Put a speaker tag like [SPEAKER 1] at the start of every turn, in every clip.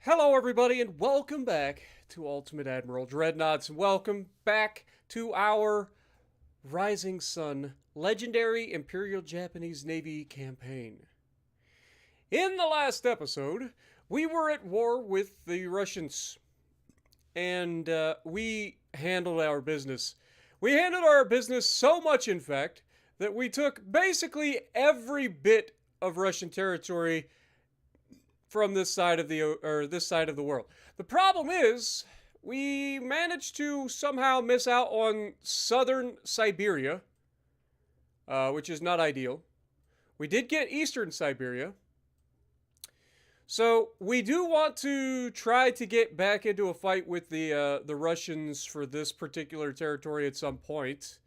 [SPEAKER 1] Hello, everybody, and welcome back to Ultimate Admiral Dreadnoughts. Welcome back to our Rising Sun Legendary Imperial Japanese Navy campaign. In the last episode, we were at war with the Russians, and we handled our business. We handled our business so much, in fact, that we took basically every bit of Russian territory from this side of the world. The problem is we managed to somehow miss out on southern Siberia, which is not ideal. We did get eastern Siberia. So we do want to try to get back into a fight with the Russians for this particular territory at some point.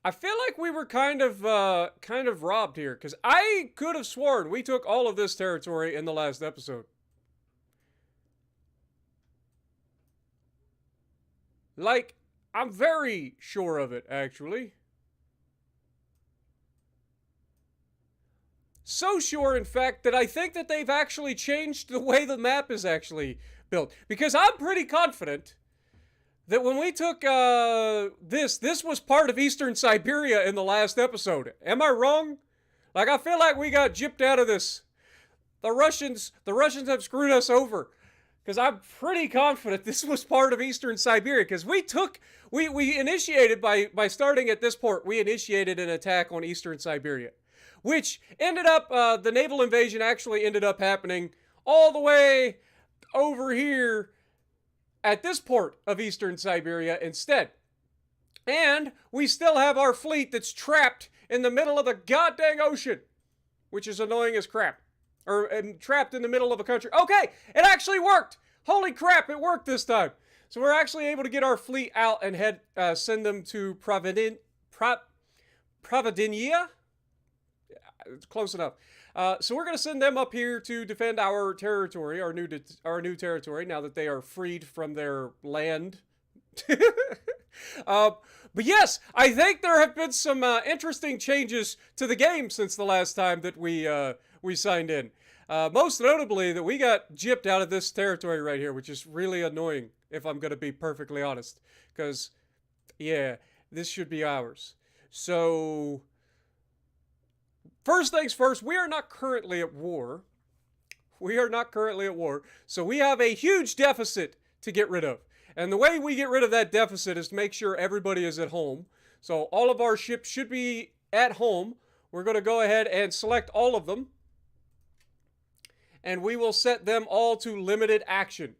[SPEAKER 1] I feel like we were kind of robbed here, because I could have sworn we took all of this territory in the last episode. Like, I'm very sure of it, actually. So sure, in fact, that I think that they've actually changed the way the map is actually built. Because I'm pretty confident that when we took this was part of Eastern Siberia in the last episode. Am I wrong? Like, I feel like we got gypped out of this. The Russians have screwed us over. Because I'm pretty confident this was part of Eastern Siberia. Because we initiated, by starting at this port, we initiated an attack on Eastern Siberia. Which ended up, the naval invasion actually ended up happening all the way over here at this port of Eastern Siberia instead. And we still have our fleet that's trapped in the middle of the goddamn ocean, which is annoying as crap. Or trapped in the middle of a country. Okay, it actually worked. Holy crap, it worked this time. So we're actually able to get our fleet out and send them to Providencia? It's close enough. So we're going to send them up here to defend our territory, our new territory, now that they are freed from their land. But yes, I think there have been some interesting changes to the game since the last time that we signed in. Most notably, that we got gypped out of this territory right here, which is really annoying, if I'm going to be perfectly honest. Because, yeah, this should be ours. So, first things first, we are not currently at war. We are not currently at war. So we have a huge deficit to get rid of. And the way we get rid of that deficit is to make sure everybody is at home. So all of our ships should be at home. We're going to go ahead and select all of them. And we will set them all to limited action.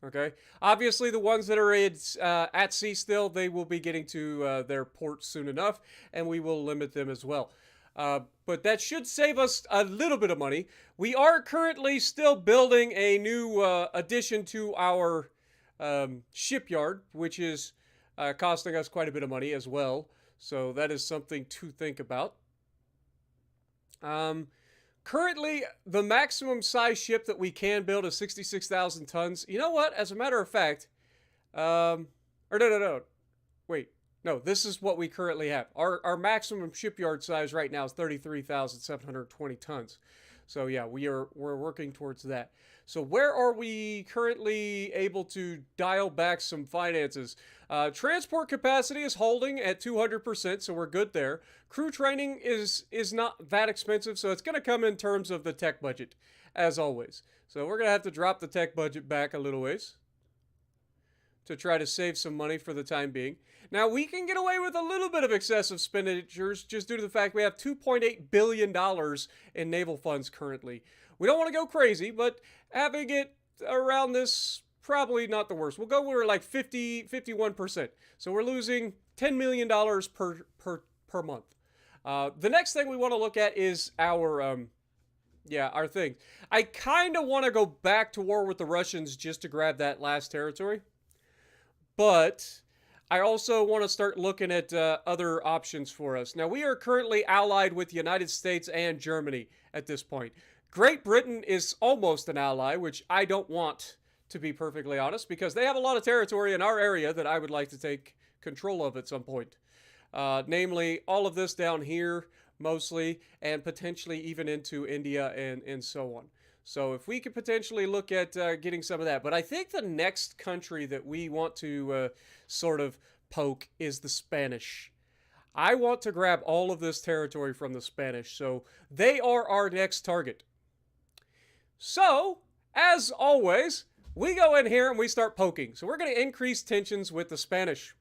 [SPEAKER 1] Okay? Obviously, the ones that are at sea still, they will be getting to their port soon enough. And we will limit them as well. But that should save us a little bit of money. We are currently still building a new addition to our shipyard, which is costing us quite a bit of money as well. So that is something to think about. Currently, the maximum size ship that we can build is 66,000 tons. You know what? As a matter of fact, or no. Wait. No, this is what we currently have. Our maximum shipyard size right now is 33,720 tons. So yeah, we're working towards that. So where are we currently able to dial back some finances? Transport capacity is holding at 200%, so we're good there. Crew training is not that expensive, so it's going to come in terms of the tech budget, as always. So we're going to have to drop the tech budget back a little ways to try to save some money for the time being. Now, we can get away with a little bit of excessive expenditures just due to the fact we have $2.8 billion in naval funds currently. We don't want to go crazy, but having it around this, probably not the worst. We'll go with like 51%. So we're losing $10 million per month. The next thing we want to look at is our thing. I kind of want to go back to war with the Russians just to grab that last territory. But I also want to start looking at other options for us. Now, we are currently allied with the United States and Germany at this point. Great Britain is almost an ally, which I don't want, to be perfectly honest, because they have a lot of territory in our area that I would like to take control of at some point. Namely, all of this down here, mostly, and potentially even into India and so on. So if we could potentially look at getting some of that. But I think the next country that we want to sort of poke is the Spanish. I want to grab all of this territory from the Spanish. So they are our next target. So, as always, we go in here and we start poking. So we're going to increase tensions with the Spanish.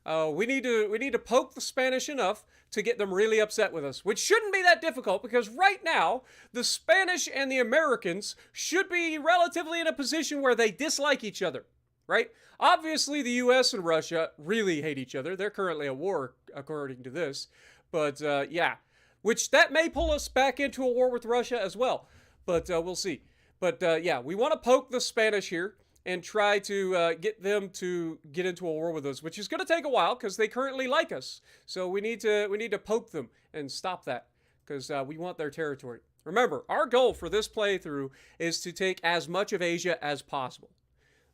[SPEAKER 1] We need to poke the Spanish enough to get them really upset with us, which shouldn't be that difficult because right now the Spanish and the Americans should be relatively in a position where they dislike each other, right? Obviously, the U.S. and Russia really hate each other. They're currently at war, according to this. But yeah, which that may pull us back into a war with Russia as well. But we'll see. But yeah, we want to poke the Spanish here and try to get them to get into a war with us, which is going to take a while because they currently like us. So we need to poke them and stop that because we want their territory. Remember, our goal for this playthrough is to take as much of Asia as possible.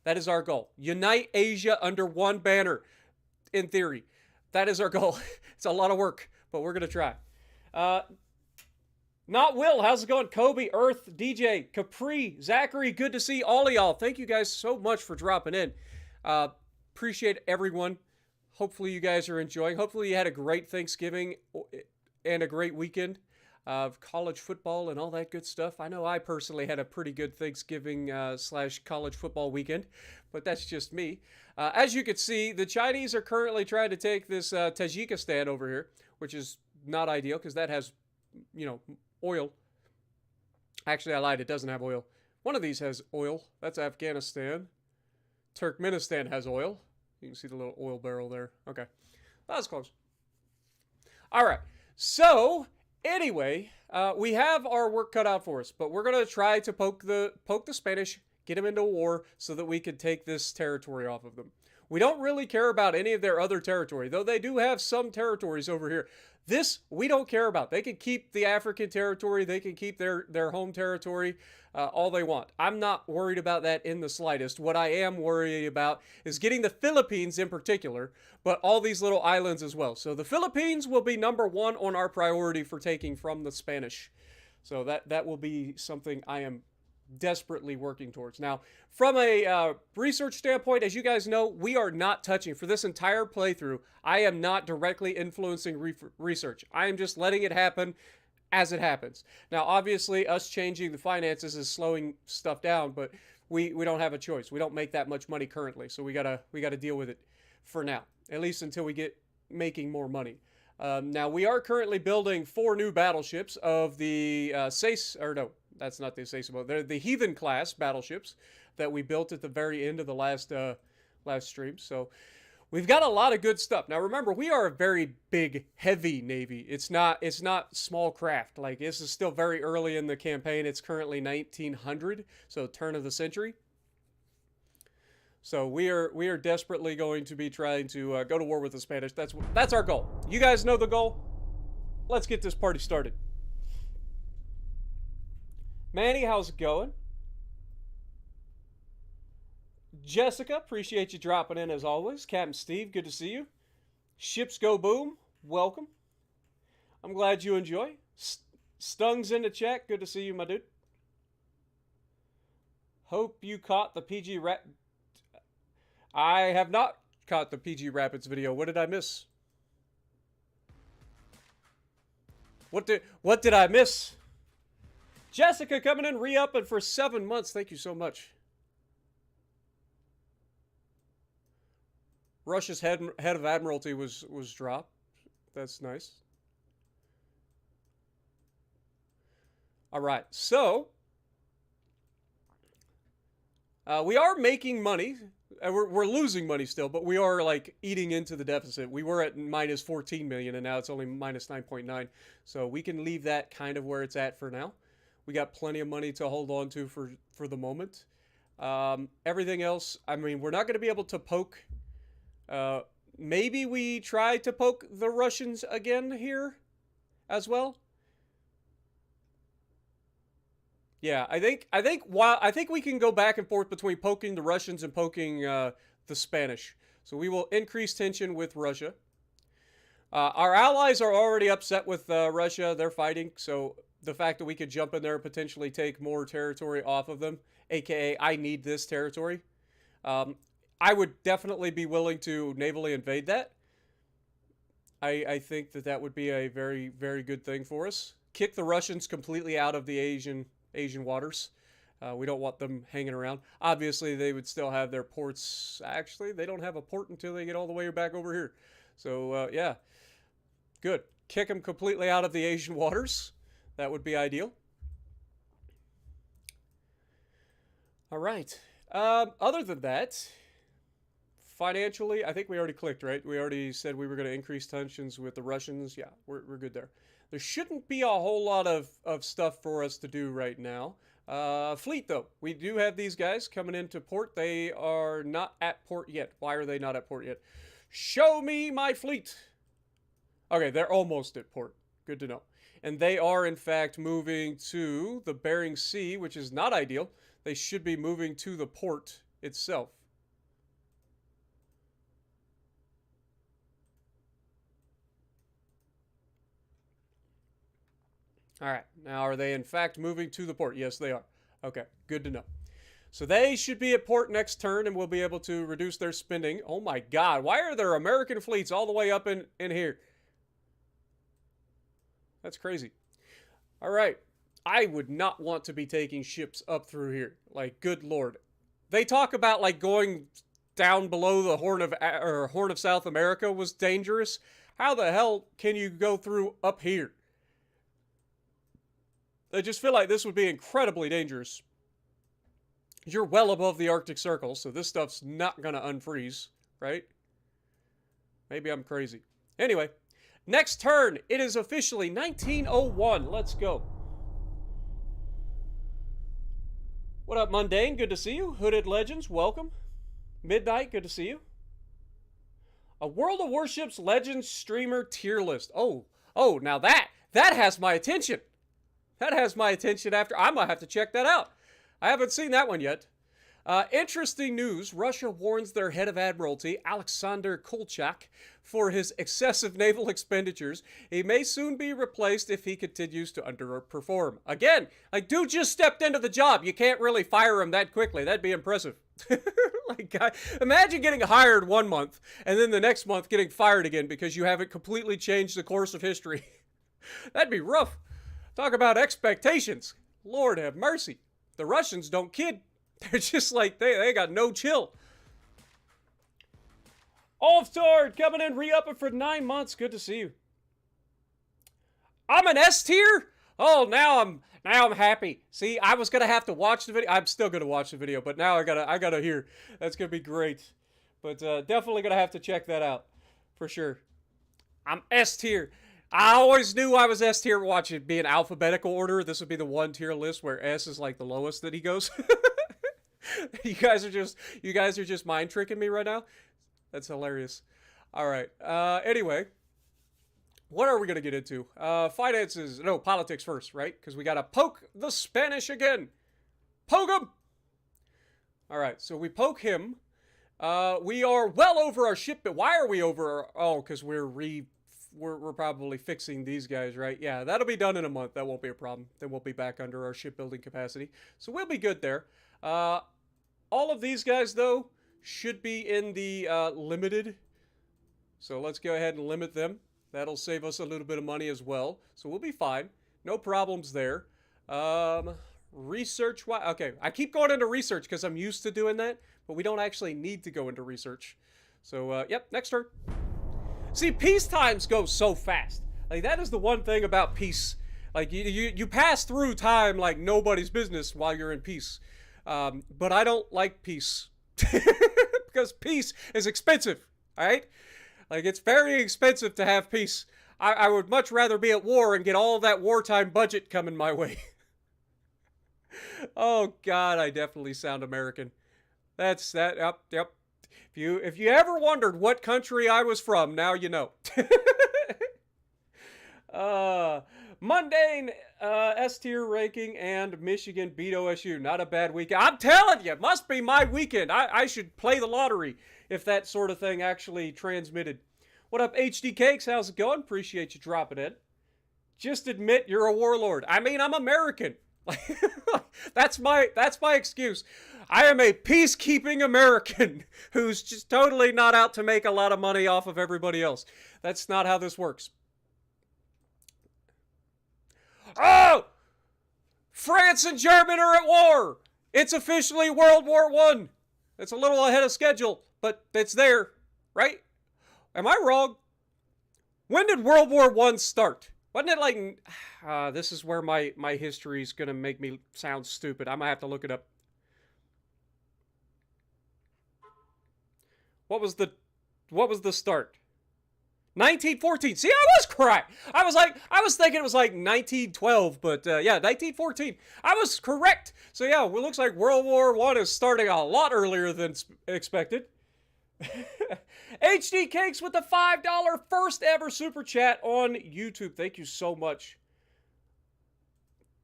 [SPEAKER 1] That is our goal. Unite Asia under one banner, in theory. That is our goal. It's a lot of work, but we're going to try. Not Will, how's it going? Kobe, Earth, DJ, Capri, Zachary, good to see all of y'all. Thank you guys so much for dropping in. Appreciate everyone. Hopefully you guys are enjoying. Hopefully you had a great Thanksgiving and a great weekend of college football and all that good stuff. I know I personally had a pretty good Thanksgiving / college football weekend, but that's just me. As you can see, the Chinese are currently trying to take this Tajikistan over here, which is not ideal because that has, you know, oil. Actually, I lied. It doesn't have oil. One of these has oil. That's Afghanistan. Turkmenistan has oil. You can see the little oil barrel there. Okay. That was close. All right. So, anyway, we have our work cut out for us, but we're going to try to poke the Spanish, get them into a war so that we can take this territory off of them. We don't really care about any of their other territory, though they do have some territories over here. This, we don't care about. They can keep the African territory. They can keep their home territory all they want. I'm not worried about that in the slightest. What I am worried about is getting the Philippines in particular, but all these little islands as well. So the Philippines will be number one on our priority for taking from the Spanish. So that will be something I am desperately working towards. Now, from a research standpoint, as you guys know, we are not touching, for this entire playthrough, I am not directly influencing research. I am just letting it happen as it happens. Now, obviously, us changing the finances is slowing stuff down, but we don't have a choice. We don't make that much money currently, so we gotta deal with it for now, at least until we get making more money. Now, we are currently building 4 new battleships of the that's not the Decisive. They're the Heathen class battleships that we built at the very end of the last stream. So we've got a lot of good stuff. Now remember, we are a very big, heavy navy. It's not small craft. Like, this is still very early in the campaign. It's currently 1900, so turn of the century. So we are desperately going to be trying to go to war with the Spanish. That's our goal. You guys know the goal. Let's get this party started. Manny, how's it going? Jessica, appreciate you dropping in as always. Captain Steve, good to see you. Ships Go Boom, welcome. I'm glad you enjoy. Stung's in the chat, good to see you, my dude. Hope you caught the PG Rap. I have not caught the PG Rapids video. What did I miss? What did I miss? Jessica coming in, re-upping for 7 months. Thank you so much. Russia's head of Admiralty was dropped. That's nice. All right, so we are making money. We're losing money still, but we are like eating into the deficit. We were at minus 14 million, and now it's only minus 9.9. So we can leave that kind of where it's at for now. We got plenty of money to hold on to for the moment. Everything else, I mean, we're not going to be able to poke. Maybe we try to poke the Russians again here as well. Yeah, I think we can go back and forth between poking the Russians and poking the Spanish. So we will increase tension with Russia. Our allies are already upset with Russia. They're fighting, so the fact that we could jump in there and potentially take more territory off of them, aka I need this territory, I would definitely be willing to navally invade that. I think that that would be a very, very good thing for us. Kick the Russians completely out of the Asian waters. We don't want them hanging around. Obviously, they would still have their ports. Actually, they don't have a port until they get all the way back over here. So, yeah. Good. Kick them completely out of the Asian waters. That would be ideal. All right. Other than that, financially, I think we already clicked, right? We already said we were going to increase tensions with the Russians. Yeah, we're good there. There shouldn't be a whole lot of stuff for us to do right now. Fleet, though. We do have these guys coming into port. They are not at port yet. Why are they not at port yet? Show me my fleet. Okay, they're almost at port. Good to know. And they are, in fact, moving to the Bering Sea, which is not ideal. They should be moving to the port itself. All right. Now, are they, in fact, moving to the port? Yes, they are. Okay, good to know. So they should be at port next turn, and we'll be able to reduce their spending. Oh, my God. Why are there American fleets all the way up in here? That's crazy. All right. I would not want to be taking ships up through here. Like, good Lord. They talk about, like, going down below the Horn of South America was dangerous. How the hell can you go through up here? I just feel like this would be incredibly dangerous. You're well above the Arctic Circle, so this stuff's not going to unfreeze, right? Maybe I'm crazy. Anyway, next turn, it is officially 1901. Let's go. What up, Mundane? Good to see you. Hooded Legends, welcome. Midnight, good to see you. A World of Warships Legends streamer tier list. Oh, now that has my attention. That has my attention after. I might have to check that out. I haven't seen that one yet. Interesting news. Russia warns their head of admiralty, Alexander Kolchak, for his excessive naval expenditures. He may soon be replaced if he continues to underperform. Again, like, dude just stepped into the job. You can't really fire him that quickly. That'd be impressive. Like, imagine getting hired 1 month and then the next month getting fired again because you haven't completely changed the course of history. That'd be rough. Talk about expectations. Lord have mercy. The Russians don't kid. They're just like, they got no chill. Olftord coming in, re-upping for 9 months. Good to see you. I'm an S tier? Oh, now I'm happy. See, I was gonna have to watch the video. I'm still gonna watch the video, but now I gotta hear. That's gonna be great. But definitely gonna have to check that out. For sure. I'm S tier. I always knew I was S tier. Watch it be in alphabetical order. This would be the 1 tier list where S is like the lowest that he goes. You guys are just mind tricking me right now. That's hilarious. All right. Anyway, what are we gonna get into? Finances. No, politics first, right? Because we gotta poke the Spanish again. Poke him. All right. So we poke him. We are well over our ship. But why are we over? Because we're probably fixing these guys, right? Yeah, that'll be done in a month. That won't be a problem. Then we'll be back under our shipbuilding capacity. So we'll be good there. All of these guys, though, should be in the limited. So let's go ahead and limit them. That'll save us a little bit of money as well. So we'll be fine. No problems there. Research. Okay, I keep going into research because I'm used to doing that. But we don't actually need to go into research. So, yep, next turn. See, peace times go so fast. Like, that is the one thing about peace. Like, you pass through time like nobody's business while you're in peace. But I don't like peace. Because peace is expensive, alright? Like, it's very expensive to have peace. I would much rather be at war and get all of that wartime budget coming my way. Oh, God, I definitely sound American. That's that. Yep. If you ever wondered what country I was from, now you know. Mundane S tier ranking and Michigan beat OSU. Not a bad weekend. I'm telling you, it must be my weekend. I should play the lottery if that sort of thing actually transmitted. What up, HD Cakes? How's it going? Appreciate you dropping in. Just admit you're a warlord. I mean, I'm American. That's my excuse. I am a peacekeeping American who's just totally not out to make a lot of money off of everybody else. That's not how this works. Oh! France and Germany are at war. It's officially World War I. It's a little ahead of schedule, but it's there, right? Am I wrong? When did World War I start? Wasn't it like... this is where my history is going to make me sound stupid. I'm going to have to look it up. What was the start? 1914. See, I was correct. I was thinking it was like 1912, but yeah, 1914. I was correct. So yeah, it looks like World War I is starting a lot earlier than expected. HD Cakes with the $5 first ever super chat on YouTube. Thank you so much.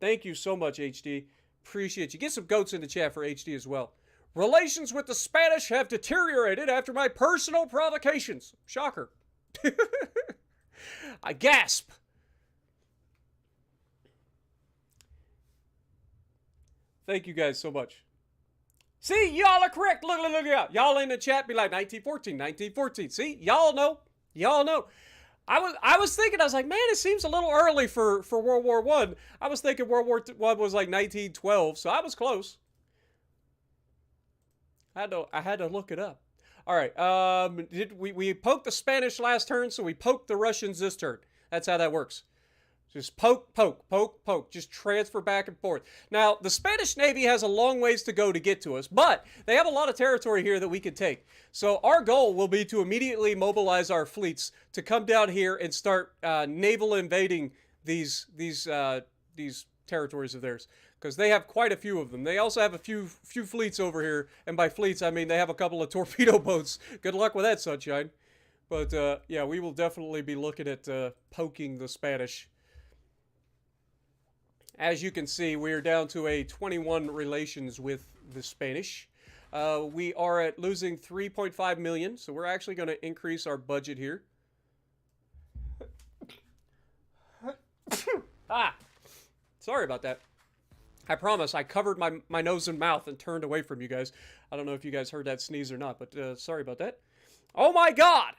[SPEAKER 1] Thank you so much, HD. Appreciate you. Get some goats in the chat for HD as well. Relations with the Spanish have deteriorated after my personal provocations. Shocker. I gasp. Thank you guys so much. See, y'all are correct. Look at y'all in the chat be like 1914, 1914. See, y'all know. Y'all know. I was thinking, I was like, man, it seems a little early for World War I. I was thinking World War I was like 1912, so I was close. I had to look it up. All right, we poked the Spanish last turn, so we poked the Russians this turn. That's how that works. Just poke, poke, poke, poke. Just transfer back and forth. Now, the Spanish Navy has a long ways to go to get to us, but they have a lot of territory here that we can take. So our goal will be to immediately mobilize our fleets to come down here and start naval invading these territories of theirs, because they have quite a few of them. They also have a few fleets over here, and by fleets I mean they have a couple of torpedo boats. Good luck with that, sunshine. But yeah, we will definitely be looking at poking the Spanish. As you can see, we are down to a 21 relations with the Spanish. We are at losing 3.5 million, so we're actually going to increase our budget here. Sorry about that. I promise I covered my nose and mouth and turned away from you guys. I don't know if you guys heard that sneeze or not, but sorry about that. Oh my god!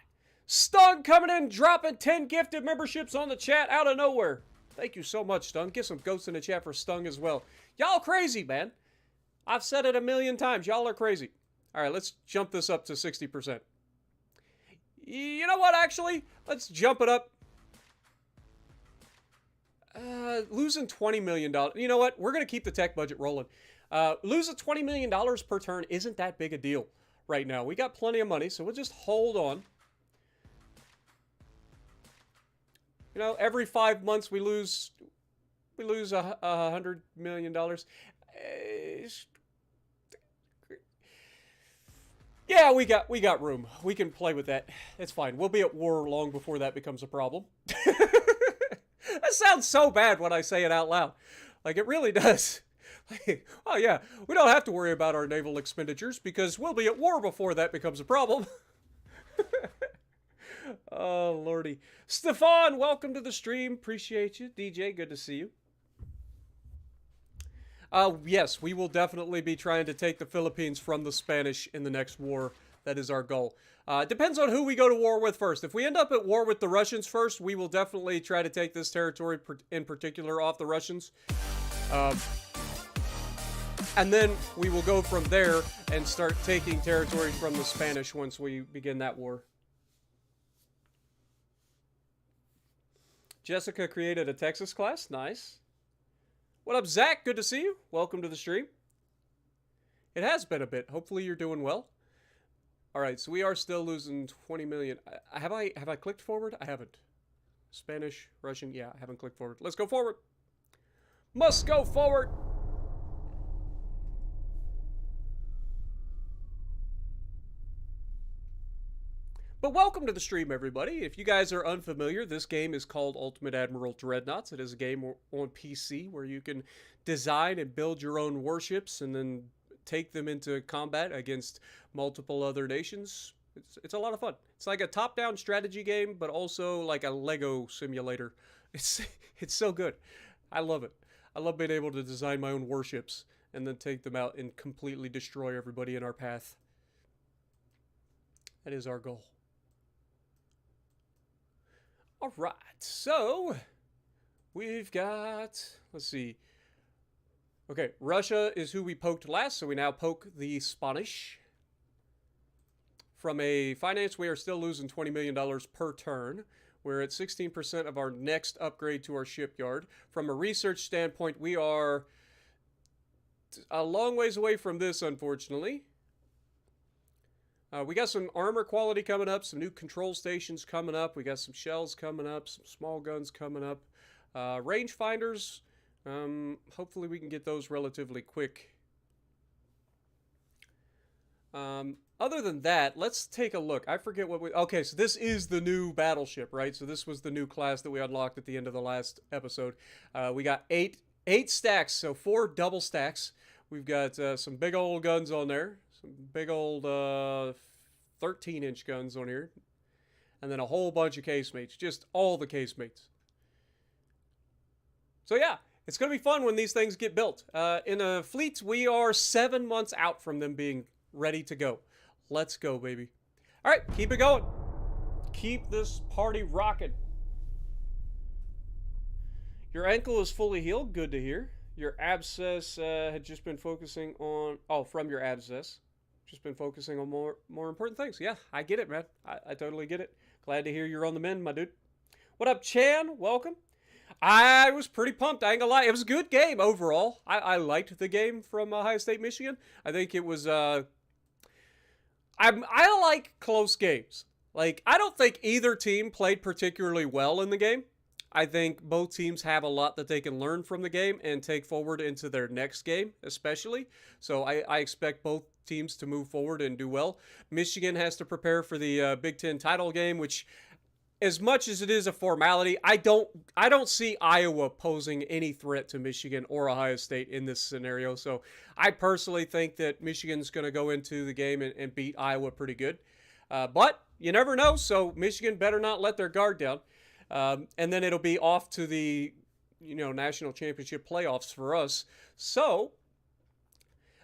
[SPEAKER 1] Stung coming in, dropping 10 gifted memberships on the chat out of nowhere. Thank you so much, Stung. Get some ghosts in the chat for Stung as well. Y'all crazy, man. I've said it a million times. Y'all are crazy. All right, let's jump this up to 60%. You know what, actually? Let's jump it up. Losing $20 million. You know what? We're going to keep the tech budget rolling. Losing $20 million per turn isn't that big a deal right now. We got plenty of money, so we'll just hold on. You know, every 5 months we lose $100 million. Yeah, we got room. We can play with that. It's fine. We'll be at war long before that becomes a problem. That sounds so bad when I say it out loud. Like, it really does. Like, oh yeah, we don't have to worry about our naval expenditures because we'll be at war before that becomes a problem. Oh, lordy. Stefan, welcome to the stream. Appreciate you. DJ, good to see you. Yes, we will definitely be trying to take the Philippines from the Spanish in the next war. That is our goal. Depends on who we go to war with first. If we end up at war with the Russians first, we will definitely try to take this territory in particular off the Russians. And then we will go from there and start taking territory from the Spanish once we begin that war. Jessica created a Texas class. Nice. What up, Zach? Good to see you. Welcome to the stream. It has been a bit. Hopefully you're doing well. All right, so we are still losing 20 million. Have I clicked forward? I haven't. Spanish, Russian. Yeah, I haven't clicked forward. Let's go forward. Must go forward. But welcome to the stream, everybody. If you guys are unfamiliar, this game is called Ultimate Admiral Dreadnoughts. It is a game on PC where you can design and build your own warships and then take them into combat against multiple other nations. It's a lot of fun. It's like a top-down strategy game, but also like a Lego simulator. It's it's so good. I love it. I love being able to design my own warships and then take them out and completely destroy everybody in our path. That is our goal. All right, so we've got, let's see. Okay, Russia is who we poked last, so we now poke the Spanish. From a finance, we are still losing $20 million per turn. We're at 16% of our next upgrade to our shipyard. From a research standpoint, we are a long ways away from this, unfortunately. We got some armor quality coming up, some new control stations coming up. We got some shells coming up, some small guns coming up. Range finders, hopefully we can get those relatively quick. Other than that, let's take a look. I forget what we... Okay, so this is the new battleship, right? So this was the new class that we unlocked at the end of the last episode. We got eight stacks, so 4 double stacks. We've got some big old guns on there. Some big old 13-inch guns on here. And then a whole bunch of casemates. Just all the casemates. So yeah, it's going to be fun when these things get built. In a fleet, we are 7 months out from them being ready to go. Let's go, baby. All right, keep it going. Keep this party rocking. Your ankle is fully healed. Good to hear. Your abscess had just been focusing on... Oh, from your abscess. Just been focusing on more important things. Yeah, I get it, man. I totally get it. Glad to hear you're on the mend, my dude. What up, Chan? Welcome. I was pretty pumped. I ain't gonna lie. It was a good game overall. I liked the game from Ohio State, Michigan. I think it was... I like close games. Like, I don't think either team played particularly well in the game. I think both teams have a lot that they can learn from the game and take forward into their next game, especially. So I expect both teams to move forward and do well. Michigan has to prepare for the Big Ten title game, which, as much as it is a formality, I don't see Iowa posing any threat to Michigan or Ohio State in this scenario. So I personally think that Michigan's going to go into the game and beat Iowa pretty good. But you never know, so Michigan better not let their guard down. And then it'll be off to the, national championship playoffs for us. So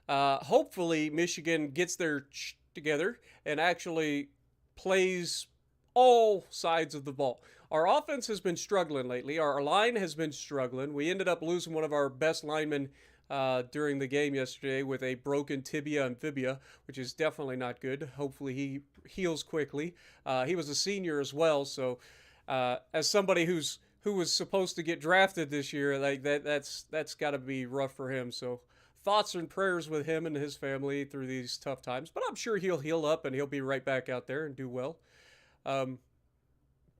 [SPEAKER 1] hopefully Michigan gets their together and actually plays all sides of the ball. Our offense has been struggling lately. Our line has been struggling. We ended up losing one of our best linemen during the game yesterday with a broken tibia and fibia, which is definitely not good. Hopefully he heals quickly. He was a senior as well, so as somebody who was supposed to get drafted this year, like that's got to be rough for him. So thoughts and prayers with him and his family through these tough times. But I'm sure he'll heal up and he'll be right back out there and do well.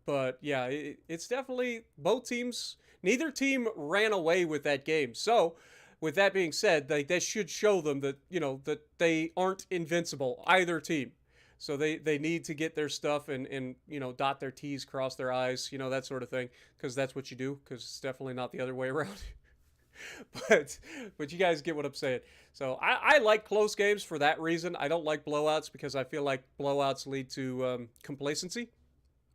[SPEAKER 1] But yeah, it's definitely both teams. Neither team ran away with that game. So with that being said, that should show them that, that they aren't invincible, either team. So they need to get their stuff and dot their T's, cross their I's, that sort of thing, because that's what you do, because it's definitely not the other way around. but you guys get what I'm saying. So I like close games for that reason. I don't like blowouts because I feel like blowouts lead to complacency.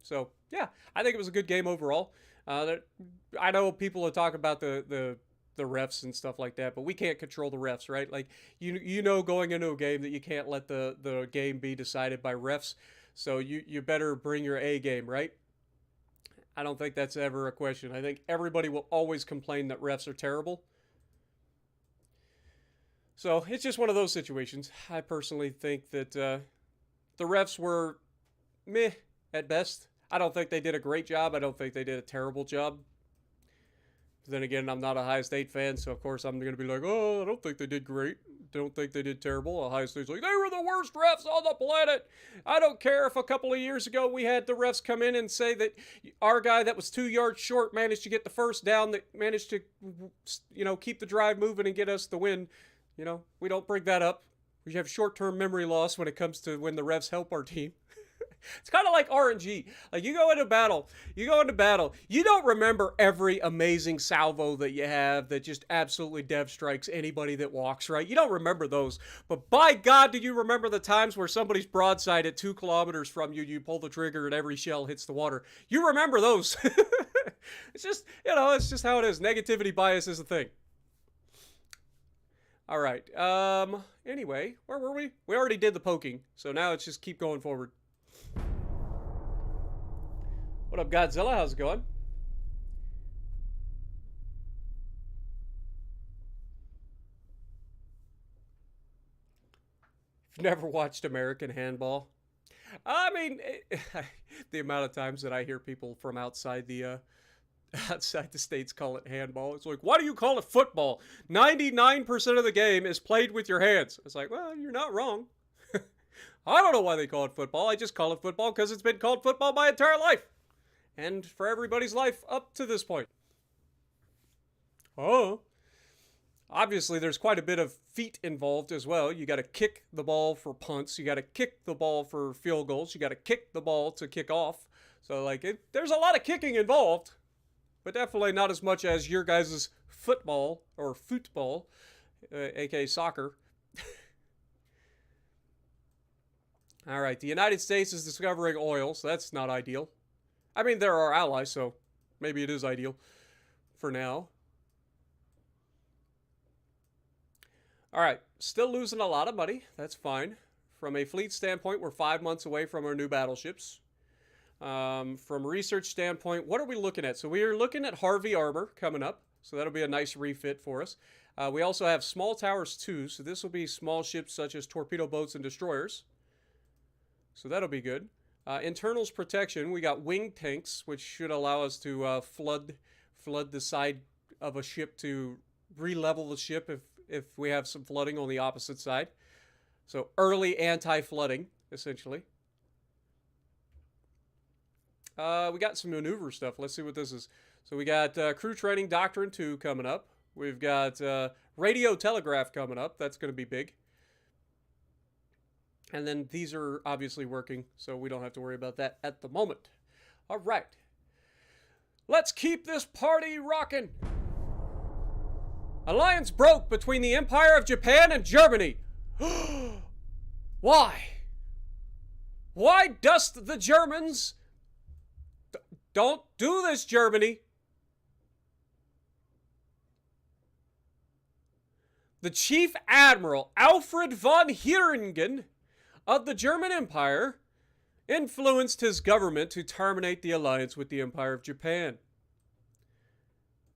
[SPEAKER 1] So yeah, I think it was a good game overall. I know people are talking about the refs and stuff like that, but we can't control the refs, right? Like going into a game that you can't let the game be decided by refs. So you better bring your A game, right? I don't think that's ever a question. I think everybody will always complain that refs are terrible. So it's just one of those situations. I personally think that the refs were meh at best. I don't think they did a great job. I don't think they did a terrible job. But then again, I'm not a Ohio State fan, so of course I'm going to be like, oh, I don't think they did great. Don't think they did terrible. Ohio State's like, they were the worst refs on the planet. I don't care if a couple of years ago we had the refs come in and say that our guy that was 2 yards short managed to get the first down, that managed to, keep the drive moving and get us the win. We don't bring that up. We have short-term memory loss when it comes to when the refs help our team. It's kind of like RNG. Like you go into battle, you don't remember every amazing salvo that you have that just absolutely dev strikes anybody that walks, right? You don't remember those. But by God, do you remember the times where somebody's broadside at 2 kilometers from you, you pull the trigger and every shell hits the water? You remember those. It's just, it's just how it is. Negativity bias is a thing. All right. Anyway, where were we? We already did the poking, so now it's just keep going forward. What up, Godzilla? How's it going? You've never watched American handball? I mean, the amount of times that I hear people from outside the states call it handball. It's like, why do you call it football? 99% of the game is played with your hands. It's like, well, you're not wrong. I don't know why they call it football. I just call it football because it's been called football my entire life. And for everybody's life up to this point. Oh. Obviously, there's quite a bit of feet involved as well. You got to kick the ball for punts. You got to kick the ball for field goals. You got to kick the ball to kick off. So, like, there's a lot of kicking involved. But definitely not as much as your guys' football, or football, aka soccer. All right, the United States is discovering oil, so that's not ideal. I mean, they're our allies, so maybe it is ideal for now. All right, still losing a lot of money. That's fine. From a fleet standpoint, we're 5 months away from our new battleships. From a research standpoint, what are we looking at? So we are looking at Harvey armor coming up. So that'll be a nice refit for us. We also have small towers too. So this will be small ships such as torpedo boats and destroyers. So that'll be good. Internals protection, we got wing tanks, which should allow us to flood the side of a ship to re-level the ship if we have some flooding on the opposite side. So early anti-flooding, essentially. We got some maneuver stuff. Let's see what this is. So we got crew training doctrine 2 coming up. We've got radio telegraph coming up. That's going to be big. And then these are obviously working, so we don't have to worry about that at the moment. All right. Let's keep this party rocking. Alliance broke between the Empire of Japan and Germany. Why? Why dost the Germans... Don't do this, Germany. The Chief Admiral Alfred von Heeringen of the German Empire influenced his government to terminate the alliance with the Empire of Japan.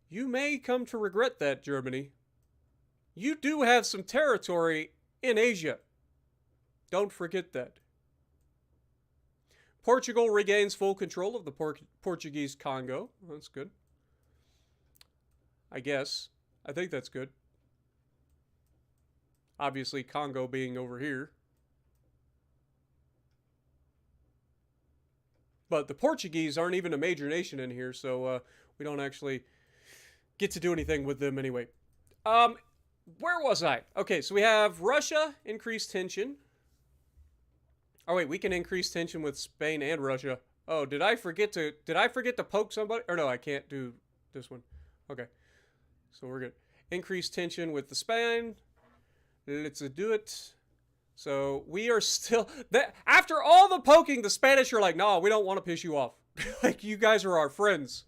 [SPEAKER 1] You may come to regret that, Germany. You do have some territory in Asia. Don't forget that. Portugal regains full control of the Portuguese Congo. That's good. I guess. I think that's good. Obviously, Congo being over here. But the Portuguese aren't even a major nation in here, so we don't actually get to do anything with them anyway. Where was I? Okay, so we have Russia, increased tension. Oh wait, we can increase tension with Spain and Russia. Oh, did I forget to poke somebody? Or no, I can't do this one. Okay. So we're good. Increase tension with the Spain. Let's do it. So we are still after all the poking, the Spanish are like, "No, we don't want to piss you off. Like you guys are our friends."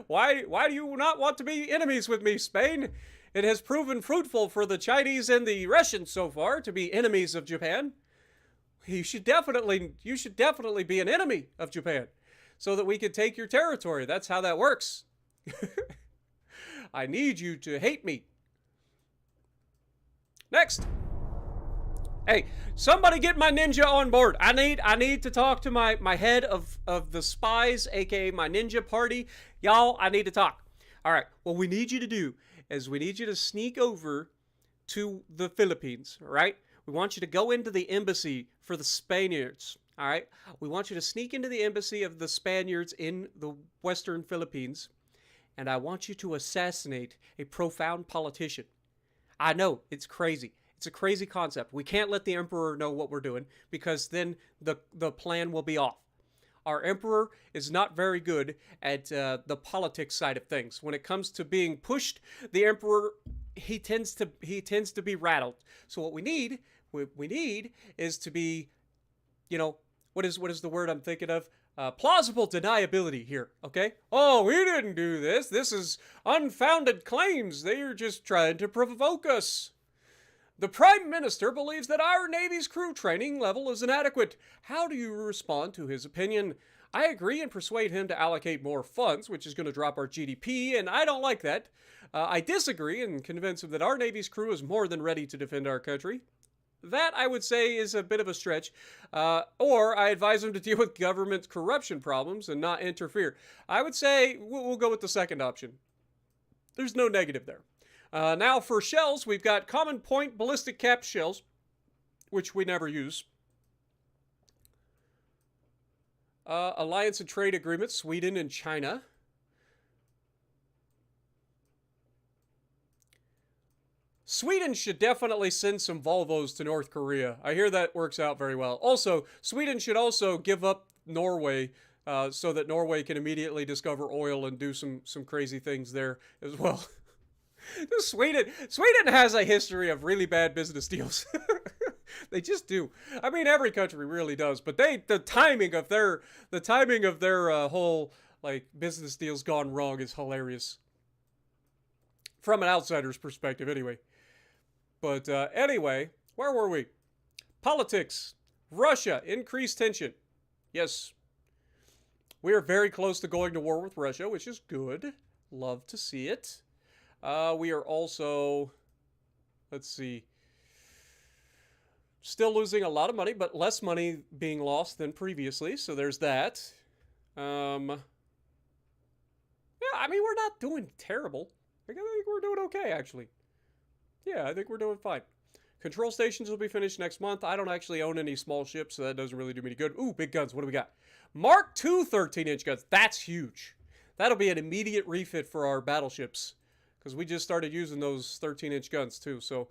[SPEAKER 1] Why do you not want to be enemies with me, Spain? It has proven fruitful for the Chinese and the Russians so far to be enemies of Japan. You should definitely be an enemy of Japan so that we can take your territory. That's how that works. I need you to hate me. Next. Hey, somebody get my ninja on board. I need to talk to my head of the spies, aka my ninja party. Y'all, I need to talk. All right. What we need you to do is we need you to sneak over to the Philippines, all right? We want you to go into the embassy for the Spaniards, all right? We want you to sneak into the embassy of the Spaniards in the Western Philippines, and I want you to assassinate a profound politician. I know, it's crazy. It's a crazy concept. We can't let the Emperor know what we're doing because then the plan will be off. Our Emperor is not very good at the politics side of things. When it comes to being pushed, the Emperor he tends to be rattled. So what we need is to be, you know, what is the word I'm thinking of? Plausible deniability here, okay? Oh, we didn't do this. This is unfounded claims. They're just trying to provoke us. The Prime Minister believes that our Navy's crew training level is inadequate. How do you respond to his opinion? I agree and persuade him to allocate more funds, which is going to drop our GDP, and I don't like that. I disagree and convince him that our Navy's crew is more than ready to defend our country. That, I would say, is a bit of a stretch. Or I advise him to deal with government corruption problems and not interfere. I would say we'll go with the second option. There's no negative there. Now for shells, we've got common point ballistic capped shells, which we never use. Alliance and trade agreements, Sweden and China. Sweden should definitely send some Volvos to North Korea. I hear that works out very well. Also, Sweden should also give up Norway so that Norway can immediately discover oil and do some crazy things there as well. Sweden has a history of really bad business deals. They just do. I mean, every country really does, but the timing of their whole like business deals gone wrong is hilarious. From an outsider's perspective, anyway. But anyway, where were we? Politics. Russia. Increased tension. Yes. We are very close to going to war with Russia, which is good. Love to see it. We are also, let's see, still losing a lot of money, but less money being lost than previously. So there's that. Yeah, I mean, we're not doing terrible. I think we're doing okay, actually. Yeah, I think we're doing fine. Control stations will be finished next month. I don't actually own any small ships, so that doesn't really do me any good. Ooh, big guns. What do we got? Mark II 13-inch guns. That's huge. That'll be an immediate refit for our battleships, because we just started using those 13-inch guns, too. So,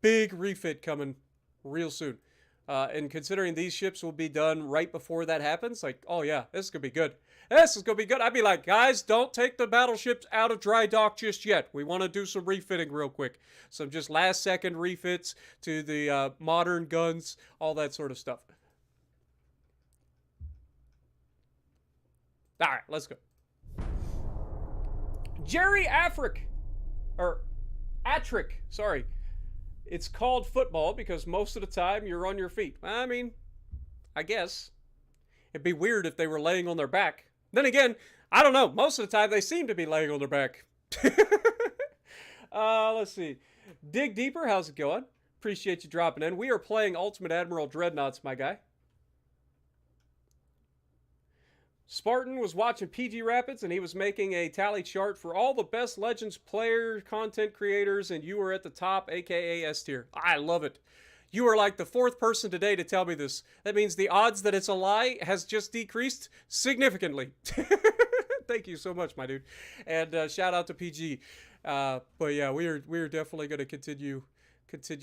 [SPEAKER 1] big refit coming real soon. And considering these ships will be done right before that happens, like, oh yeah, this is going to be good. This is going to be good. I'd be like, guys, don't take the battleships out of dry dock just yet. We want to do some refitting real quick. Some just last-second refits to the modern guns, all that sort of stuff. All right, let's go. Jerry Afric. Or Atrick, sorry. It's called football because most of the time you're on your feet. I mean, I guess. It'd be weird if they were laying on their back. Then again, I don't know. Most of the time they seem to be laying on their back. Let's see. Dig Deeper, how's it going? Appreciate you dropping in. We are playing Ultimate Admiral Dreadnoughts, my guy. Spartan was watching PG Rapids and he was making a tally chart for all the best Legends player content creators, and you were at the top, aka S tier. I love it. You are like the fourth person today to tell me this. That means the odds that it's a lie has just decreased significantly. Thank you so much, my dude. And shout out to PG. But yeah, we are definitely going to continue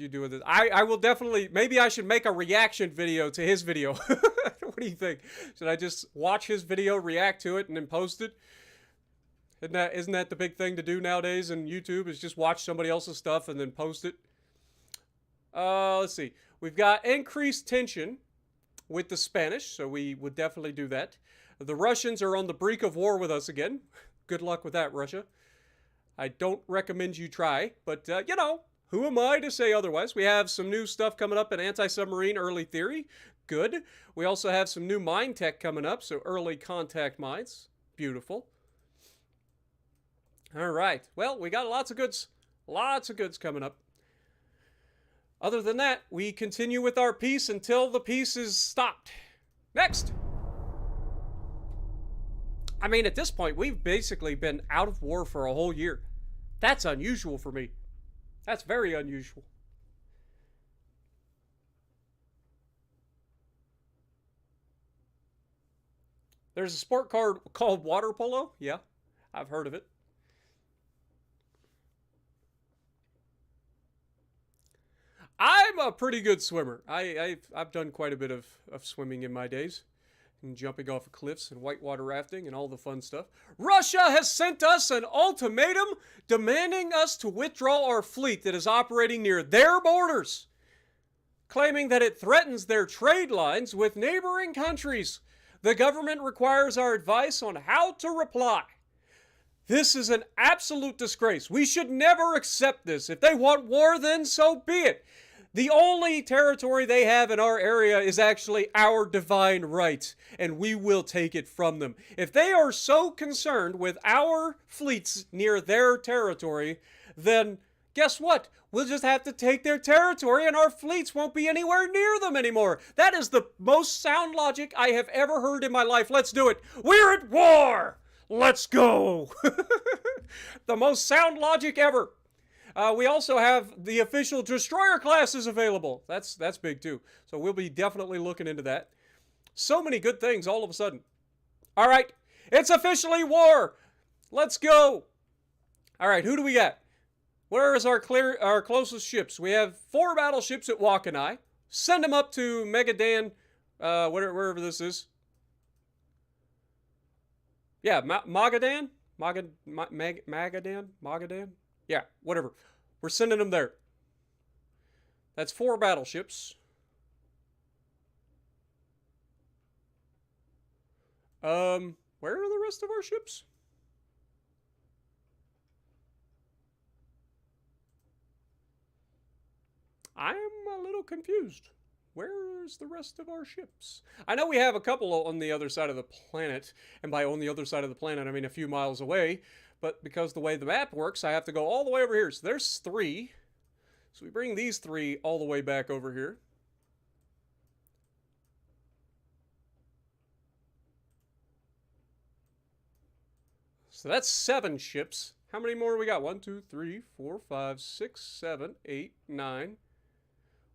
[SPEAKER 1] doing this. I will definitely, maybe I should make a reaction video to his video. What do you think? Should I just watch his video, react to it, and then post it? Isn't that the big thing to do nowadays in YouTube, is just watch somebody else's stuff and then post it? Let's see. We've got increased tension with the Spanish, so we would definitely do that. The Russians are on the brink of war with us again. Good luck with that, Russia. I don't recommend you try, but, you know, who am I to say otherwise? We have some new stuff coming up in anti-submarine early theory. Good. We also have some new mine tech coming up, so early contact mines. Beautiful. All right. Well, we got lots of goods. Lots of goods coming up. Other than that, we continue with our peace until the peace is stopped. Next. I mean, at this point, we've basically been out of war for a whole year. That's unusual for me. That's very unusual. There's a sport car called water polo. Yeah, I've heard of it. a pretty good swimmer. I've done quite a bit of swimming in my days. And jumping off of cliffs and whitewater rafting and all the fun stuff. Russia has sent us an ultimatum demanding us to withdraw our fleet that is operating near their borders, claiming that it threatens their trade lines with neighboring countries. The government requires our advice on how to reply. This is an absolute disgrace. We should never accept this. If they want war, then so be it. The only territory they have in our area is actually our divine right, and we will take it from them. If they are so concerned with our fleets near their territory, then guess what? We'll just have to take their territory and our fleets won't be anywhere near them anymore. That is the most sound logic I have ever heard in my life. Let's do it. We're at war. Let's go. The most sound logic ever. We also have the official destroyer classes available. That's big too. So we'll be definitely looking into that. So many good things all of a sudden. All right, it's officially war. Let's go. All right, who do we got? Where is our closest ships? We have 4 battleships at Wakanai. Send them up to Magadan, wherever this is. Yeah, Magadan? Magadan? Yeah, whatever. We're sending them there. That's 4 battleships. Where are the rest of our ships? I'm a little confused. Where's the rest of our ships? I know we have a couple on the other side of the planet, and by on the other side of the planet, I mean a few miles away. But because the way the map works, I have to go all the way over here. So there's 3. So we bring these 3 all the way back over here. So that's 7 ships. How many more we got? 1, 2, 3, 4, 5, 6, 7, 8, 9.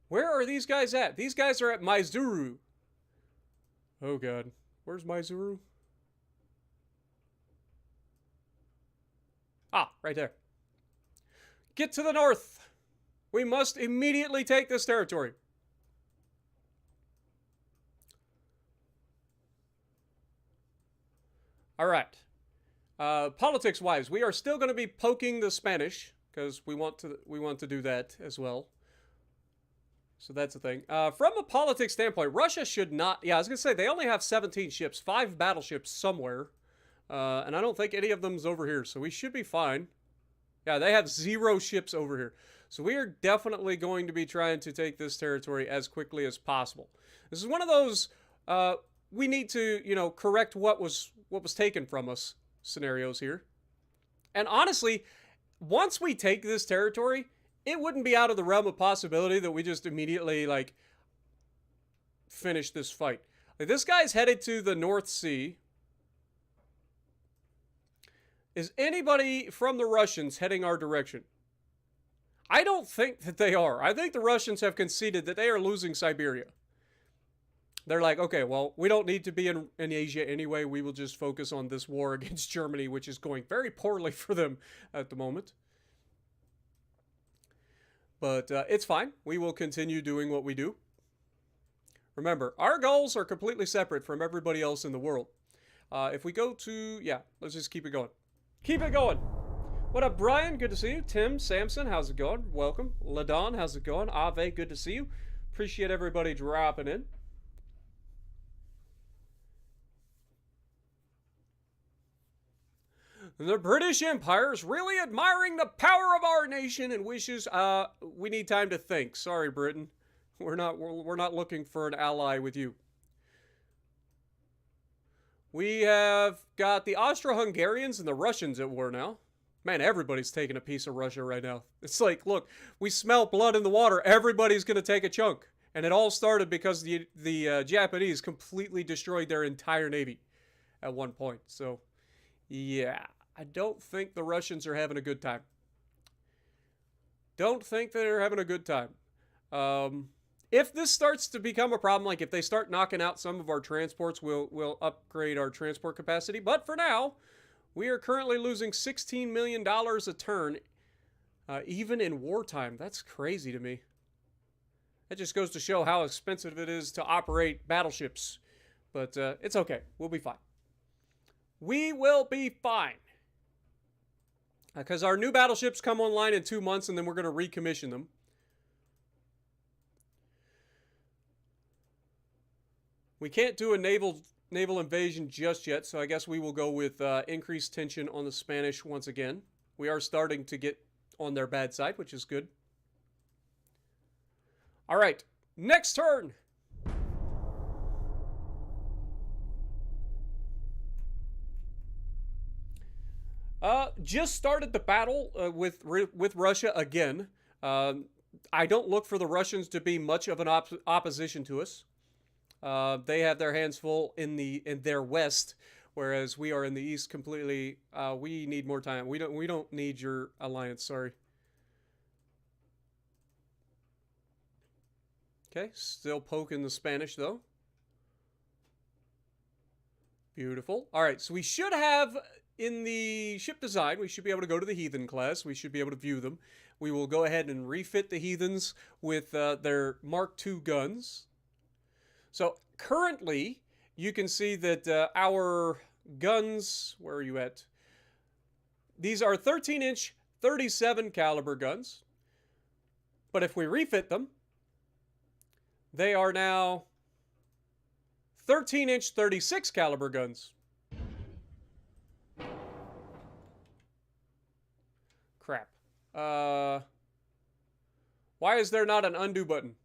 [SPEAKER 1] Where are these guys at? These guys are at Maizuru. Oh god. Where's Maizuru? Ah, right there. Get to the north. We must immediately take this territory. All right. Politics-wise, we are still going to be poking the Spanish because we want to do that as well. So that's the thing. From a politics standpoint, Russia should not... Yeah, I was going to say, they only have 17 ships, 5 battleships somewhere. And I don't think any of them's over here, so we should be fine. Yeah, they have 0 ships over here. So we are definitely going to be trying to take this territory as quickly as possible. This is one of those, we need to, correct what was taken from us scenarios here. And honestly, once we take this territory, it wouldn't be out of the realm of possibility that we just immediately, finish this fight. This guy's headed to the North Sea. Is anybody from the Russians heading our direction? I don't think that they are. I think the Russians have conceded that they are losing Siberia. They're like, okay, well, we don't need to be in Asia anyway. We will just focus on this war against Germany, which is going very poorly for them at the moment. But it's fine. We will continue doing what we do. Remember, our goals are completely separate from everybody else in the world. If we go to... Yeah, let's just keep it going. Keep it going. What up, Brian? Good to see you. Tim, Samson, how's it going? Welcome. Ladon, how's it going? Ave, good to see you. Appreciate everybody dropping in. The British Empire is really admiring the power of our nation and wishes we need time to think. Sorry, Britain. We're not looking for an ally with you. We have got the Austro-Hungarians and the Russians at war now. Man, everybody's taking a piece of Russia right now. It's like, look, we smell blood in the water. Everybody's going to take a chunk. And it all started because the Japanese completely destroyed their entire navy at one point. So, yeah. I don't think the Russians are having a good time. Don't think they're having a good time. If this starts to become a problem, like if they start knocking out some of our transports, we'll upgrade our transport capacity. But for now, we are currently losing $16 million a turn, even in wartime. That's crazy to me. That just goes to show how expensive it is to operate battleships. But it's okay. We'll be fine. We will be fine. Because our new battleships come online in 2 months, and then we're going to recommission them. We can't do a naval invasion just yet, so I guess we will go with increased tension on the Spanish once again. We are starting to get on their bad side, which is good. All right, next turn. Just started the battle with Russia again. I don't look for the Russians to be much of an opposition to us. They have their hands full in their west, whereas we are in the east completely. We need more time. We don't need your alliance. Sorry. Okay, still poking the Spanish though. Beautiful. All right, so we should have in the ship design, we should be able to go to the Heathen class. We should be able to view them. We will go ahead and refit the Heathens with their Mark II guns. So currently, you can see that our guns, where are you at? These are 13-inch 37 caliber guns. But if we refit them, they are now 13-inch 36 caliber guns. Crap. Why is there not an undo button?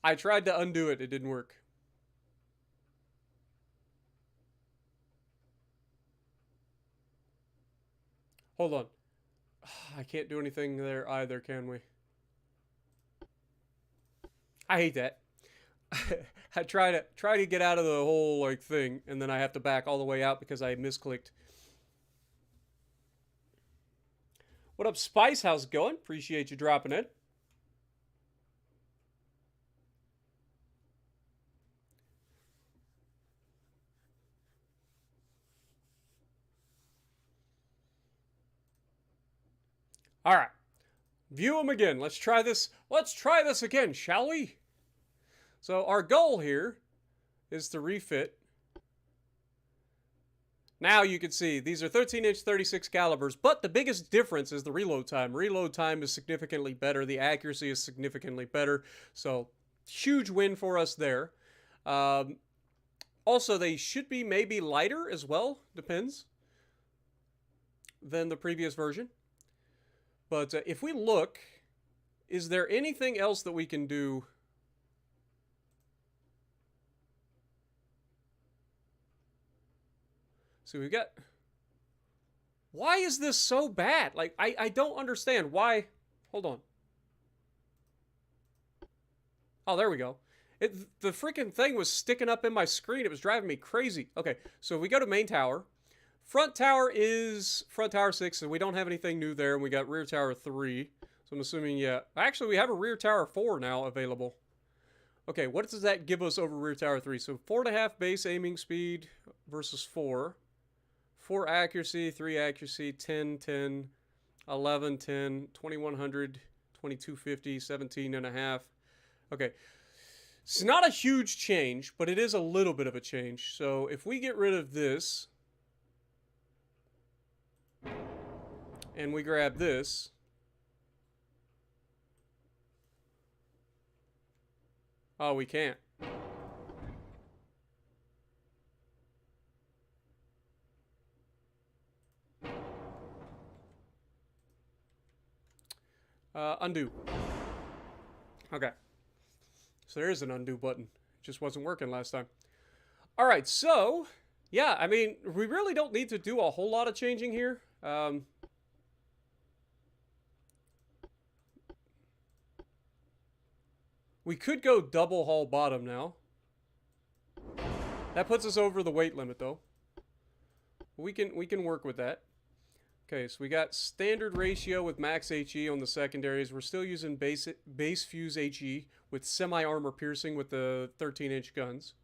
[SPEAKER 1] I tried to undo it. It didn't work. Hold on. I can't do anything there either, can we? I hate that. I try to get out of the whole like thing, and then I have to back all the way out because I misclicked. What up, Spice? How's it going? Appreciate you dropping in. All right. View them again. Let's try this. Let's try this again, shall we? So our goal here is to refit. Now you can see these are 13-inch 36 calibers, but the biggest difference is the reload time. Reload time is significantly better. The accuracy is significantly better. So huge win for us there. Also, they should be maybe lighter as well. Depends. Than the previous version. But if we look, is there anything else that we can do? So we've got... Why is this so bad? Like, I don't understand why... Hold on. Oh, there we go. The freaking thing was sticking up in my screen. It was driving me crazy. Okay, so we go to main tower. Front tower is front tower 6, so we don't have anything new there. And we got rear tower 3. So I'm assuming, yeah. Actually, we have a rear tower 4 now available. Okay, what does that give us over rear tower 3? So 4.5 base aiming speed versus 4. 4 accuracy, 3 accuracy, 10, 10, 11, 10, 2100, 2250, 17.5. Okay. It's not a huge change, but it is a little bit of a change. So if we get rid of this... and we grab this. Oh, we can't. Undo. Okay. So there is an undo button. It just wasn't working last time. All right, so... yeah, I mean, we really don't need to do a whole lot of changing here. We could go double hull bottom now. That puts us over the weight limit, though. We can work with that. Okay, so we got standard ratio with max HE on the secondaries. We're still using base fuse HE with semi-armor piercing with the 13-inch guns.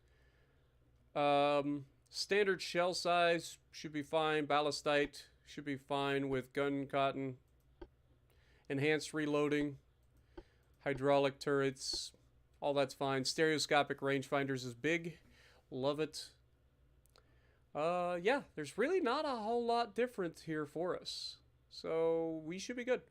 [SPEAKER 1] Standard shell size should be fine. Ballistite should be fine with gun cotton. Enhanced reloading. Hydraulic turrets. All that's fine. Stereoscopic rangefinders is big. Love it. Yeah, there's really not a whole lot different here for us. So we should be good.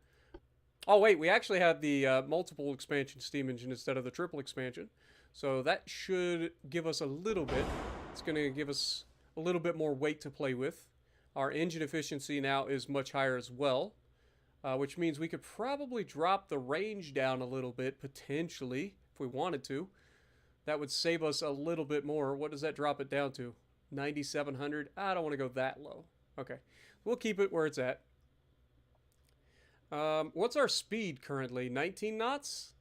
[SPEAKER 1] Oh, wait, we actually have the multiple expansion steam engine instead of the triple expansion. So that should give us a little bit. It's going to give us a little bit more weight to play with. Our engine efficiency now is much higher as well, which means we could probably drop the range down a little bit, potentially, if we wanted to. That would save us a little bit more. What does that drop it down to? 9,700? I don't want to go that low. Okay, we'll keep it where it's at. What's our speed currently? 19 knots?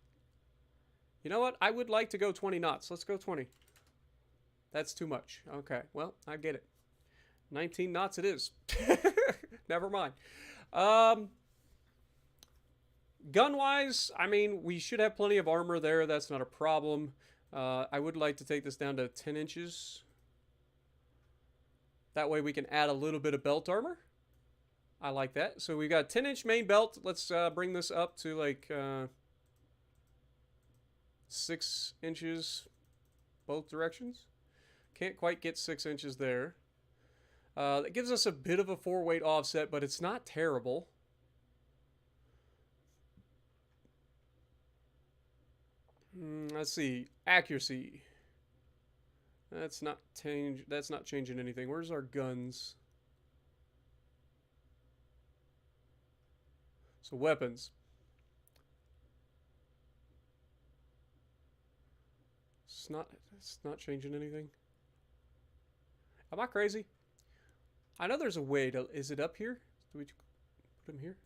[SPEAKER 1] You know what? I would like to go 20 knots. Let's go 20. That's too much. Okay, well, I get it. 19 knots it is. Never mind. Gun-wise, I mean, we should have plenty of armor there. That's not a problem. I would like to take this down to 10 inches. That way we can add a little bit of belt armor. I like that. So we've got a 10-inch main belt. Let's bring this up to like 6 inches both directions. Can't quite get 6 inches there. That gives us a bit of a 4-weight offset, but it's not terrible. Let's see. Accuracy. That's not changing anything. Where's our guns? So weapons. It's not changing anything. Am I crazy? I know there's a way to... Is it up here? Do we put him here?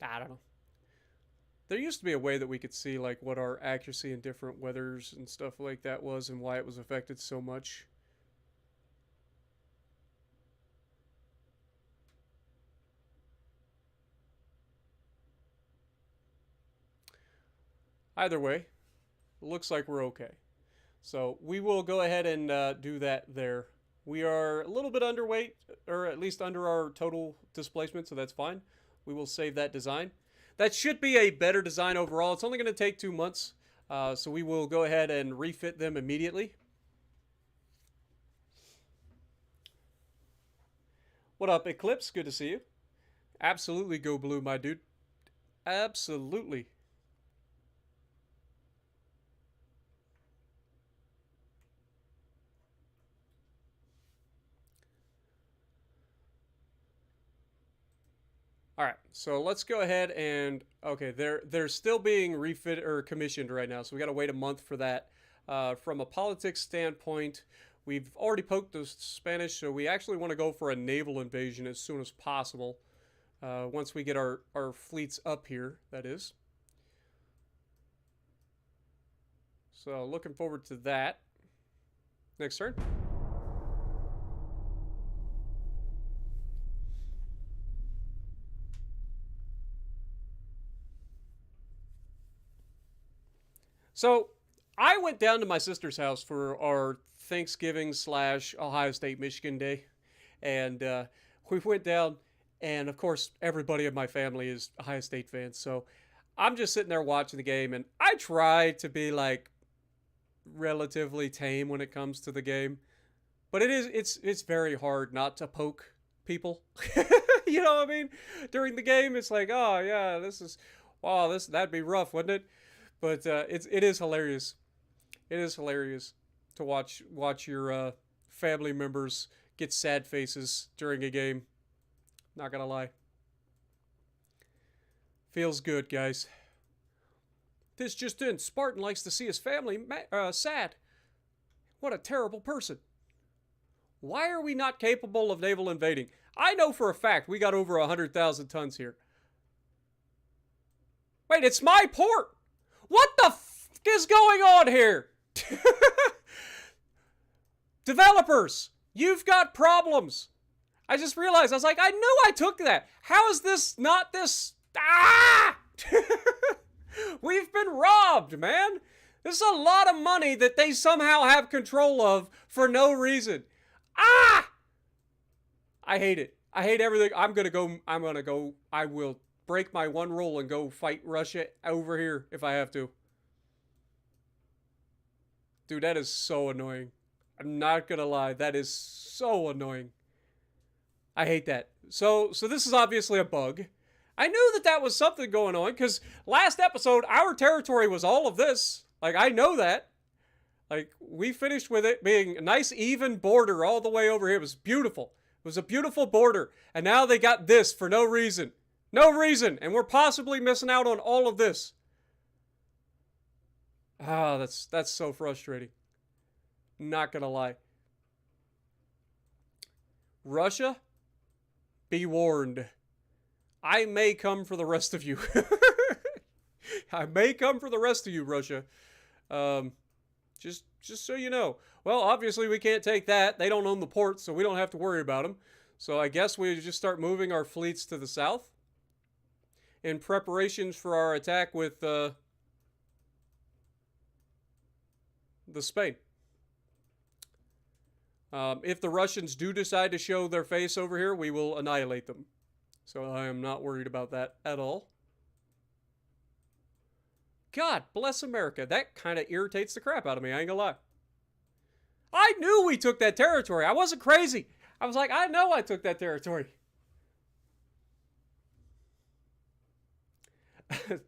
[SPEAKER 1] I don't know. There used to be a way that we could see like what our accuracy in different weathers and stuff like that was and why it was affected so much. Either way, it looks like we're okay. So we will go ahead and do that there. We are a little bit underweight, or at least under our total displacement, so that's fine. We will save that design. That should be a better design overall. It's only going to take 2 months, so we will go ahead and refit them immediately. What up, Eclipse? Good to see you. Absolutely go blue, my dude. Absolutely. All right, so let's go ahead and okay, they're still being refit or commissioned right now, so we got to wait a month for that. From a politics standpoint, we've already poked the Spanish, so we actually want to go for a naval invasion as soon as possible. Once we get our fleets up here, that is. So looking forward to that. Next turn. So I went down to my sister's house for our Thanksgiving / Ohio State Michigan Day, and we went down, and of course everybody in my family is Ohio State fans, so I'm just sitting there watching the game, and I try to be like relatively tame when it comes to the game, but it's very hard not to poke people. You know what I mean? During the game, it's like, oh yeah, that'd be rough, wouldn't it? But it is hilarious. It is hilarious to watch your family members get sad faces during a game. Not gonna lie. Feels good, guys. This just in. Spartan likes to see his family sad. What a terrible person. Why are we not capable of naval invading? I know for a fact we got over 100,000 tons here. Wait, it's my port! What the f is going on here? Developers, you've got problems. I just realized, I was like, I knew I took that. How is this not this? Ah! We've been robbed, man. This is a lot of money that they somehow have control of for no reason. Ah! I hate it. I hate everything. I'm gonna go. I will break my one rule and go fight Russia over here if I have to. Dude, that is so annoying. I'm not gonna lie. That is so annoying. I hate that. So this is obviously a bug. I knew that that was something going on because last episode, our territory was all of this. Like, I know that. Like, we finished with it being a nice even border all the way over here. It was beautiful. It was a beautiful border. And now they got this for no reason. No reason. And we're possibly missing out on all of this. Ah, that's so frustrating. Not gonna lie. Russia, be warned. I may come for the rest of you. I may come for the rest of you, Russia. Just so you know. Well, obviously we can't take that. They don't own the port, so we don't have to worry about them. So I guess we just start moving our fleets to the south in preparations for our attack with the Spain. If the Russians do decide to show their face over here, we will annihilate them. So I am not worried about that at all. God bless America. That kind of irritates the crap out of me. I ain't gonna lie. I knew we took that territory. I wasn't crazy. I was like, I know I took that territory.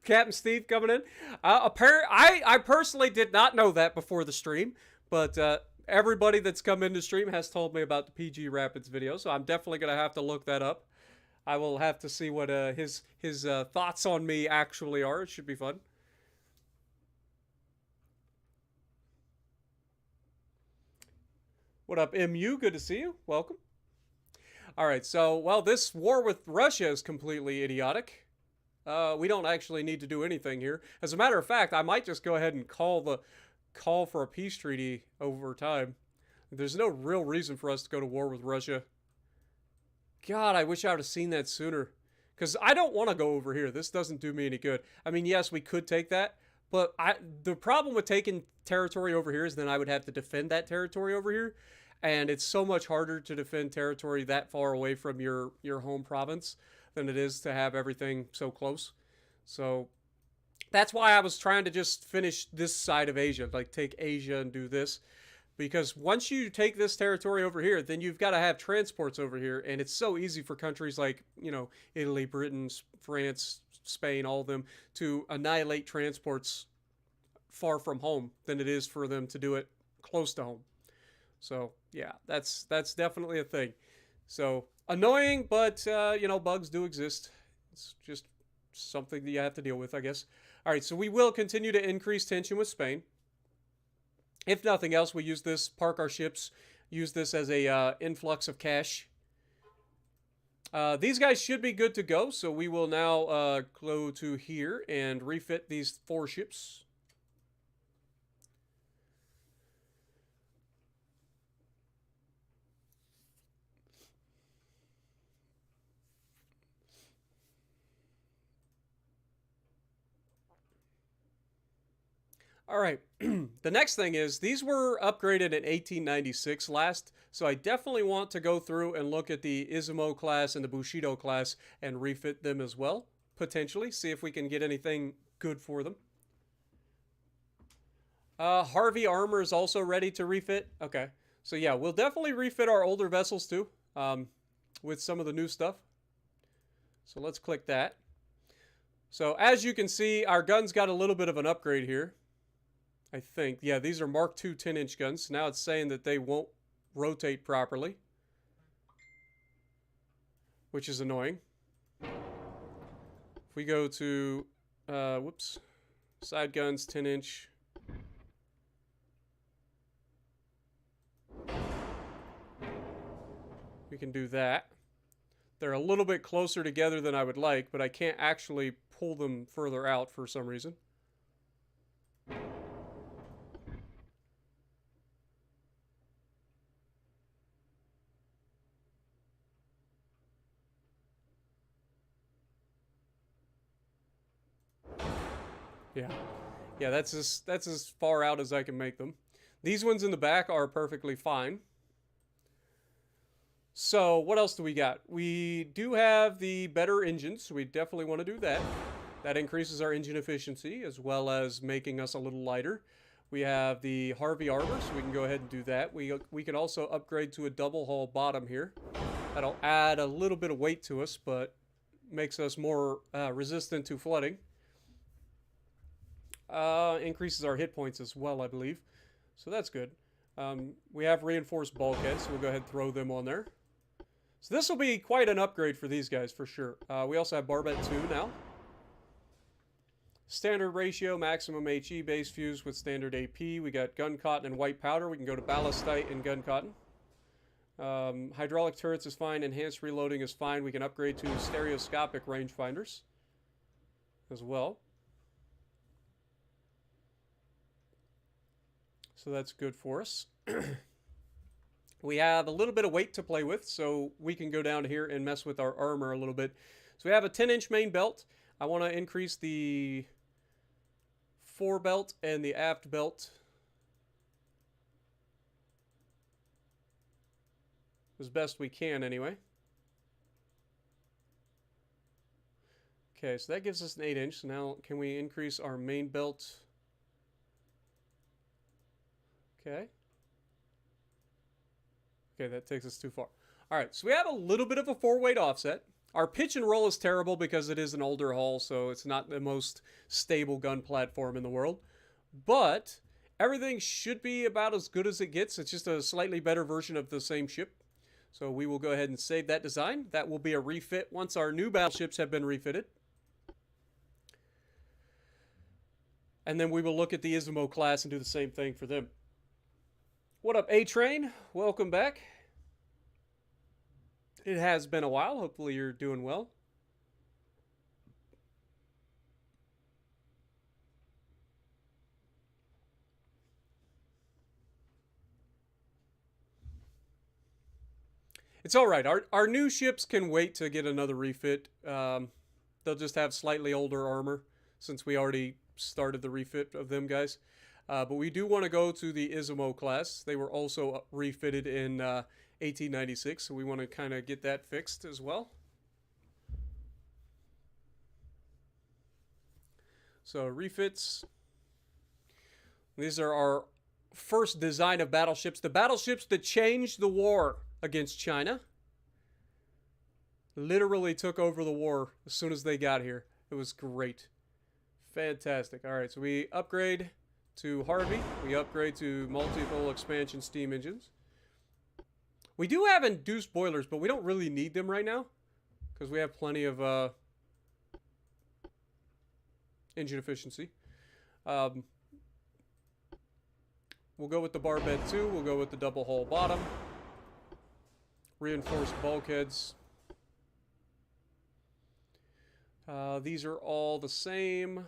[SPEAKER 1] Captain Steve coming in. I personally did not know that before the stream, but everybody that's come into stream has told me about the PG Rapids video, so I'm definitely gonna have to look that up. I will have to see what his thoughts on me actually are. It should be fun. What up, MU? Good to see you. Welcome. All right, so, well, this war with Russia is completely idiotic. We don't actually need to do anything here. As a matter of fact, I might just go ahead and call for a peace treaty over time. There's no real reason for us to go to war with Russia. God, I wish I would have seen that sooner. Because I don't want to go over here. This doesn't do me any good. I mean, yes, we could take that. But the problem with taking territory over here is then I would have to defend that territory over here. And it's so much harder to defend territory that far away from your home province than it is to have everything so close. So that's why I was trying to just finish this side of Asia. Like, take Asia and do this. Because once you take this territory over here, then you've got to have transports over here. And it's so easy for countries like, you know, Italy, Britain, France, Spain, all of them, to annihilate transports far from home than it is for them to do it close to home. So, yeah, that's definitely a thing. So, annoying, but, you know, bugs do exist. It's just something that you have to deal with, I guess. All right, so we will continue to increase tension with Spain. If nothing else, we use this, park our ships, use this as a influx of cash. These guys should be good to go, so we will now go to here and refit these 4 ships. All right, the next thing is these were upgraded in 1896 last, so I definitely want to go through and look at the Izumo class and the Bushido class and refit them as well, potentially, see if we can get anything good for them. Harvey Armor is also ready to refit. Okay, so yeah, we'll definitely refit our older vessels too, with some of the new stuff. So let's click that. So as you can see, our guns got a little bit of an upgrade here. I think. Yeah, these are Mark II 10-inch guns. Now it's saying that they won't rotate properly, which is annoying. If we go to, whoops, side guns, 10-inch. We can do that. They're a little bit closer together than I would like, but I can't actually pull them further out for some reason. Yeah, that's as far out as I can make them. These ones in the back are perfectly fine. So what else do we got? We do have the better engines, so we definitely want to do that. That increases our engine efficiency as well as making us a little lighter. We have the Harvey armor, so we can go ahead and do that. We can also upgrade to a double hull bottom here. That'll add a little bit of weight to us, but makes us more resistant to flooding. Increases our hit points as well, I believe. So that's good. We have reinforced bulkheads, so we'll go ahead and throw them on there. So this will be quite an upgrade for these guys, for sure. We also have Barbette 2 now. Standard ratio, maximum HE, base fuse with standard AP. We got gun cotton and white powder. We can go to ballastite and gun cotton. Hydraulic turrets is fine. Enhanced reloading is fine. We can upgrade to stereoscopic rangefinders as well. So that's good for us. We have a little bit of weight to play with, so we can go down here and mess with our armor a little bit. So we have a 10-inch main belt. I want to increase the fore belt and the aft belt as best we can anyway. Okay, so that gives us an 8-inch. So now can we increase our main belt? Okay. Okay, that takes us too far. All right, so we have a little bit of a forward offset. Our pitch and roll is terrible because it is an older hull, so it's not the most stable gun platform in the world. But everything should be about as good as it gets. It's just a slightly better version of the same ship. So we will go ahead and save that design. That will be a refit once our new battleships have been refitted. And then we will look at the Izumo class and do the same thing for them. What up, A-Train? Welcome back. It has been a while. Hopefully you're doing well. It's all right. Our new ships can wait to get another refit. They'll just have slightly older armor since we already started the refit of them guys. But we do want to go to the Izumo class. They were also refitted in 1896, so we want to kind of get that fixed as well. So refits. These are our first design of battleships. The battleships that changed the war against China. Literally took over the war as soon as they got here. It was great. Fantastic. All right, so we upgrade to Harvey. We upgrade to multiple expansion steam engines. We do have induced boilers, but we don't really need them right now because we have plenty of engine efficiency. We'll go with the Barbette 2. We'll go with the double hull bottom. Reinforced bulkheads. These are all the same.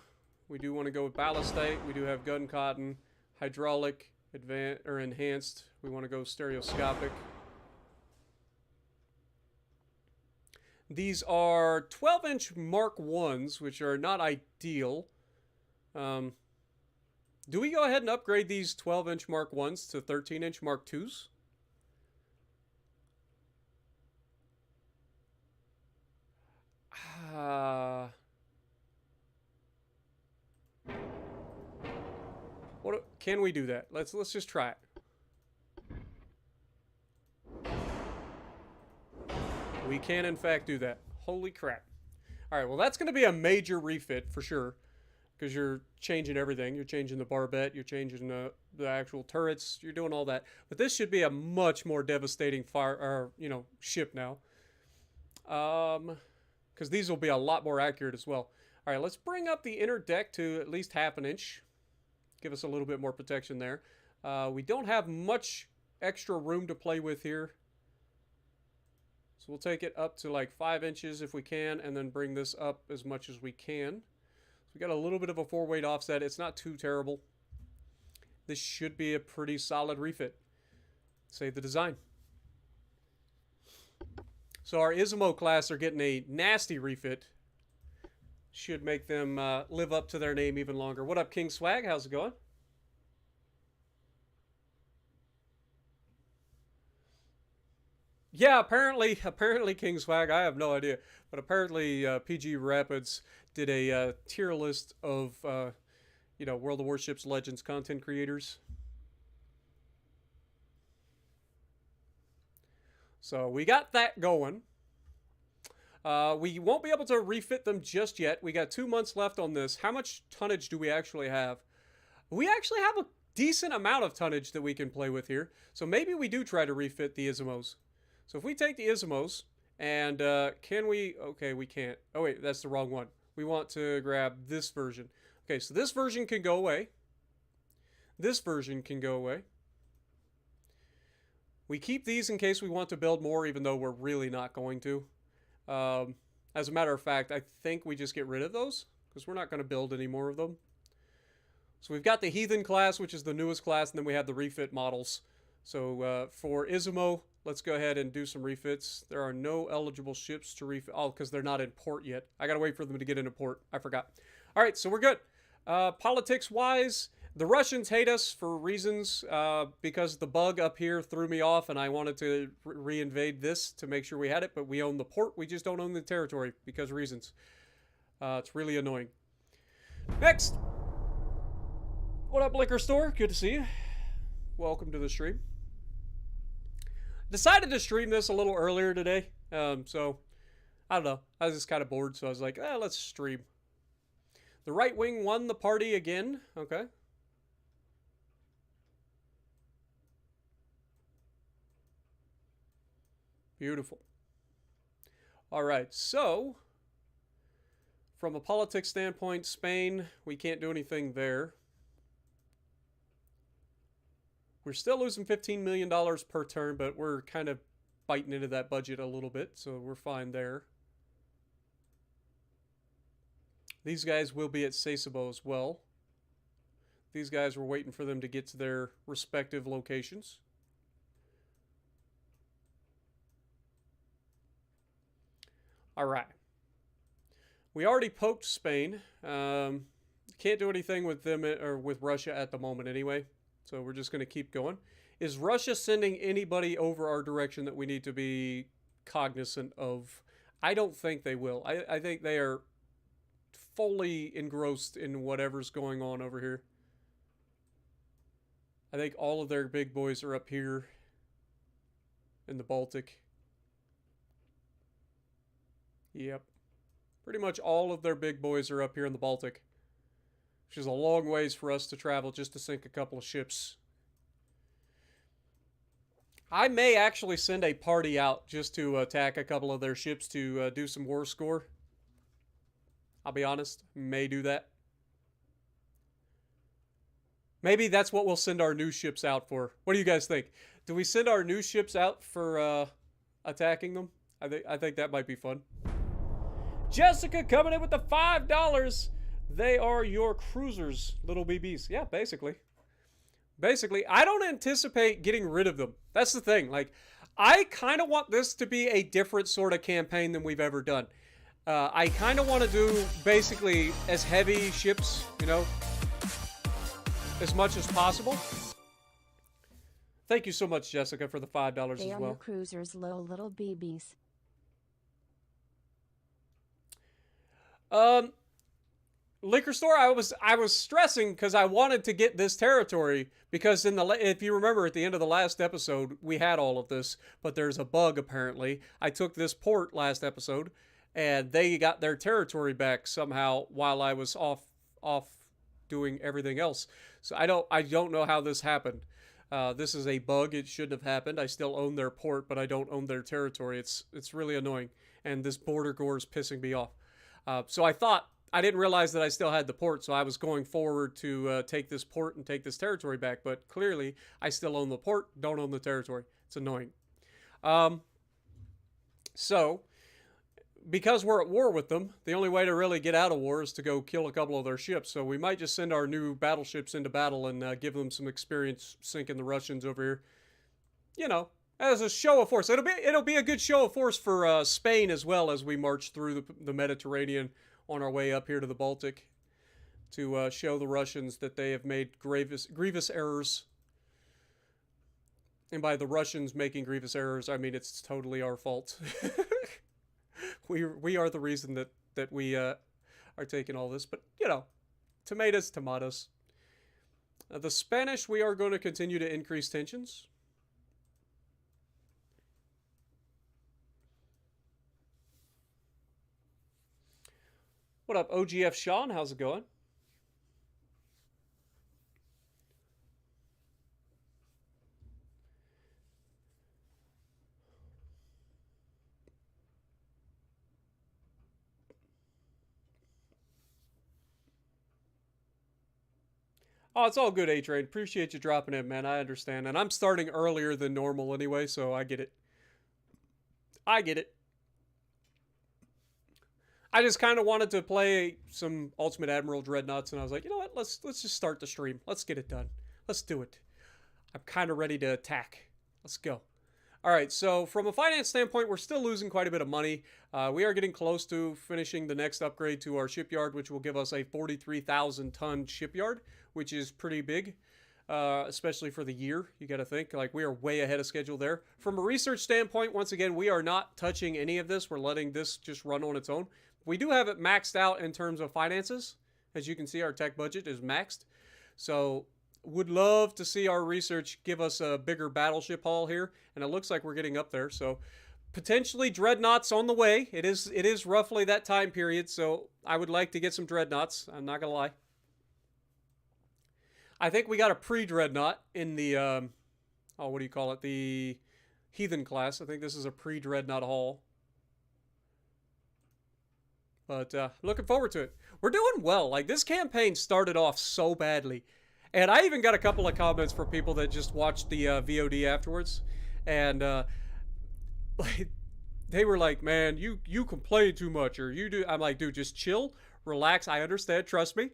[SPEAKER 1] We do want to go with ballastite. We do have gun cotton, hydraulic, advanced or enhanced. We want to go stereoscopic. These are 12-inch Mark 1s, which are not ideal. Do we go ahead and upgrade these 12-inch Mark 1s to 13-inch Mark 2s? What can we do that? Let's just try it. We can in fact do that. Holy crap. All right, well that's going to be a major refit for sure because you're changing everything. You're changing the barbette, you're changing the actual turrets, you're doing all that. But this should be a much more devastating ship now. Because these will be a lot more accurate as well. All right, let's bring up the inner deck to at least half an inch. Give us a little bit more protection there. We don't have much extra room to play with here. So we'll take it up to like 5 inches if we can, and then bring this up as much as we can. So we got a little bit of a forward offset. It's not too terrible. This should be a pretty solid refit. Save the design. So our Izumo class are getting a nasty refit. Should make them live up to their name even longer. What up, King Swag? How's it going? Yeah, apparently King's Flag. I have no idea, but apparently PG Rapids did a tier list of World of Warships Legends content creators. So we got that going. We won't be able to refit them just yet. We got 2 months left on this. How much tonnage do we actually have? We actually have a decent amount of tonnage that we can play with here. So maybe we do try to refit the Ismos. So if we take the Ismos, and can we... Okay, we can't. Oh, wait, that's the wrong one. We want to grab this version. Okay, so this version can go away. This version can go away. We keep these in case we want to build more, even though we're really not going to. As a matter of fact, I think we just get rid of those, because we're not going to build any more of them. So we've got the Heathen class, which is the newest class, and then we have the refit models. So for Ismo, let's go ahead and do some refits. There are no eligible ships to refit. Oh, because they're not in port yet. I got to wait for them to get into port. I forgot. All right, so we're good. Politics-wise, the Russians hate us for reasons because the bug up here threw me off, and I wanted to reinvade this to make sure we had it, but we own the port. We just don't own the territory because of reasons. It's really annoying. Next. What up, Liquor Store? Good to see you. Welcome to the stream. Decided to stream this a little earlier today, so I don't know. I was just kind of bored, so I was like, let's stream. The right wing won the party again. Okay. Beautiful. All right, so from a politics standpoint, Spain, we can't do anything there. We're still losing $15 million per turn, but we're kind of biting into that budget a little bit, so we're fine there. These guys will be at Sasebo as well. These guys were waiting for them to get to their respective locations. All right. We already poked Spain. Can't do anything with them or with Russia at the moment anyway. So we're just going to keep going. Is Russia sending anybody over our direction that we need to be cognizant of? I don't think they will. I think they are fully engrossed in whatever's going on over here. I think all of their big boys are up here in the Baltic. Yep. Pretty much all of their big boys are up here in the Baltic. Which is a long ways for us to travel just to sink a couple of ships. I may actually send a party out just to attack a couple of their ships to do some war score. I'll be honest, may do that. Maybe that's what we'll send our new ships out for. What do you guys think? Do we send our new ships out for attacking them? I think that might be fun. Jessica coming in with the $5. They are your cruisers, little BBs. Yeah, basically. Basically, I don't anticipate getting rid of them. That's the thing. Like, I kind of want this to be a different sort of campaign than we've ever done. I kind of want to do basically as heavy ships, you know, as much as possible. Thank you so much, Jessica, for the $5 as well.
[SPEAKER 2] They are your cruisers, little BBs.
[SPEAKER 1] Liquor Store, I was stressing because I wanted to get this territory because if you remember at the end of the last episode we had all of this, but there's a bug apparently. I took this port last episode and they got their territory back somehow while I was off doing everything else. So I don't know how this happened. This is a bug. It shouldn't have happened. I still own their port, but I don't own their territory. It's really annoying, and this border gore is pissing me off. So I didn't realize that I still had the port, so I was going forward to take this port and take this territory back, but clearly I still own the port, don't own the territory. It's annoying. So, because we're at war with them, the only way to really get out of war is to go kill a couple of their ships, so we might just send our new battleships into battle and give them some experience sinking the Russians over here. You know, as a show of force. It'll be a good show of force for Spain as well as we march through the Mediterranean on our way up here to the Baltic to show the Russians that they have made grievous errors. And by the Russians making grievous errors, I mean it's totally our fault. We are the reason that we are taking all this. But you know, tomatoes, tomatoes. The Spanish, we are going to continue to increase tensions. What up, OGF Sean? How's it going? Oh, it's all good, A-Train. Appreciate you dropping in, man. I understand. And I'm starting earlier than normal anyway, so I get it. I get it. I just kind of wanted to play some Ultimate Admiral Dreadnoughts, and I was like, you know what? Let's just start the stream. Let's get it done. Let's do it. I'm kind of ready to attack. Let's go. All right, so from a finance standpoint, we're still losing quite a bit of money. We are getting close to finishing the next upgrade to our shipyard, which will give us a 43,000-ton shipyard, which is pretty big, especially for the year. You got to think, like, we are way ahead of schedule there. From a research standpoint, once again, we are not touching any of this. We're letting this just run on its own. We do have it maxed out in terms of finances. As you can see, our tech budget is maxed. So would love to see our research give us a bigger battleship haul here, and it looks like we're getting up there. So potentially dreadnoughts on the way. It is roughly that time period, so I would like to get some dreadnoughts. I'm not gonna lie. I think we got a pre-dreadnought in the oh, what do you call it? The Heathen class. I think this is a pre-dreadnought haul. But looking forward to it. We're doing well. Like, this campaign started off so badly. And I even got a couple of comments from people that just watched the VOD afterwards. And like, they were like, man, you complain too much, or you do. I'm like, dude, just chill, relax. I understand. Trust me.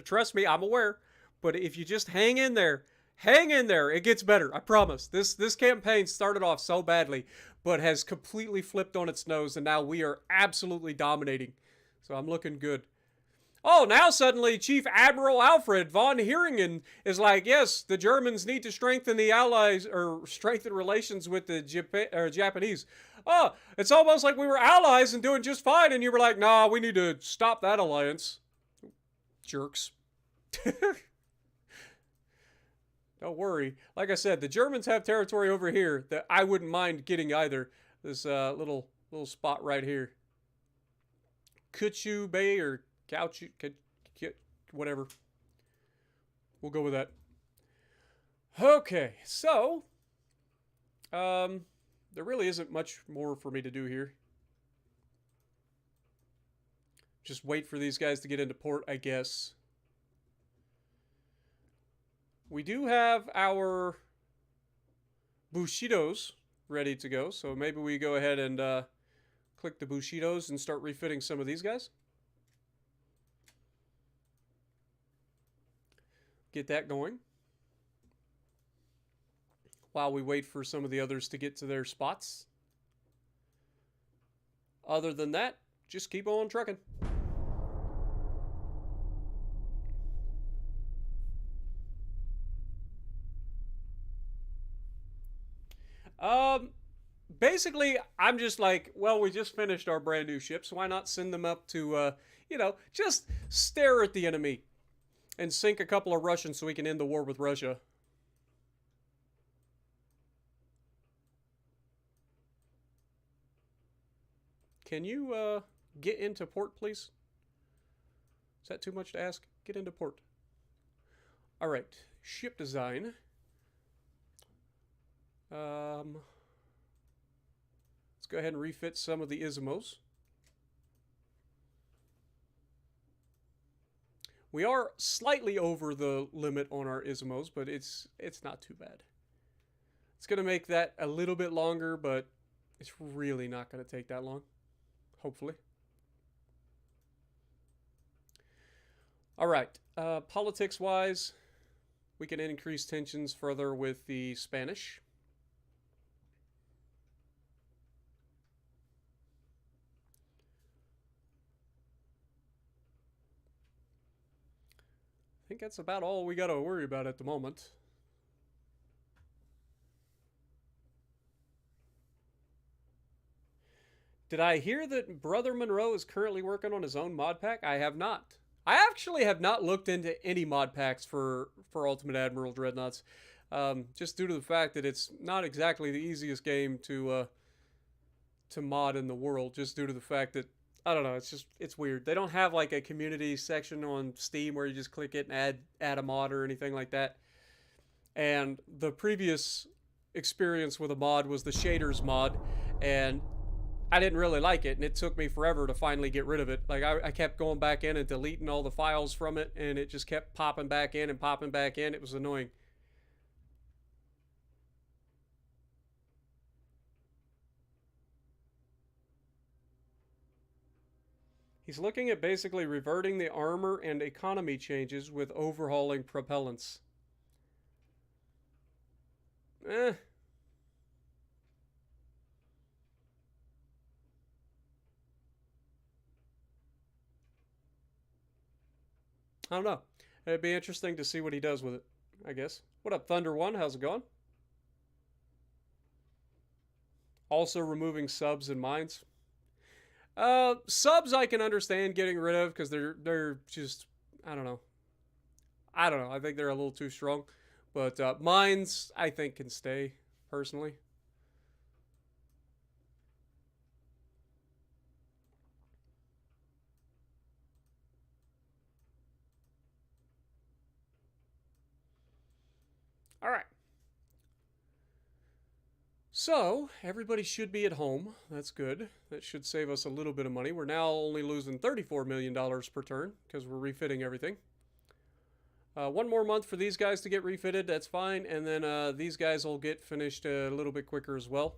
[SPEAKER 1] Trust me. I'm aware. But if you just hang in there, it gets better. I promise. This campaign started off so badly, but has completely flipped on its nose, and now we are absolutely dominating. So I'm looking good. Oh, now suddenly Chief Admiral Alfred von Heeringen is like, yes, the Germans need to strengthen the allies, or strengthen relations with the Japanese. Oh, it's almost like we were allies and doing just fine, and you were like, nah, we need to stop that alliance. Jerks. Don't worry. Like I said, the Germans have territory over here that I wouldn't mind getting either. This little spot right here. Kutchu Bay or Gauchu, whatever. We'll go with that. Okay, so there really isn't much more for me to do here. Just wait for these guys to get into port, I guess. We do have our Bushidos ready to go, so maybe we go ahead and click the Bushidos and start refitting some of these guys. Get that going. While we wait for some of the others to get to their spots. Other than that, just keep on trucking. Basically, I'm just like, well, we just finished our brand new ships. Why not send them up to, you know, just stare at the enemy and sink a couple of Russians so we can end the war with Russia. Can you, get into port, please? Is that too much to ask? Get into port. All right, ship design. Let's go ahead and refit some of the Ismos. We are slightly over the limit on our Ismos, but it's not too bad. It's going to make that a little bit longer, but it's really not going to take that long. Hopefully. All right. Politics-wise, we can increase tensions further with the Spanish. I think that's about all we got to worry about at the moment. Did I hear that Brother Monroe is currently working on his own mod pack? I have not. I actually have not looked into any mod packs for Ultimate Admiral Dreadnoughts, just due to the fact that it's not exactly the easiest game to mod in the world. Just due to the fact that I don't know, it's weird. They don't have like a community section on Steam where you just click it and add a mod or anything like that. And the previous experience with a mod was the shaders mod, and I didn't really like it, and it took me forever to finally get rid of it. Like, I kept going back in and deleting all the files from it, and it just kept popping back in and popping back in. It was annoying. He's looking at basically reverting the armor and economy changes with overhauling propellants. Eh. I don't know. It'd be interesting to see what he does with it, I guess. What up, Thunder One? How's it going? Also removing subs and mines. Subs I can understand getting rid of because they're just I don't know. I don't know. I think they're a little too strong. But mines I think can stay personally. All right. So, everybody should be at home. That's good. That should save us a little bit of money. We're now only losing $34 million per turn because we're refitting everything. One more month for these guys to get refitted. That's fine. And then these guys will get finished a little bit quicker as well.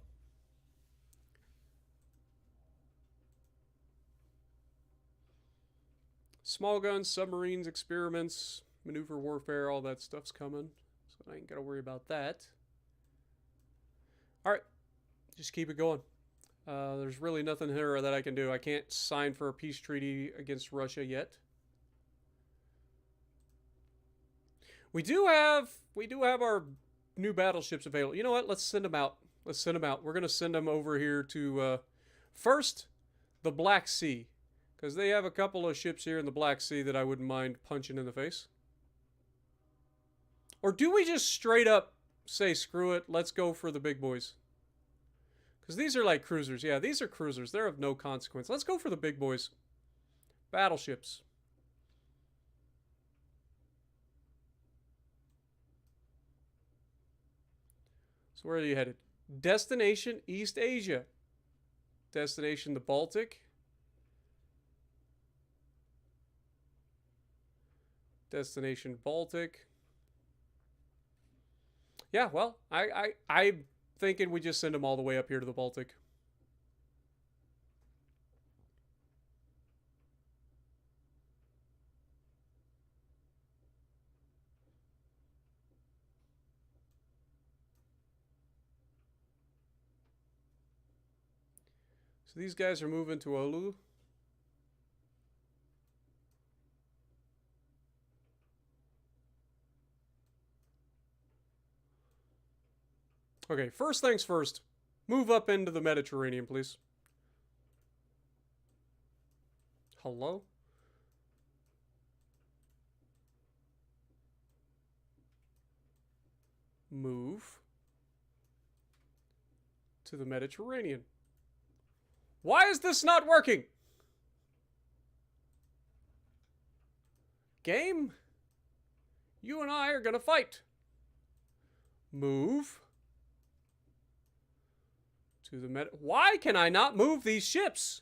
[SPEAKER 1] Small guns, submarines, experiments, maneuver warfare, all that stuff's coming. So I ain't got to worry about that. All right, just keep it going. There's really nothing here that I can do. I can't sign for a peace treaty against Russia yet. We do have our new battleships available. You know what? Let's send them out. Let's send them out. We're gonna send them over here to first the Black Sea, because they have a couple of ships here in the Black Sea that I wouldn't mind punching in the face. Or do we just straight up say screw it, let's go for the big boys? Because these are like cruisers. Yeah, these are cruisers. They're of no consequence. Let's go for the big boys. Battleships. So where are you headed? Destination East Asia. Destination the Baltic. Destination Baltic. Yeah, well, I'm thinking we just send them all the way up here to the Baltic. So these guys are moving to Oulu. Okay, first things first. Move up into the Mediterranean, please. Hello? Move to the Mediterranean. Why is this not working? Game? You and I are gonna fight. Move to the Why can I not move these ships?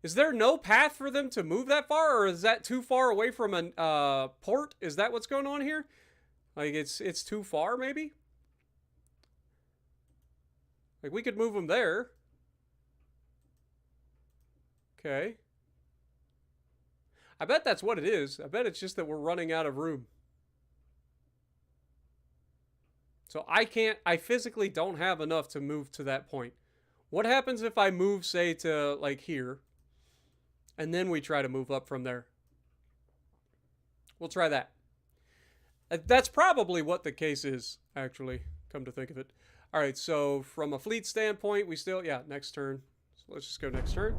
[SPEAKER 1] Is there no path for them to move that far, or is that too far away from a port? Is that what's going on here? Like it's too far, maybe? Like we could move them there. Okay. I bet that's what it is. I bet it's just that we're running out of room. So I physically don't have enough to move to that point. What happens if I move, say, to like here, and then we try to move up from there? We'll try that. That's probably what the case is, actually, come to think of it. All right, so from a fleet standpoint, we still, yeah, next turn. So let's just go next turn.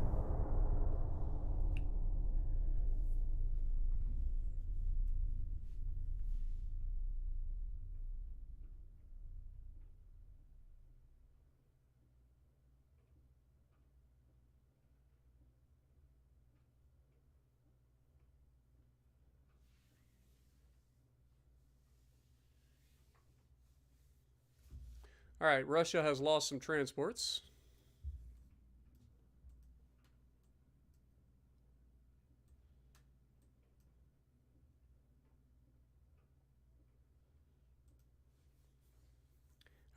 [SPEAKER 1] All right, Russia has lost some transports.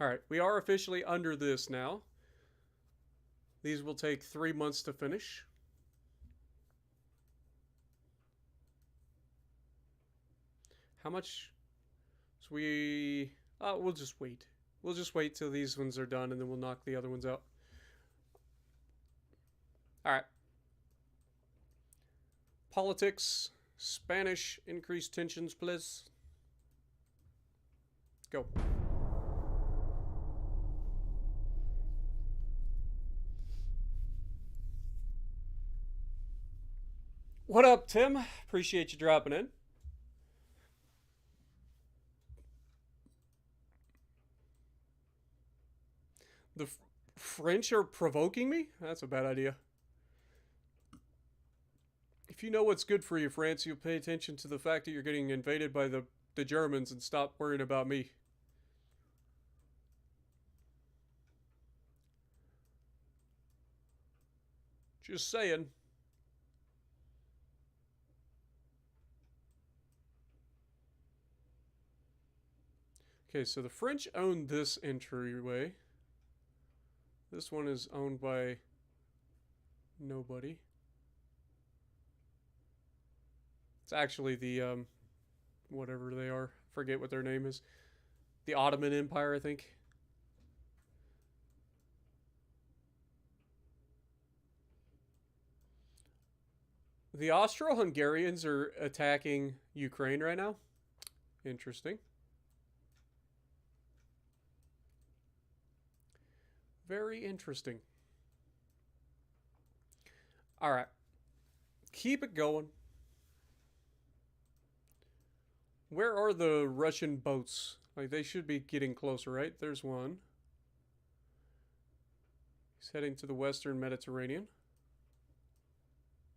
[SPEAKER 1] All right, we are officially under this now. These will take 3 months to finish. How much? So we'll just wait. We'll just wait till these ones are done, and then we'll knock the other ones out. All right. Politics. Spanish. Increased tensions, please. Go. What up, Tim? Appreciate you dropping in. The French are provoking me? That's a bad idea. If you know what's good for you, France, you'll pay attention to the fact that you're getting invaded by the Germans and stop worrying about me. Just saying. Okay, so the French own this entryway. This one is owned by nobody. It's actually the, whatever they are. Forget what their name is. The Ottoman Empire, I think. The Austro-Hungarians are attacking Ukraine right now. Interesting. Very interesting. All right. Keep it going. Where are the Russian boats? Like, they should be getting closer, right? There's one. He's heading to the Western Mediterranean.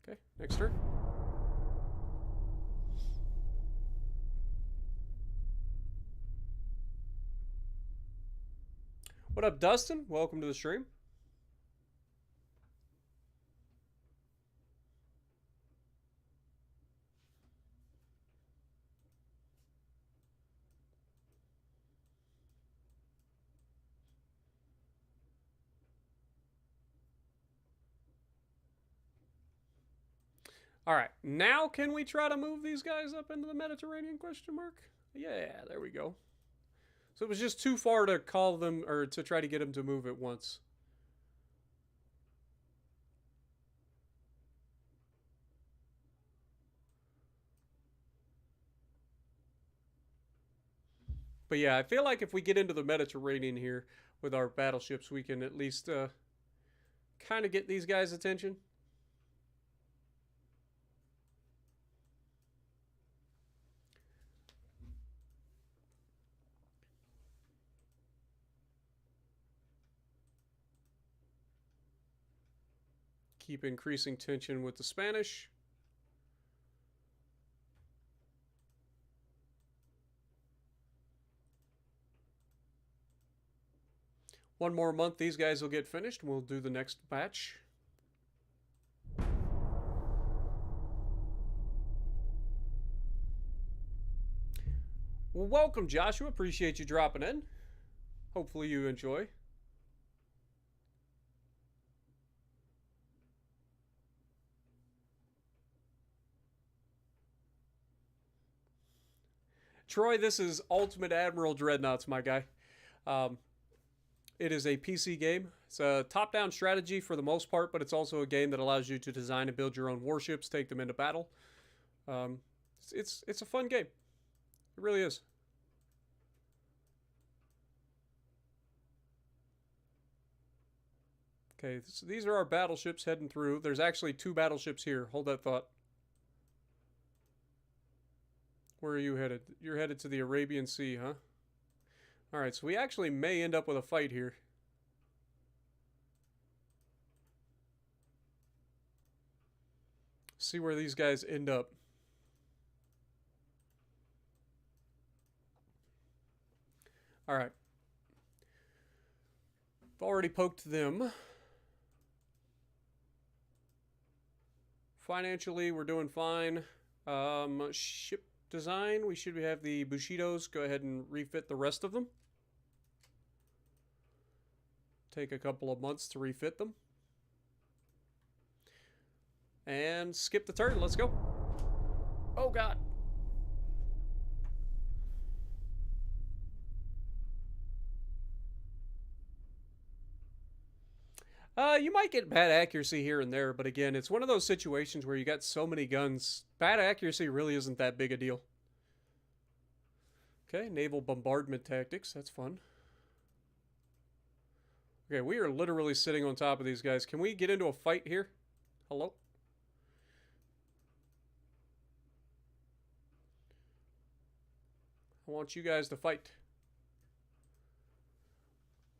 [SPEAKER 1] Okay, next turn. What up, Dustin? Welcome to the stream. All right, now can we try to move these guys up into the Mediterranean, question mark? Yeah, there we go. So it was just too far to call them, or to try to get them to move at once. But yeah, I feel like if we get into the Mediterranean here with our battleships, we can at least kind of get these guys' attention. Keep increasing tension with the Spanish. One more month, these guys will get finished, and we'll do the next batch. Well, welcome, Joshua. Appreciate you dropping in. Hopefully you enjoy. Troy, this is Ultimate Admiral Dreadnoughts, my guy. It is a PC game. It's a top-down strategy for the most part, but it's also a game that allows you to design and build your own warships, take them into battle. It's a fun game. It really is. Okay, so these are our battleships heading through. There's actually 2 battleships here. Hold that thought. Where are you headed? You're headed to the Arabian Sea, huh? Alright, so we actually may end up with a fight here. See where these guys end up. Alright. I've already poked them. Financially, we're doing fine. Ship design, we should have the Bushidos. Go ahead and refit the rest of them. Take a couple of months to refit them. And skip the turn. Let's go. Oh, God. You might get bad accuracy here and there, but again, it's one of those situations where you got so many guns. Bad accuracy really isn't that big a deal. Okay, naval bombardment tactics. That's fun. Okay, we are literally sitting on top of these guys. Can we get into a fight here? Hello? I want you guys to fight.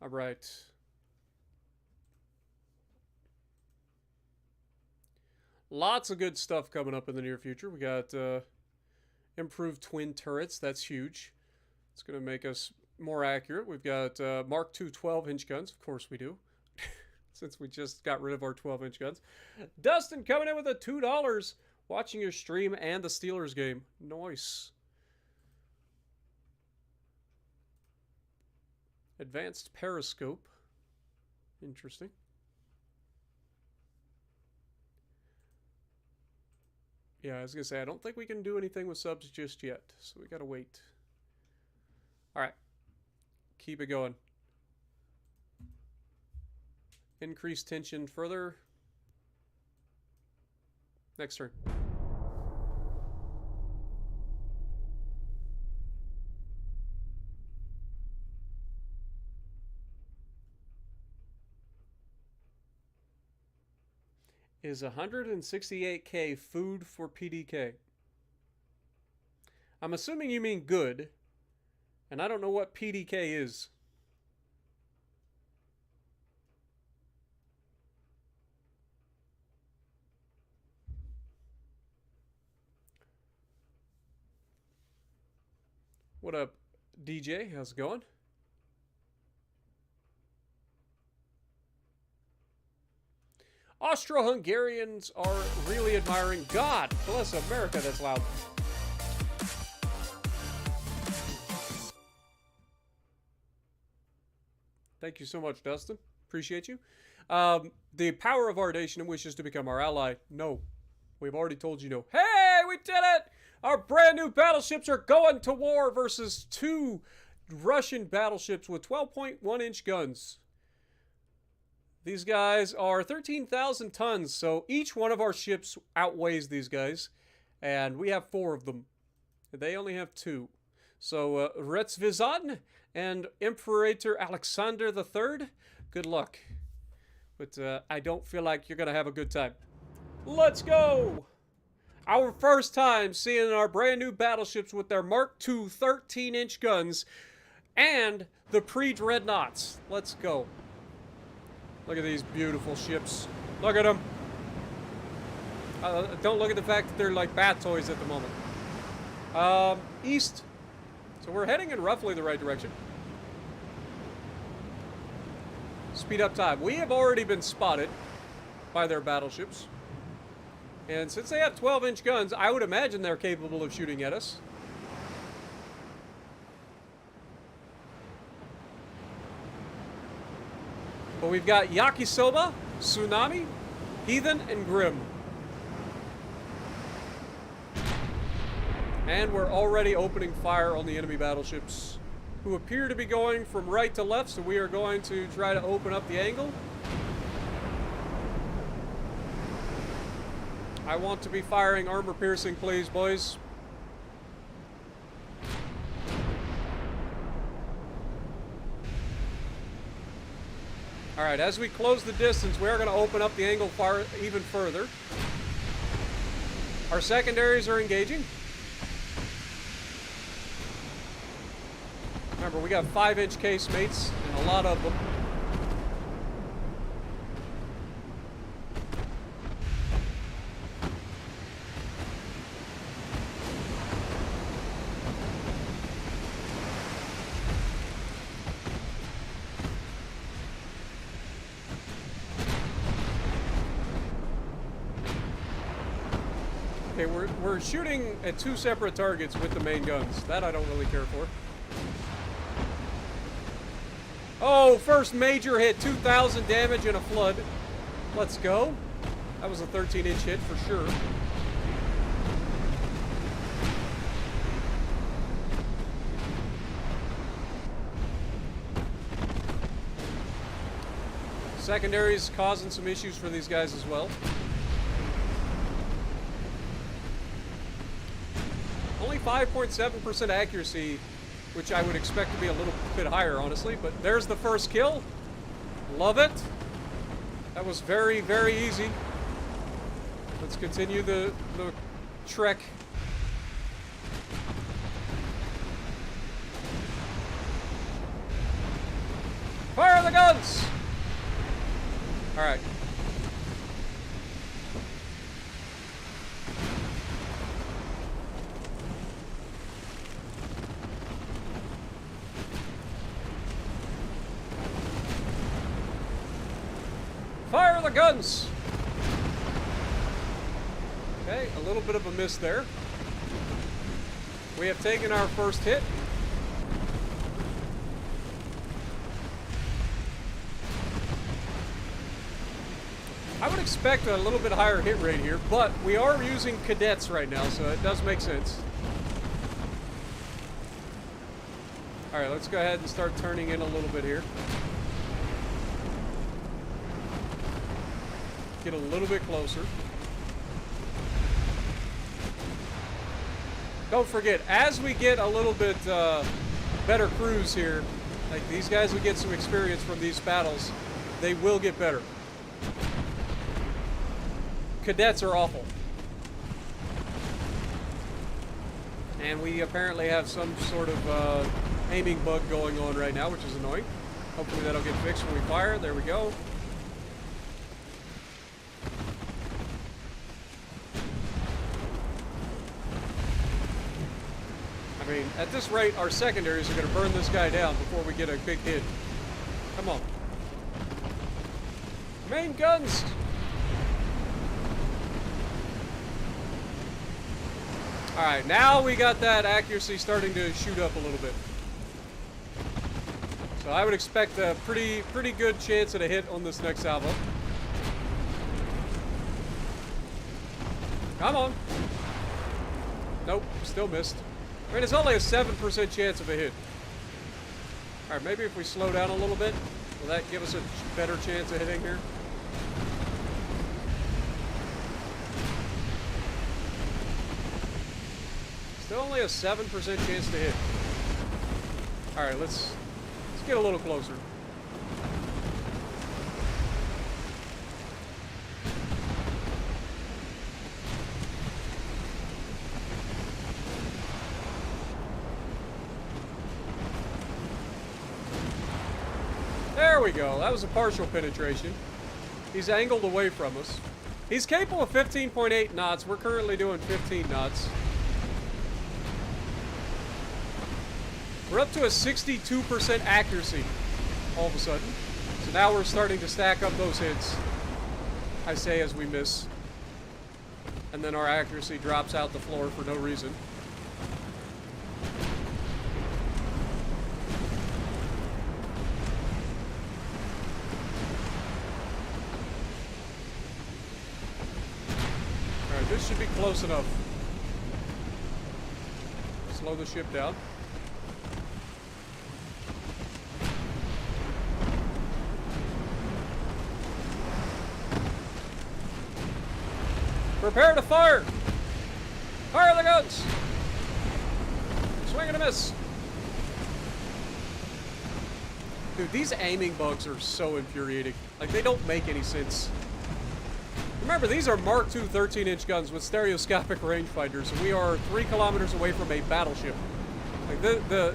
[SPEAKER 1] All right. Lots of good stuff coming up in the near future. We got improved twin turrets. That's huge. It's going to make us more accurate. We've got Mark II 12-inch guns. Of course we do. Since we just got rid of our 12-inch guns. Dustin coming in with a $2. Watching your stream and the Steelers game. Nice. Advanced periscope. Interesting. Yeah, I was going to say, I don't think we can do anything with subs just yet. So we got to wait. Alright. Keep it going. Increase tension further. Next turn. Is 168k food for PDK? I'm assuming you mean good, and I don't know what PDK is. What up, DJ? How's it going? Austro-Hungarians are really admiring. God bless America, that's loud. Thank you so much, Dustin. Appreciate you. The power of our nation wishes to become our ally. No. We've already told you no. Hey, we did it! Our brand new battleships are going to war versus 2 Russian battleships with 12.1-inch guns. These guys are 13,000 tons, so each one of our ships outweighs these guys, and we have 4 of them. They only have 2. So, Retzvizan and Imperator Alexander III, good luck. But I don't feel like you're going to have a good time. Let's go! Our first time seeing our brand new battleships with their Mark II 13-inch guns and the pre-dreadnoughts. Let's go. Look at these beautiful ships. Look at them. Don't look at the fact that they're like bat toys at the moment. East. So we're heading in roughly the right direction. Speed up time. We have already been spotted by their battleships. And since they have 12-inch guns, I would imagine they're capable of shooting at us. But we've got Yakisoba, Tsunami, Heathen, and Grim. And we're already opening fire on the enemy battleships, who appear to be going from right to left, so we are going to try to open up the angle. I want to be firing armor piercing, please, boys. Alright, as we close the distance, we are going to open up the angle far even further. Our secondaries are engaging. Remember, we got 5-inch casemates and a lot of them. Okay, we're shooting at 2 separate targets with the main guns. That I don't really care for. Oh, first major hit, 2,000 damage in a flood. Let's go. That was a 13-inch hit for sure. Secondaries causing some issues for these guys as well. Only 5.7% accuracy, which I would expect to be a little bit higher, honestly. But there's the first kill. Love it. That was very, very easy. Let's continue the trek. Fire the guns! All right. Fire the guns! Okay, a little bit of a miss there. We have taken our first hit. I would expect a little bit higher hit rate here, but we are using cadets right now, so it does make sense. Alright, let's go ahead and start turning in a little bit here. Get a little bit closer. Don't forget, as we get a little bit better crews here, like these guys will get some experience from these battles, they will get better. Cadets are awful. And we apparently have some sort of aiming bug going on right now, which is annoying. Hopefully that'll get fixed when we fire. There we go. I mean, at this rate, our secondaries are going to burn this guy down before we get a big hit. Come on. Main guns! Alright, now we got that accuracy starting to shoot up a little bit. So I would expect a pretty good chance at a hit on this next salvo. Come on. Nope, still missed. I mean, it's only a 7% chance of a hit. Alright, maybe if we slow down a little bit, will that give us a better chance of hitting here? Still only a 7% chance to hit. Alright, let's get a little closer. There we go. That was a partial penetration. He's angled away from us. He's capable of 15.8 knots. We're currently doing 15 knots. We're up to a 62% accuracy all of a sudden. So now we're starting to stack up those hits. I say as we miss. And then our accuracy drops out the floor for no reason. Alright, this should be close enough. Slow the ship down. Prepare to fire! Fire the guns! Swing and a miss! Dude, these aiming bugs are so infuriating. Like, they don't make any sense. Remember, these are Mark II 13-inch guns with stereoscopic rangefinders, and we are 3 kilometers away from a battleship. Like, the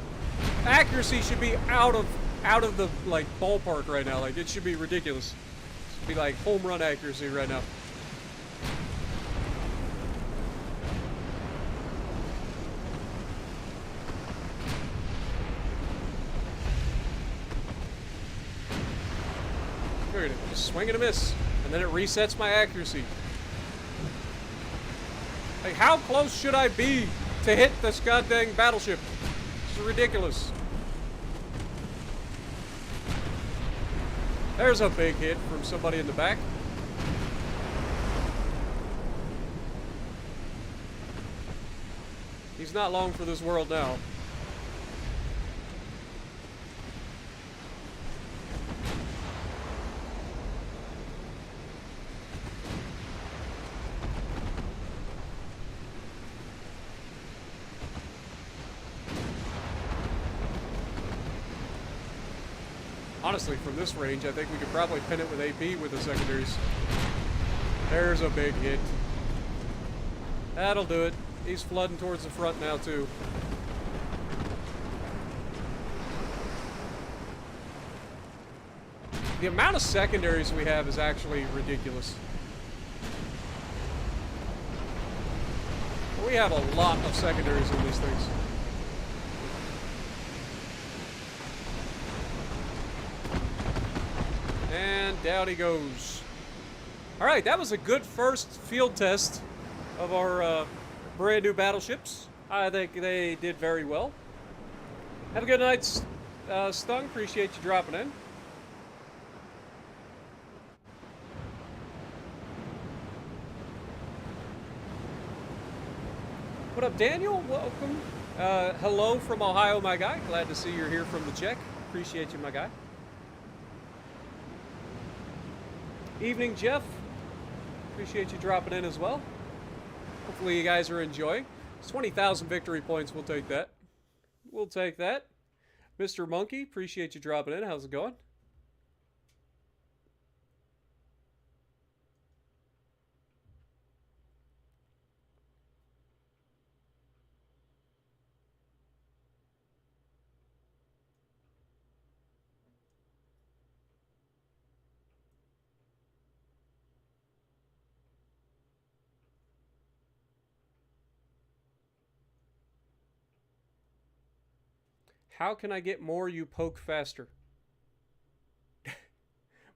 [SPEAKER 1] accuracy should be out of the, like, ballpark right now. Like, it should be ridiculous. It should be, like, home run accuracy right now. Look at it, just swing and a miss, and then it resets my accuracy. Like, how close should I be to hit this goddamn battleship? It's ridiculous. There's a big hit from somebody in the back. He's not long for this world now. Honestly, from this range, I think we could probably pin it with AP with the secondaries. There's a big hit. That'll do it. He's flooding towards the front now, too. The amount of secondaries we have is actually ridiculous. We have a lot of secondaries on these things. And down he goes. Alright, that was a good first field test of our brand new battleships. I think they did very well. Have a good night, Stung. Appreciate you dropping in. What up, Daniel? Welcome. Hello from Ohio, my guy. Glad to see you're here from the Czech. Appreciate you, my guy. Evening, Jeff. Appreciate you dropping in as well. Hopefully you guys are enjoying. It's 20,000 victory points. We'll take that. We'll take that. Mr. Monkey, appreciate you dropping in. How's it going? How can I get more you poke faster?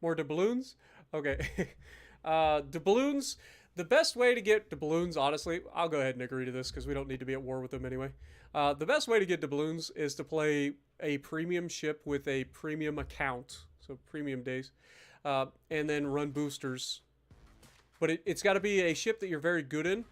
[SPEAKER 1] More doubloons? Okay. Doubloons. The best way to get doubloons, honestly, I'll go ahead and agree to this because we don't need to be at war with them anyway. The best way to get doubloons is to play a premium ship with a premium account, so premium days, and then run boosters. But it's got to be a ship that you're very good in.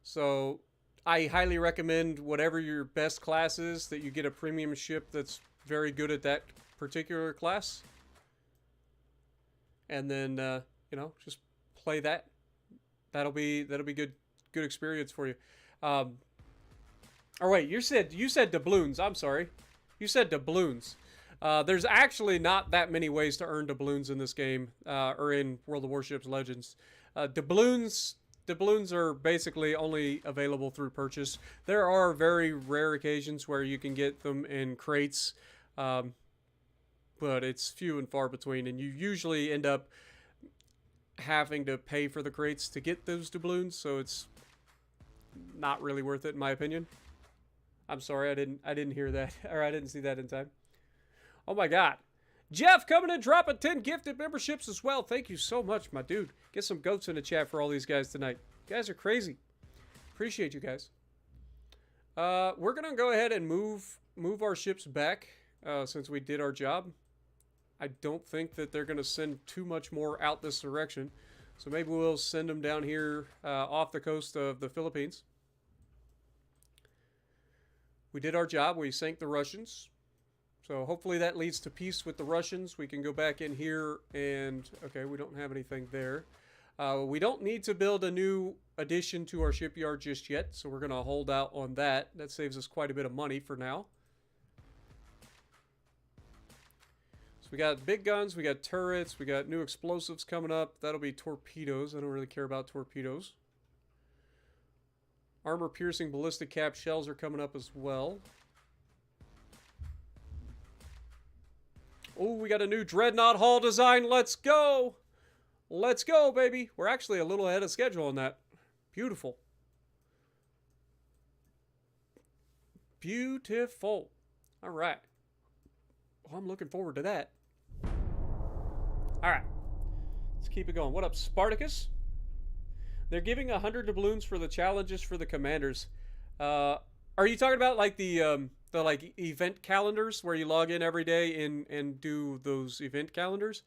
[SPEAKER 1] So I highly recommend whatever your best class is, that you get a premium ship that's very good at that particular class. And then, you know, just play that. That'll be good experience for you. Oh wait, you said doubloons. I'm sorry. You said doubloons. There's actually not that many ways to earn doubloons in this game, or in World of Warships Legends. Doubloons are basically only available through purchase. There are very rare occasions where you can get them in crates, but it's few and far between, and you usually end up having to pay for the crates to get those doubloons, so it's not really worth it in my opinion. I'm sorry, I didn't hear that, or I didn't see that in time. Oh my god. Jeff coming in, dropping 10 gifted memberships as well. Thank you so much, my dude. Get some goats in the chat for all these guys tonight. You guys are crazy. Appreciate you guys. We're going to go ahead and move our ships back since we did our job. I don't think that they're going to send too much more out this direction. So maybe we'll send them down here off the coast of the Philippines. We did our job. We sank the Russians. So hopefully that leads to peace with the Russians. We can go back in here and... Okay, we don't have anything there. We don't need to build a new addition to our shipyard just yet, so we're going to hold out on that. That saves us quite a bit of money for now. So we got big guns, we got turrets, we got new explosives coming up. That'll be torpedoes. I don't really care about torpedoes. Armor-piercing ballistic cap shells are coming up as well. Oh, we got a new dreadnought hull design. Let's go! Let's go, baby! We're actually a little ahead of schedule on that. Beautiful. Beautiful. All right. Well, I'm looking forward to that. All right. Let's keep it going. What up, Spartacus? They're giving 100 doubloons for the challenges for the commanders. Are you talking about like the like event calendars where you log in every day and do those event calendars?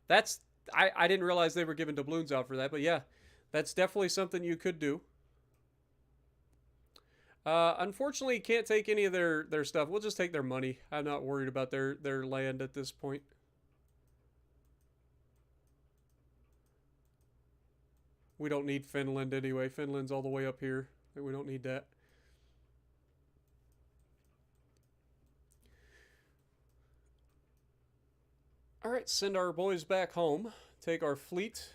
[SPEAKER 1] That's I didn't realize they were giving doubloons out for that, but yeah, that's definitely something you could do. Unfortunately, you can't take any of their stuff. We'll just take their money. I'm not worried about their land at this point. We don't need Finland anyway. Finland's all the way up here. We don't need that. All right, send our boys back home. Take our fleet.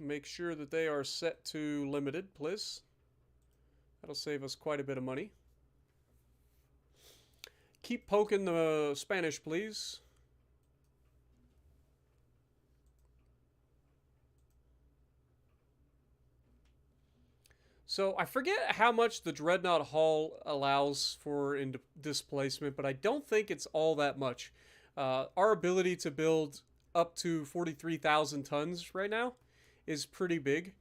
[SPEAKER 1] Make sure that they are set to limited, please. That'll save us quite a bit of money. Keep poking the Spanish, please. So I forget how much the dreadnought hull allows for in displacement, but I don't think it's all that much. Our ability to build up to 43,000 tons right now is pretty big,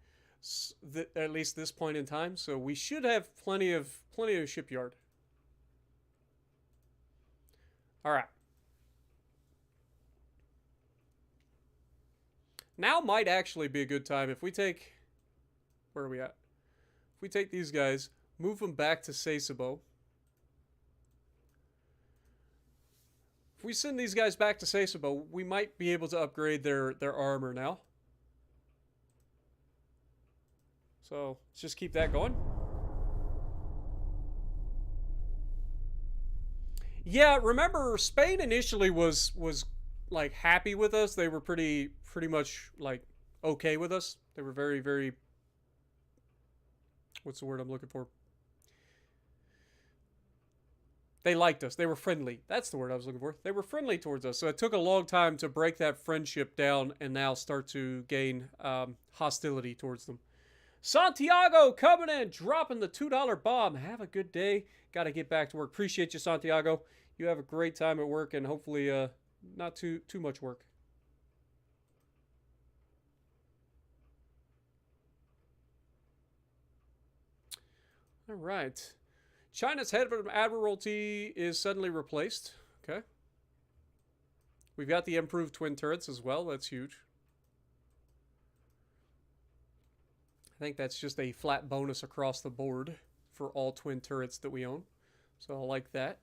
[SPEAKER 1] at least this point in time. So we should have plenty of shipyard. All right. Now might actually be a good time if we take, where are we at? If we take these guys, move them back to Sasebo. If we send these guys back to Sasebo, we might be able to upgrade their armor now. So let's just keep that going. Yeah, remember Spain initially was like happy with us. They were pretty much like okay with us. They were very what's the word I'm looking for? They liked us. They were friendly. That's the word I was looking for. They were friendly towards us. So it took a long time to break that friendship down and now start to gain hostility towards them. Santiago coming in, dropping the $2 bomb. Have a good day. Got to get back to work. Appreciate you, Santiago. You have a great time at work and hopefully not too much work. All right. China's head of Admiralty is suddenly replaced. Okay. We've got the improved twin turrets as well. That's huge. I think that's just a flat bonus across the board for all twin turrets that we own. So I like that.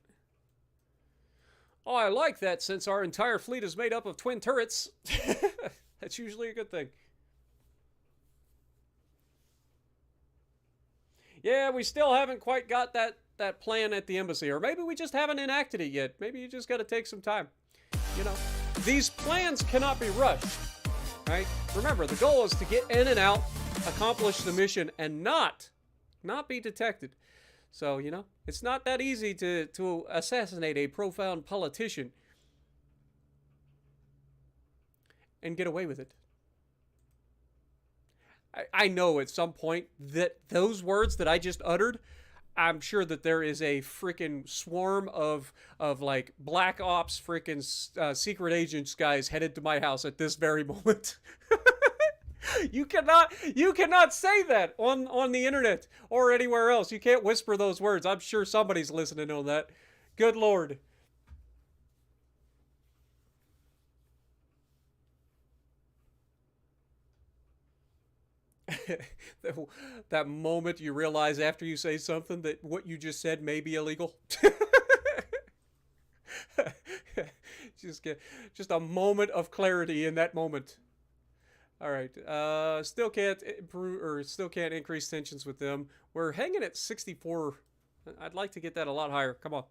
[SPEAKER 1] Oh, I like that since our entire fleet is made up of twin turrets. That's usually a good thing. Yeah, we still haven't quite got that plan at the embassy. Or maybe we just haven't enacted it yet. Maybe you just got to take some time. You know, these plans cannot be rushed. Right? Remember, the goal is to get in and out, accomplish the mission, and not be detected. So, you know, it's not that easy to assassinate a profound politician and get away with it. I know at some point that those words that I just uttered, I'm sure that there is a freaking swarm of like black ops freaking secret agents guys headed to my house at this very moment. You cannot say that on the internet or anywhere else. You can't whisper those words. I'm sure somebody's listening on that. Good Lord. That moment you realize after you say something that what you just said may be illegal. just a moment of clarity in that moment. All right. Still can't improve or still can't increase tensions with them. We're hanging at 64. I'd like to get that a lot higher. Come on.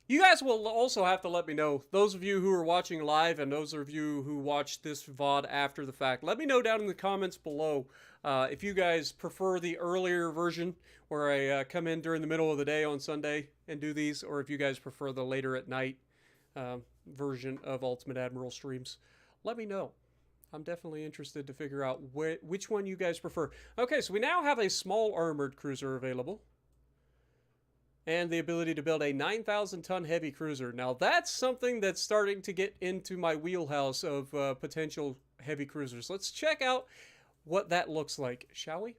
[SPEAKER 1] You guys will also have to let me know, those of you who are watching live and those of you who watch this VOD after the fact, let me know down in the comments below if you guys prefer the earlier version where I come in during the middle of the day on Sunday and do these, or if you guys prefer the later at night version of Ultimate Admiral streams. Let me know. I'm definitely interested to figure out which one you guys prefer. Okay, so we now have a small armored cruiser available. And the ability to build a 9,000-ton heavy cruiser. Now that's something that's starting to get into my wheelhouse of potential heavy cruisers. Let's check out what that looks like, shall we?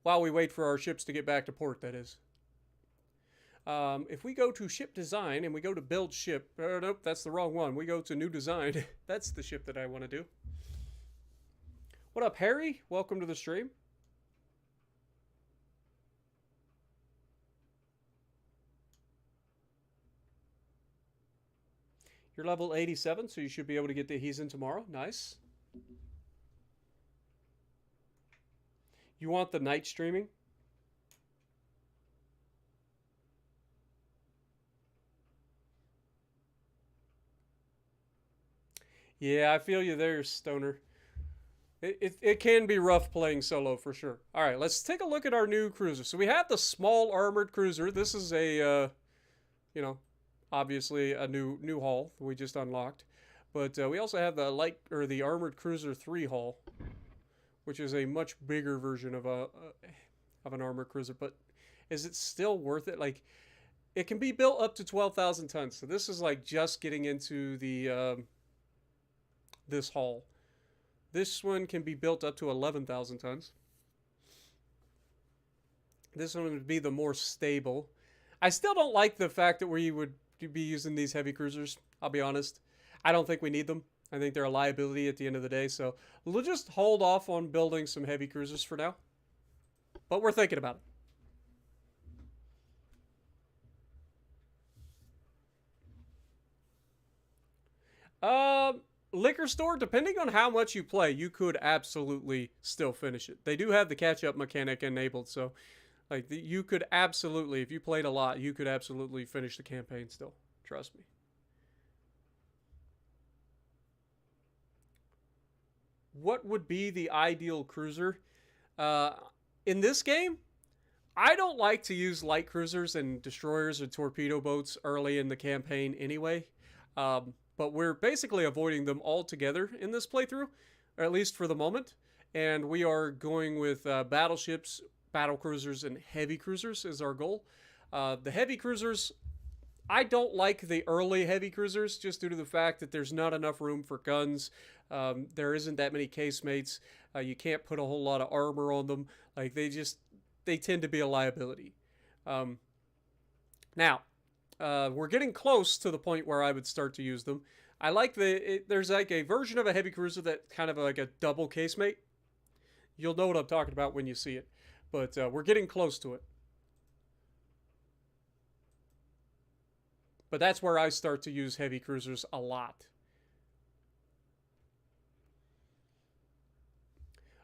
[SPEAKER 1] While we wait for our ships to get back to port, that is. If we go to ship design and we go to build ship, nope, that's the wrong one. We go to new design. That's the ship that I want to do. What up, Harry? Welcome to the stream. You're level 87, so you should be able to get the He's in tomorrow. Nice. You want the night streaming? Yeah, I feel you there, Stoner. It can be rough playing solo for sure. All right, let's take a look at our new cruiser. So we have the small armored cruiser. This is a, you know, obviously a new hull we just unlocked, but we also have the the armored cruiser 3 hull, which is a much bigger version of an armored cruiser. But is it still worth it? Like, it can be built up to 12,000 tons. So this is like just getting into the this hull. This one can be built up to 11,000 tons. This one would be the more stable. I still don't like the fact that we would be using these heavy cruisers. I'll be honest. I don't think we need them. I think they're a liability at the end of the day. So we'll just hold off on building some heavy cruisers for now. But we're thinking about it. Liquor store, depending on how much you play, you could absolutely still finish it. They do have the catch-up mechanic enabled, so like you could absolutely, if you played a lot, you could absolutely finish the campaign still. Trust me. What would be the ideal cruiser? In this game, I don't like to use light cruisers and destroyers and torpedo boats early in the campaign anyway. But we're basically avoiding them altogether in this playthrough, or at least for the moment. And we are going with battleships, battle cruisers, and heavy cruisers is our goal. The heavy cruisers, I don't like the early heavy cruisers just due to the fact that there's not enough room for guns. There isn't that many casemates. You can't put a whole lot of armor on them. Like they tend to be a liability. Now, we're getting close to the point where I would start to use them. I like there's like a version of a heavy cruiser that kind of like a double casemate. You'll know what I'm talking about when you see it. But we're getting close to it. But that's where I start to use heavy cruisers a lot.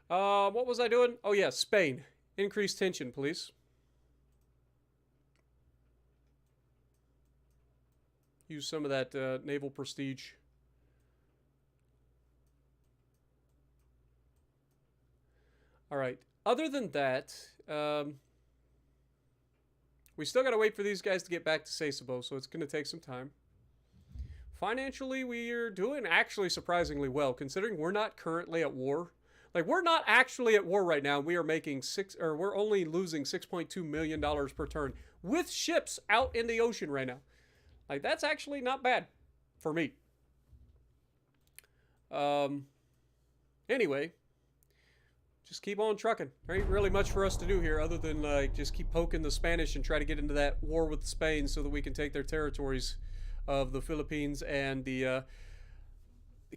[SPEAKER 1] What was I doing? Oh yeah, Spain. Increase tension, please. Use some of that naval prestige. All right. Other than that, we still got to wait for these guys to get back to Sasebo, so it's going to take some time. Financially, we are doing actually surprisingly well, considering we're not currently at war. Like, we're not actually at war right now. We are making we're only losing $6.2 million per turn with ships out in the ocean right now. Like, that's actually not bad for me. Anyway, just keep on trucking. There ain't really much for us to do here other than, like, just keep poking the Spanish and try to get into that war with Spain so that we can take their territories of the Philippines and the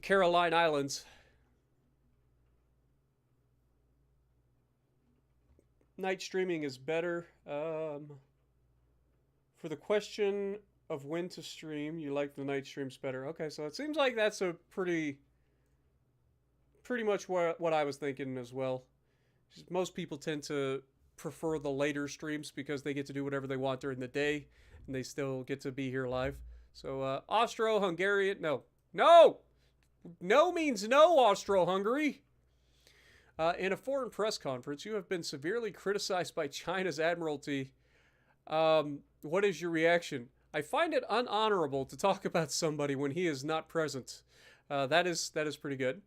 [SPEAKER 1] Caroline Islands. Night streaming is better. For the question of when to stream, you like the night streams better. Okay, so it seems like that's a pretty much what I was thinking as well. Just most people tend to prefer the later streams because they get to do whatever they want during the day and they still get to be here live. So Austro-Hungarian, no means no, Austro-Hungary. In a foreign press conference, you have been severely criticized by China's Admiralty. What is your reaction? I find it unhonorable to talk about somebody when he is not present. That is pretty good.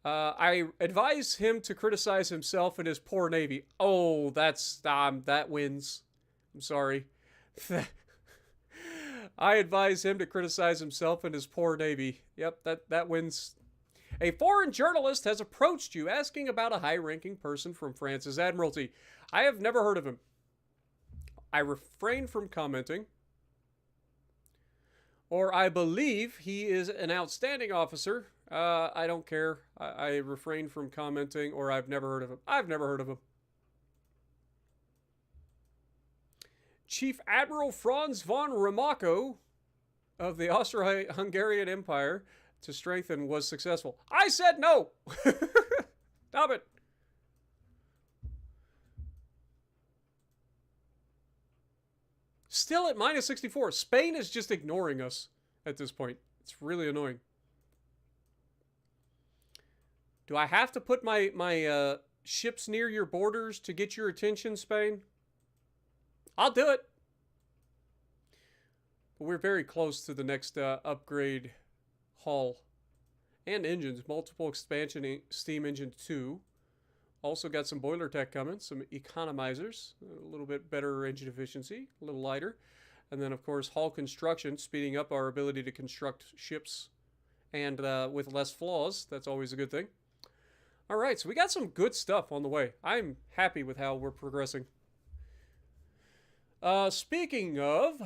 [SPEAKER 1] I advise him to criticize himself and his poor navy. Oh, that wins. I'm sorry. I advise him to criticize himself and his poor navy. Yep, that wins. A foreign journalist has approached you asking about a high-ranking person from France's Admiralty. I have never heard of him. I refrain from commenting. Or I believe he is an outstanding officer. I don't care. I refrain from commenting, or I've never heard of him. I've never heard of him. Chief Admiral Franz von Ramaco of the Austro-Hungarian Empire to strengthen was successful. I said no! Stop it. Still at minus 64. Spain is just ignoring us at this point. It's really annoying. Do I have to put my ships near your borders to get your attention, Spain? I'll do it. But we're very close to the next upgrade hull and engines. Multiple expansion steam engine 2. Also got some boiler tech coming, some economizers, a little bit better engine efficiency, a little lighter. And then, of course, hull construction, speeding up our ability to construct ships and with less flaws. That's always a good thing. All right, so we got some good stuff on the way. I'm happy with how we're progressing. Speaking of,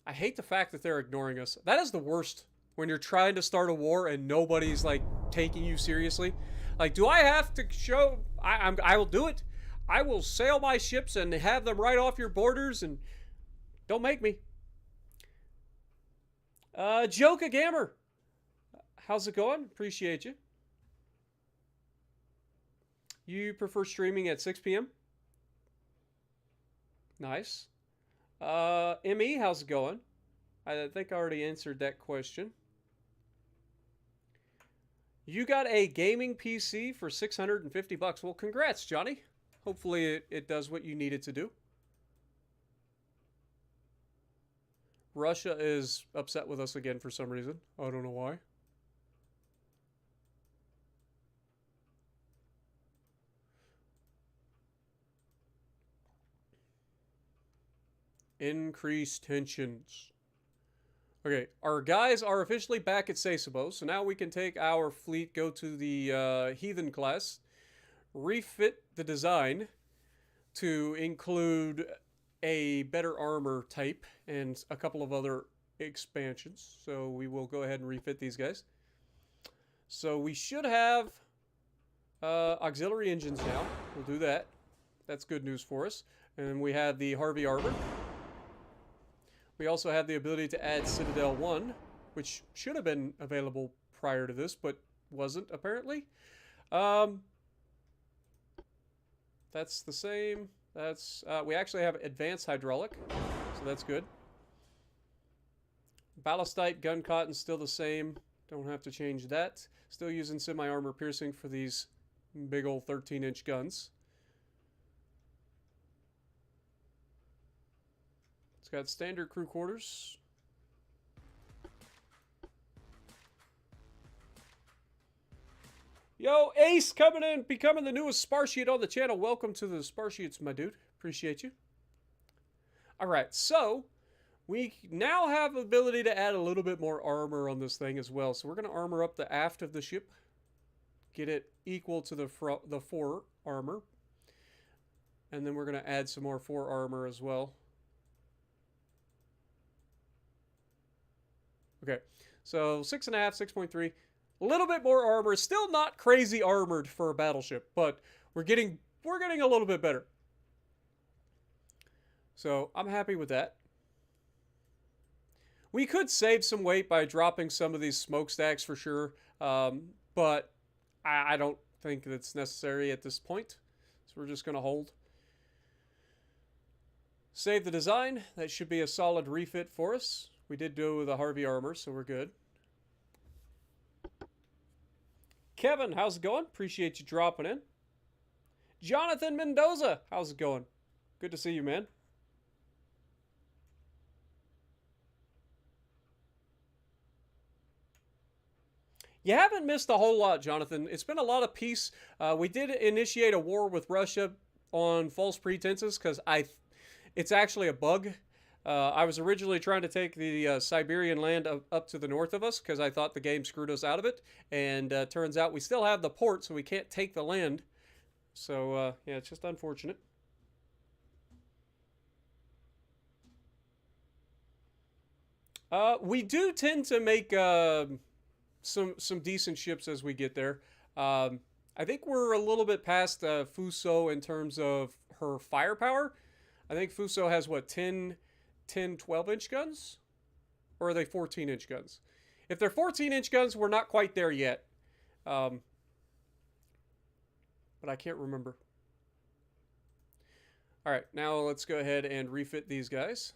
[SPEAKER 1] I hate the fact that they're ignoring us. That is the worst. When you're trying to start a war and nobody's, like, taking you seriously. Like, do I have to show... I will do it. I will sail my ships and have them right off your borders, and don't make me. Joka Gammer. How's it going? Appreciate you. You prefer streaming at 6 p.m.? Nice. ME, how's it going? I think I already answered that question. You got a gaming PC for $650. Well, congrats, Johnny. Hopefully it does what you need it to do. Russia is upset with us again for some reason. I don't know why. Increased tensions. Okay, our guys are officially back at Sasebo, so now we can take our fleet, go to the Heathen class, refit the design to include a better armor type and a couple of other expansions. So we will go ahead and refit these guys. So we should have auxiliary engines now. We'll do that. That's good news for us. And we have the Harvey armor. We also have the ability to add Citadel 1, which should have been available prior to this, but wasn't, apparently. That's the same. That's we actually have advanced hydraulic, so that's good. Ballistite gun cotton still the same. Don't have to change that. Still using semi-armor piercing for these big old 13-inch guns. It's got standard crew quarters. Yo, Ace coming in, becoming the newest Sparsheet on the channel. Welcome to the Sparsheets, my dude. Appreciate you. All right, so we now have the ability to add a little bit more armor on this thing as well. So we're going to armor up the aft of the ship. Get it equal to the fore armor. And then we're going to add some more fore armor as well. Okay, so 6.5, 6.3. A little bit more armor. Still not crazy armored for a battleship, but we're getting a little bit better. So I'm happy with that. We could save some weight by dropping some of these smokestacks for sure, but I don't think that's necessary at this point. So we're just going to hold. Save the design. That should be a solid refit for us. We did do the Harvey armor, so we're good. Kevin, how's it going? Appreciate you dropping in. Jonathan Mendoza, how's it going? Good to see you, man. You haven't missed a whole lot, Jonathan. It's been a lot of peace. We did initiate a war with Russia on false pretenses because it's actually a bug. I was originally trying to take the Siberian land up to the north of us because I thought the game screwed us out of it. And turns out we still have the port, so we can't take the land. So, yeah, it's just unfortunate. We do tend to make some decent ships as we get there. I think we're a little bit past Fuso in terms of her firepower. I think Fuso has, what, 10, 12-inch guns? Or are they 14-inch guns? If they're 14-inch guns, we're not quite there yet. But I can't remember. All right, now let's go ahead and refit these guys.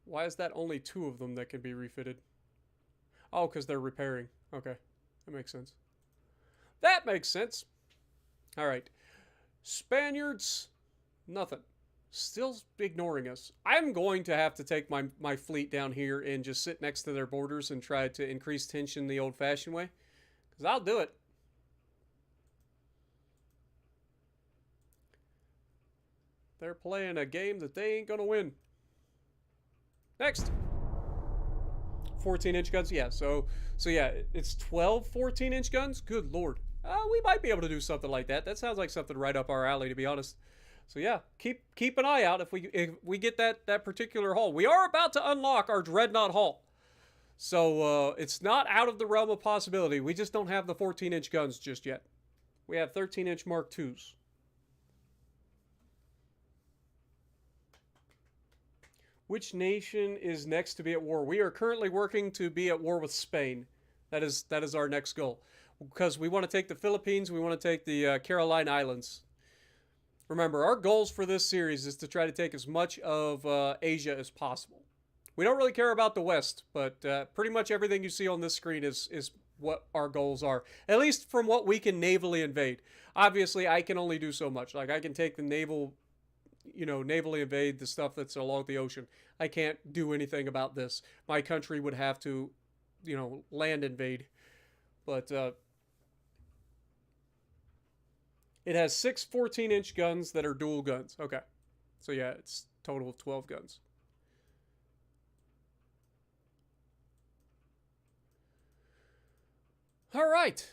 [SPEAKER 1] Why is that only 2 of them that can be refitted? Oh, because they're repairing. Okay, that makes sense. That makes sense. All right. Spaniards, nothing. Still ignoring us. I'm going to have to take my fleet down here and just sit next to their borders and try to increase tension the old-fashioned way. Because I'll do it. They're playing a game that they ain't going to win. Next. 14-inch guns. Yeah, so yeah, it's 12 14-inch guns. Good lord. We might be able to do something like that. That sounds like something right up our alley, to be honest. So yeah, keep an eye out if we get that particular hull. We are about to unlock our dreadnought hull. So it's not out of the realm of possibility. We just don't have the 14-inch guns just yet. We have 13-inch Mark IIs. Which nation is next to be at war? We are currently working to be at war with Spain. That is our next goal. Because we want to take the Philippines, we want to take the Caroline Islands. Remember, our goals for this series is to try to take as much of Asia as possible. We don't really care about the West, but pretty much everything you see on this screen is what our goals are. At least from what we can navally invade. Obviously, I can only do so much. Like, I can take the navally invade the stuff that's along the ocean. I can't do anything about this. My country would have to, land invade. But it has 6 14-inch guns that are dual guns. Okay. So yeah, it's a total of 12 guns. All right.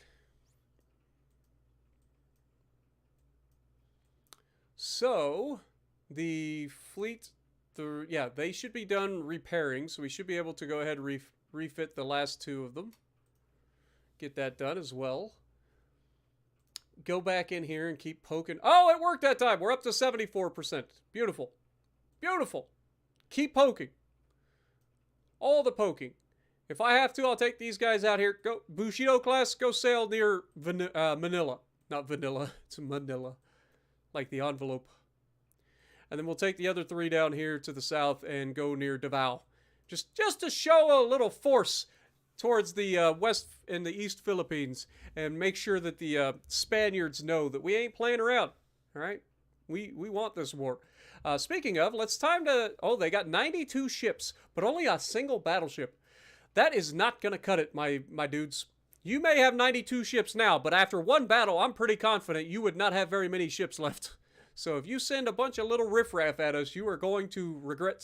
[SPEAKER 1] So the fleet, they should be done repairing. So we should be able to go ahead and refit the last 2 of them. Get that done as well. Go back in here and keep poking. Oh, it worked that time. We're up to 74%. Beautiful. Beautiful. Keep poking. All the poking. If I have to, I'll take these guys out here. Go, Bushido class, go sail near Manila. Not vanilla, it's Manila. Like the envelope. And then we'll take the other 3 down here to the south and go near Davao. Just to show a little force towards the west and the east Philippines and make sure that the Spaniards know that we ain't playing around. All right? We want this war. Speaking of, oh, they got 92 ships, but only a single battleship. That is not going to cut it, my dudes. You may have 92 ships now, but after one battle, I'm pretty confident you would not have very many ships left. So if you send a bunch of little riffraff at us, you are going to regret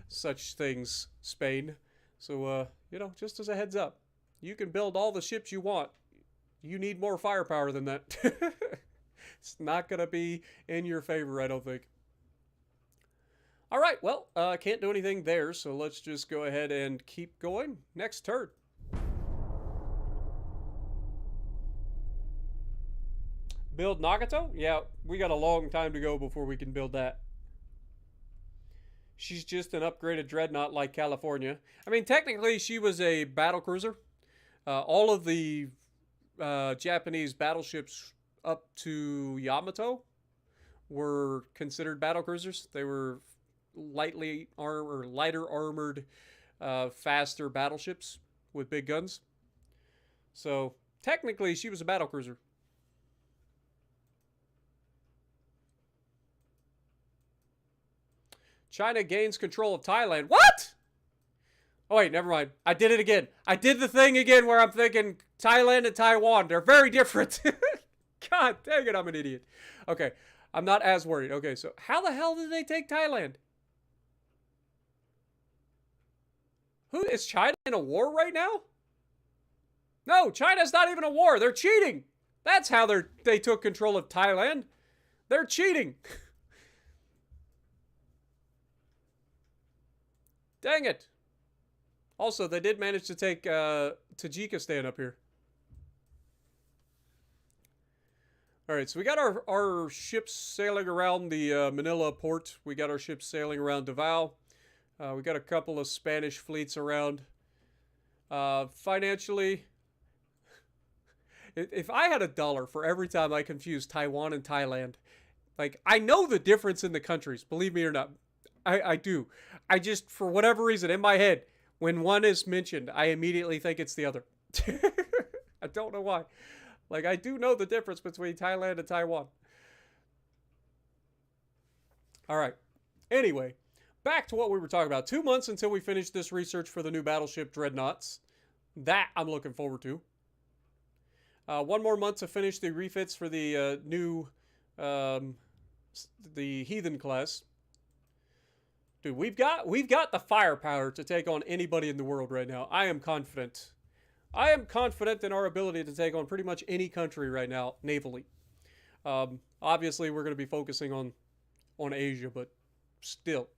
[SPEAKER 1] such things, Spain. So, you know, just as a heads up, you can build all the ships you want. You need more firepower than that. It's not going to be in your favor, I don't think. All right, well, can't do anything there, so let's just go ahead and keep going. Next turn. Build Nagato? Yeah, we got a long time to go before we can build that. She's just an upgraded dreadnought like California. I mean, technically, she was a battlecruiser. All of the Japanese battleships up to Yamato were considered battlecruisers. They were lighter armored, faster battleships with big guns. So technically, she was a battlecruiser. China gains control of Thailand. What? Oh, wait, never mind. I did it again. I did the thing again where I'm thinking Thailand and Taiwan. They're very different. God dang it, I'm an idiot. Okay, I'm not as worried. Okay, so how the hell did they take Thailand? Who is China in a war right now? No, China's not even a war. They're cheating. That's how they took control of Thailand. They're cheating. Dang it. Also, they did manage to take Tajikistan up here. Alright, so we got our ships sailing around the Manila port. We got our ships sailing around Naval. We got a couple of Spanish fleets around. Financially, if I had $1 for every time I confuse Taiwan and Thailand, like, I know the difference in the countries, believe me or not. I do. I just, for whatever reason, in my head, when one is mentioned, I immediately think it's the other. I don't know why. Like, I do know the difference between Thailand and Taiwan. Alright. Anyway, back to what we were talking about. 2 months until we finish this research for the new battleship Dreadnoughts. That I'm looking forward to. 1 more month to finish the refits for the new, the Heathen class. Dude, we've got the firepower to take on anybody in the world right now. I am confident. I am confident in our ability to take on pretty much any country right now, navally. Obviously, we're going to be focusing on Asia, but still.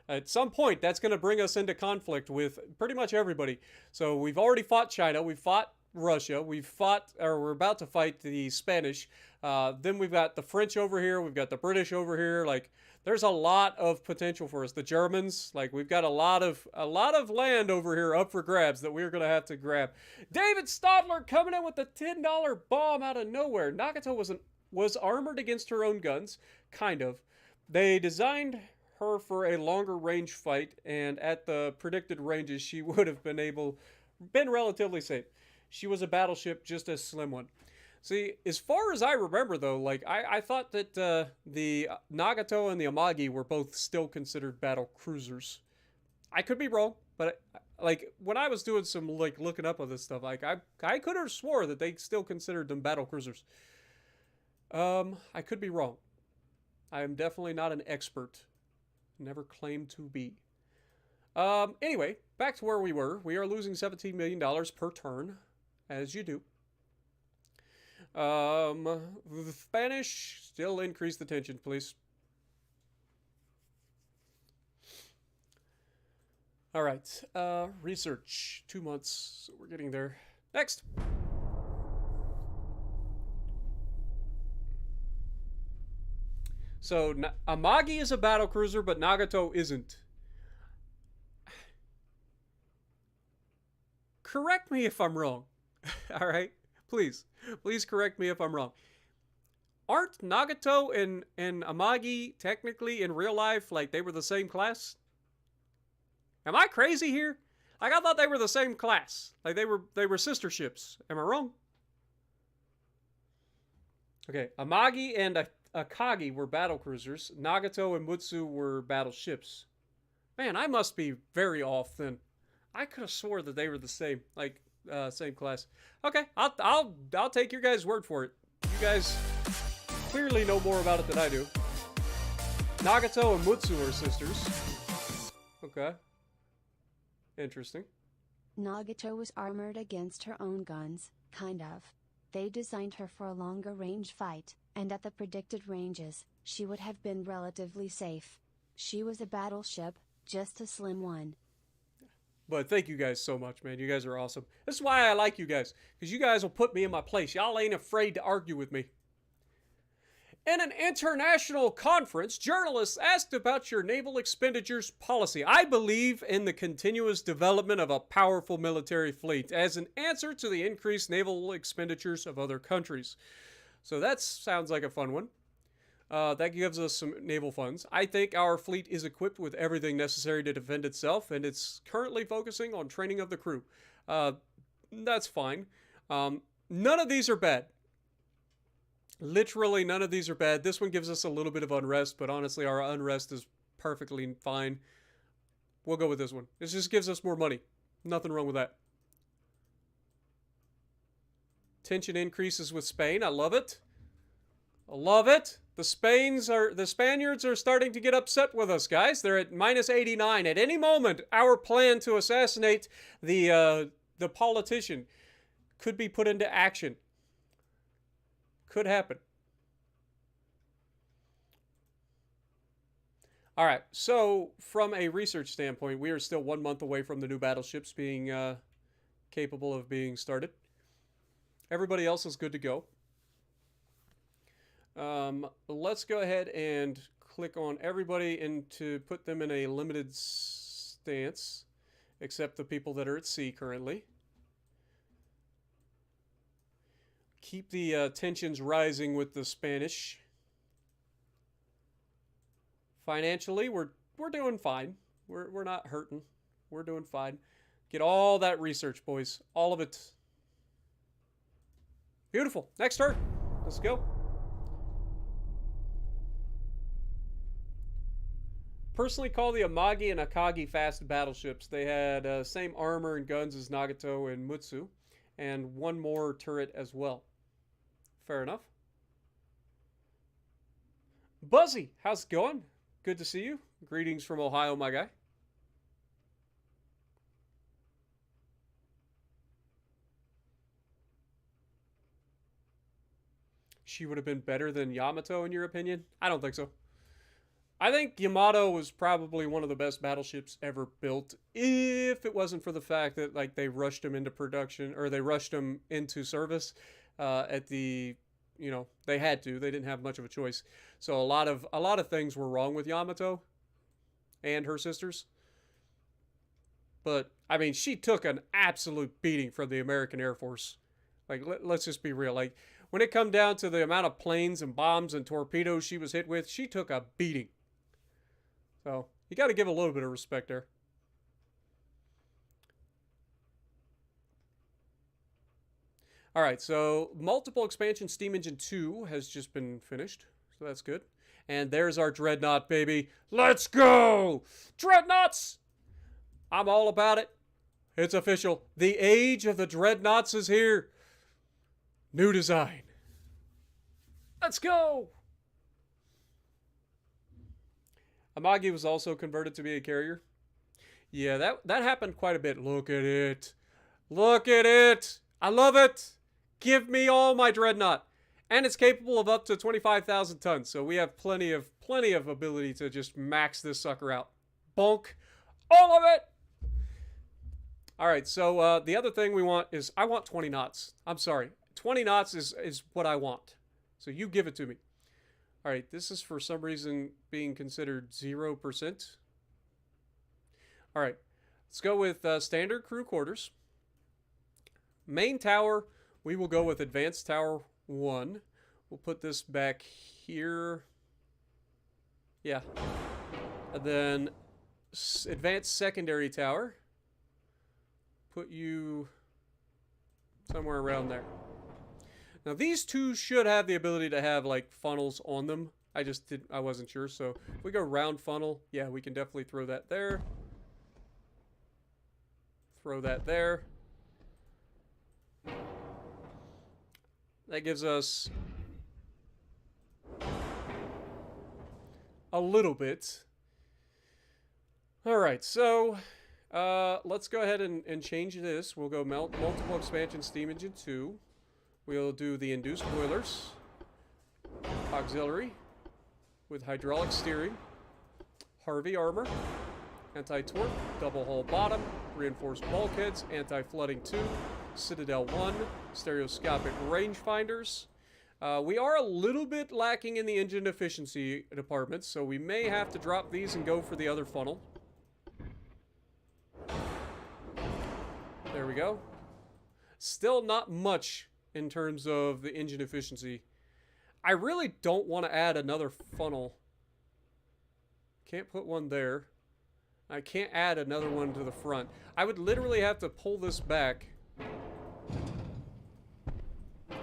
[SPEAKER 1] At some point, that's going to bring us into conflict with pretty much everybody. So we've already fought China. We've fought Russia. We're about to fight the Spanish. Then we've got the French over here. We've got the British over here. Like, there's a lot of potential for us. The Germans, like, we've got a lot of land over here up for grabs that we're gonna have to grab. David Stadler coming in with the $10 bomb out of nowhere. Nagato was armored against her own guns, kind of. They designed her for a longer range fight, and at the predicted ranges, she would have been relatively safe. She was a battleship, just a slim one. See, as far as I remember, though, like, I thought that the Nagato and the Amagi were both still considered battle cruisers. I could be wrong, but, like, when I was doing some, like, looking up on this stuff, like, I could have swore that they still considered them battle cruisers. I could be wrong. I am definitely not an expert. Never claimed to be. Anyway, back to where we were. We are losing $17 million per turn, as you do. The Spanish, still increase the tension, please. Alright, research. 2 months, so we're getting there. Next! So, Amagi is a battlecruiser, but Nagato isn't. Correct me if I'm wrong. Alright? Please correct me if I'm wrong. Aren't Nagato and Amagi technically in real life, like, they were the same class? Am I crazy here? Like, I thought they were the same class. Like, they were sister ships. Am I wrong? Okay, Amagi and Akagi were battlecruisers. Nagato and Mutsu were battleships. Man, I must be very off then. I could have swore that they were the same. Like, same class. Okay, I'll take your guys' word for it. You guys clearly know more about it than I do. Nagato and Mutsu are sisters. Okay. Interesting.
[SPEAKER 2] Nagato was armored against her own guns, kind of. They designed her for a longer range fight, and at the predicted ranges, she would have been relatively safe. She was a battleship, just a slim one.
[SPEAKER 1] But thank you guys so much, man. You guys are awesome. This is why I like you guys, because you guys will put me in my place. Y'all ain't afraid to argue with me. In an international conference, journalists asked about your naval expenditures policy. I believe in the continuous development of a powerful military fleet as an answer to the increased naval expenditures of other countries. So that sounds like a fun one. That gives us some naval funds. I think our fleet is equipped with everything necessary to defend itself, and it's currently focusing on training of the crew. That's fine. None of these are bad. Literally none of these are bad. This one gives us a little bit of unrest, but honestly, our unrest is perfectly fine. We'll go with this one. This just gives us more money. Nothing wrong with that. Tension increases with Spain. I love it. I love it. The Spaniards are starting to get upset with us, guys. They're at -89. At any moment, our plan to assassinate the politician could be put into action. Could happen. All right, so from a research standpoint, we are still 1 month away from the new battleships being capable of being started. Everybody else is good to go. Let's go ahead and click on everybody and to put them in a limited stance, except the people that are at sea currently. Keep the tensions rising with the Spanish. Financially, we're doing fine. We're not hurting. We're doing fine. Get all that research, boys. All of it. Beautiful. Next turn. Let's go. Personally call the Amagi and Akagi fast battleships. They had same armor and guns as Nagato and Mutsu, and one more turret as well. Fair enough. Buzzy, how's it going? Good to see you. Greetings from Ohio, my guy. She would have been better than Yamato in your opinion? I don't think so. I think Yamato was probably one of the best battleships ever built, if it wasn't for the fact that like they rushed him into production, or they rushed him into service at the, you know, they had to. They didn't have much of a choice. So a lot of things were wrong with Yamato and her sisters. But I mean, she took an absolute beating from the American Air Force. Like let's just be real. Like when it come down to the amount of planes and bombs and torpedoes she was hit with, she took a beating. So you got to give a little bit of respect there. All right, so multiple expansion steam engine 2 has just been finished, so that's good. And there's our dreadnought, baby. Let's go! Dreadnoughts! I'm all about it. It's official. The age of the dreadnoughts is here. New design. Let's go! Amagi was also converted to be a carrier. Yeah, that happened quite a bit. Look at it. Look at it. I love it. Give me all my dreadnought. And it's capable of up to 25,000 tons. So we have plenty of ability to just max this sucker out. Bonk. All of it. All right, so the other thing we want is, I want 20 knots. I'm sorry. 20 knots is what I want. So you give it to me. All right, this is for some reason being considered 0%. All right, let's go with standard crew quarters. Main tower, we will go with advanced tower 1. We'll put this back here. Yeah. And then advanced secondary tower. Put you somewhere around there. Now these two should have the ability to have like funnels on them. I wasn't sure. So if we go round funnel, yeah, we can definitely throw that there. Throw that there. That gives us a little bit. All right, so let's go ahead and change this. We'll go multiple expansion steam engine 2. We'll do the induced boilers, auxiliary with hydraulic steering, Harvey armor, anti-torque, double hull bottom, reinforced bulkheads, anti-flooding 2, Citadel 1, stereoscopic rangefinders. We are a little bit lacking in the engine efficiency department, so we may have to drop these and go for the other funnel. There we go. Still not much in terms of the engine efficiency. I really don't want to add another funnel. Can't put one there. I can't add another one to the front. I would literally have to pull this back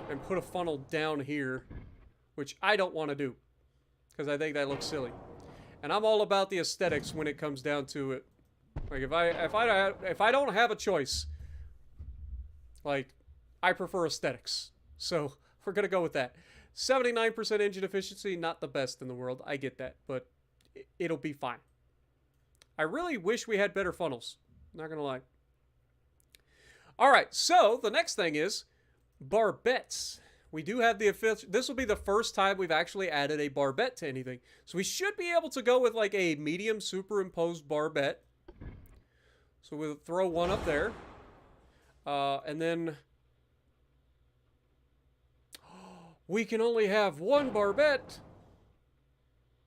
[SPEAKER 1] and put a funnel down here, which I don't want to do because I think that looks silly. And I'm all about the aesthetics when it comes down to it. Like if I don't have a choice, like I prefer aesthetics. So we're gonna go with that. 79% engine efficiency, not the best in the world. I get that, but it'll be fine. I really wish we had better funnels. Not gonna lie. All right, so the next thing is barbettes. We do have the official. This will be the first time we've actually added a barbette to anything. So we should be able to go with like a medium superimposed barbette. So we'll throw one up there. And then we can only have one barbette.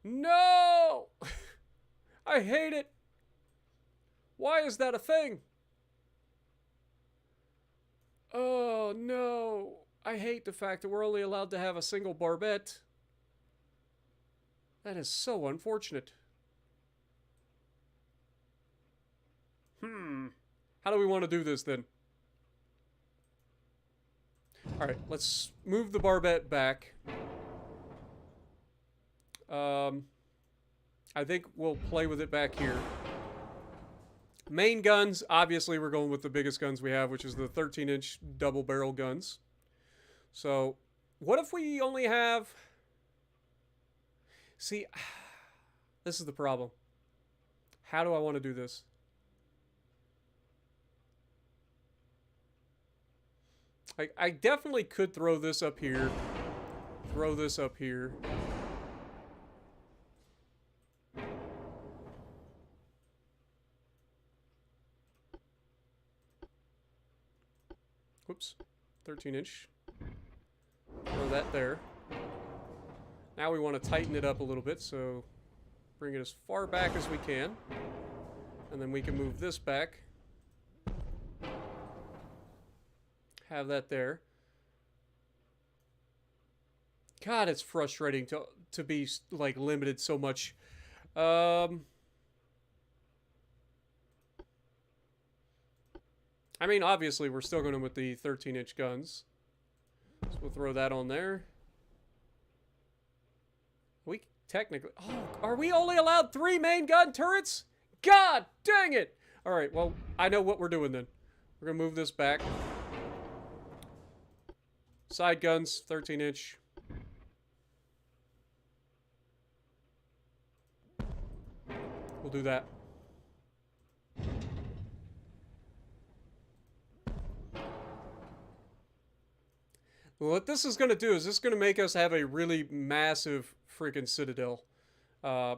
[SPEAKER 1] No! I hate it. Why is that a thing? Oh, no. I hate the fact that we're only allowed to have a single barbette. That is so unfortunate. How do we want to do this then? Alright, let's move the barbette back. I think we'll play with it back here. Main guns, obviously we're going with the biggest guns we have, which is the 13-inch double barrel guns. So, what if we only have... See, this is the problem. How do I want to do this? I definitely could throw this up here. Throw this up here. Whoops. 13-inch. Throw that there. Now we want to tighten it up a little bit, so bring it as far back as we can. And then we can move this back. Have that there. God, it's frustrating to be like limited so much. I mean, obviously, we're still going with the 13-inch guns. So we'll throw that on there. We technically... Oh, are we only allowed 3 main gun turrets? God dang it! Alright, well, I know what we're doing then. We're going to move this back. Side guns, 13-inch. We'll do that. What this is going to do is this is going to make us have a really massive freaking citadel.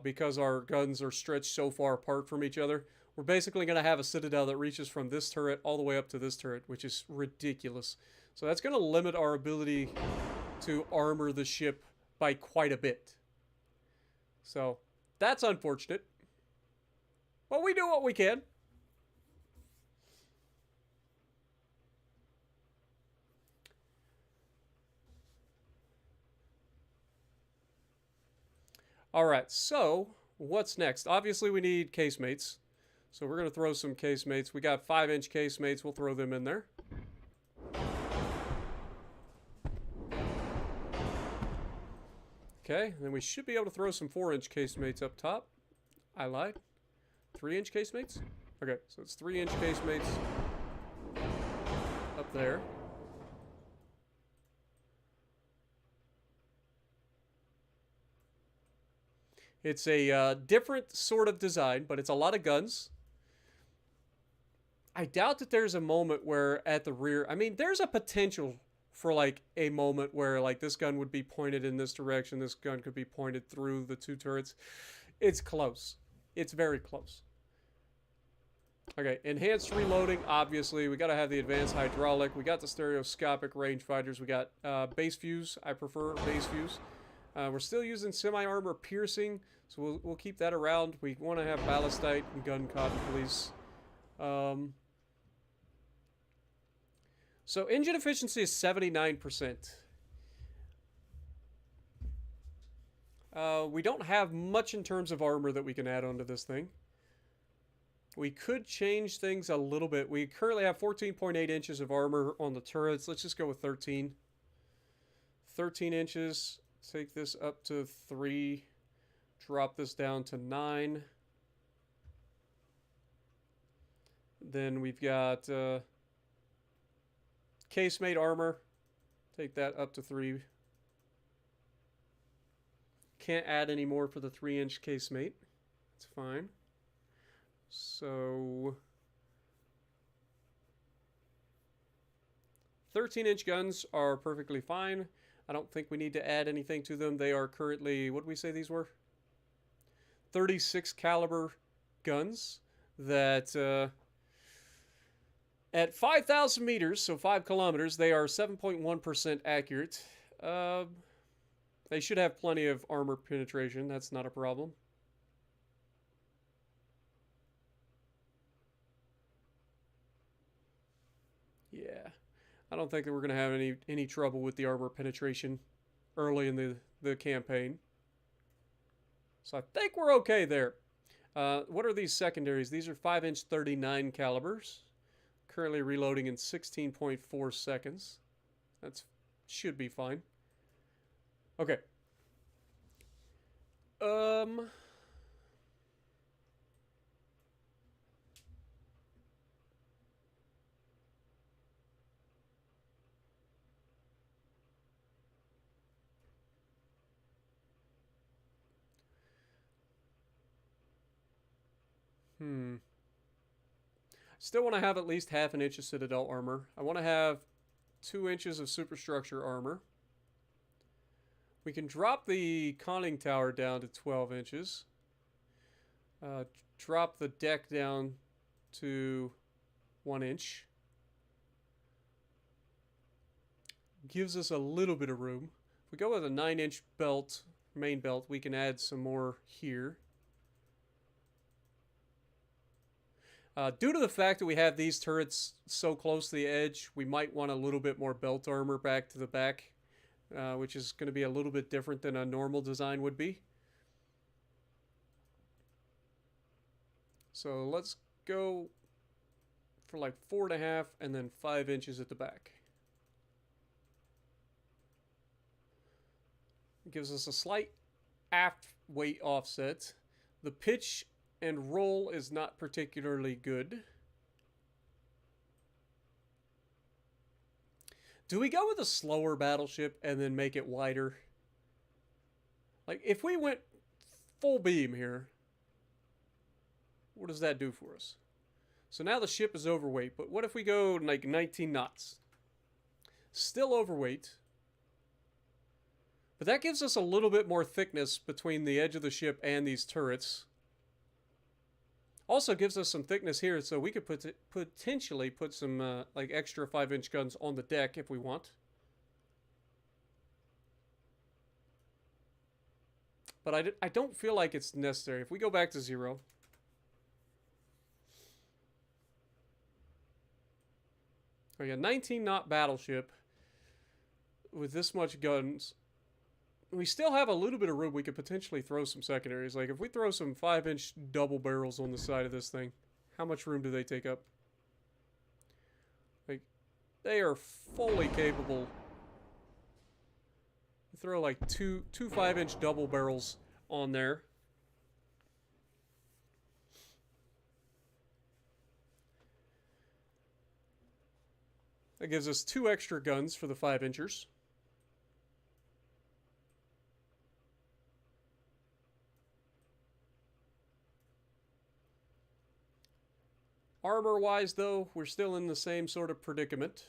[SPEAKER 1] Because our guns are stretched so far apart from each other. We're basically going to have a citadel that reaches from this turret all the way up to this turret, which is ridiculous. So that's going to limit our ability to armor the ship by quite a bit. So that's unfortunate. But we do what we can. Alright, so what's next? Obviously we need casemates. So we're going to throw some casemates. We got 5-inch casemates. We'll throw them in there. Okay, then we should be able to throw some 4-inch casemates up top. I lied. 3-inch casemates? Okay, so it's 3-inch casemates up there. It's a different sort of design, but it's a lot of guns. I doubt that there's a moment where at the rear, I mean, there's a potential for like a moment where like this gun would be pointed in this direction, this gun could be pointed through the two turrets. It's close. It's very close. Okay, enhanced reloading, obviously. We got to have the advanced hydraulic. We got the stereoscopic rangefinders. We got base fuse. I prefer base fuse. We're still using semi-armor piercing, so we'll keep that around. We want to have ballistite and gun cotton police. So engine efficiency is 79%. We don't have much in terms of armor that we can add onto this thing. We could change things a little bit. We currently have 14.8 inches of armor on the turrets. Let's just go with 13. 13 inches. Take this up to 3. Drop this down to 9. Then we've got casemate armor. Take that up to 3. Can't add any more for the 3-inch casemate. It's fine. So 13-inch guns are perfectly fine. I don't think we need to add anything to them. They are currently, what did we say these were? 36 caliber guns that at 5,000 meters, so 5 kilometers, they are 7.1% accurate. They should have plenty of armor penetration. That's not a problem. Yeah, I don't think that we're going to have any trouble with the armor penetration early in the campaign. So I think we're okay there. What are these secondaries? These are 5-inch 39 calibers. Currently reloading in 16.4 seconds. That should be fine. Okay. Still want to have at least half an inch of Citadel armor. I want to have 2 inches of superstructure armor. We can drop the conning tower down to 12 inches. Drop the deck down to 1 inch. Gives us a little bit of room. If we go with a 9-inch belt, main belt, we can add some more here. Due to the fact that we have these turrets so close to the edge, we might want a little bit more belt armor back to the back, which is going to be a little bit different than a normal design would be. So let's go for like 4.5 and then 5 inches at the back. It gives us a slight aft weight offset. The pitch and roll is not particularly good. Do we go with a slower battleship and then make it wider? Like, if we went full beam here, what does that do for us? So now the ship is overweight, but what if we go like 19 knots? Still overweight. But that gives us a little bit more thickness between the edge of the ship and these turrets. Also gives us some thickness here, so we could potentially put some like extra 5-inch guns on the deck if we want. But I don't feel like it's necessary. If we go back to 0. Okay, a 19-knot battleship with this much guns. We still have a little bit of room. We could potentially throw some secondaries. Like, if we throw some 5-inch double barrels on the side of this thing, how much room do they take up? Like, they are fully capable. Throw like two 5-inch double barrels on there. That gives us 2 extra guns for the 5-inchers. Armor-wise, though, we're still in the same sort of predicament.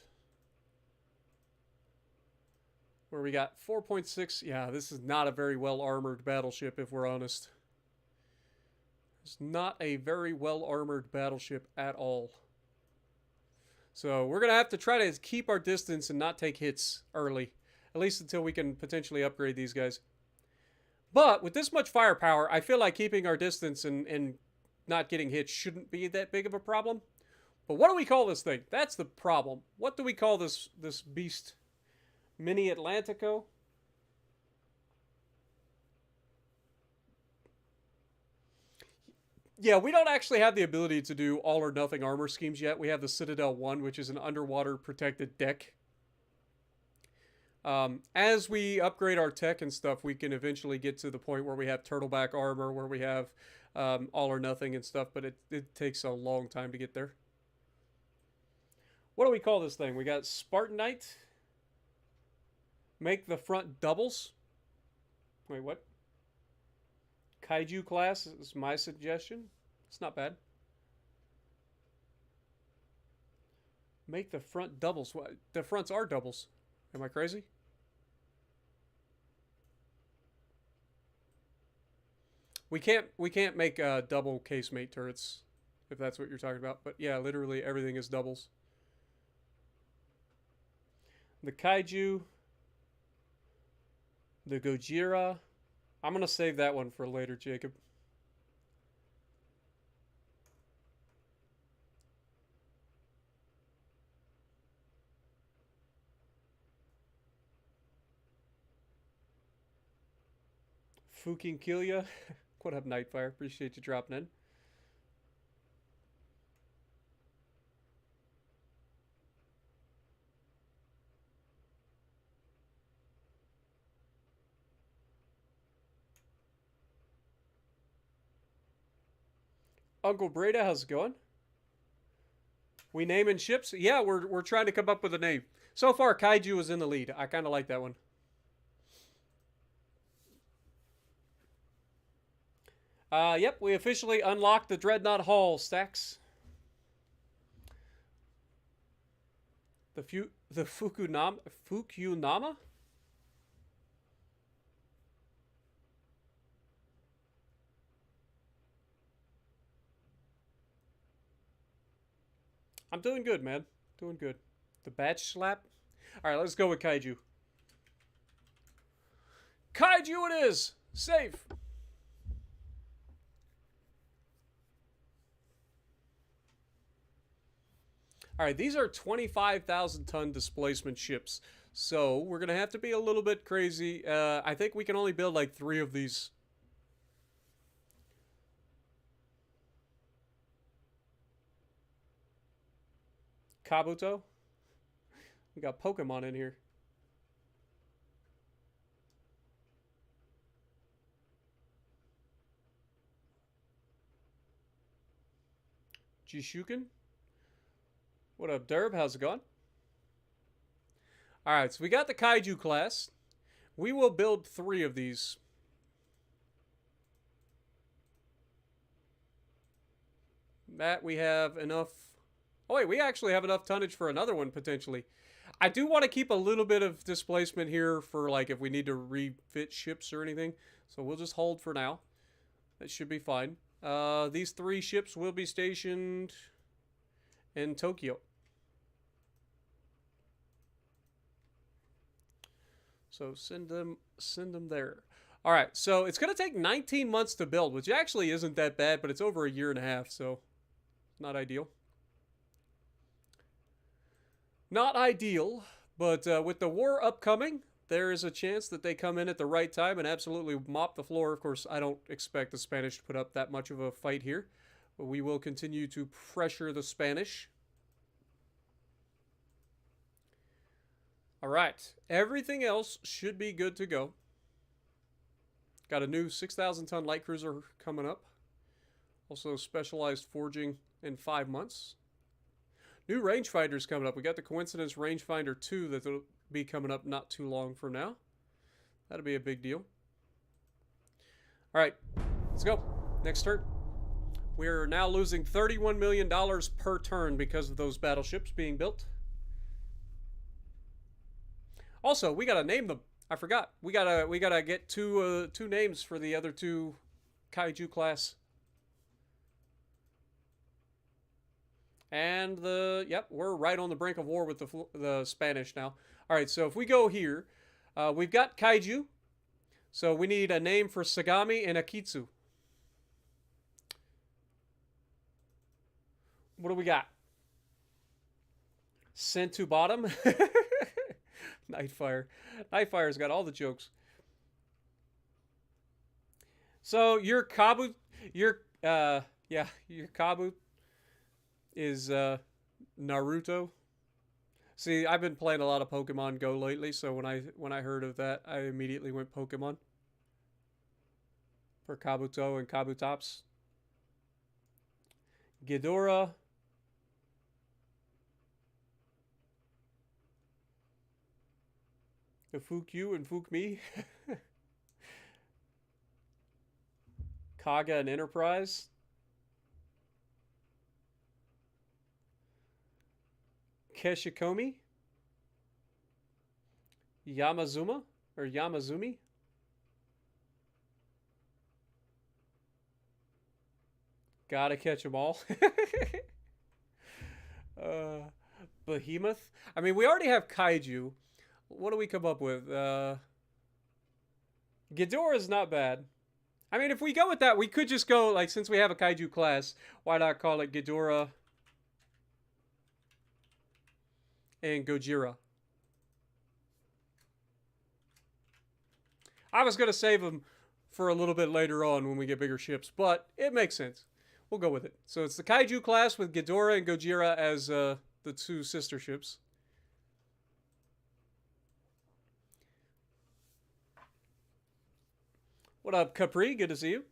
[SPEAKER 1] Where we got 4.6. Yeah, this is not a very well-armored battleship, if we're honest. It's not a very well-armored battleship at all. So we're going to have to try to keep our distance and not take hits early. At least until we can potentially upgrade these guys. But with this much firepower, I feel like keeping our distance and not getting hit shouldn't be that big of a problem. But what do we call this thing? That's the problem. What do we call this beast? Mini Atlantico? Yeah, we don't actually have the ability to do all or nothing armor schemes yet. We have the Citadel 1, which is an underwater protected deck. As we upgrade our tech and stuff, we can eventually get to the point where we have turtleback armor, where we have all or nothing and stuff, but it takes a long time to get there. What do we call this thing? We got Spartanite. Make the front doubles. Wait, what? Kaiju class is my suggestion. It's not bad. Make the front doubles. What? The fronts are doubles. Am I crazy? We can't make double casemate turrets, if that's what you're talking about. But yeah, literally everything is doubles. The Kaiju. The Gojira. I'm going to save that one for later, Jacob. Fucking kill ya. What up, Nightfire? Appreciate you dropping in. Uncle Breda, how's it going? We naming ships? Yeah, we're trying to come up with a name. So far, Kaiju is in the lead. I kind of like that one. Yep, we officially unlocked the Dreadnought Hall stacks. The Fukunama? I'm doing good, man. Doing good. The batch slap? Alright, let's go with Kaiju. Kaiju it is! Safe! Alright, these are 25,000 ton displacement ships. So, we're going to have to be a little bit crazy. I think we can only build like 3 of these. Kabuto? We got Pokemon in here. Jishuken? What up, Derb? How's it going? Alright, so we got the Kaiju class. We will build 3 of these. That we have enough. Oh wait, we actually have enough tonnage for another one, potentially. I do want to keep a little bit of displacement here for, like, if we need to refit ships or anything. So we'll just hold for now. That should be fine. These 3 ships will be stationed in Tokyo. So send them there. All right, so it's going to take 19 months to build, which actually isn't that bad, but it's over a year and a half, so not ideal. Not ideal, but with the war upcoming, there is a chance that they come in at the right time and absolutely mop the floor. Of course, I don't expect the Spanish to put up that much of a fight here, but we will continue to pressure the Spanish. All right, everything else should be good to go. Got a new 6,000 ton light cruiser coming up. Also specialized forging in 5 months. New rangefinders coming up. We got the Coincidence Rangefinder 2 that'll be coming up not too long from now. That'll be a big deal. All right, let's go. Next turn. We're now losing $31 million per turn because of those battleships being built. Also, we gotta name them. I forgot. We gotta get two names for the other two kaiju class. And we're right on the brink of war with the Spanish now. All right, so if we go here, we've got kaiju. So we need a name for Sagami and Akitsu. What do we got? Sent to bottom. Nightfire. Nightfire's got all the jokes. So your Kabu, your Kabu is Naruto. See, I've been playing a lot of Pokemon Go lately, so when I heard of that, I immediately went Pokemon for Kabuto and Kabutops. Ghidorah. The Fook you and Fook me. Kaga and Enterprise. Keshikomi. Yamazuma or Yamazumi. Gotta catch them all. Behemoth. I mean, we already have kaiju. What do we come up with? Ghidorah is not bad. I mean, if we go with that, we could just go, like, since we have a kaiju class, why not call it Ghidorah and Gojira? I was going to save them for a little bit later on when we get bigger ships, but it makes sense. We'll go with it. So it's the kaiju class with Ghidorah and Gojira as the two sister ships. What up, Capri? Good to see you.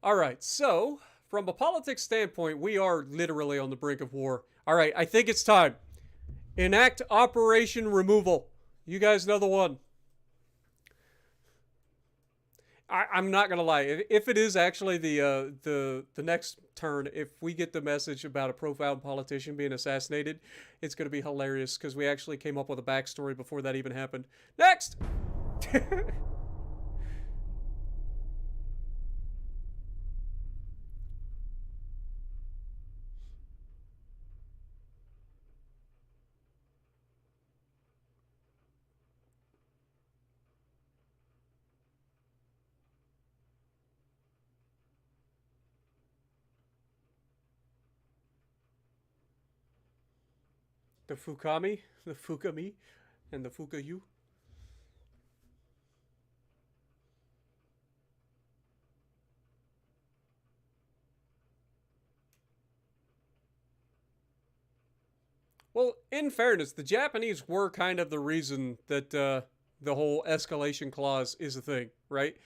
[SPEAKER 1] All right, so from a politics standpoint, we are literally on the brink of war. All right, I think it's time. Enact Operation Removal. You guys know the one. I'm not gonna lie. If it is actually the next turn, if we get the message about a profound politician being assassinated, it's gonna be hilarious because we actually came up with a backstory before that even happened. Next. The Fukami, the Fukami, and the Fukayu. Well, in fairness, the Japanese were kind of the reason that the whole escalation clause is a thing, right?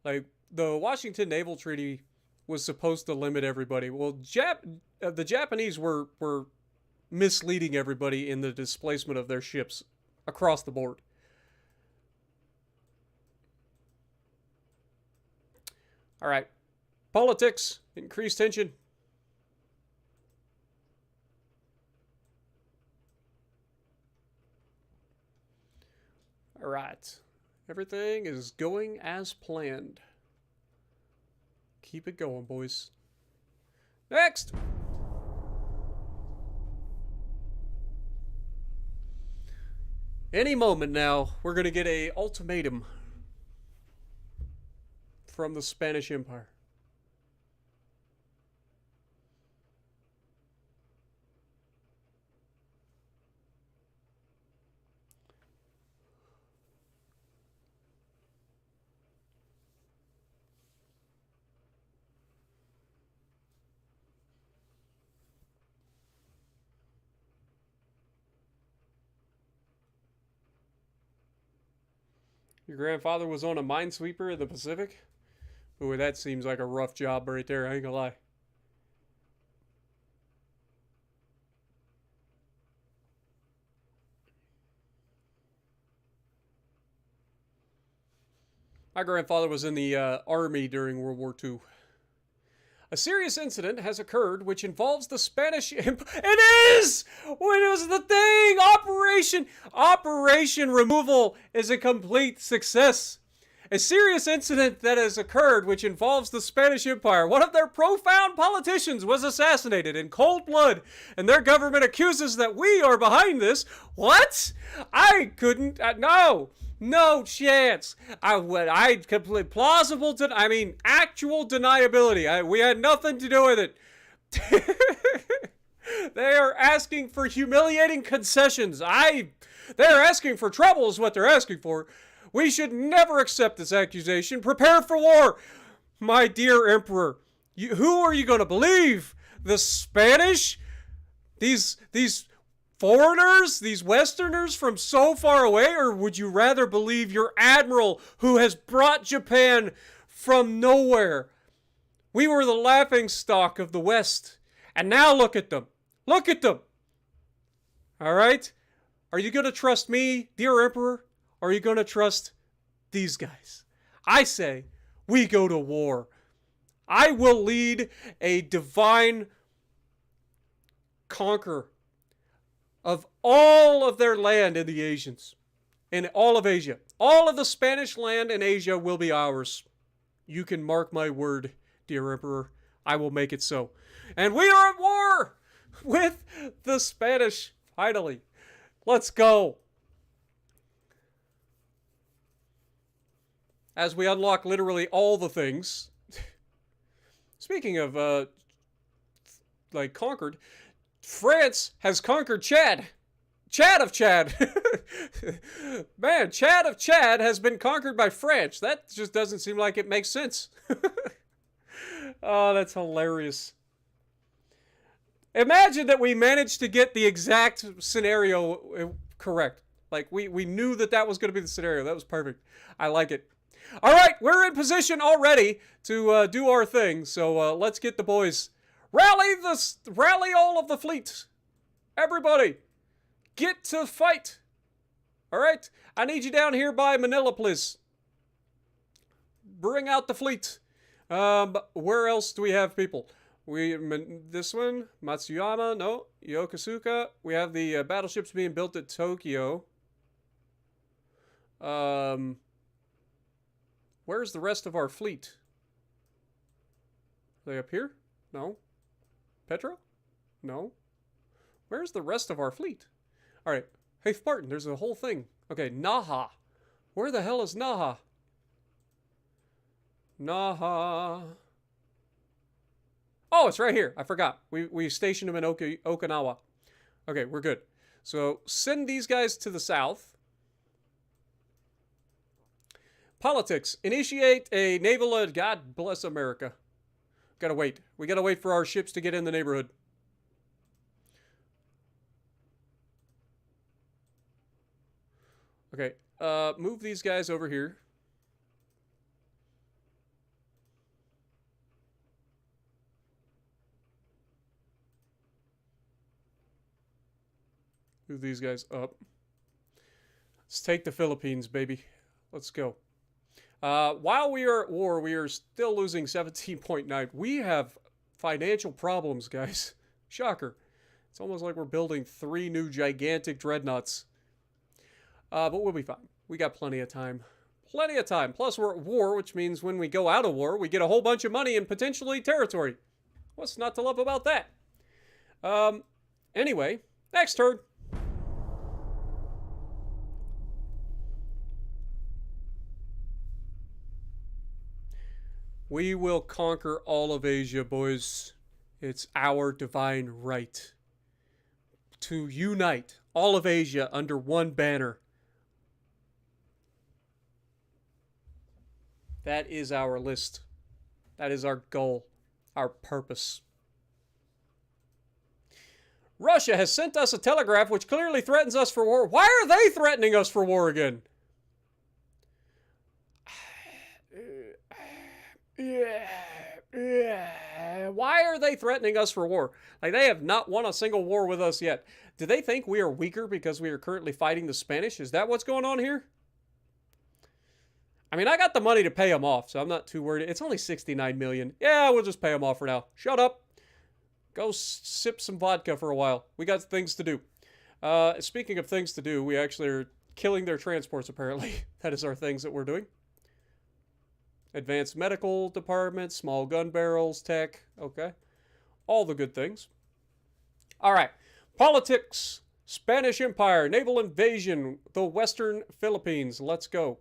[SPEAKER 1] Like, the Washington Naval Treaty was supposed to limit everybody. Well, the Japanese were misleading everybody in the displacement of their ships across the board. All right. Politics, increased tension. All right. Everything is going as planned. Keep it going, boys. Next! Any moment now, we're going to get an ultimatum from the Spanish Empire. Your grandfather was on a minesweeper in the Pacific? Ooh, that seems like a rough job right there, I ain't gonna lie. My grandfather was in the army during World War II. A serious incident has occurred which involves the Spanish... It is! What was the thing? Operation Removal is a complete success. A serious incident that has occurred which involves the Spanish Empire. One of their profound politicians was assassinated in cold blood, and their government accuses that we are behind this. What? I couldn't... No chance. I'd complete plausible, actual deniability. We had nothing to do with it. They are asking for humiliating concessions. They're asking for trouble is what they're asking for. We should never accept this accusation. Prepare for war. My dear Emperor, who are you going to believe? The Spanish? These foreigners? These Westerners from so far away? Or would you rather believe your admiral who has brought Japan from nowhere? We were the laughingstock of the West. And now look at them. Look at them. All right? Are you going to trust me, dear Emperor? Or are you going to trust these guys? I say we go to war. I will lead a divine conquer of all of their land in the Asians. In all of Asia. All of the Spanish land in Asia will be ours. You can mark my word, dear Emperor. I will make it so. And we are at war with the Spanish, finally. Let's go. As we unlock literally all the things. Speaking of, conquered, France has conquered Chad. Chad of Chad. Man, Chad of Chad has been conquered by France. That just doesn't seem like it makes sense. Oh, that's hilarious. Imagine that we managed to get the exact scenario correct. Like, we knew that was going to be the scenario. That was perfect. I like it. All right, we're in position already to do our thing. So let's get the boys. Rally all of the fleet. Everybody, get to fight. All right, I need you down here by Manila, please. Bring out the fleet. Where else do we have people? This one, Matsuyama, no, Yokosuka. We have the battleships being built at Tokyo. Where's the rest of our fleet? Are they up here? No. Petro? No. Where's the rest of our fleet? All right. Hey, Spartan, there's a whole thing. Okay, Naha. Where the hell is Naha? Naha. Oh, it's right here. I forgot. We stationed him in Okinawa. Okay, we're good. So send these guys to the south. Politics. Initiate a naval... God bless America. Gotta wait. We gotta wait for our ships to get in the neighborhood. Okay. Move these guys over here. Move these guys up. Let's take the Philippines, baby. Let's go. While we are at war, we are still losing 17.9. We have financial problems, guys. Shocker. It's almost like we're building 3 new gigantic dreadnoughts. But we'll be fine. We got plenty of time. Plenty of time. Plus, we're at war, which means when we go out of war, we get a whole bunch of money and potentially territory. What's not to love about that? Anyway, next turn. We will conquer all of Asia, boys. It's our divine right to unite all of Asia under one banner. That is our list. That is our goal, our purpose. Russia has sent us a telegraph which clearly threatens us for war. Why are they threatening us for war again? Why are they threatening us for war? Like, they have not won a single war with us yet. Do they think we are weaker because we are currently fighting the Spanish? Is that what's going on here? I mean, I got the money to pay them off, so I'm not too worried. It's only 69 million. Yeah, we'll just pay them off for now. Shut up. Go sip some vodka for a while. We got things to do. Speaking of things to do, we actually are killing their transports, apparently. That is our things that we're doing. Advanced medical department, small gun barrels, tech. Okay. All the good things. All right. Politics. Spanish Empire. Naval invasion. The Western Philippines. Let's go.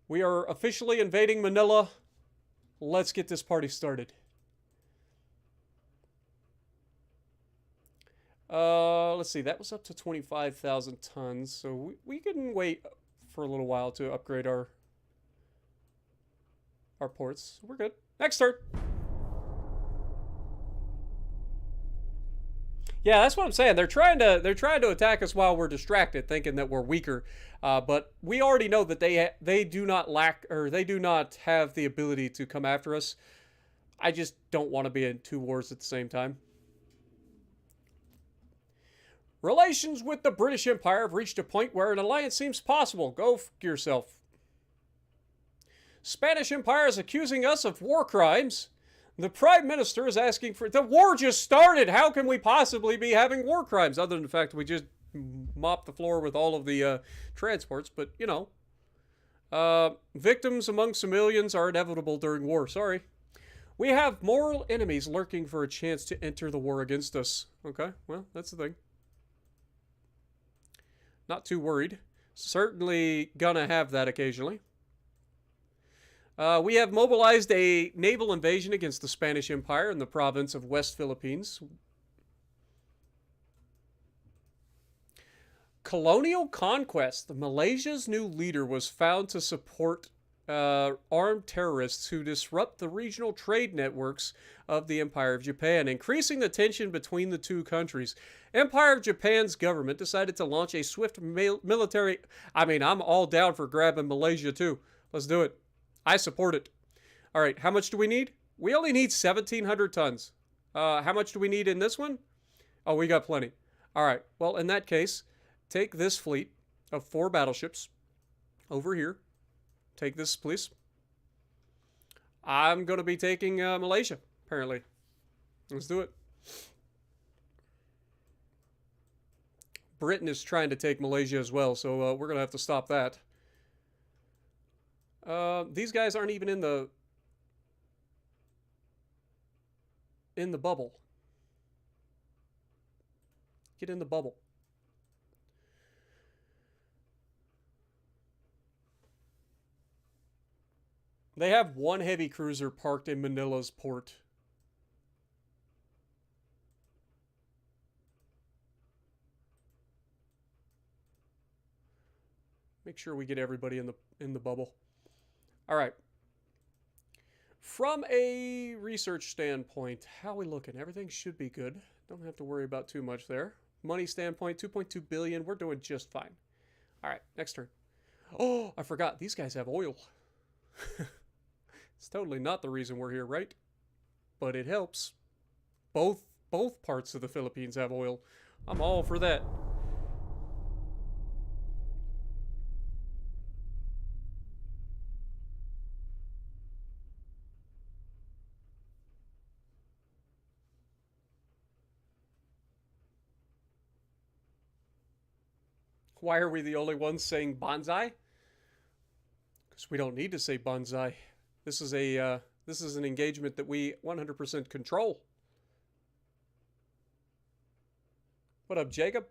[SPEAKER 1] We are officially invading Manila. Let's get this party started. Let's see. That was up to 25,000 tons. So we can wait for a little while to upgrade our ports. We're good. Next turn. Yeah, that's what I'm saying. They're trying to attack us while we're distracted, thinking that we're weaker. But we already know that they do not lack, or they do not have the ability to come after us. I just don't want to be in two wars at the same time. Relations with the British Empire have reached a point where an alliance seems possible. Go f yourself. Spanish Empire is accusing us of war crimes. The Prime Minister is asking for... The war just started! How can we possibly be having war crimes? Other than the fact that we just mopped the floor with all of the transports. But, you know. Victims among civilians are inevitable during war. Sorry. We have moral enemies lurking for a chance to enter the war against us. Okay, well, that's the thing. Not too worried. Certainly gonna have that occasionally. We have mobilized a naval invasion against the Spanish Empire in the province of West Philippines. Colonial conquest. Malaysia's new leader was found to support armed terrorists who disrupt the regional trade networks of the Empire of Japan, increasing the tension between the two countries. Empire of Japan's government decided to launch a swift military... I mean, I'm all down for grabbing Malaysia too. Let's do it. I support it. All right, how much do we need? We only need 1,700 tons. How much do we need in this one? Oh, we got plenty. All right, well, in that case, take this fleet of 4 battleships over here. Take this, please. I'm going to be taking Malaysia, apparently. Let's do it. Britain is trying to take Malaysia as well, so we're going to have to stop that. These guys aren't even in the bubble. Get in the bubble. They have one heavy cruiser parked in Manila's port. Make sure we get everybody in the bubble. All right. From a research standpoint, how are we looking? Everything should be good. Don't have to worry about too much there. Money standpoint, 2.2 billion. We're doing just fine. All right, next turn. Oh, I forgot. These guys have oil. It's totally not the reason we're here, right? But it helps. Both parts of the Philippines have oil. I'm all for that. Why are we the only ones saying bonsai? Because we don't need to say bonsai. This is an engagement that we 100% control. What up, Jacob?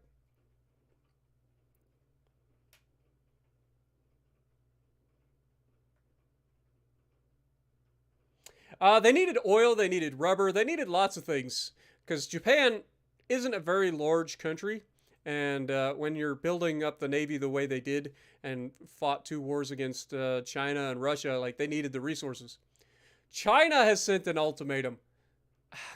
[SPEAKER 1] They needed oil, they needed rubber, they needed lots of things. Because Japan isn't a very large country. And when you're building up the Navy the way they did and fought 2 wars against China and Russia, like, they needed the resources. China has sent an ultimatum.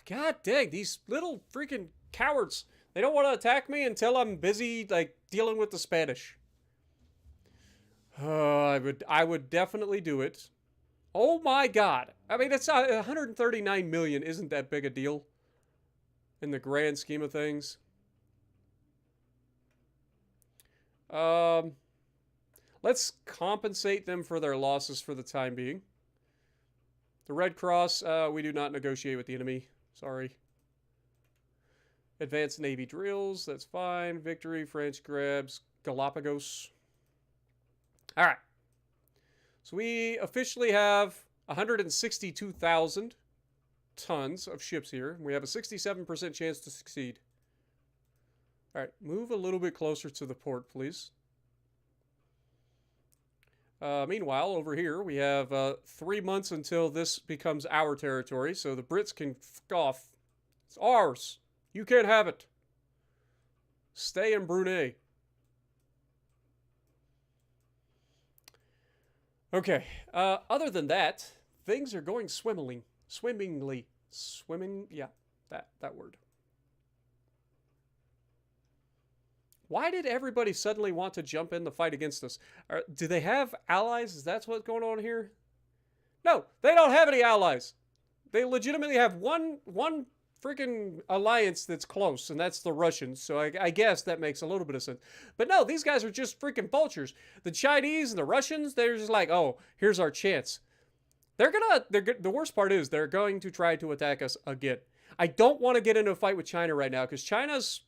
[SPEAKER 1] God dang, these little freaking cowards. They don't want to attack me until I'm busy, like, dealing with the Spanish. I would definitely do it. Oh my God. I mean, it's 139 million isn't that big a deal in the grand scheme of things. Let's Let's compensate them for their losses for the time being. The Red Cross, we do not negotiate with the enemy. Sorry. Advanced Navy drills, that's fine. Victory, French grabs, Galapagos. All right. So we officially have 162,000 tons of ships here. We have a 67% chance to succeed. All right, move a little bit closer to the port, please. Meanwhile, over here, we have 3 months until this becomes our territory, so the Brits can f*** off. It's ours. You can't have it. Stay in Brunei. Okay, other than that, things are going swimmingly. Yeah, that word. Why did everybody suddenly want to jump in the fight against us? Do they have allies? Is that what's going on here? No, they don't have any allies. They legitimately have one freaking alliance that's close, and that's the Russians. So I guess that makes a little bit of sense. But no, these guys are just freaking vultures. The Chinese and the Russians, they're just like, oh, here's our chance. The worst part is they're going to try to attack us again. I don't want to get into a fight with China right now, because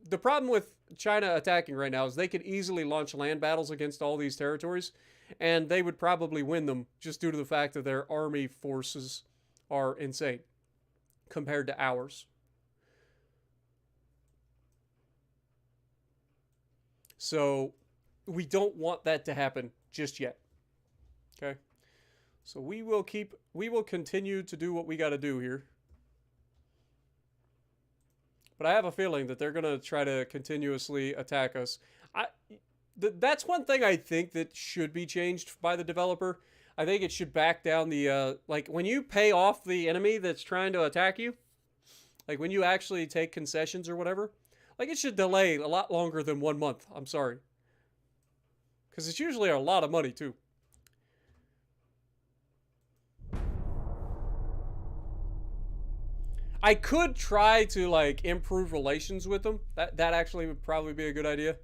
[SPEAKER 1] the problem with China attacking right now is they could easily launch land battles against all these territories, and they would probably win them just due to the fact that their army forces are insane compared to ours. So we don't want that to happen just yet. Okay? So we will continue to do what we got to do here. But I have a feeling that they're going to try to continuously attack us. That's one thing I think that should be changed by the developer. I think it should back down the, like, when you pay off the enemy that's trying to attack you, like when you actually take concessions or whatever, like it should delay a lot longer than 1 month. I'm sorry. Because it's usually a lot of money, too. I could try to, like, improve relations with them. That actually would probably be a good idea.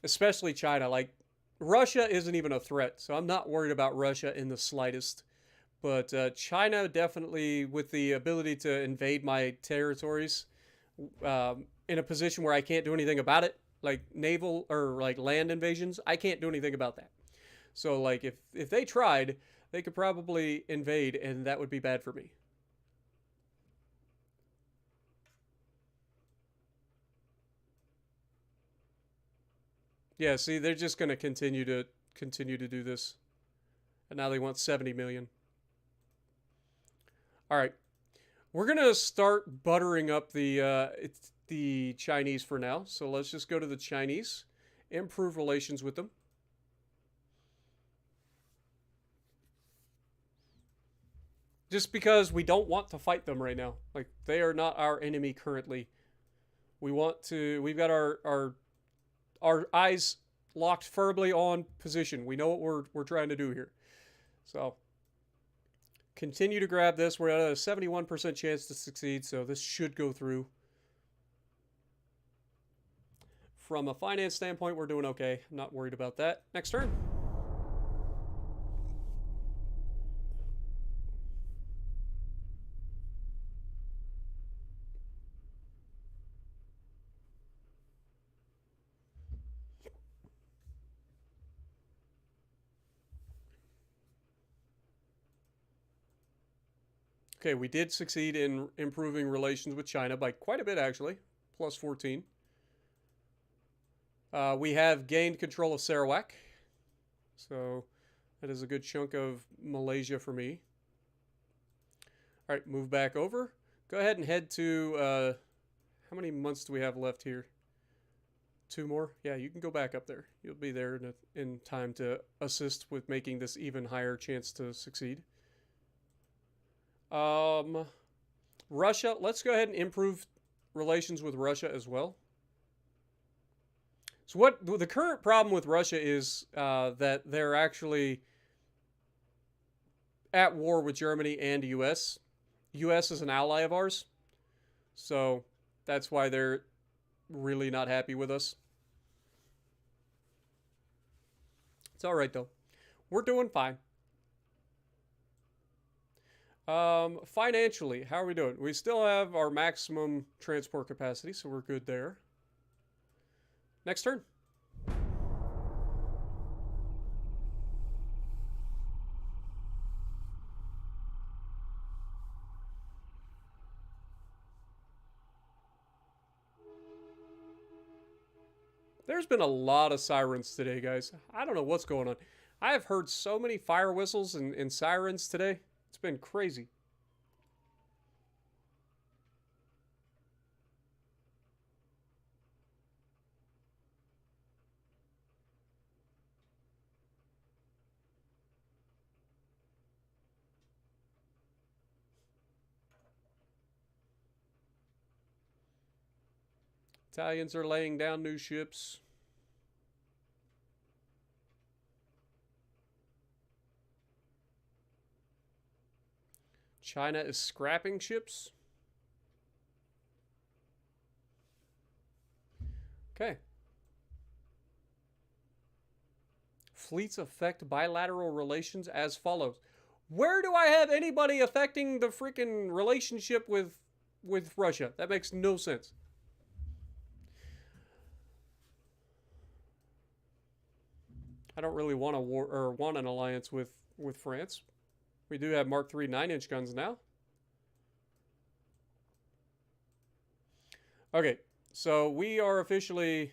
[SPEAKER 1] Especially China. Like, Russia isn't even a threat, so I'm not worried about Russia in the slightest. But China definitely, with the ability to invade my territories in a position where I can't do anything about it, like naval or like land invasions, I can't do anything about that. So, like, if they tried, they could probably invade, and that would be bad for me. Yeah, see, they're just going to continue to do this. And now they want 70 million. All right. We're going to start buttering up the Chinese for now. So let's just go to the Chinese, improve relations with them. Just because we don't want to fight them right now. Like, they are not our enemy currently. We've got our eyes locked firmly on position. We know what we're trying to do here. So, continue to grab this. We're at a 71% chance to succeed, so this should go through. From a finance standpoint, we're doing okay. I'm not worried about that. Next turn. Okay, we did succeed in improving relations with China by quite a bit, actually. Plus 14. We have gained control of Sarawak. So that is a good chunk of Malaysia for me. All right, move back over. Go ahead and head to... how many months do we have left here? 2 more? Yeah, you can go back up there. You'll be there in time to assist with making this even higher chance to succeed. Russia, let's go ahead and improve relations with Russia as well. So what the current problem with Russia is that they're actually at war with Germany and the US. US is an ally of ours. So that's why they're really not happy with us. It's all right, though. We're doing fine. Financially, how are we doing? We still have our maximum transport capacity, so we're good there. Next turn. There's been a lot of sirens today, guys. I don't know what's going on. I have heard so many fire whistles and sirens today. It's been crazy. Italians are laying down new ships. China is scrapping ships. Okay. Fleets affect bilateral relations as follows. Where do I have anybody affecting the freaking relationship with Russia? That makes no sense. I don't really want a war or want an alliance with France. We do have Mark III 9-inch guns now. Okay, so we are officially...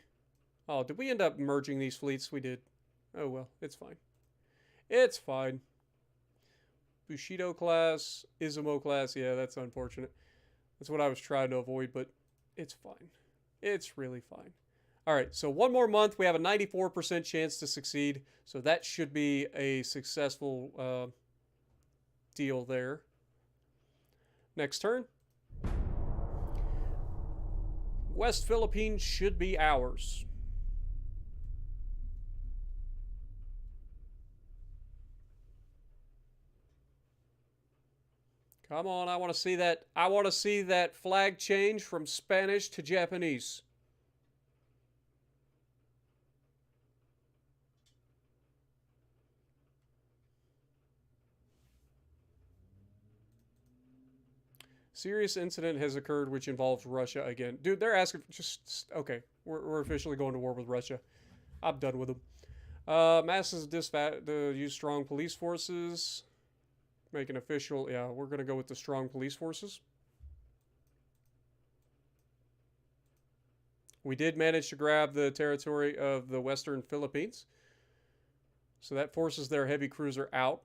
[SPEAKER 1] Oh, did we end up merging these fleets? We did. Oh, well, it's fine. It's fine. Bushido class, Izumo class. Yeah, that's unfortunate. That's what I was trying to avoid, but it's fine. It's really fine. All right, so one more month. We have a 94% chance to succeed. So that should be a successful deal there. Next turn. West Philippines should be ours. Come on, I want to see that. I want to see that flag change from Spanish to Japanese. Serious incident has occurred which involves Russia again. Dude, they're asking... Okay, we're officially going to war with Russia. I'm done with them. Masses to use strong police forces. Make an official... Yeah, we're going to go with the strong police forces. We did manage to grab the territory of the Western Philippines. So that forces their heavy cruiser out.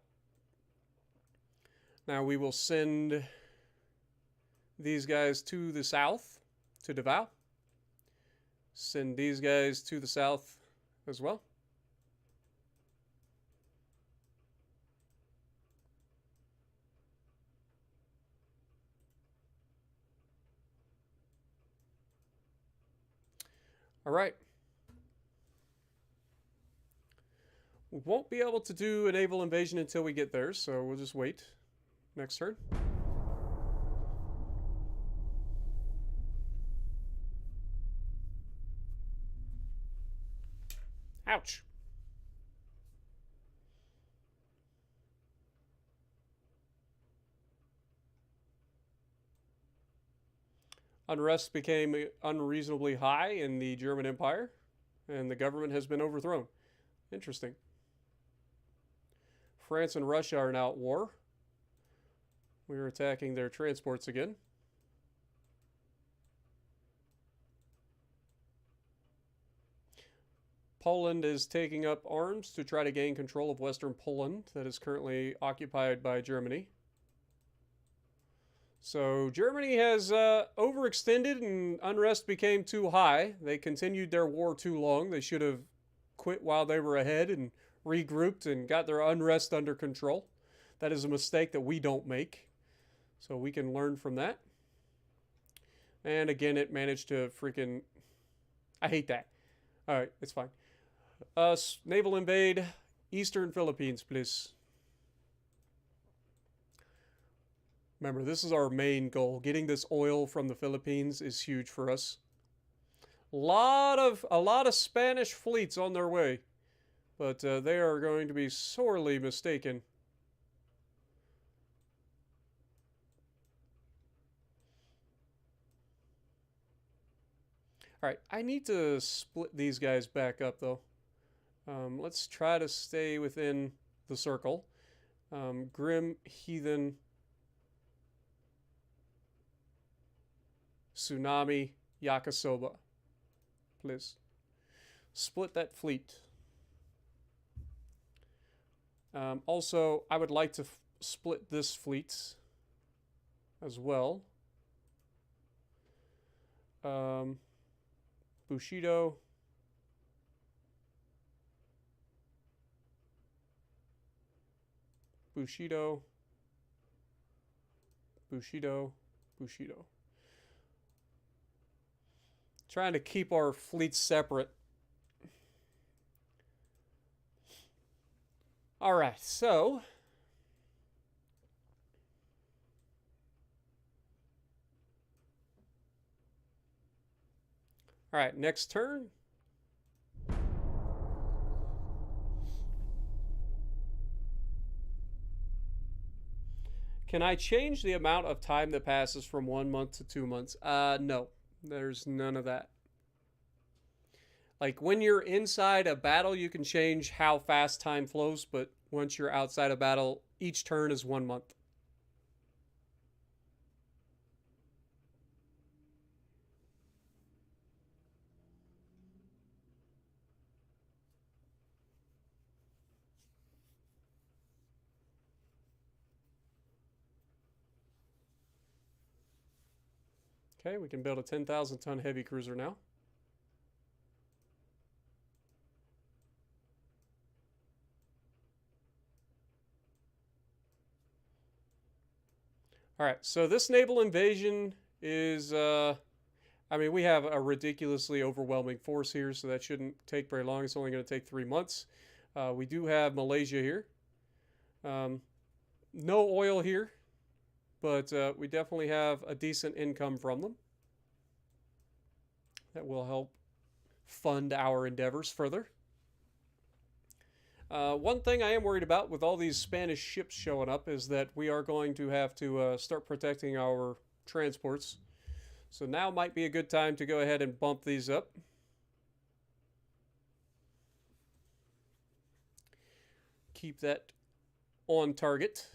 [SPEAKER 1] Now we will send... these guys to the south, to Naval. Send these guys to the south as well. All right. We won't be able to do a naval invasion until we get there, so we'll just wait. Next turn. Ouch. Unrest became unreasonably high in the German Empire, and the government has been overthrown. Interesting. France and Russia are now at war. We are attacking their transports again. Poland is taking up arms to try to gain control of Western Poland that is currently occupied by Germany. So Germany has overextended and unrest became too high. They continued their war too long. They should have quit while they were ahead and regrouped and got their unrest under control. That is a mistake that we don't make. So we can learn from that. And again, it managed to freaking... I hate that. All right, it's fine. Naval invade Eastern Philippines, please. Remember, this is our main goal. Getting this oil from the Philippines is huge for us. A lot of Spanish fleets on their way. But they are going to be sorely mistaken. Alright, I need to split these guys back up, though. Let's try to stay within the circle. Grim, Heathen, Tsunami, Yakisoba. Please. Split that fleet. Also, I would like to split this fleet as well. Bushido. Bushido. Bushido. Bushido. Trying to keep our fleets separate. Alright, so... Alright, next turn. Can I change the amount of time that passes from 1 month to 2 months? No. There's none of that. Like, when you're inside a battle, you can change how fast time flows, but once you're outside a battle, each turn is 1 month. Okay, we can build a 10,000 ton heavy cruiser now. Alright, so this naval invasion is, I mean, we have a ridiculously overwhelming force here, so that shouldn't take very long. It's only going to take 3 months. We do have Malaysia here. No oil here, but we definitely have a decent income from them. That will help fund our endeavors further. One thing I am worried about with all these Spanish ships showing up is that we are going to have to start protecting our transports. So now might be a good time to go ahead and bump these up. Keep that on target.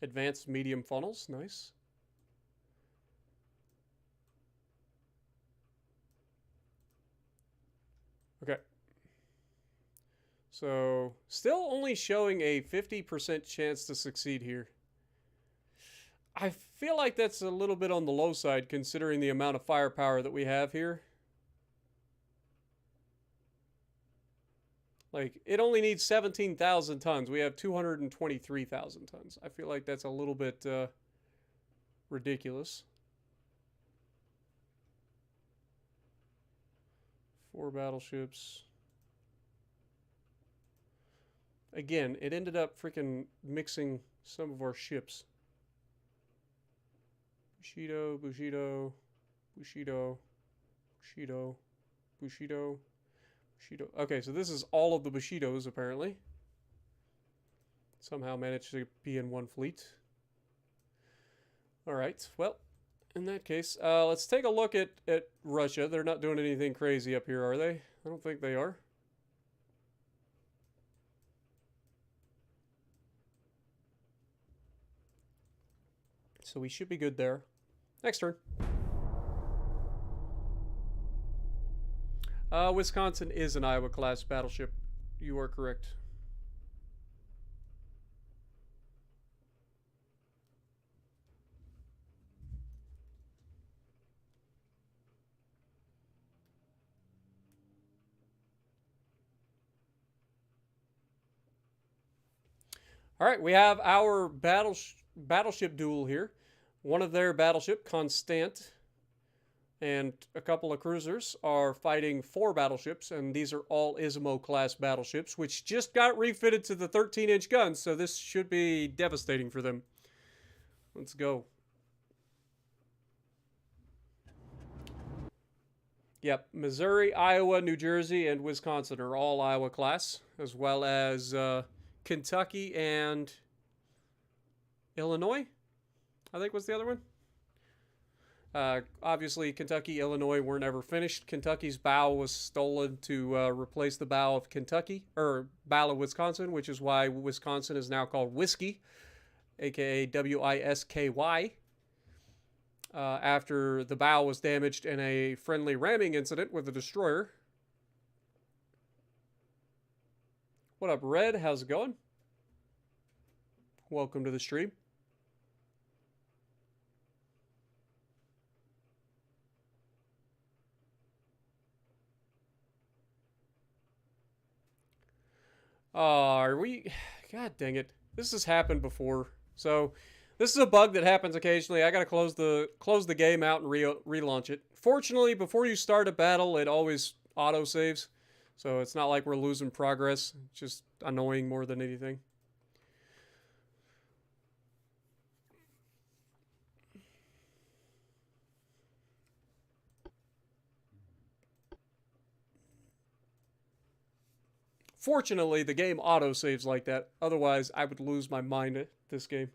[SPEAKER 1] Advanced medium funnels, nice. Okay. So, still only showing a 50% chance to succeed here. I feel like that's a little bit on the low side considering the amount of firepower that we have here. Like, it only needs 17,000 tons. We have 223,000 tons. I feel like that's a little bit ridiculous. 4 battleships. Again, it ended up freaking mixing some of our ships. Bushido, Bushido, Bushido, Bushido, Bushido. Bushido. Okay, so this is all of the Bushidos, apparently. Somehow managed to be in one fleet. Alright, well, in that case, let's take a look at Russia. They're not doing anything crazy up here, are they? I don't think they are. So we should be good there. Next turn. Wisconsin is an Iowa-class battleship. You are correct. All right, we have our battleship duel here. One of their battleship, Constant, and a couple of cruisers are fighting 4 battleships, and these are all Izumo-class battleships, which just got refitted to the 13-inch guns, so this should be devastating for them. Let's go. Yep, Missouri, Iowa, New Jersey, and Wisconsin are all Iowa class, as well as Kentucky and Illinois, I think was the other one. Obviously, Kentucky, Illinois were never finished. Kentucky's bow was stolen to replace the bow of Kentucky, or bow of Wisconsin, which is why Wisconsin is now called Whiskey, aka W-I-S-K-Y. After the bow was damaged in a friendly ramming incident with a destroyer. What up, Red? How's it going? Welcome to the stream. Are we... God dang it. This has happened before. So, this is a bug that happens occasionally. I gotta close the game out and relaunch it. Fortunately, before you start a battle, it always auto-saves. So, it's not like we're losing progress. It's just annoying more than anything. Fortunately, the game auto-saves like that. Otherwise, I would lose my mind at this game.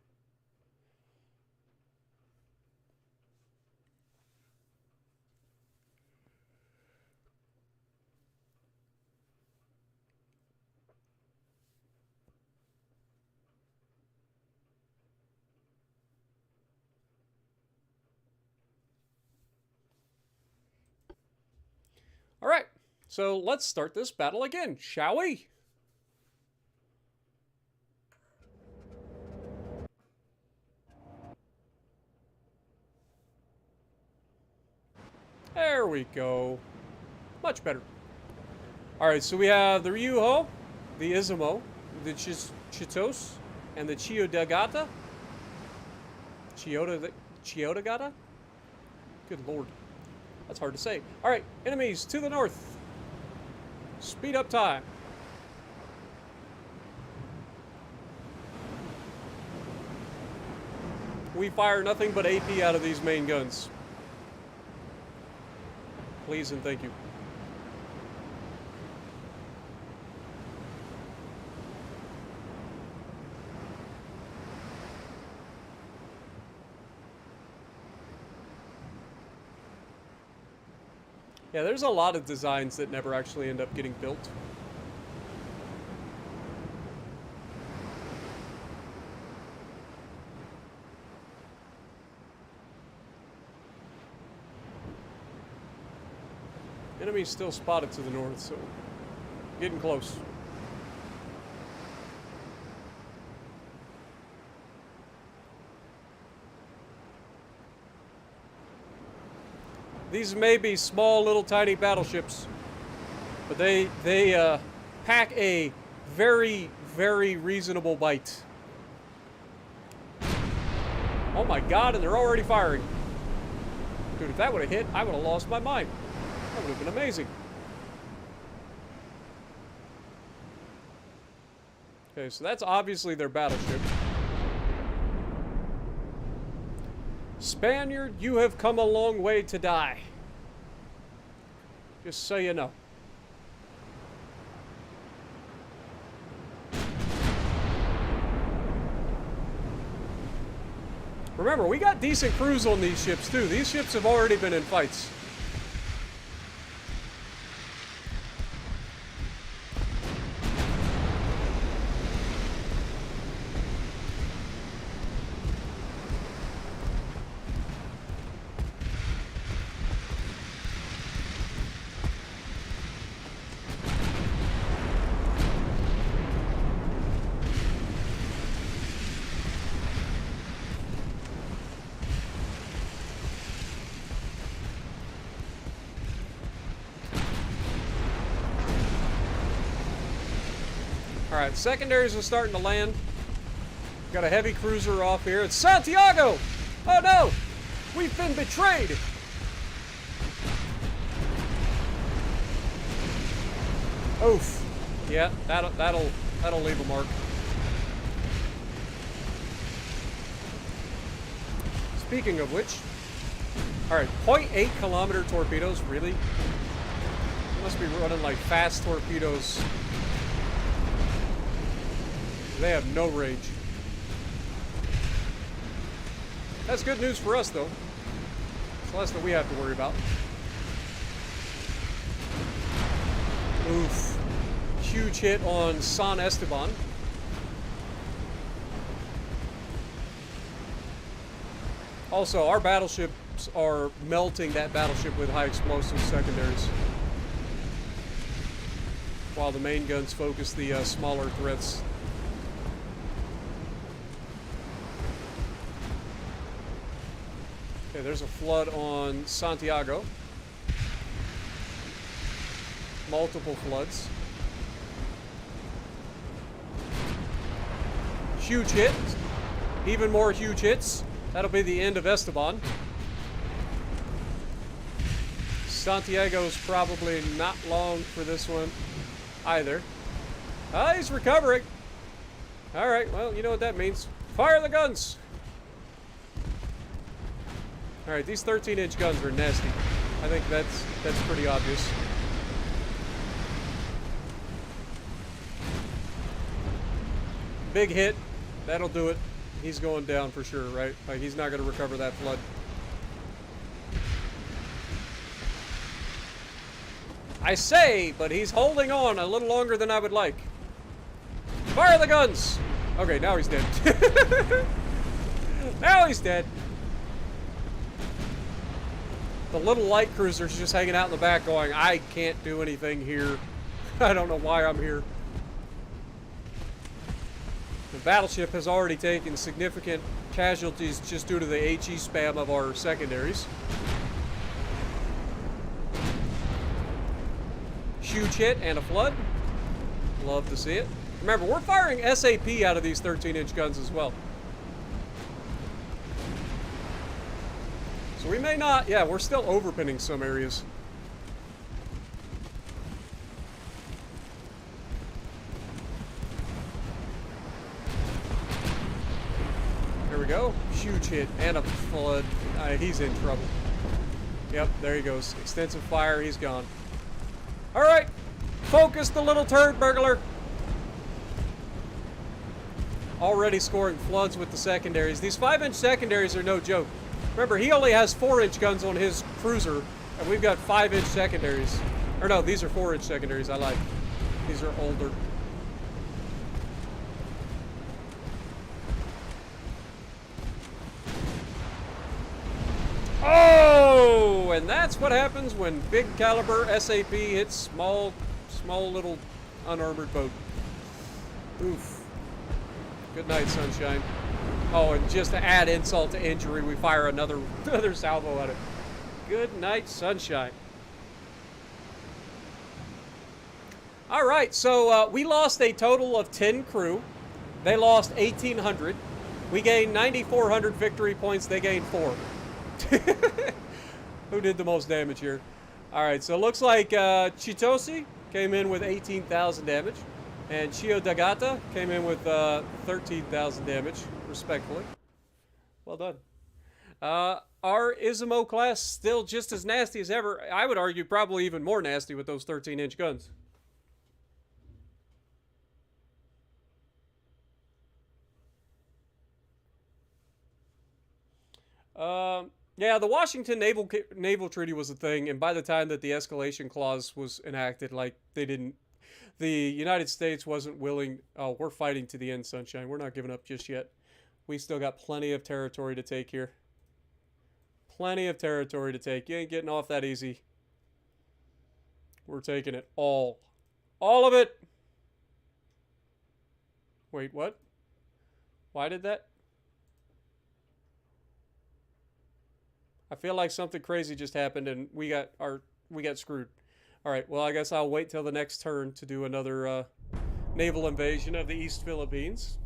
[SPEAKER 1] All right, so let's start this battle again, shall we? There we go. Much better. All right, so we have the Ryuho, the Izumo, the Chitos, and the Chiodagata. Chiodagata? Good lord. That's hard to say. All right, enemies to the north. Speed up time. We fire nothing but AP out of these main guns. Please and thank you. Yeah, there's a lot of designs that never actually end up getting built. Enemies still spotted to the north, so getting close. These may be small, little, tiny battleships, but they pack a very, very reasonable bite. Oh my god, and they're already firing. Dude, if that would have hit, I would have lost my mind. That would have been amazing. Okay, so that's obviously their battleship. Spaniard, you have come a long way to die. Just so you know. Remember, we got decent crews on these ships too. These ships have already been in fights. Alright, secondaries are starting to land. Got a heavy cruiser off here. It's Santiago! Oh no! We've been betrayed! Oof. Yeah, that'll leave a mark. Speaking of which, all right, 0.8 kilometer torpedoes, really? They must be running like fast torpedoes. They have no range. That's good news for us, though. It's less that we have to worry about. Oof. Huge hit on San Esteban. Also, our battleships are melting that battleship with high explosive secondaries, while the main guns focus the smaller threats. Okay, there's a flood on Santiago. Multiple floods. Huge hit. Even more huge hits. That'll be the end of Esteban. Santiago's probably not long for this one either. Ah, he's recovering. All right, well, you know what that means. Fire the guns. All right, these 13-inch guns are nasty. I think that's pretty obvious. Big hit. That'll do it. He's going down for sure, right? Like, he's not going to recover that flood. I say, but he's holding on a little longer than I would like. Fire the guns! Okay, now he's dead. Now he's dead. The little light cruiser's just hanging out in the back going, I can't do anything here. I don't know why I'm here. The battleship has already taken significant casualties just due to the HE spam of our secondaries. Huge hit and a flood. Love to see it. Remember, we're firing SAP out of these 13-inch guns as well. So we may not, yeah, we're still overpinning some areas. There we go. Huge hit and a flood. He's in trouble. Yep, there he goes. Extensive fire, he's gone. All right, focus the little turd burglar. Already scoring floods with the secondaries. These 5-inch secondaries are no joke. Remember, he only has 4-inch guns on his cruiser, and we've got 5-inch secondaries. Or no, these are 4-inch secondaries, I like. These are older. Oh, and that's what happens when big caliber SAP hits small little unarmored boat. Oof. Good night, sunshine. Oh, and just to add insult to injury, we fire another salvo at it. Good night, sunshine. All right, so we lost a total of 10 crew. They lost 1,800. We gained 9,400 victory points. They gained 4. Who did the most damage here? All right, so it looks like Chitosi came in with 18,000 damage, and Chio Dagata came in with 13,000 damage, respectfully. Well done. Our Izumo class still just as nasty as ever. I would argue probably even more nasty with those 13-inch guns. Yeah, the Washington Naval Treaty was a thing, and by the time that the escalation clause was enacted, like, the United States wasn't willing. Oh, we're fighting to the end, sunshine. We're not giving up just yet. We still got plenty of territory to take here. Plenty of territory to take. You ain't getting off that easy. We're taking it all. All of it! Wait, what? Why did that? I feel like something crazy just happened and we got screwed. All right, well, I guess I'll wait till the next turn to do another naval invasion of the East Philippines.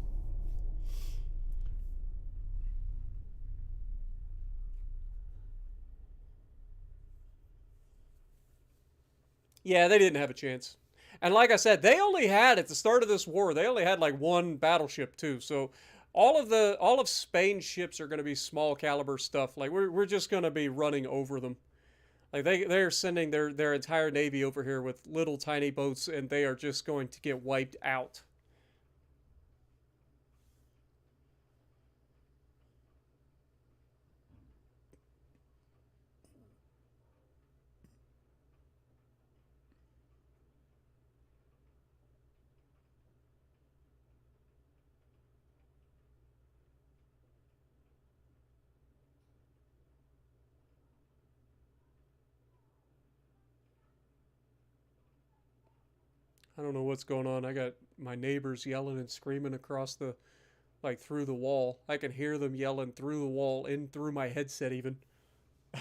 [SPEAKER 1] Yeah, they didn't have a chance. And like I said, they only had at the start of this war, they only had like one battleship too. So all of Spain's ships are going to be small caliber stuff. Like we're just going to be running over them. Like they're sending their entire navy over here with little tiny boats, and they are just going to get wiped out. I don't know what's going on. I got my neighbors yelling and screaming across the, like through the wall. I can hear them yelling through the wall, in through my headset even. I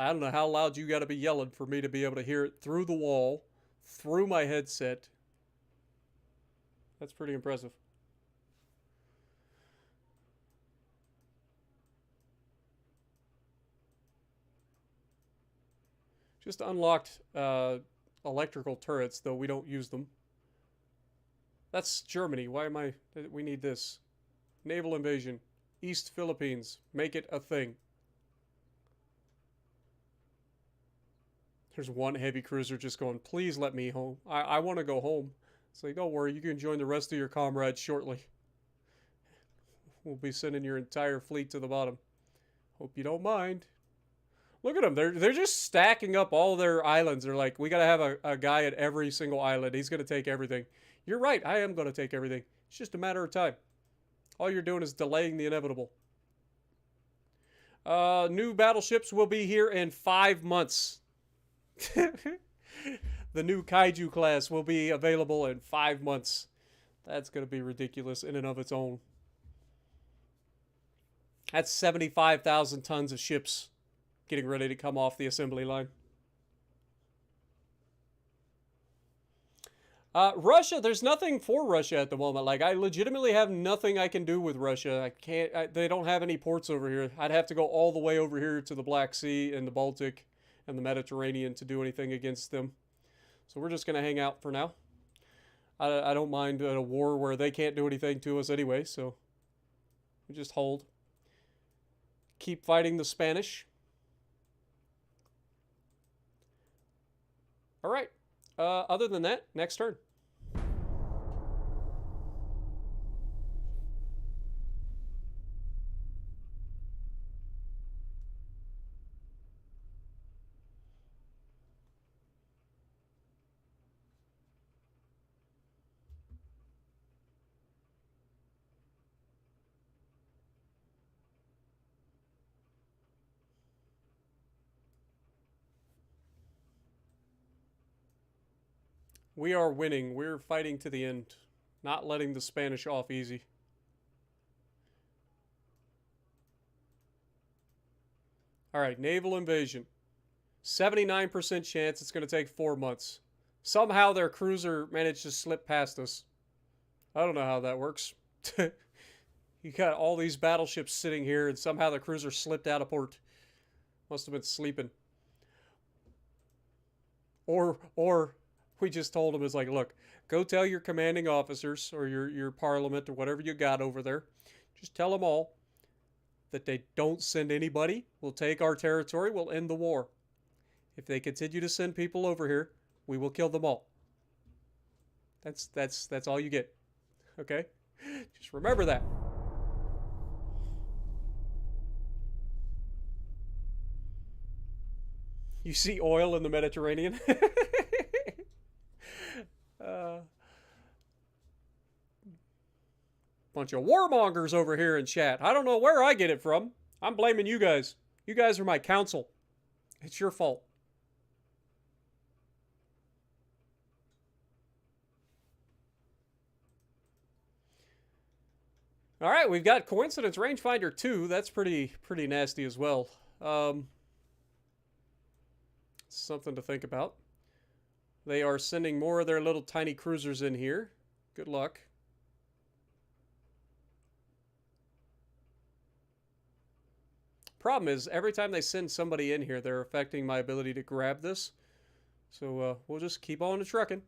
[SPEAKER 1] don't know how loud you got to be yelling for me to be able to hear it through the wall, through my headset. That's pretty impressive. Just unlocked electrical turrets, though we don't use them. That's Germany. Why am I... We need this. Naval invasion. East Philippines. Make it a thing. There's one heavy cruiser just going, please let me home. I want to go home. It's like, don't worry, you can join the rest of your comrades shortly. We'll be sending your entire fleet to the bottom. Hope you don't mind. Look at them. They're just stacking up all their islands. They're like, we got to have a guy at every single island. He's going to take everything. You're right. I am going to take everything. It's just a matter of time. All you're doing is delaying the inevitable. New battleships will be here in 5 months. The new Kaiju class will be available in 5 months. That's going to be ridiculous in and of its own. That's 75,000 tons of ships getting ready to come off the assembly line. Russia, there's nothing for Russia at the moment. Like, I legitimately have nothing I can do with Russia. I can't, they don't have any ports over here. I'd have to go all the way over here to the Black Sea and the Baltic and the Mediterranean to do anything against them. So we're just going to hang out for now. I don't mind a war where they can't do anything to us anyway, so we just hold. Keep fighting the Spanish. All right. Other than that, next turn. We are winning. We're fighting to the end. Not letting the Spanish off easy. Alright, naval invasion. 79% chance it's going to take 4 months. Somehow their cruiser managed to slip past us. I don't know how that works. You got all these battleships sitting here and somehow the cruiser slipped out of port. Must have been sleeping. Or we just told them, it's like, look, go tell your commanding officers or your parliament or whatever you got over there. Just tell them all that they don't send anybody. We'll take our territory. We'll end the war. If they continue to send people over here, we will kill them all. That's all you get. Okay? Just remember that. You see oil in the Mediterranean? Bunch of warmongers over here in chat. I don't know where I get it from. I'm blaming you guys. You guys are my counsel. It's your fault. All right, we've got Coincidence Rangefinder 2. That's pretty nasty as well. Something to think about. They are sending more of their little tiny cruisers in here. Good luck. Problem is, every time they send somebody in here, they're affecting my ability to grab this. So we'll just keep on trucking.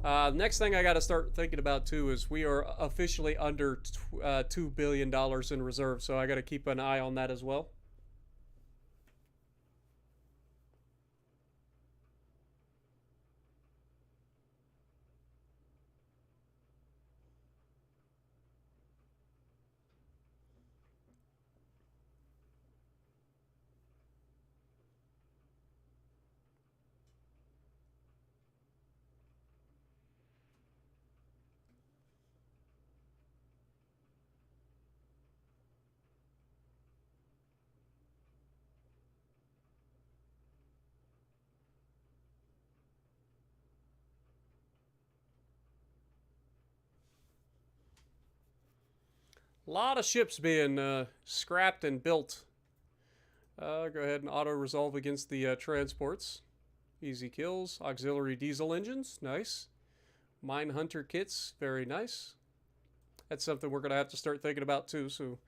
[SPEAKER 1] Next thing I got to start thinking about too is we are officially under $2 billion in reserve, so I got to keep an eye on that as well. A lot of ships being scrapped and built. Go ahead and auto-resolve against the transports. Easy kills. Auxiliary diesel engines. Nice. Mine hunter kits. Very nice. That's something we're going to have to start thinking about too. So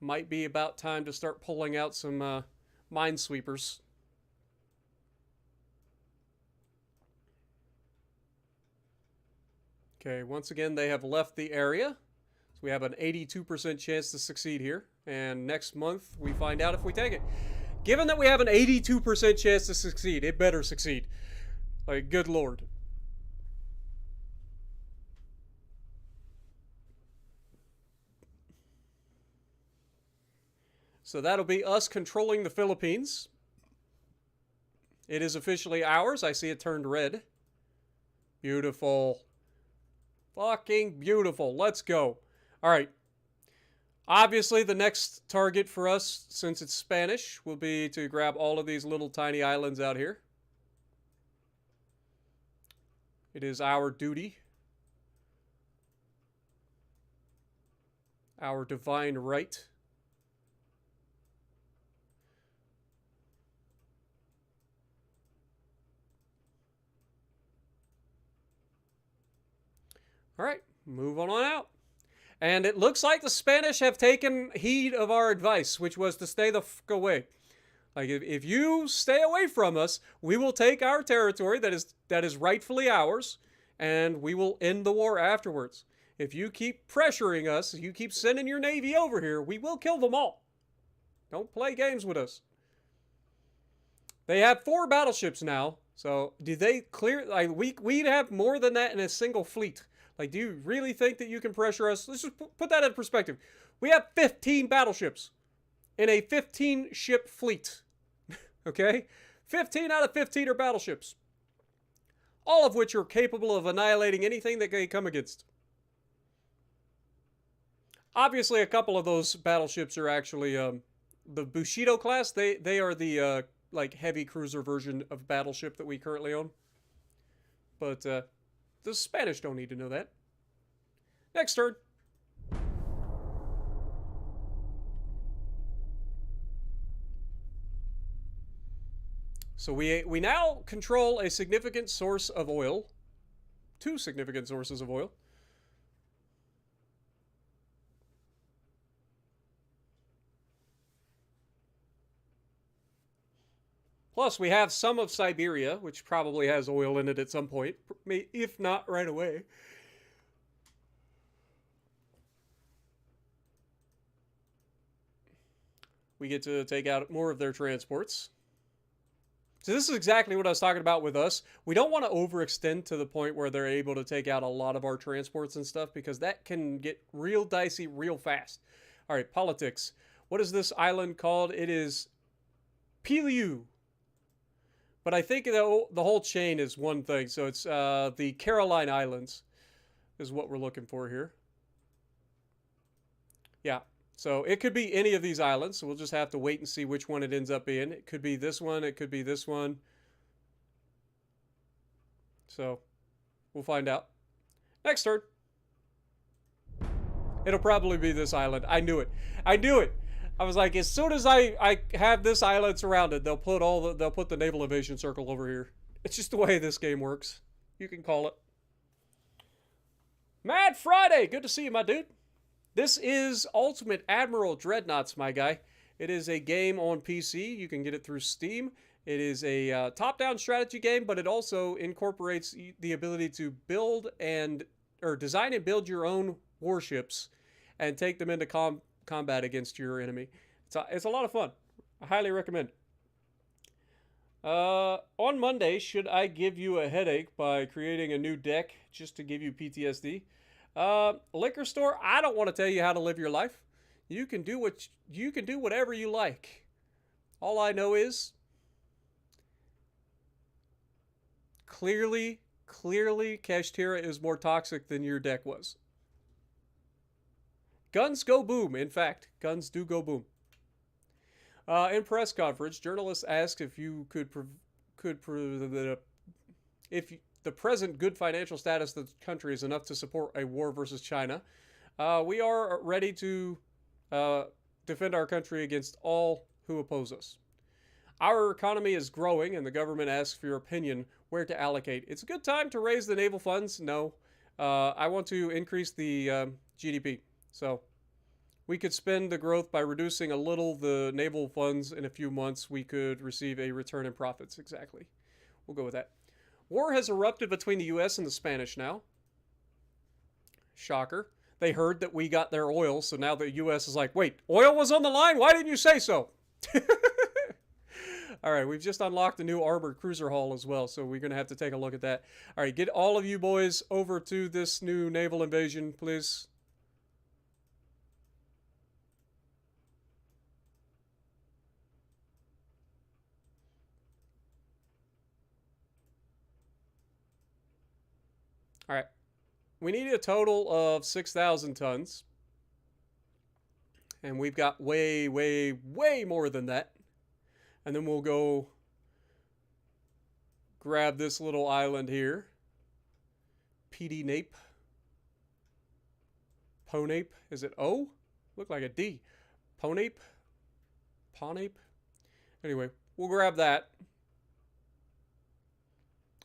[SPEAKER 1] might be about time to start pulling out some minesweepers. Okay, once again, they have left the area. So we have an 82% chance to succeed here. And next month, we find out if we take it. Given that we have an 82% chance to succeed, it better succeed. Like, good lord. So that'll be us controlling the Philippines. It is officially ours. I see it turned red. Beautiful. Fucking beautiful. Let's go. All right. Obviously, the next target for us, since it's Spanish, will be to grab all of these little tiny islands out here. It is our duty. Our divine right. All right, move on out. And it looks like the Spanish have taken heed of our advice, which was to stay the fuck away. Like, if you stay away from us, we will take our territory that is rightfully ours, and we will end the war afterwards. If you keep pressuring us, you keep sending your navy over here, we will kill them all. Don't play games with us. They have 4 battleships now, so do they clear... Like, we'd have more than that in a single fleet. Like, do you really think that you can pressure us? Let's just put that in perspective. We have 15 battleships in a 15-ship fleet. Okay? 15 out of 15 are battleships. All of which are capable of annihilating anything that they come against. Obviously, a couple of those battleships are actually the Bushido class. They are the like heavy cruiser version of battleship that we currently own. But the Spanish don't need to know that. Next turn. So we now control a significant source of oil. 2 significant sources of oil. Plus, we have some of Siberia, which probably has oil in it at some point, if not right away. We get to take out more of their transports. So this is exactly what I was talking about with us. We don't want to overextend to the point where they're able to take out a lot of our transports and stuff, because that can get real dicey real fast. All right, politics. What is this island called? It is Piliu. But I think the whole chain is one thing. So it's the Caroline Islands is what we're looking for here. Yeah. So it could be any of these islands. So we'll just have to wait and see which one it ends up being. It could be this one. It could be this one. So we'll find out. Next turn. It'll probably be this island. I knew it. I knew it. I was like, as soon as I have this island surrounded, they'll put the naval invasion circle over here. It's just the way this game works. You can call it. Mad Friday, good to see you, my dude. This is Ultimate Admiral Dreadnoughts, my guy. It is a game on PC. You can get it through Steam. It is a top-down strategy game, but it also incorporates the ability to build or design and build your own warships and take them into combat against your enemy. It's a lot of fun. I highly recommend. On Monday, should I give you a headache by creating a new deck just to give you PTSD? Liquor store, I don't want to tell you how to live your life. You can do whatever you like. All I know is clearly Kashtira is more toxic than your deck was. Guns go boom. In fact, guns do go boom. In press conference, journalists asked if you if the present good financial status of the country is enough to support a war versus China. We are ready to defend our country against all who oppose us. Our economy is growing, and the government asks for your opinion where to allocate. It's a good time to raise the naval funds. No, I want to increase the GDP. So we could spend the growth by reducing a little the naval funds. In a few months, we could receive a return in profits. Exactly. We'll go with that. War has erupted between the U.S. and the Spanish now. Shocker. They heard that we got their oil, so now the U.S. is like, wait, oil was on the line? Why didn't you say so? All right, we've just unlocked a new armored cruiser hull as well, so we're going to have to take a look at that. All right, get all of you boys over to this new naval invasion, please. All right. We need a total of 6,000 tons. And we've got way more than that. And then we'll go grab this little island here. PD Nape. Ponape. Is it O? Look like a D. Ponape? Ponape? Anyway, we'll grab that.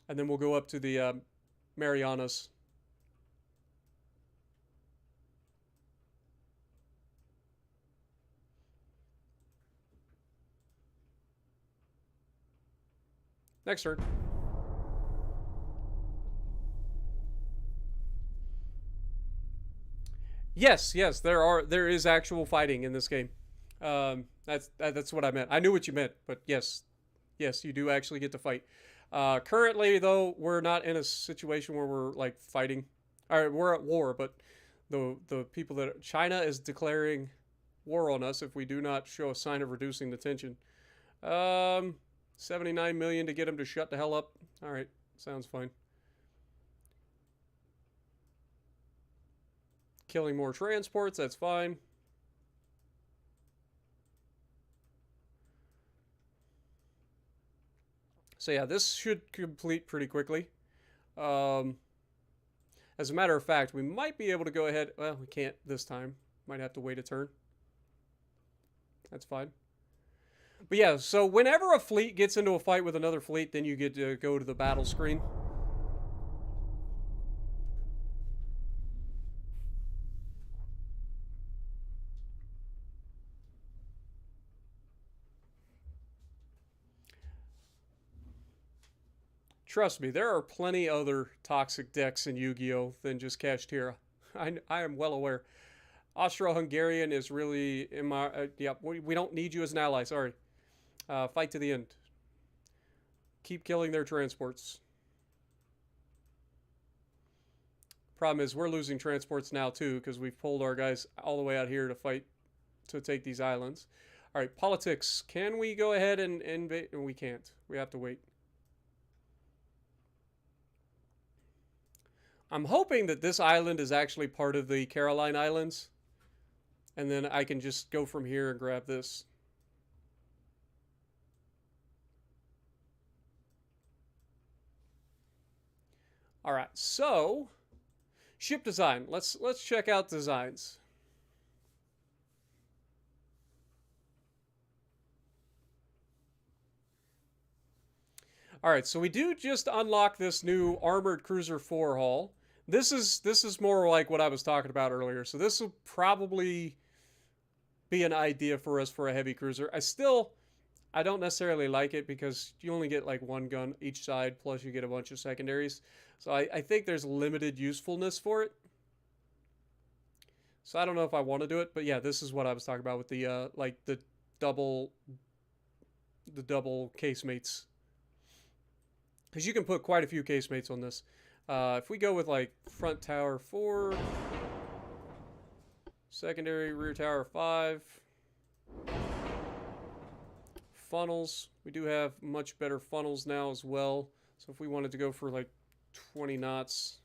[SPEAKER 1] And then we'll go up to the Marianas. Next turn. Yes, there is actual fighting in this game. That's what I meant. I knew what you meant, but yes, you do actually get to fight. Currently, though, we're not in a situation where we're like fighting. All right, we're at war, but the people that China is declaring war on us if we do not show a sign of reducing the tension. 79 million to get them to shut the hell up. All right, sounds fine. Killing more transports, that's fine. So yeah, this should complete pretty quickly. As a matter of fact, we might be able to go ahead. Well, we can't this time. Might have to wait a turn. That's fine. But yeah, so whenever a fleet gets into a fight with another fleet, then you get to go to the battle screen. Trust me, there are plenty other toxic decks in Yu-Gi-Oh! Than just Kashtira. I am well aware. Austro-Hungarian is really in my... yeah, we don't need you as an ally, sorry. Fight to the end. Keep killing their transports. Problem is, we're losing transports now, too, because we've pulled our guys all the way out here to fight to take these islands. All right, politics. Can we go ahead and invade? We can't. We have to wait. I'm hoping that this island is actually part of the Caroline Islands. And then I can just go from here and grab this. All right, so ship design. Let's check out designs. All right, so we do just unlock this new Armored Cruiser 4 hull. This is more like what I was talking about earlier. So this will probably be an idea for us for a heavy cruiser. I don't necessarily like it because you only get like one gun each side, plus you get a bunch of secondaries. So I think there's limited usefulness for it. So I don't know if I want to do it, but yeah, this is what I was talking about with the like double the double casemates. Because you can put quite a few casemates on this. If we go with like front tower 4, secondary rear tower 5, funnels, we do have much better funnels now as well. So if we wanted to go for like 20 knots,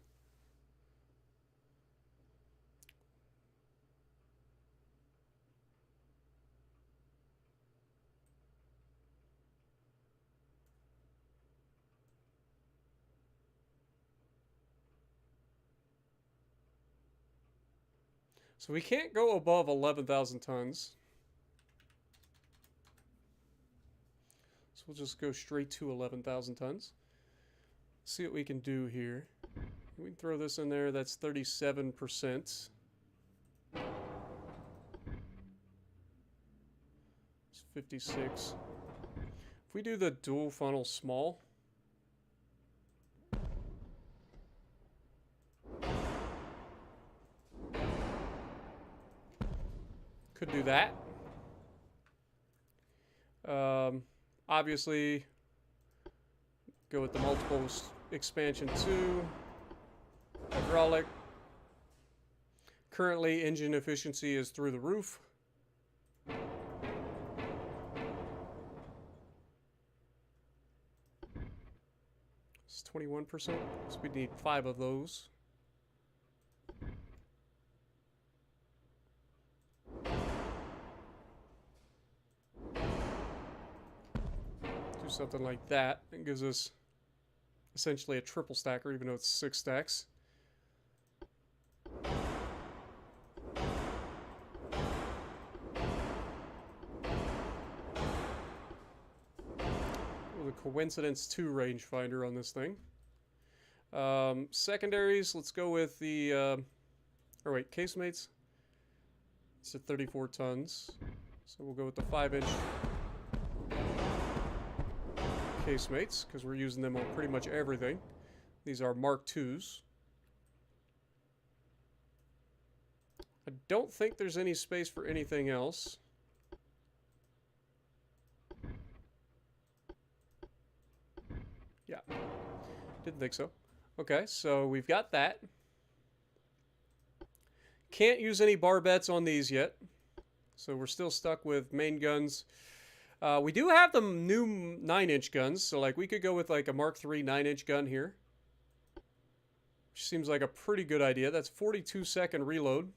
[SPEAKER 1] so we can't go above 11,000 tons. So we'll just go straight to 11,000 tons. See what we can do here. We can throw this in there. That's 37%. It's 56. If we do the dual funnel small, could do that. Obviously, go with the multiple expansion 2. Hydraulic. Currently, engine efficiency is through the roof. It's 21%, so we need 5 of those. Do something like that. It gives us essentially a triple stacker, even though it's 6 stacks. With a coincidence 2 rangefinder on this thing. Secondaries, let's go with the, or wait, casemates. It's at 34 tons. So we'll go with the 5-inch casemates, because we're using them on pretty much everything. These are Mark IIs. I don't think there's any space for anything else. Yeah, didn't think so. Okay, so we've got that. Can't use any barbettes on these yet. So we're still stuck with main guns. We do have the new 9-inch guns, so like we could go with like a Mark III 9-inch gun here. Which seems like a pretty good idea. That's 42-second reload.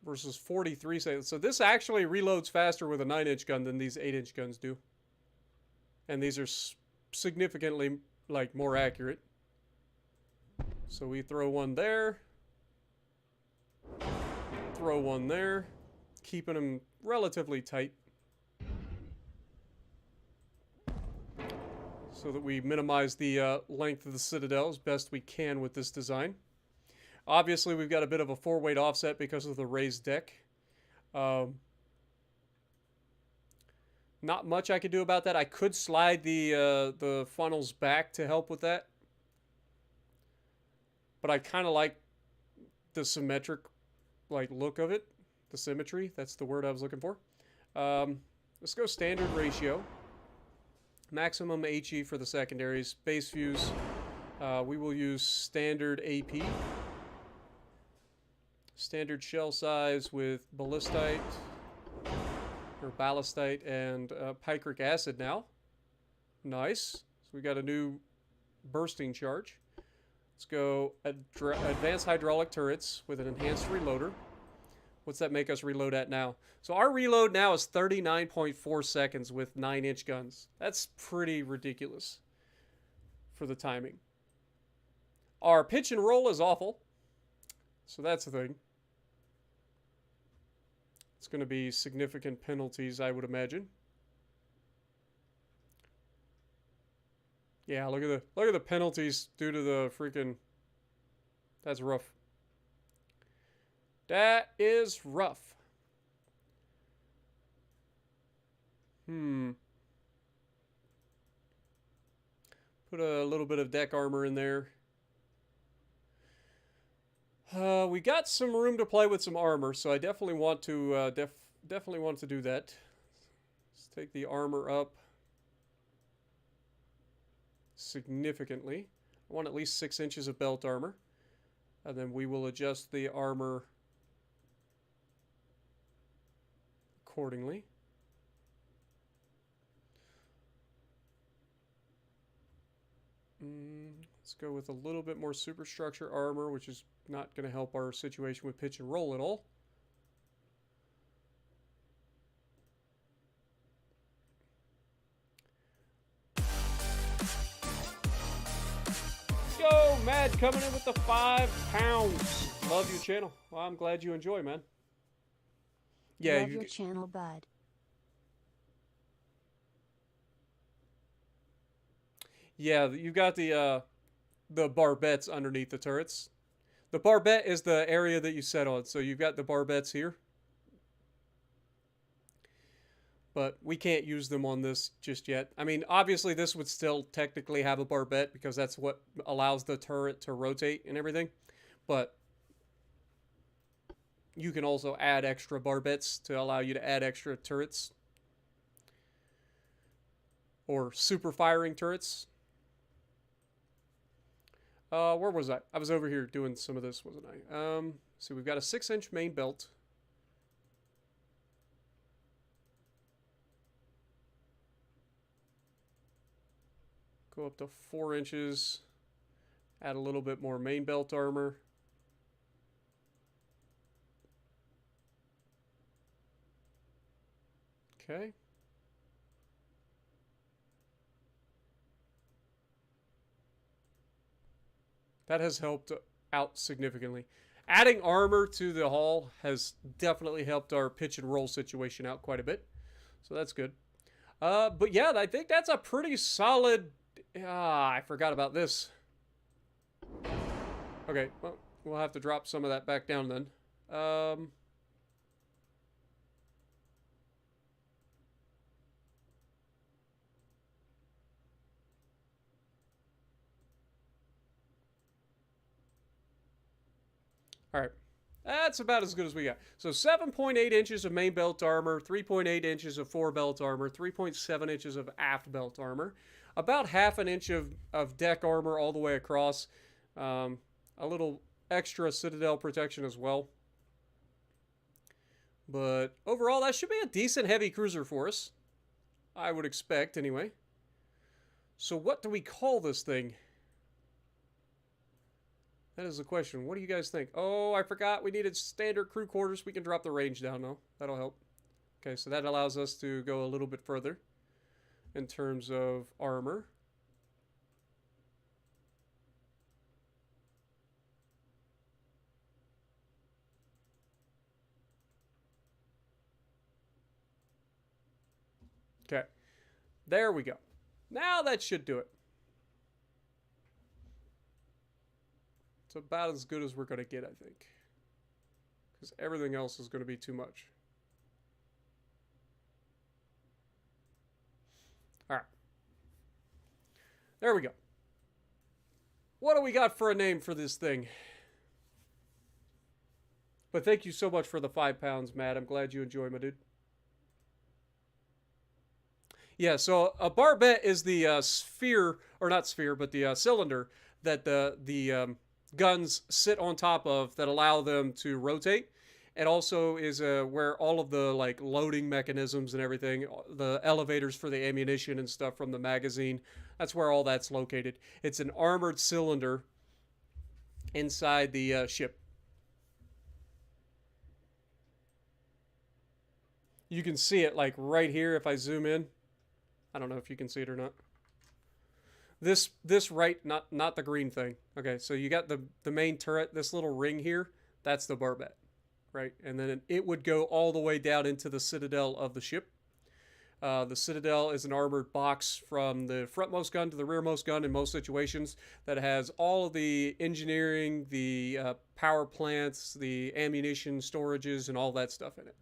[SPEAKER 1] Versus 43 seconds. So this actually reloads faster with a 9-inch gun than these 8-inch guns do. And these are significantly like more accurate. So we throw one there. Throw one there. Keeping them relatively tight. So that we minimize the length of the citadel as best we can with this design. Obviously, we've got a bit of a 4-weight offset because of the raised deck. Not much I could do about that. I could slide the funnels back to help with that. But I kind of like the symmetric look of it. The symmetry, that's the word I was looking for. Let's go standard ratio. Maximum HE for the secondaries. Base fuse, we will use standard AP. Standard shell size with ballistite, or ballistite, and picric acid now. Nice. So we got a new bursting charge. Let's go advanced hydraulic turrets with an enhanced reloader. What's that make us reload at now? So our reload now is 39.4 seconds with 9-inch guns. That's pretty ridiculous for the timing. Our pitch and roll is awful. So that's the thing. It's going to be significant penalties, I would imagine. Yeah, look at the penalties due to the freaking. That's rough. That is rough. Put a little bit of deck armor in there. We got some room to play with some armor, so I definitely want to definitely want to do that. Let's take the armor up significantly. I want at least 6 inches of belt armor, and then we will adjust the armor accordingly. Let's go with a little bit more superstructure armor, which is not going to help our situation with pitch and roll at all. Let's go! Mad coming in with the 5 pounds. Love your channel. Well, I'm glad you enjoy, man. Yeah,
[SPEAKER 2] Love your channel, bud.
[SPEAKER 1] Yeah, you got the barbettes underneath the turrets. The barbette is the area that you set on, so you've got the barbettes here. But we can't use them on this just yet. I mean, obviously this would still technically have a barbette because that's what allows the turret to rotate and everything. But you can also add extra barbettes to allow you to add extra turrets. Or super firing turrets. Where was I? I was over here doing some of this, wasn't I? So we've got a 6-inch main belt. Go up to 4 inches. Add a little bit more main belt armor. Okay. That has helped out significantly. Adding armor to the hull has definitely helped our pitch and roll situation out quite a bit. So that's good. But yeah, I think that's a pretty solid... I forgot about this. Okay, well, we'll have to drop some of that back down then. All right. That's about as good as we got. So 7.8 inches of main belt armor, 3.8 inches of fore belt armor, 3.7 inches of aft belt armor, about half an inch of deck armor all the way across, a little extra citadel protection as well. But overall, that should be a decent heavy cruiser for us. I would expect, anyway. So what do we call this thing? That is the question. What do you guys think? Oh, I forgot we needed standard crew quarters. We can drop the range down now. That'll help. Okay, so that allows us to go a little bit further in terms of armor. Okay, there we go. Now that should do it. It's about as good as we're going to get, I think. Because everything else is going to be too much. Alright. There we go. What do we got for a name for this thing? But thank you so much for the 5 pounds, Matt. I'm glad you enjoy, my dude. Yeah, so a barbette is the sphere, or not sphere, but the cylinder that the guns sit on top of that allow them to rotate. It also is where all of the like loading mechanisms and everything, the elevators for the ammunition and stuff from the magazine, that's where all that's located. It's an armored cylinder inside the ship. You can see it like right here if I zoom in. I don't know if you can see it or not. This right, not the green thing. Okay, so you got the main turret, this little ring here, that's the barbette, right? And then it would go all the way down into the citadel of the ship. The Citadel is an armored box from the frontmost gun to the rearmost gun in most situations that has all of the engineering, the power plants, the ammunition storages, and all that stuff in it.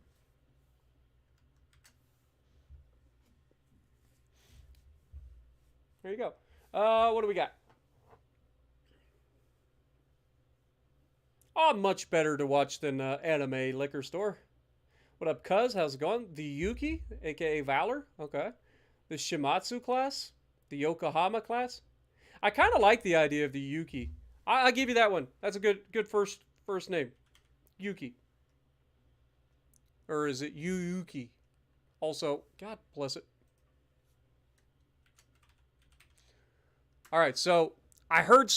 [SPEAKER 1] There you go. What do we got? Oh, much better to watch than anime liquor store. What up, cuz? How's it going? The Yuki, aka Valor. Okay. The Shimatsu class. The Yokohama class. I kind of like the idea of the Yuki. I'll give you that one. That's a good first name. Yuki. Or is it Yuki? Also, God bless it. All right, so I heard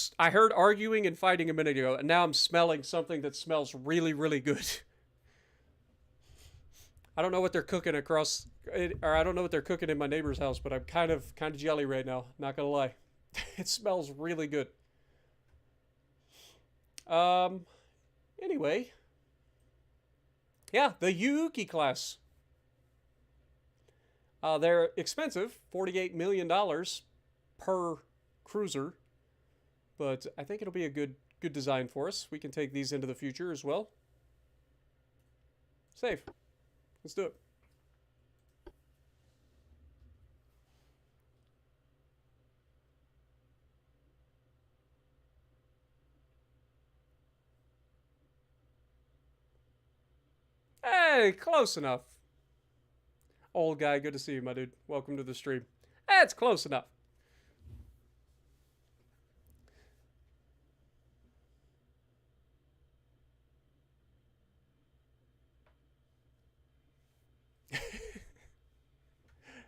[SPEAKER 1] arguing and fighting a minute ago, and now I'm smelling something that smells really, really good. I don't know what they're cooking across, or I don't know what they're cooking in my neighbor's house, but I'm kind of jelly right now. Not gonna lie, it smells really good. Anyway, yeah, the Yuki class. They're expensive, $48 million per cruiser, but I think it'll be a good design for us. We can take these into the future as well. Save. Let's do it. Hey, close enough. Old guy, good to see you, my dude. Welcome to the stream. That's close enough.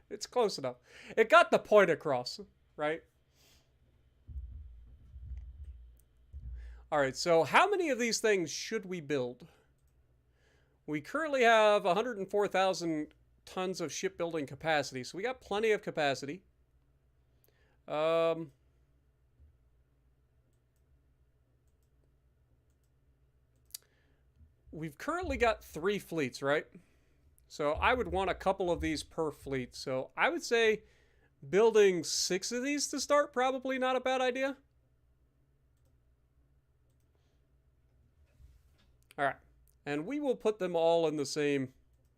[SPEAKER 1] It's close enough. It got the point across, right? All right, so how many of these things should we build? We currently have 104,000 tons of shipbuilding capacity, so we got plenty of capacity. We've currently got 3 fleets, right? So I would want a couple of these per fleet. So I would say building 6 of these to start, probably not a bad idea. All right. And we will put them all in the same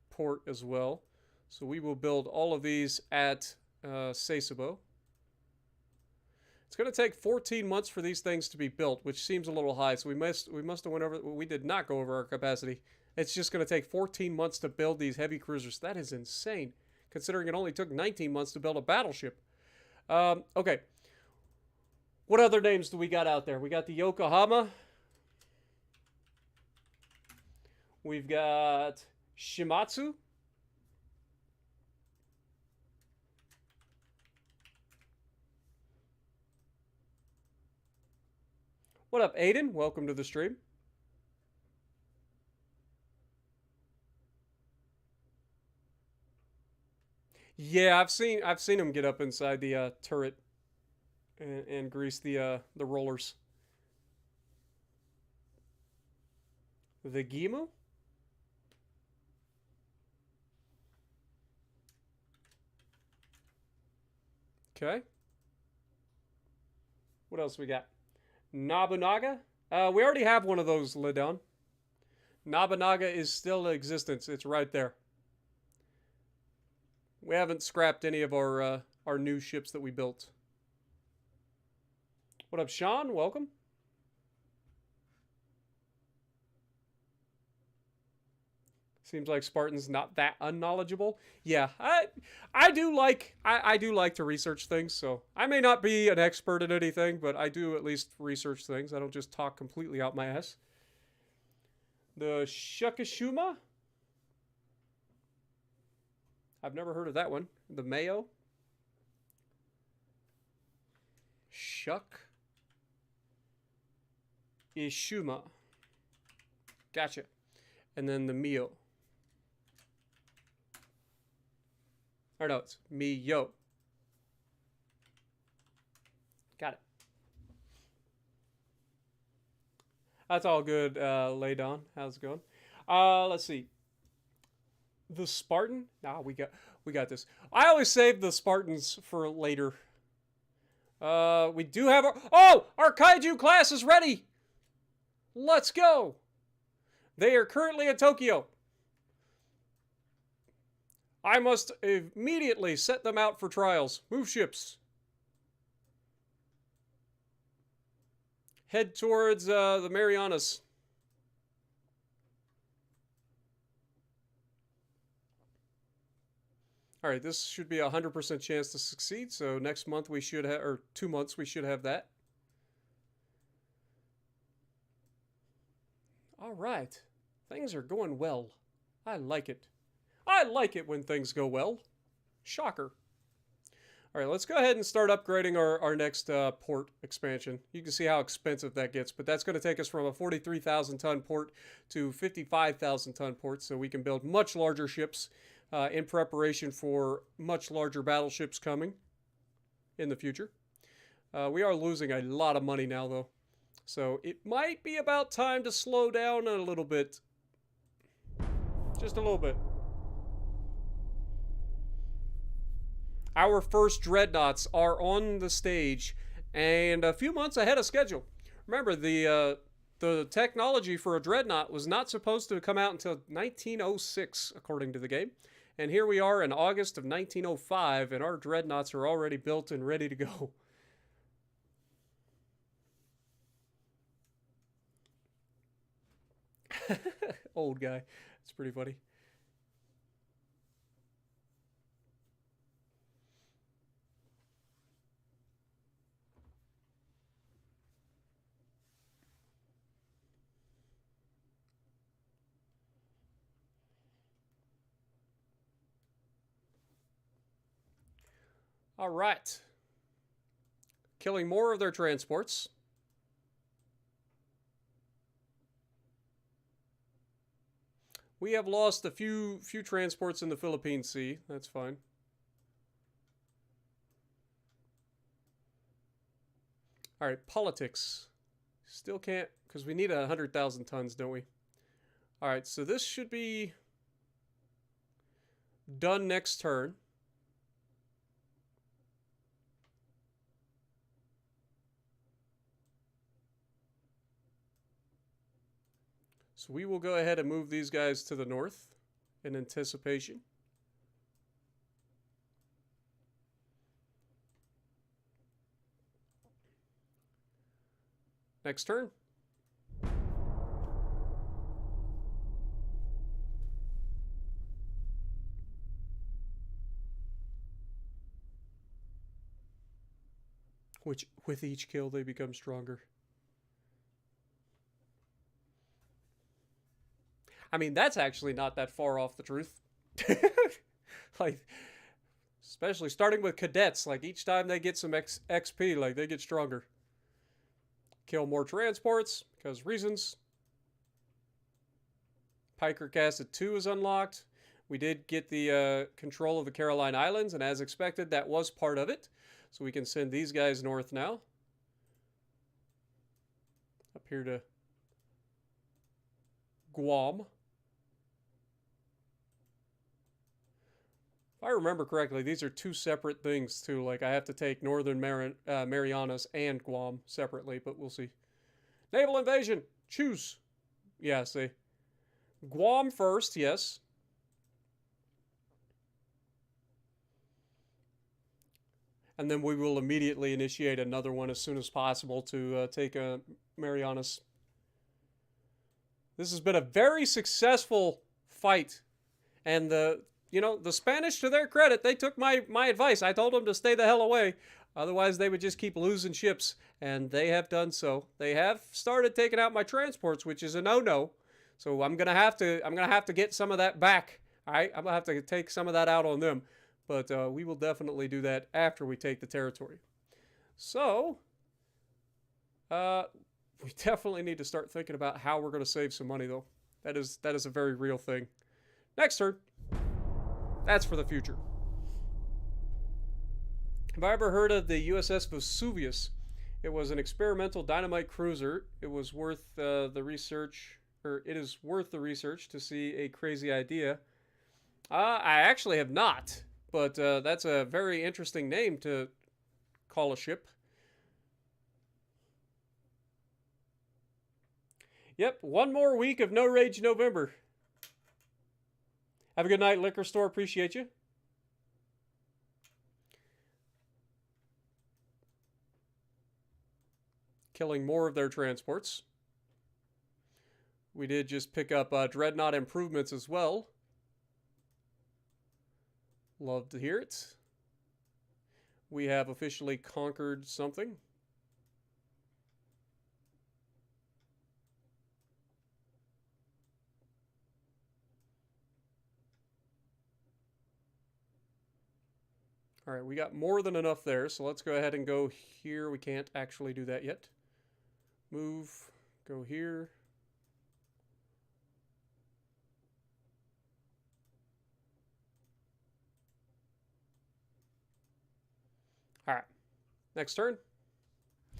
[SPEAKER 1] port as well. So we will build all of these at Sasebo. It's going to take 14 months for these things to be built, which seems a little high. So we must have went over. We did not go over our capacity. It's just going to take 14 months to build these heavy cruisers. That is insane, considering it only took 19 months to build a battleship. Okay. What other names do we got out there? We got the Yokohama. We've got Shimatsu. What up, Aiden? Welcome to the stream. Yeah, I've seen him get up inside the turret and grease the rollers. The Gimu? Okay. What else we got? Nobunaga? We already have one of those, Lidon. Nobunaga is still in existence. It's right there. We haven't scrapped any of our new ships that we built. What up, Sean? Welcome. Seems like Spartan's not that unknowledgeable. Yeah, I do like to research things, so I may not be an expert at anything, but I do at least research things. I don't just talk completely out my ass. The Shukishuma? I've never heard of that one. The Mayo? Shuck Ishuma. Gotcha. And then the Mio. Or no, it's Mio. Got it. That's all good, Laydon. How's it going? Let's see. The Spartan? Nah, We got this. I always save the Spartans for later. We do have our... Oh! Our Kaiju class is ready! Let's go! They are currently in Tokyo. I must immediately set them out for trials. Move ships. Head towards the Marianas. All right, this should be a 100% chance to succeed. So next month we should have, or 2 months we should have that. All right, things are going well. I like it. I like it when things go well. Shocker. All right, let's go ahead and start upgrading our next port expansion. You can see how expensive that gets, but that's going to take us from a 43,000 ton port to 55,000 ton port, so we can build much larger ships in preparation for much larger battleships coming in the future. We are losing a lot of money now, though, so it might be about time to slow down a little bit. Just a little bit. Our first dreadnoughts are on the stage and a few months ahead of schedule. Remember, the technology for a dreadnought was not supposed to come out until 1906, according to the game. And here we are in August of 1905, and our dreadnoughts are already built and ready to go. Old guy. It's pretty funny. All right. Killing more of their transports. We have lost a few transports in the Philippine Sea. That's fine. All right, politics. Still can't, because we need 100,000 tons, don't we? All right, so this should be done next turn. So we will go ahead and move these guys to the north in anticipation. Next turn. Which, with each kill, they become stronger. I mean, that's actually not that far off the truth. Like, especially starting with cadets, like each time they get some XP, like they get stronger. Kill more transports, because reasons. Piker Castle 2 is unlocked. We did get the control of the Caroline Islands, and as expected, that was part of it. So we can send these guys north now. Up here to Guam. If I remember correctly, these are two separate things too. Like I have to take Northern Marianas and Guam separately, but we'll see. Naval invasion. Choose. Yeah, see. Guam first, yes. And then we will immediately initiate another one as soon as possible to take Marianas. This has been a very successful fight. And the Spanish, to their credit, they took my advice. I told them to stay the hell away. Otherwise, they would just keep losing ships. And they have done so. They have started taking out my transports, which is a no-no. So I'm gonna have to get some of that back. All right, I'm gonna have to take some of that out on them. But we will definitely do that after we take the territory. So, we definitely need to start thinking about how we're going to save some money, though. That is a very real thing. Next turn. That's for the future. Have I ever heard of the USS Vesuvius? It was an experimental dynamite cruiser. It was worth the research, or it is worth the research to see a crazy idea. I actually have not. but that's a very interesting name to call a ship. Yep, one more week of No Rage November. Have a good night, Liquor Store. Appreciate you. Killing more of their transports. We did just pick up dreadnought improvements as well. Love to hear it. We have officially conquered something. All right, we got more than enough there, so let's go ahead and go here. We can't actually do that yet. Move, go here. All right, next turn.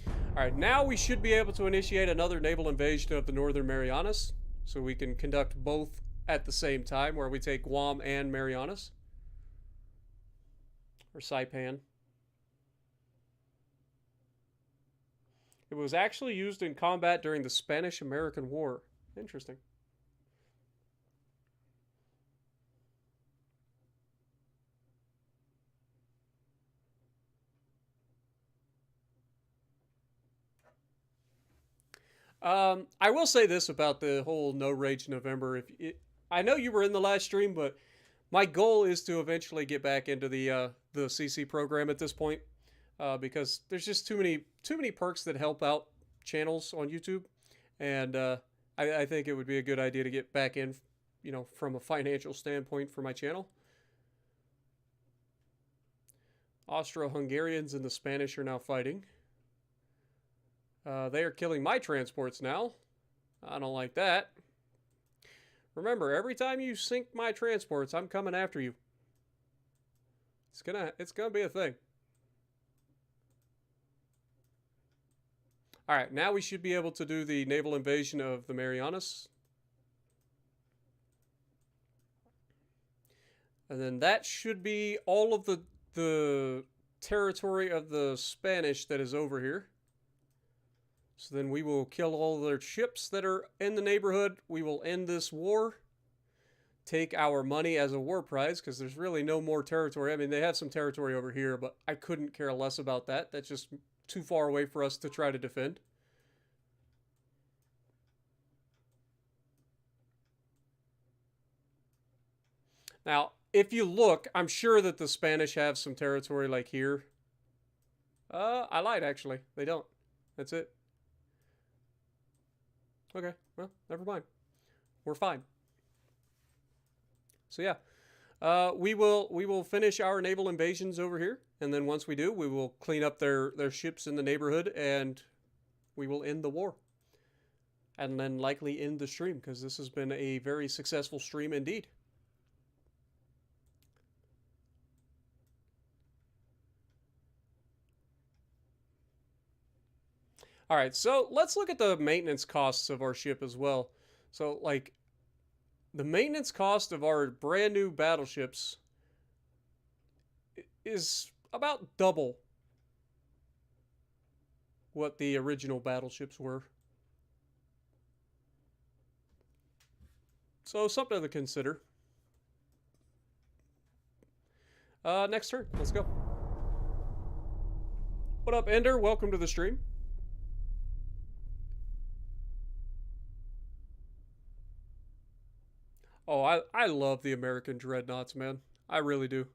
[SPEAKER 1] All right, now we should be able to initiate another naval invasion of the Northern Marianas, so we can conduct both at the same time, where we take Guam and Marianas. Or Saipan. It was actually used in combat during the Spanish-American War. Interesting. I will say this about the whole No Rage November. I know you were in the last stream, but my goal is to eventually get back into the CC program at this point, because there's just too many perks that help out channels on YouTube, and I think it would be a good idea to get back in, you know, from a financial standpoint for my channel. Austro-Hungarians and the Spanish are now fighting. They are killing my transports now. I don't like that. Remember, every time you sink my transports, I'm coming after you. It's gonna be a thing. All right, now we should be able to do the naval invasion of the Marianas. And then that should be all of the territory of the Spanish that is over here. So then we will kill all their ships that are in the neighborhood. We will end this war. Take our money as a war prize, because there's really no more territory. I mean, they have some territory over here, but I couldn't care less about that. That's just too far away for us to try to defend. Now, if you look, I'm sure that the Spanish have some territory like here. I lied, actually. They don't. That's it. Okay, well, never mind. We're fine. So yeah, we will finish our naval invasions over here, and then once we do, we will clean up their ships in the neighborhood, and we will end the war. And then likely end the stream, because this has been a very successful stream indeed. All right, so let's look at the maintenance costs of our ship as well. So, like, the maintenance cost of our brand new battleships is about double what the original battleships were. So, something to consider. Next turn, let's go. What up, Ender? Welcome to the stream. Oh, I love the American dreadnoughts, man. I really do.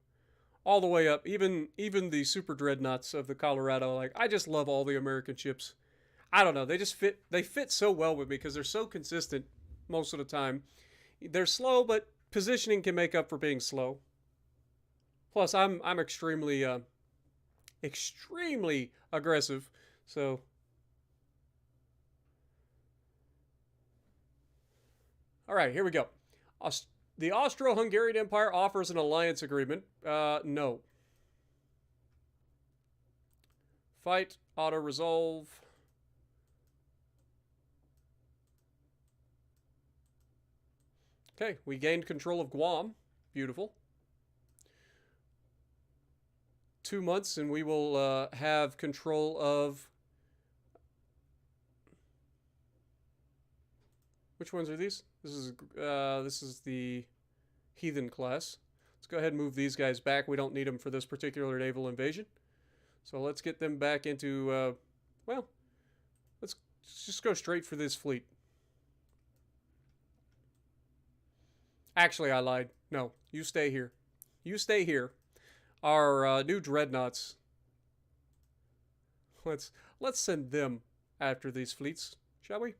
[SPEAKER 1] All the way up, even the super dreadnoughts of the Colorado. Like, I just love all the American ships. I don't know, they just fit. They fit so well with me because they're so consistent most of the time. They're slow, but positioning can make up for being slow. Plus, I'm extremely extremely aggressive. So, all right, here we go. The Austro-Hungarian Empire offers an alliance agreement. No. Fight, auto-resolve. Okay, we gained control of Guam. Beautiful. 2 months, and we will have control of... Which ones are these? This is the Heathen class. Let's go ahead and move these guys back. We don't need them for this particular naval invasion. So let's get them back into, well, let's just go straight for this fleet. Actually, I lied. No, you stay here. You stay here. Our new dreadnoughts. Let's send them after these fleets, shall we?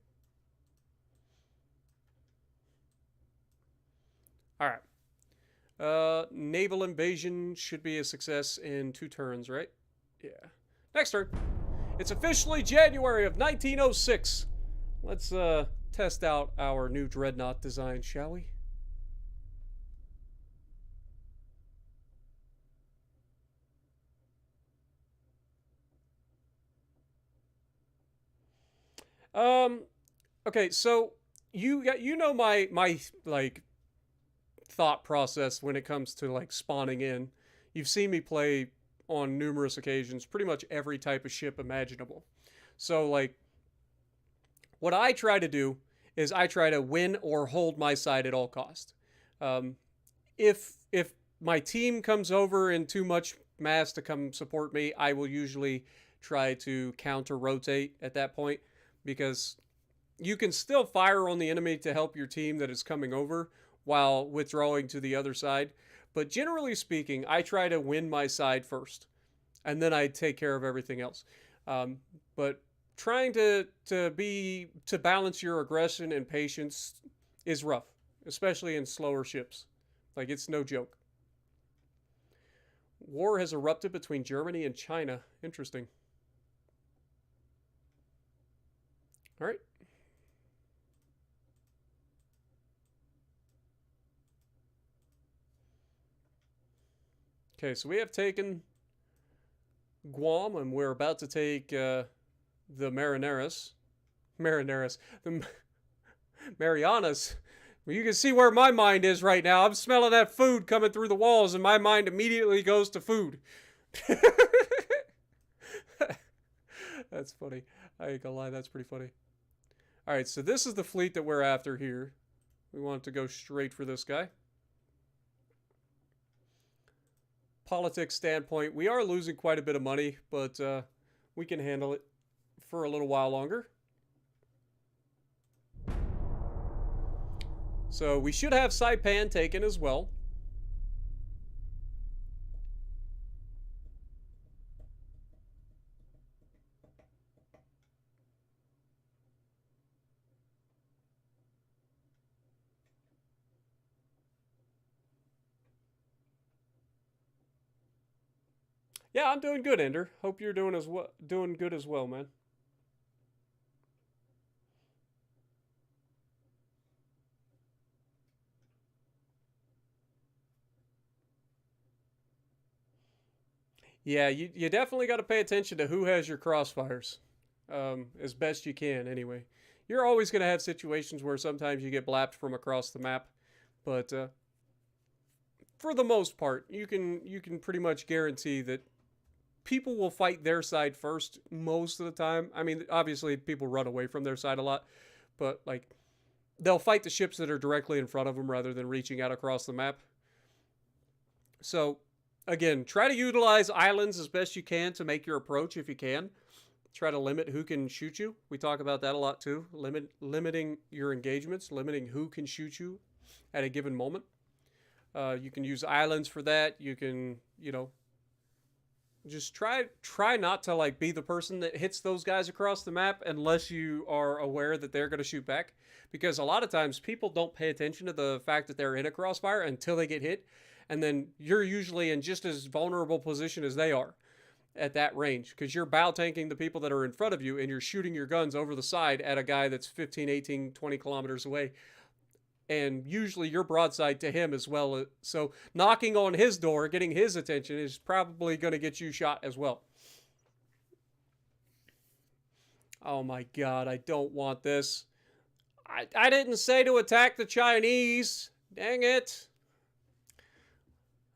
[SPEAKER 1] All right. Naval invasion should be a success in 2 turns, right? Yeah. Next turn. It's officially January of 1906. Let's test out our new dreadnought design, shall we? Okay, so you know my like thought process when it comes to like spawning in. You've seen me play on numerous occasions, pretty much every type of ship imaginable. So like what I try to do is I try to win or hold my side at all cost. If my team comes over in too much mass to come support me, I will usually try to counter rotate at that point, because you can still fire on the enemy to help your team that is coming over while withdrawing to the other side. But generally speaking, I try to win my side first, and then I take care of everything else. But trying to balance your aggression and patience is rough, especially in slower ships. Like, it's no joke. War has erupted between Germany and China. Interesting. All right. Okay, so we have taken Guam, and we're about to take the Marianas. The Marianas. Well, you can see where my mind is right now. I'm smelling that food coming through the walls, and my mind immediately goes to food. That's funny. I ain't gonna lie, that's pretty funny. Alright, so this is the fleet that we're after here. We want to go straight for this guy. Politics standpoint, we are losing quite a bit of money, but we can handle it for a little while longer. So we should have Saipan taken as well. Yeah, I'm doing good, Ender. Hope you're doing good as well, man. Yeah, you definitely got to pay attention to who has your crossfires, as best you can. Anyway, you're always going to have situations where sometimes you get blapped from across the map, but for the most part, you can pretty much guarantee that people will fight their side first most of the time. I mean, obviously people run away from their side a lot, but like they'll fight the ships that are directly in front of them rather than reaching out across the map. So again, try to utilize islands as best you can to make your approach if you can. Try to limit who can shoot you. We talk about that a lot too. Limiting your engagements, limiting who can shoot you at a given moment. You can use islands for that. You can, just try not to like be the person that hits those guys across the map unless you are aware that they're going to shoot back, because a lot of times people don't pay attention to the fact that they're in a crossfire until they get hit, and then you're usually in just as vulnerable position as they are at that range, because you're bow tanking the people that are in front of you and you're shooting your guns over the side at a guy that's 15, 18, 20 kilometers away. And usually you're broadside to him as well. So knocking on his door, getting his attention is probably going to get you shot as well. Oh my God, I don't want this. I didn't say to attack the Chinese. Dang it.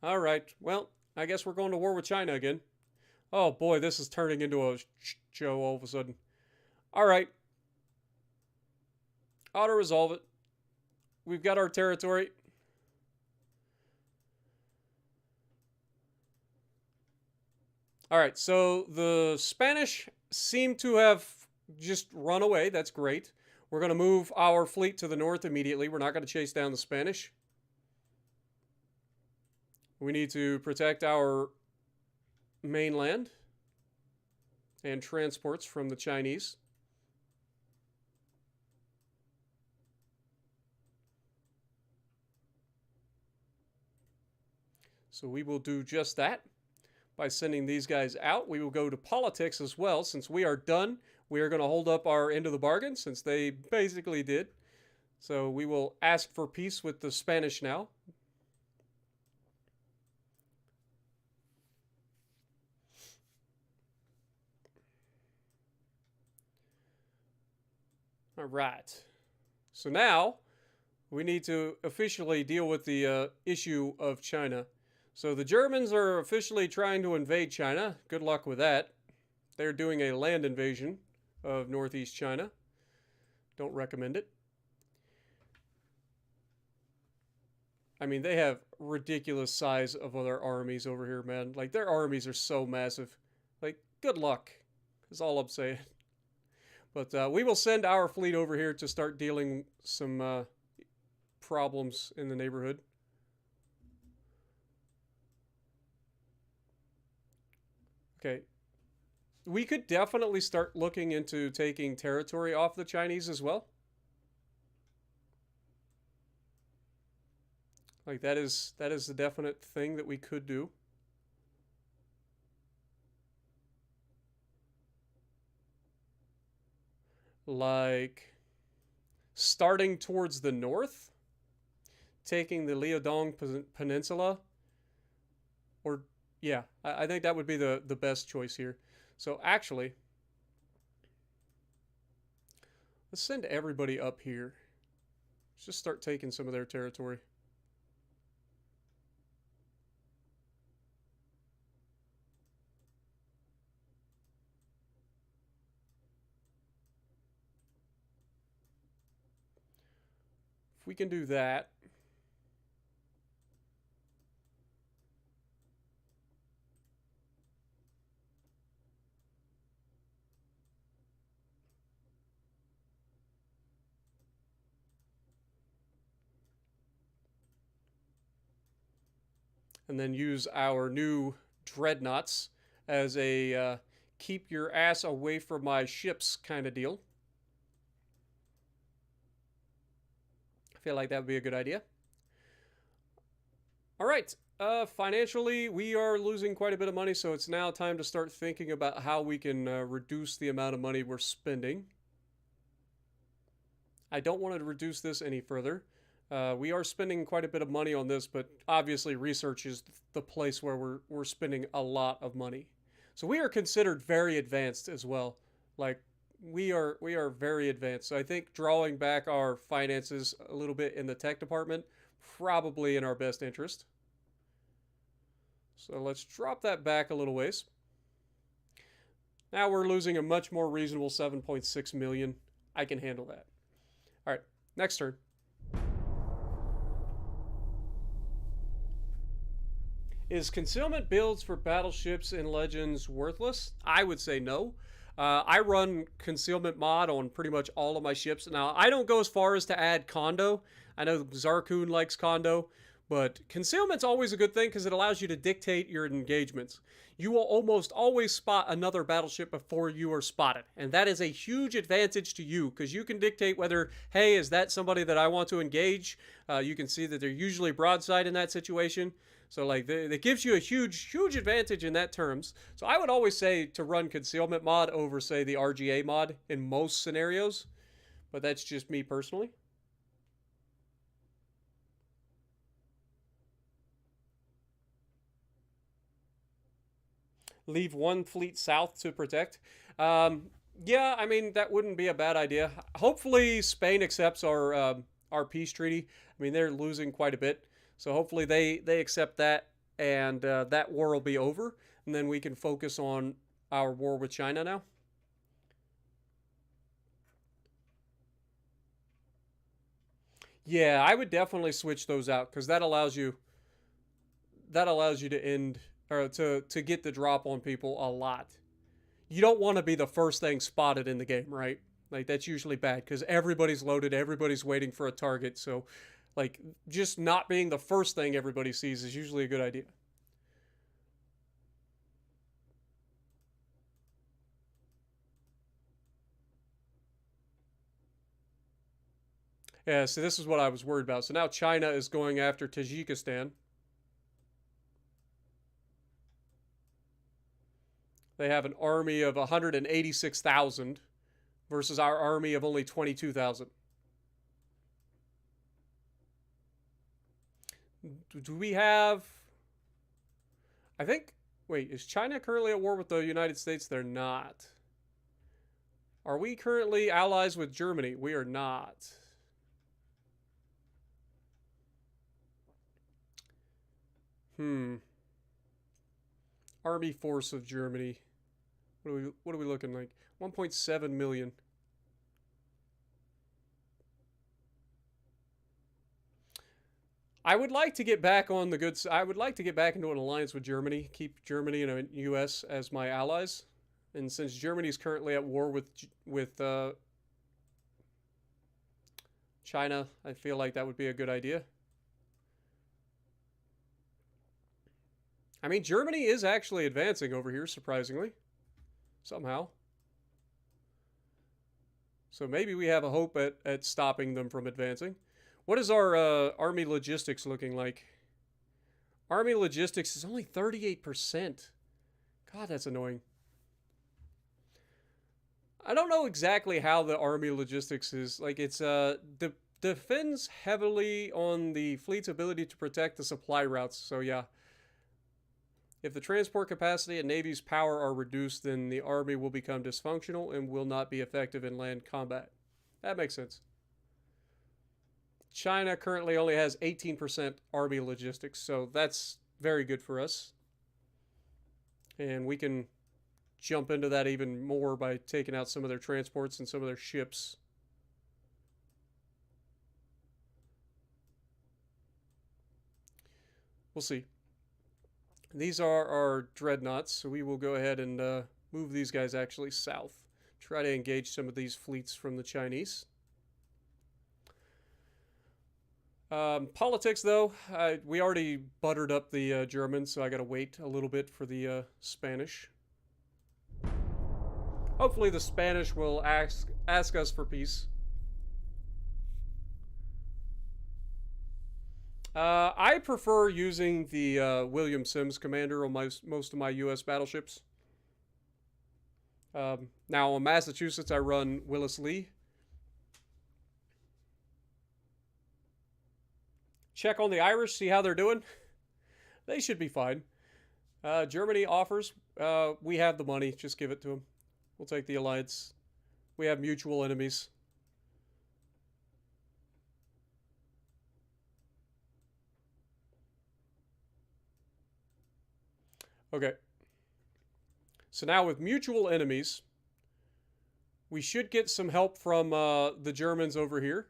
[SPEAKER 1] All right, well, I guess we're going to war with China again. Oh boy, this is turning into a show all of a sudden. All right. Auto-resolve it. We've got our territory. All right, so the Spanish seem to have just run away. That's great. We're going to move our fleet to the north immediately. We're not going to chase down the Spanish. We need to protect our mainland and transports from the Chinese. So we will do just that by sending these guys out. We will go to politics as well. Since we are done, we are going to hold up our end of the bargain since they basically did. So we will ask for peace with the Spanish now. All right. So now we need to officially deal with the issue of China. So the Germans are officially trying to invade China. Good luck with that. They're doing a land invasion of northeast China. Don't recommend it. I mean, they have ridiculous size of other armies over here, man. Like, their armies are so massive. Like, good luck is all I'm saying. But we will send our fleet over here to start dealing some problems in the neighborhood. Okay. We could definitely start looking into taking territory off the Chinese as well. Like, that is the definite thing that we could do. Like, starting towards the north, taking the Liaodong Peninsula, or, yeah, I think that would be the best choice here. So, actually, let's send everybody up here. Let's just start taking some of their territory. If we can do that. And then use our new dreadnoughts as a keep your ass away from my ships kind of deal. I feel like that would be a good idea. All right. Financially, we are losing quite a bit of money, so it's now time to start thinking about how we can reduce the amount of money we're spending. I don't want to reduce this any further. We are spending quite a bit of money on this, but obviously research is the place where we're spending a lot of money. So we are considered very advanced as well. Like, we are very advanced. So I think drawing back our finances a little bit in the tech department, probably in our best interest. So let's drop that back a little ways. Now we're losing a much more reasonable 7.6 million. I can handle that. All right, next turn. Is concealment builds for battleships in Legends worthless? I would say no. I run concealment mod on pretty much all of my ships. Now, I don't go as far as to add condo. I know Zarkun likes condo, but concealment's always a good thing because it allows you to dictate your engagements. You will almost always spot another battleship before you are spotted, and that is a huge advantage to you because you can dictate whether, hey, is that somebody that I want to engage? You can see that they're usually broadside in that situation. So, like, it gives you a huge advantage in that terms. So I would always say to run concealment mod over, say, the RGA mod in most scenarios. But that's just me personally. Leave one fleet south to protect. Yeah, I mean, that wouldn't be a bad idea. Hopefully Spain accepts our peace treaty. I mean, they're losing quite a bit. So hopefully they accept that. and that war will be over, and then we can focus on our war with China now. Yeah, I would definitely switch those out because that allows you to end or to get the drop on people a lot. You don't want to be the first thing spotted in the game, right? Like that's usually bad because everybody's loaded, everybody's waiting for a target. So, like just not being the first thing everybody sees is usually a good idea. Yeah, so this is what I was worried about. So now China is going after Tajikistan. They have an army of 186,000 versus our army of only 22,000. Do we have. I think. Wait, is China currently at war with the United States? They're not. Are we currently allies with Germany? We are not. Hmm. Army force of Germany. What are we looking like? 1.7 million. I would like to get back on the good. I would like to get back into an alliance with Germany. Keep Germany and the U.S. as my allies. And since Germany is currently at war with China, I feel like that would be a good idea. I mean, Germany is actually advancing over here, surprisingly, somehow. So maybe we have a hope at stopping them from advancing. What is our army logistics looking like? Army logistics is only 38%. God, that's annoying. I don't know exactly how the army logistics is. Like, it's depends heavily on the fleet's ability to protect the supply routes. So, yeah. If the transport capacity and Navy's power are reduced, then the Army will become dysfunctional and will not be effective in land combat. That makes sense. China currently only has 18% Army logistics, so that's very good for us. And we can jump into that even more by taking out some of their transports and some of their ships. We'll see. These are our dreadnoughts, so we will go ahead and move these guys actually south. Try to engage some of these fleets from the Chinese. Politics, though, we already buttered up the Germans, so I gotta wait a little bit for the Spanish. Hopefully the Spanish will ask us for peace. I prefer using the William Sims commander on most of my U.S. battleships. Now, on Massachusetts, I run Willis Lee. Check on the Irish, see how they're doing. They should be fine. Germany offers. We have the money. Just give it to them. We'll take the alliance. We have mutual enemies. Okay. So now with mutual enemies, we should get some help from the Germans over here.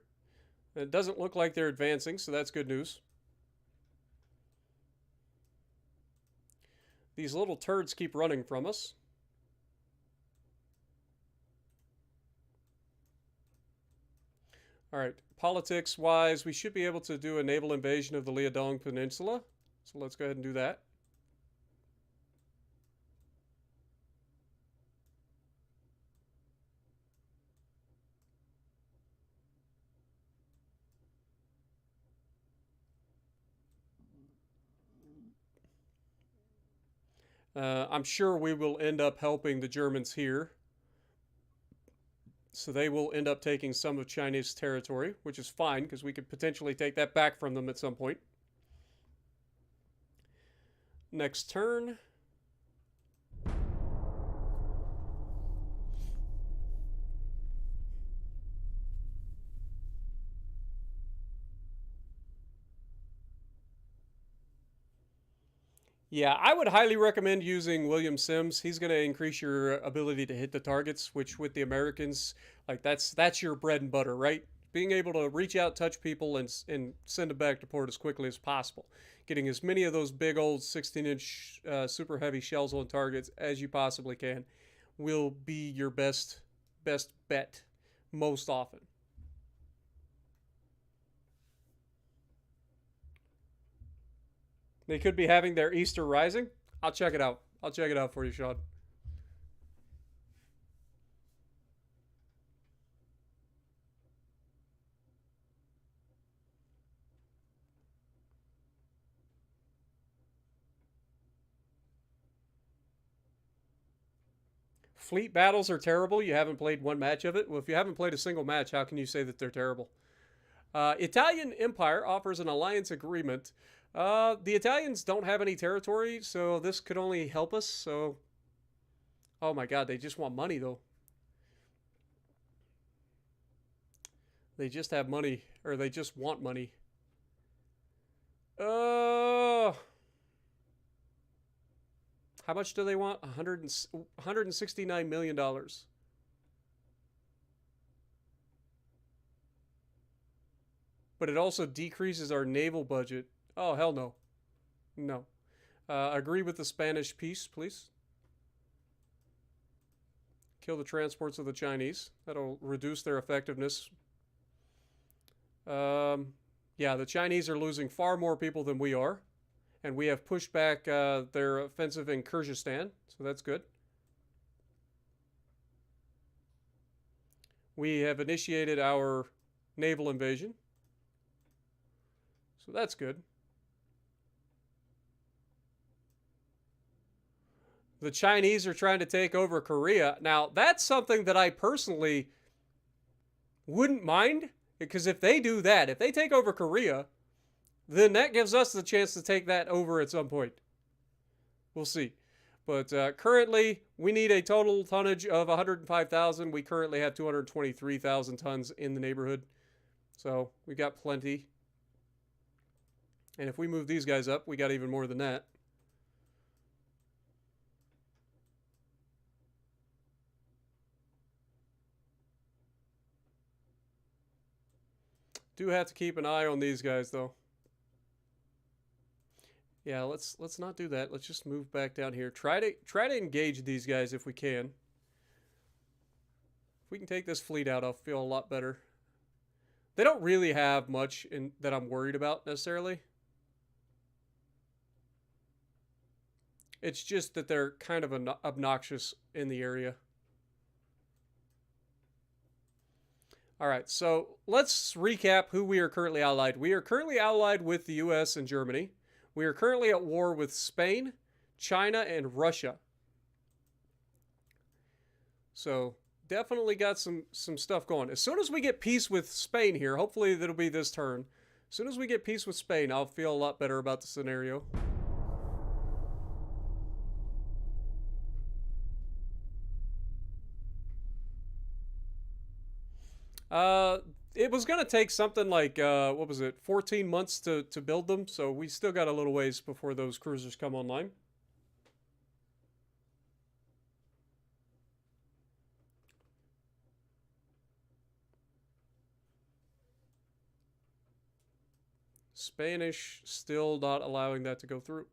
[SPEAKER 1] It doesn't look like they're advancing, so that's good news. These little turds keep running from us. All right, politics-wise, we should be able to do a naval invasion of the Liaodong Peninsula. So let's go ahead and do that. I'm sure we will end up helping the Germans here. So they will end up taking some of Chinese territory, which is fine because we could potentially take that back from them at some point. Next turn. Yeah, I would highly recommend using William Sims. He's going to increase your ability to hit the targets, which with the Americans, like that's your bread and butter, right? Being able to reach out, touch people, and send them back to port as quickly as possible. Getting as many of those big old 16-inch super heavy shells on targets as you possibly can will be your best bet most often. They could be having their Easter Rising. I'll check it out. I'll check it out for you, Sean. Fleet battles are terrible. You haven't played one match of it. Well, if you haven't played a single match, how can you say that they're terrible? Italian Empire offers an alliance agreement. The Italians don't have any territory, so this could only help us. So, oh my God, they just want money though. They just have money, or they just want money. Uh, how much do they want? $169 million. But it also decreases our naval budget. Oh, hell no. No. Agree with the Spanish peace, please. Kill the transports of the Chinese. That'll reduce their effectiveness. Yeah, the Chinese are losing far more people than we are. And we have pushed back their offensive in Kyrgyzstan, so that's good. We have initiated our naval invasion, so that's good. The Chinese are trying to take over Korea. Now, that's something that I personally wouldn't mind, because if they do that, if they take over Korea, then that gives us the chance to take that over at some point. We'll see. But currently, we need a total tonnage of 105,000. We currently have 223,000 tons in the neighborhood. So we got plenty. And if we move these guys up, we got even more than that. Do have to keep an eye on these guys, though. Yeah, let's not do that. Let's just move back down here. Try to engage these guys if we can. If we can take this fleet out, I'll feel a lot better. They don't really have much that I'm worried about necessarily. It's just that they're kind of obnoxious in the area. All right, so let's recap who we are currently allied. We are currently allied with the US and Germany. We are currently at war with Spain, China, and Russia. So definitely got some stuff going. As soon as we get peace with Spain here, hopefully that'll be this turn. As soon as we get peace with Spain, I'll feel a lot better about the scenario. It was going to take something like, what was it, 14 months to build them, so we still got a little ways before those cruisers come online. Spanish still not allowing that to go through.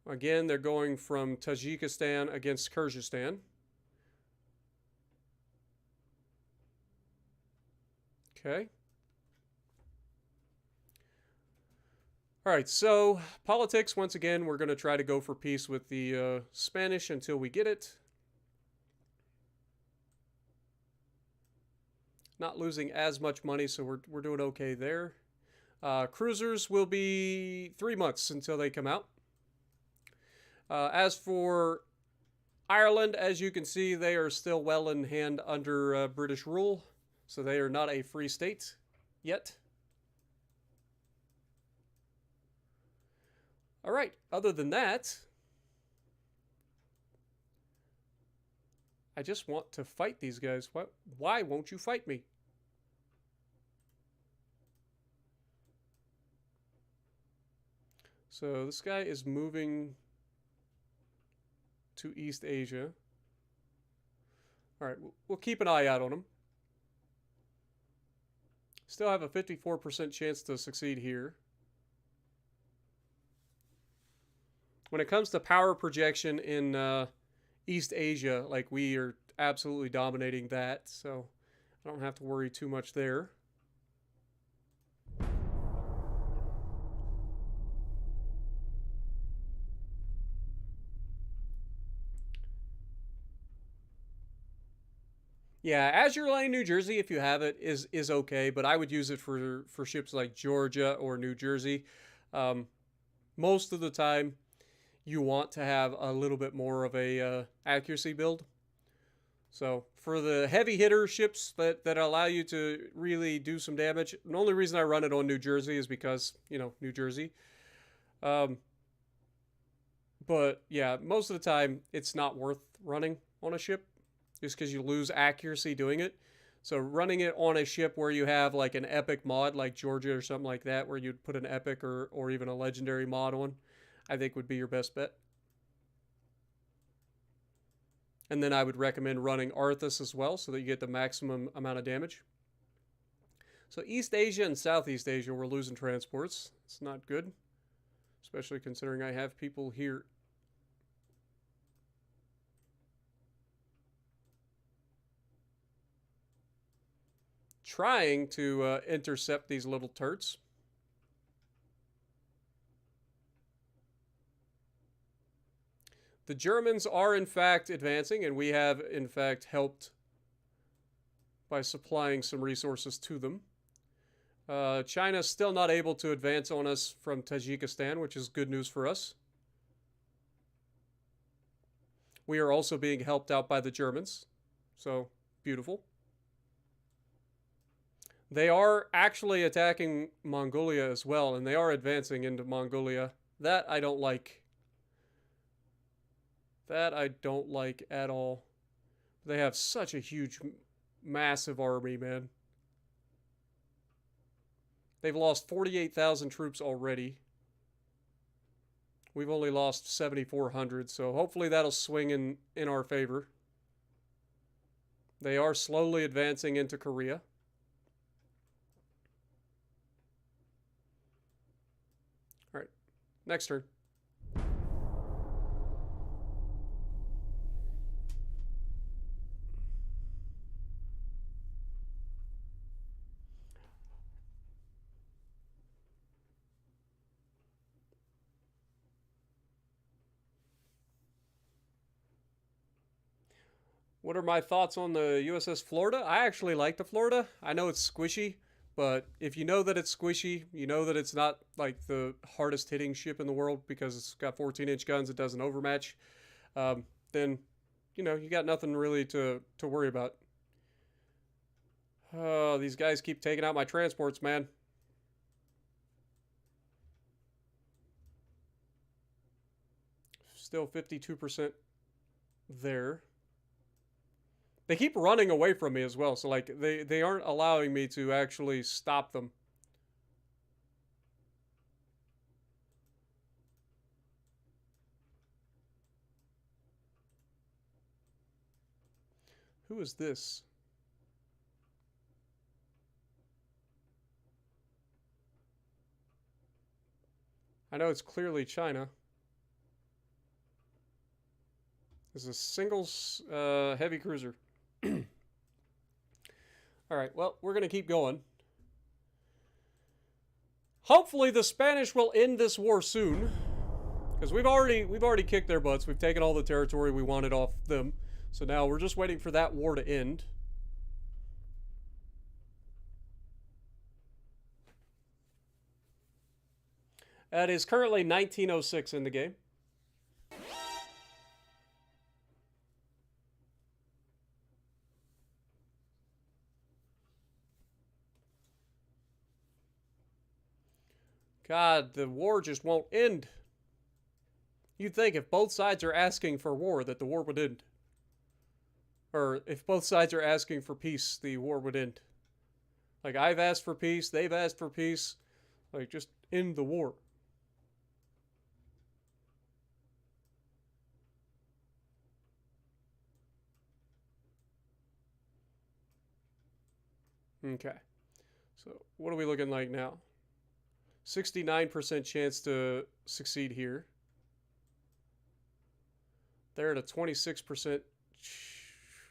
[SPEAKER 1] Again, they're going from Tajikistan against Kyrgyzstan. Okay. All right, so politics, once again, we're going to try to go for peace with the Spanish until we get it. Not losing as much money, so we're doing okay there. Cruisers will be 3 months until they come out. As for Ireland, as you can see, they are still well in hand under British rule, so they are not a free state yet. All right, other than that, I just want to fight these guys. Why won't you fight me? So this guy is moving to East Asia. All right, we'll keep an eye out on him. Still have a 54% chance to succeed here. When it comes to power projection in East Asia, like, we are absolutely dominating that, so I don't have to worry too much there. Yeah, Azure Lane, New Jersey, if you have it, is okay, but I would use it for ships like Georgia or New Jersey. Most of the time, you want to have a little bit more of a accuracy build. So for the heavy hitter ships that allow you to really do some damage, the only reason I run it on New Jersey is because, you know, New Jersey. But yeah, most of the time, it's not worth running on a ship, just because you lose accuracy doing it. So running it on a ship where you have like an epic mod like Georgia or something like that, where you'd put an epic or even a legendary mod on, I think would be your best bet. And then I would recommend running Arthas as well, so that you get the maximum amount of damage. So East Asia and Southeast Asia, we're losing transports. It's not good, especially considering I have people here. Trying to intercept these little turds. The Germans are in fact advancing, and we have in fact helped by supplying some resources to them. China's still not able to advance on us from Tajikistan, which is good news for us. We are also being helped out by the Germans, so beautiful. They are actually attacking Mongolia as well, and they are advancing into Mongolia. That I don't like. That I don't like at all. They have such a huge, massive army, man. They've lost 48,000 troops already. We've only lost 7,400, so hopefully that'll swing in our favor. They are slowly advancing into Korea. All right, next turn. What are my thoughts on the USS Florida? I actually like the Florida. I know it's squishy, but if you know that it's squishy, you know that it's not like the hardest hitting ship in the world because it's got 14-inch guns, it doesn't overmatch, then, you know, you got nothing really to worry about. Oh, these guys keep taking out my transports, man. Still 52% there. They keep running away from me as well, so like they aren't allowing me to actually stop them. Who is this? I know it's clearly China. This is a single heavy cruiser. All right, well, we're going to keep going. Hopefully the Spanish will end this war soon, because we've already kicked their butts. We've taken all the territory we wanted off them. So now we're just waiting for that war to end. That is currently 1906 in the game. God, the war just won't end. You'd think if both sides are asking for war that the war would end. Or if both sides are asking for peace, the war would end. Like, I've asked for peace, they've asked for peace. Like, just end the war. Okay. So what are we looking like now? 69% chance to succeed here. They're at a 26%.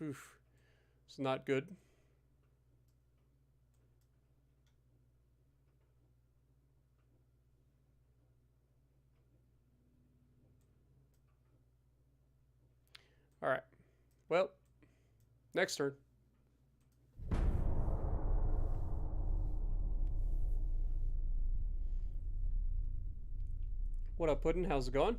[SPEAKER 1] Oof. It's not good. All right. Well, next turn. What up, Puddin'? How's it going?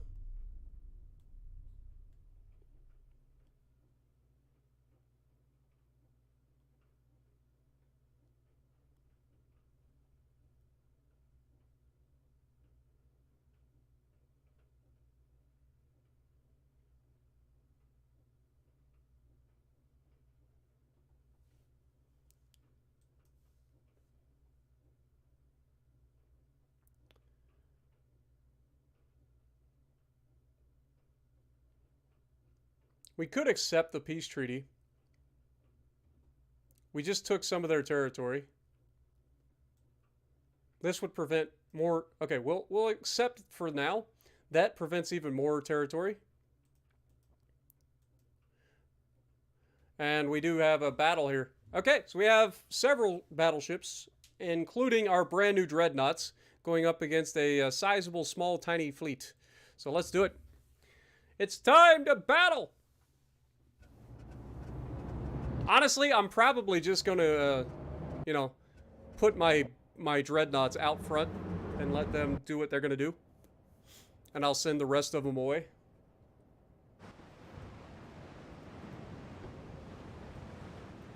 [SPEAKER 1] We could accept the peace treaty. We just took some of their territory. This would prevent more. Okay, we'll accept for now. That prevents even more territory. And we do have a battle here. Okay, so we have several battleships, including our brand new dreadnoughts, going up against a sizable, small, tiny fleet. So let's do it. It's time to battle! Honestly, I'm probably just going to, you know, put my dreadnoughts out front and let them do what they're going to do. And I'll send the rest of them away.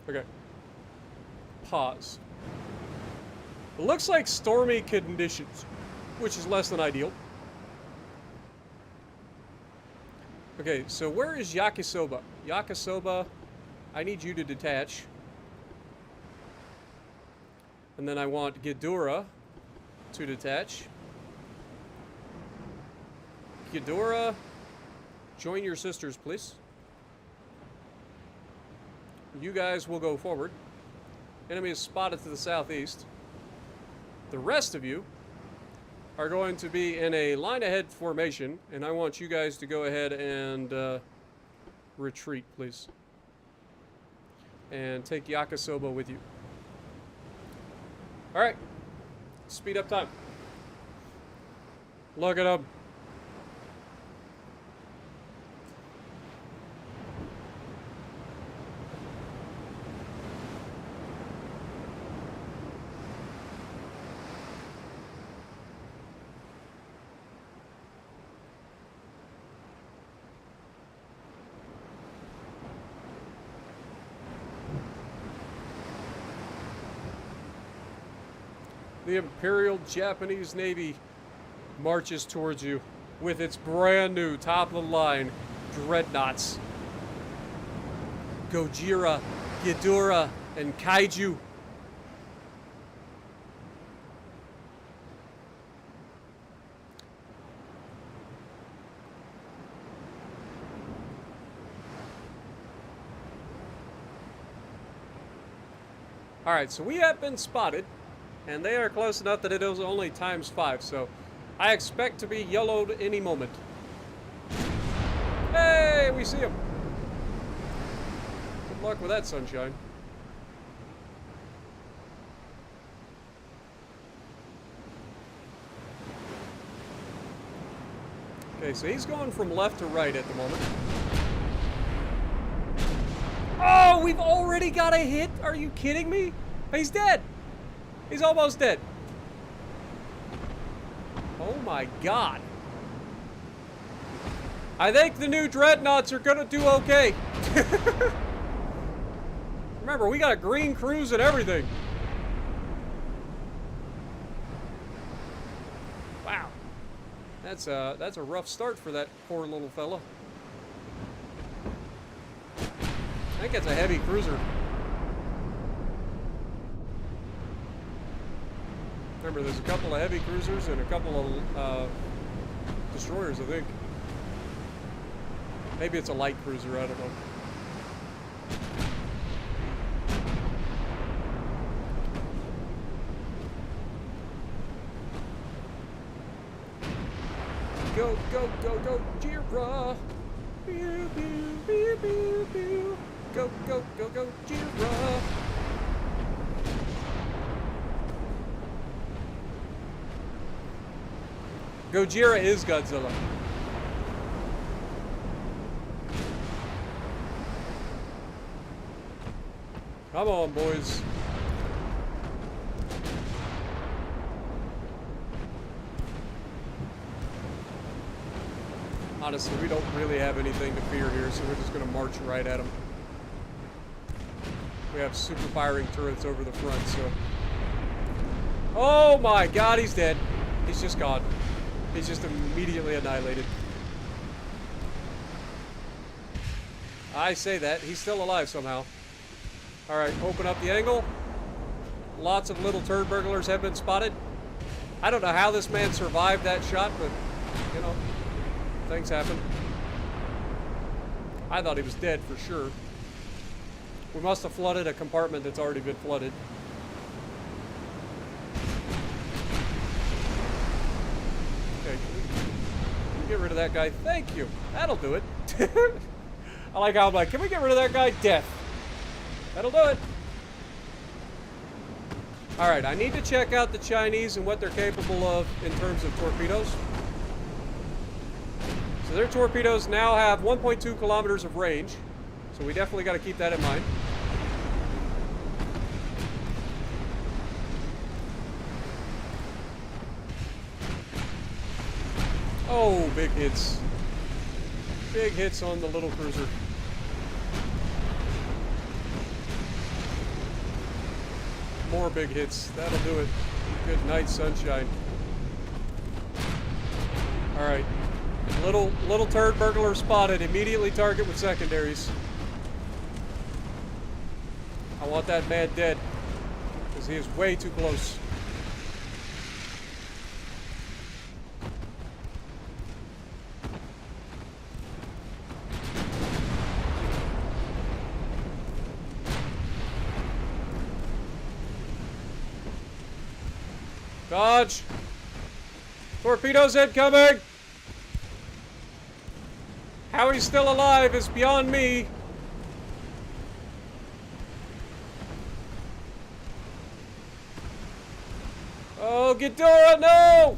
[SPEAKER 1] Okay. Pause. It looks like stormy conditions, which is less than ideal. Okay, so where is Yakisoba? Yakisoba, I need you to detach. And then I want Ghidorah to detach. Ghidorah, join your sisters, please. You guys will go forward. Enemy is spotted to the southeast. The rest of you are going to be in a line-ahead formation, and I want you guys to go ahead and retreat, please. And take Yakisoba with you. Alright. Speed up time. Look at them. The Imperial Japanese Navy marches towards you with its brand new top-of-the-line dreadnoughts. Gojira, Ghidorah, and Kaiju. Alright, so we have been spotted. And they are close enough that it is only ×5, so I expect to be yellowed any moment. Hey, we see him. Good luck with that, sunshine. Okay, so he's going from left to right at the moment. Oh, we've already got a hit? Are you kidding me? He's dead. He's almost dead. Oh my god. I think the new dreadnoughts are gonna do okay. Remember, we got a green cruise and everything. Wow. That's a rough start for that poor little fella. I think it's a heavy cruiser. Remember, there's a couple of heavy cruisers and a couple of destroyers, I think. Maybe it's a light cruiser, I don't know. Go, go, go, go, Jira. Pew, pew, pew, pew, pew. Go, go, go, go, Jira. Gojira is Godzilla. Come on, boys. Honestly, we don't really have anything to fear here, so we're just going to march right at them. We have super firing turrets over the front, so... Oh my god, he's dead. He's just gone. He's just immediately annihilated. I say that. He's still alive somehow. Alright, open up the angle. Lots of little turd burglars have been spotted. I don't know how this man survived that shot, but, you know, things happen. I thought he was dead for sure. We must have flooded a compartment that's already been flooded. Okay, can we get rid of that guy? Thank you. That'll do it. I like how I'm like, can we get rid of that guy? Death. That'll do it. Alright, I need to check out the Chinese and what they're capable of in terms of torpedoes. So their torpedoes now have 1.2 kilometers of range. So we definitely got to keep that in mind. Oh, big hits. Big hits on the little cruiser. More big hits. That'll do it. Good night, sunshine. Alright. Little turd burglar spotted. Immediately target with secondaries. I want that man dead. Because he is way too close. Dodge! Torpedoes incoming! How he's still alive is beyond me. Oh, Ghidorah, no!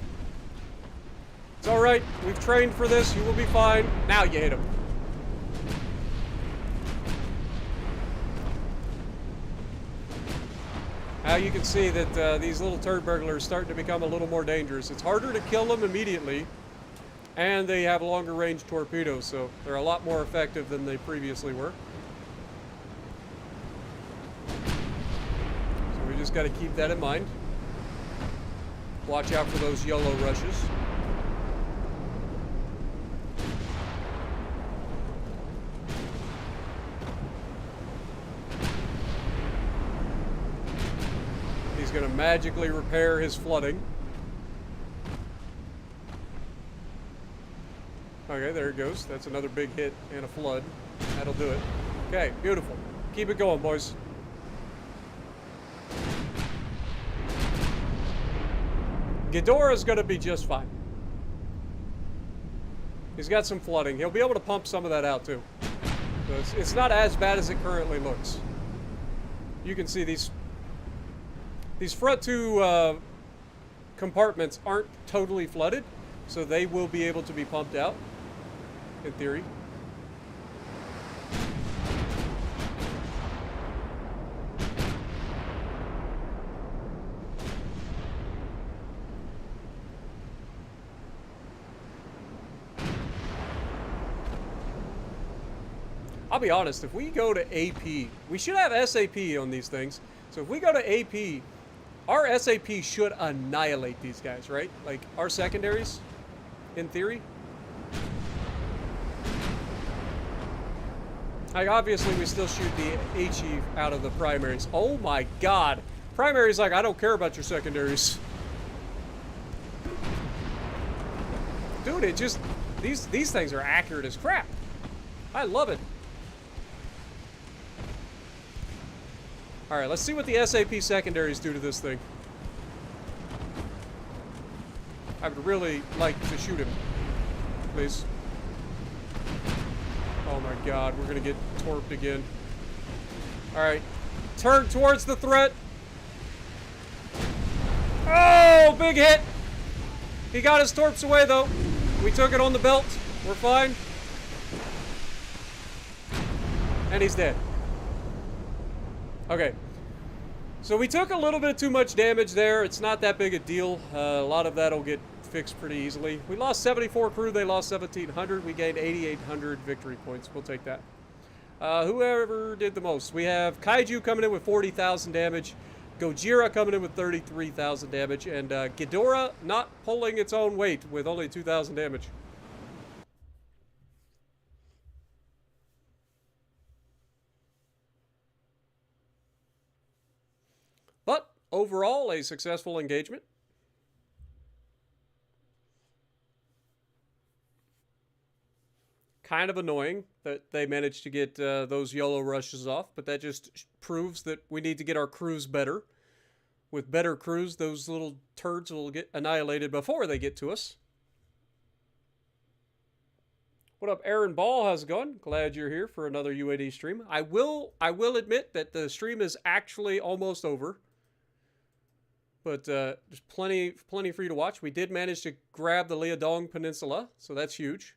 [SPEAKER 1] It's alright. We've trained for this. You will be fine. Now you hit him. Now you can see that these little turd burglars start to become a little more dangerous. It's harder to kill them immediately, and they have longer range torpedoes, so they're a lot more effective than they previously were. So we just got to keep that in mind. Watch out for those YOLO rushes. He's going to magically repair his flooding. Okay, there it goes. That's another big hit and a flood. That'll do it. Okay, beautiful. Keep it going, boys. Ghidorah's going to be just fine. He's got some flooding. He'll be able to pump some of that out, too. So it's not as bad as it currently looks. You can see these front two compartments aren't totally flooded, so they will be able to be pumped out, in theory. I'll be honest, if we go to AP, we should have SAP on these things. So if we go to AP, our SAP should annihilate these guys, right? Like, our secondaries, in theory. Like, obviously, we still shoot the HE out of the primaries. Oh my god. Primaries, like, I don't care about your secondaries. Dude, it just... These things are accurate as crap. I love it. Alright, let's see what the SAP secondaries do to this thing. I would really like to shoot him. please. Oh my god, we're gonna get torped again. Alright. Turn towards the threat. Oh, big hit. He got his torps away, though. We took it on the belt. We're fine. And he's dead. Okay. So we took a little bit too much damage there. It's not that big a deal. A lot of that will get fixed pretty easily. We lost 74 crew. They lost 1,700. We gained 8,800 victory points. We'll take that. Whoever did the most. We have Kaiju coming in with 40,000 damage. Gojira coming in with 33,000 damage. And Ghidorah not pulling its own weight with only 2,000 damage. But overall, a successful engagement. Kind of annoying that they managed to get those YOLO rushes off, but that just proves that we need to get our crews better. With better crews, those little turds will get annihilated before they get to us. What up, Aaron Ball? How's it going? Glad you're here for another UAD stream. I will admit that the stream is actually almost over. But there's plenty for you to watch. We did manage to grab the Liaodong Peninsula, so that's huge.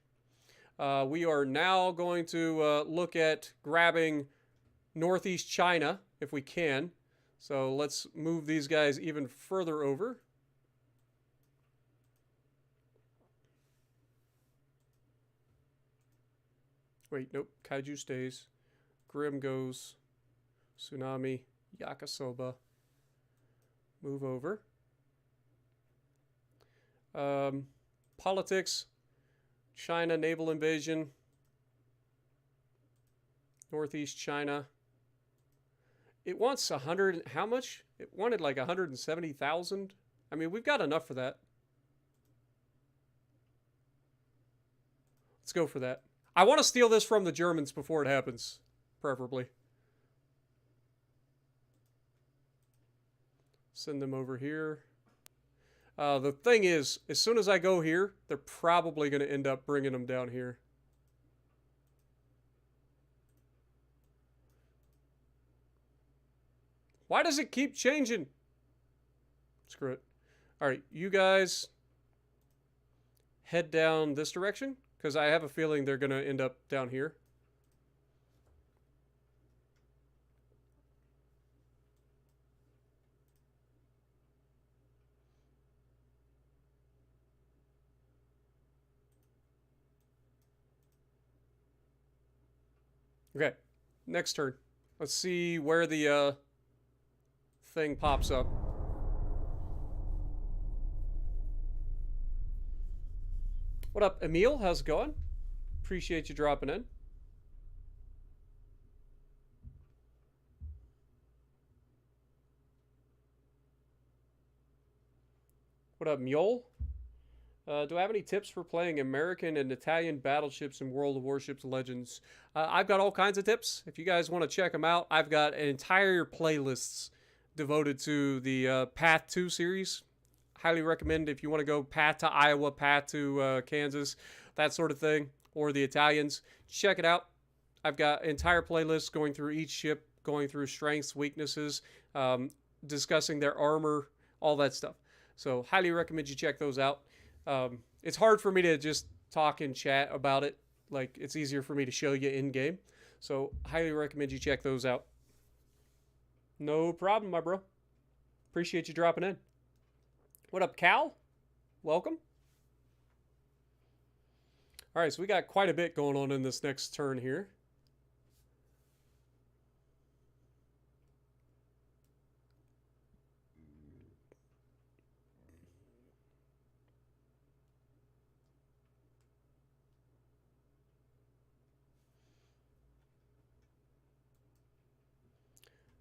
[SPEAKER 1] We are now going to look at grabbing northeast China, if we can. So let's move these guys even further over. Wait, nope. Kaiju stays. Grim goes. Tsunami. Yakisoba. Move over. Politics. China naval invasion. Northeast China. It wants 100. How much? It wanted like 170,000. I mean, we've got enough for that. Let's go for that. I want to steal this from the Germans before it happens, preferably. Send them over here. The thing is, as soon as I go here, they're probably going to end up bringing them down here. Why does it keep changing? Screw it. All right, you guys head down this direction, because I have a feeling they're going to end up down here. Okay, next turn. Let's see where the thing pops up. What up, Emil? How's it going? Appreciate you dropping in. What up, Mule? Do I have any tips for playing American and Italian battleships in World of Warships Legends? I've got all kinds of tips. If you guys want to check them out, I've got entire playlists devoted to the Path 2 series. Highly recommend if you want to go Path to Iowa, Path to Kansas, that sort of thing, or the Italians. Check it out. I've got entire playlists going through each ship, going through strengths, weaknesses, discussing their armor, all that stuff. So highly recommend you check those out. It's hard for me to just talk in chat about it. Like, it's easier for me to show you in game. So highly recommend you check those out. No problem, my bro. Appreciate you dropping in. What up, Cal? Welcome. All right, so we got quite a bit going on in this next turn here.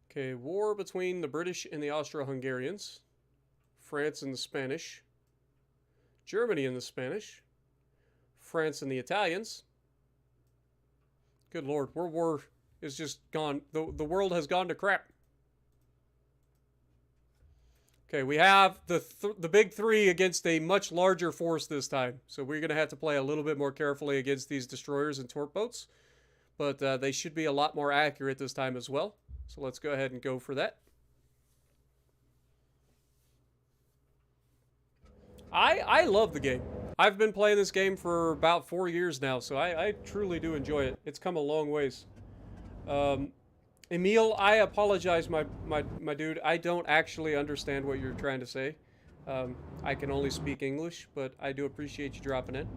[SPEAKER 1] Okay, war between the British and the Austro-Hungarians. France and the Spanish. Germany and the Spanish. France and the Italians. Good Lord, World War is just gone. The world has gone to crap. Okay, we have the big three against a much larger force this time. So we're going to have to play a little bit more carefully against these destroyers and torp boats. But they should be a lot more accurate this time as well. So let's go ahead and go for that. I love the game. I've been playing this game for about 4 years now, so I truly do enjoy it. It's come a long ways. Emil, I apologize, my dude. I don't actually understand what you're trying to say. I can only speak English, but I do appreciate you dropping in.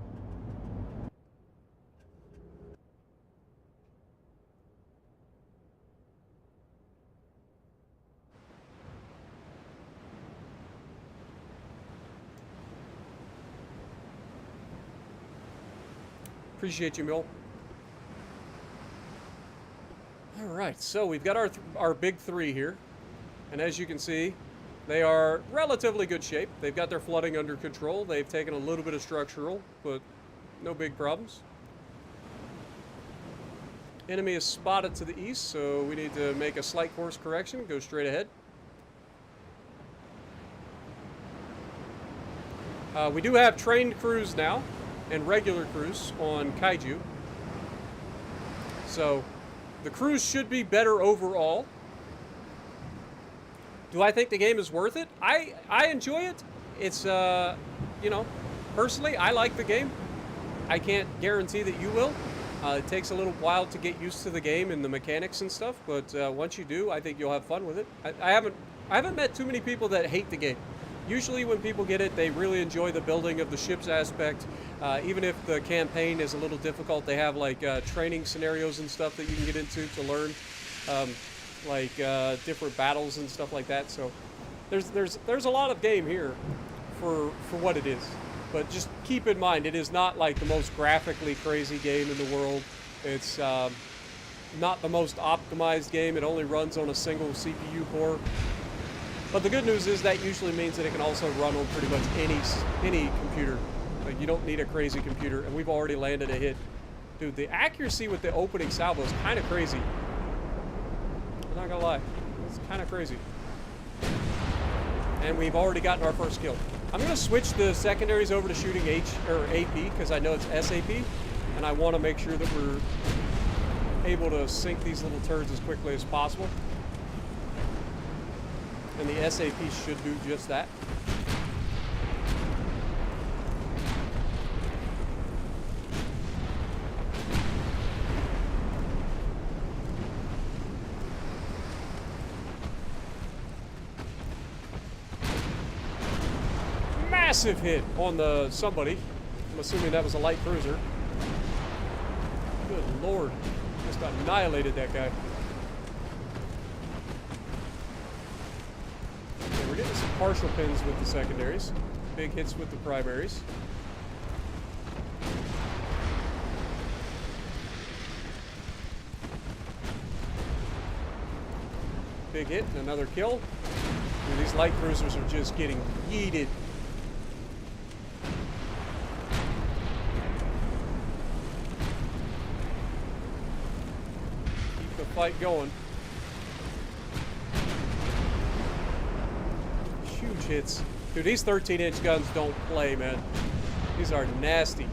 [SPEAKER 1] Appreciate you, Emil. Alright, so we've got our big three here. And as you can see, they are relatively good shape. They've got their flooding under control. They've taken a little bit of structural, but no big problems. Enemy is spotted to the east, so we need to make a slight course correction. Go straight ahead. We do have trained crews now, and regular crews on Kaiju. So the crews should be better overall. Do I think the game is worth it? I enjoy it. It's, you know, personally, I like the game. I can't guarantee that you will. It takes a little while to get used to the game and the mechanics and stuff, but once you do, I think you'll have fun with it. I haven't met too many people that hate the game. Usually when people get it, they really enjoy the building of the ships aspect. Even if the campaign is a little difficult, they have like training scenarios and stuff that you can get into to learn, like different battles and stuff like that. So there's a lot of game here for what it is. But just keep in mind, it is not like the most graphically crazy game in the world. It's not the most optimized game. It only runs on a single CPU core. But the good news is that usually means that it can also run on pretty much any computer. Like, you don't need a crazy computer, and we've already landed a hit. Dude, the accuracy with the opening salvo is kind of crazy. I'm not gonna lie, it's kind of crazy. And we've already gotten our first kill. I'm gonna switch the secondaries over to shooting AP because I know it's SAP, and I want to make sure that we're able to sink these little turds as quickly as possible. And the SAP should do just that. Massive hit on the somebody. I'm assuming that was a light cruiser. Good lord. Just annihilated that guy. Okay, we're getting some partial pins with the secondaries. Big hits with the primaries. Big hit and another kill. Dude, these light cruisers are just getting yeeted. Fight going. Huge hits. Dude, these 13-inch guns don't play, man. These are nasty.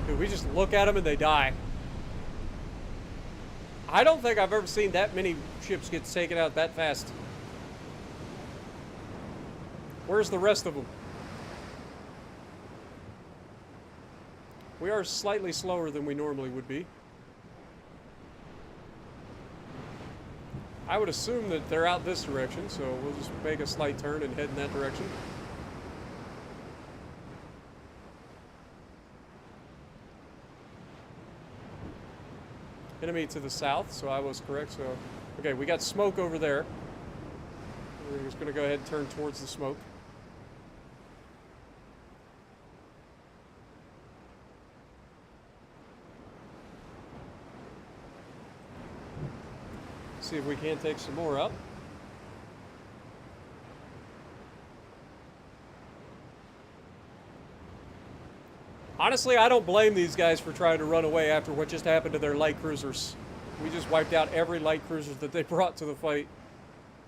[SPEAKER 1] Dude, we just look at them and they die. I don't think I've ever seen that many ships get taken out that fast. Where's the rest of them? We are slightly slower than we normally would be. I would assume that they're out this direction, so we'll just make a slight turn and head in that direction. Enemy to the south, so I was correct. So, okay, we got smoke over there. We're just going to go ahead and turn towards the smoke. See if we can't take some more up. Honestly, I don't blame these guys for trying to run away after what just happened to their light cruisers. We just wiped out every light cruiser that they brought to the fight.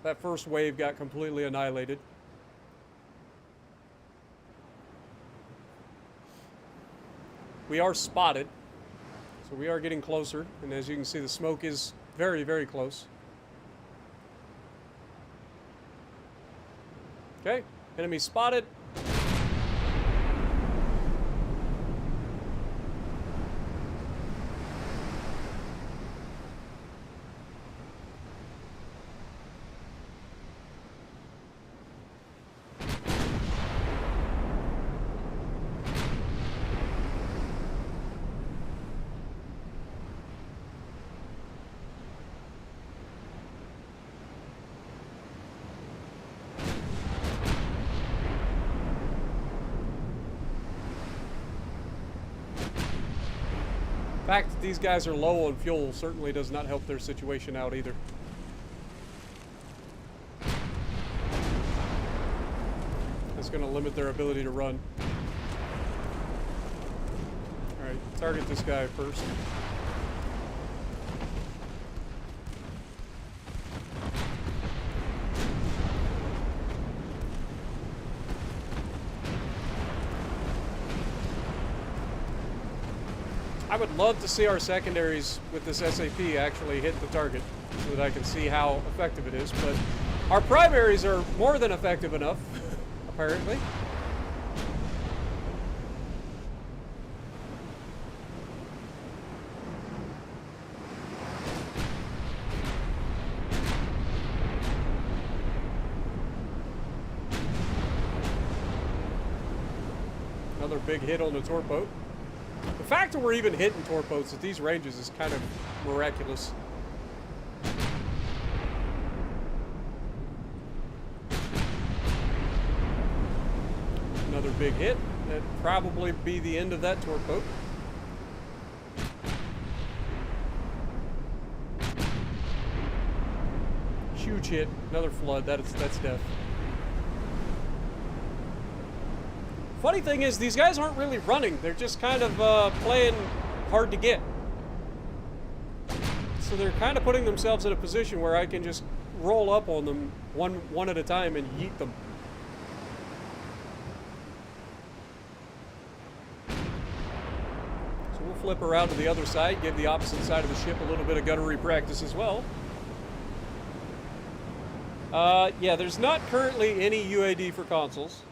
[SPEAKER 1] That first wave got completely annihilated. We are spotted, so we are getting closer, and as you can see, the smoke is very, very close. Okay, enemy spotted. The fact that these guys are low on fuel certainly does not help their situation out either. It's going to limit their ability to run. Alright, target this guy first. I would love to see our secondaries with this SAP actually hit the target so that I can see how effective it is, but our primaries are more than effective enough, apparently. Another big hit on the torpedo. The fact that we're even hitting torpedoes at these ranges is kind of miraculous. Another big hit. That'd probably be the end of that torpedo. Huge hit. Another flood. That's death. Funny thing is, these guys aren't really running. They're just kind of playing hard to get. So they're kind of putting themselves in a position where I can just roll up on them one at a time and yeet them. So we'll flip around to the other side, give the opposite side of the ship a little bit of gunnery practice as well. Yeah, there's not currently any UAD for consoles.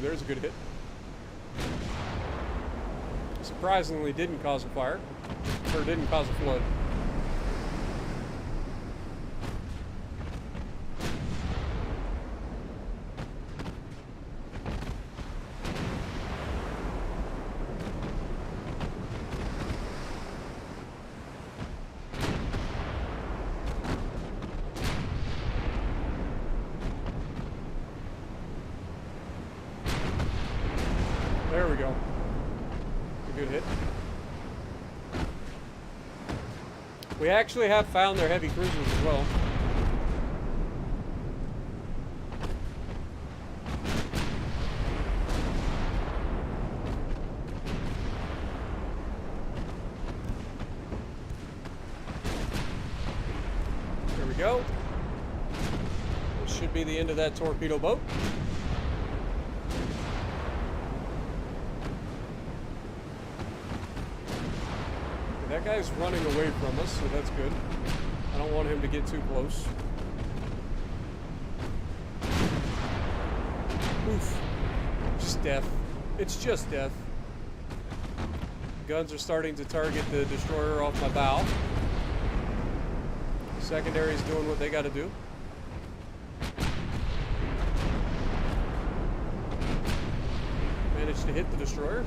[SPEAKER 1] There's a good hit. Surprisingly didn't cause a fire, or didn't cause a flood. There we go. A good hit. We actually have found their heavy cruisers as well. There we go. This should be the end of that torpedo boat. That guy's running away from us, so that's good. I don't want him to get too close. Oof. Just death. It's just death. Guns are starting to target the destroyer off my bow. Secondary's doing what they gotta do. Managed to hit the destroyer.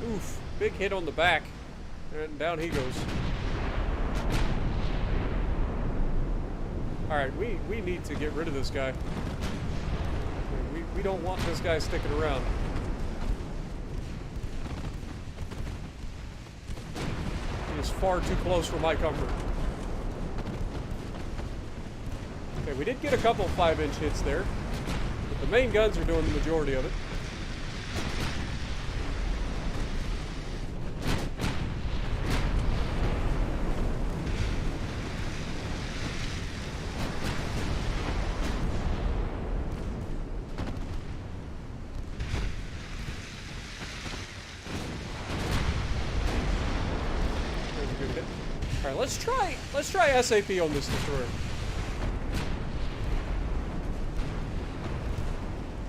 [SPEAKER 1] Oof. Big hit on the back. And down he goes. Alright, we need to get rid of this guy. We don't want this guy sticking around. He is far too close for my comfort. Okay, we did get a couple 5-inch hits there. But the main guns are doing the majority of it. Alright, let's try SAP on this destroyer.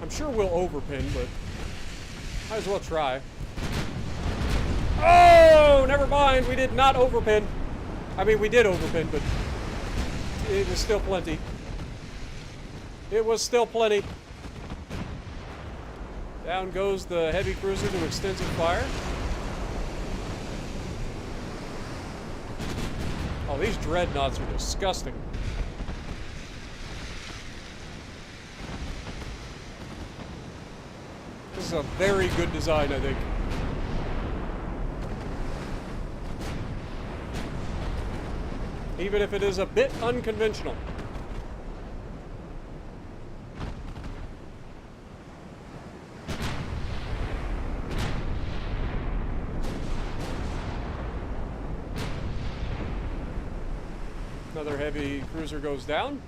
[SPEAKER 1] I'm sure we'll overpin, but might as well try. Oh, never mind. We did not overpin. I mean, we did overpin, but it was still plenty. It was still plenty. Down goes the heavy cruiser to extensive fire. Oh, these dreadnoughts are disgusting. This is a very good design, I think. Even if it is a bit unconventional. Another heavy cruiser goes down.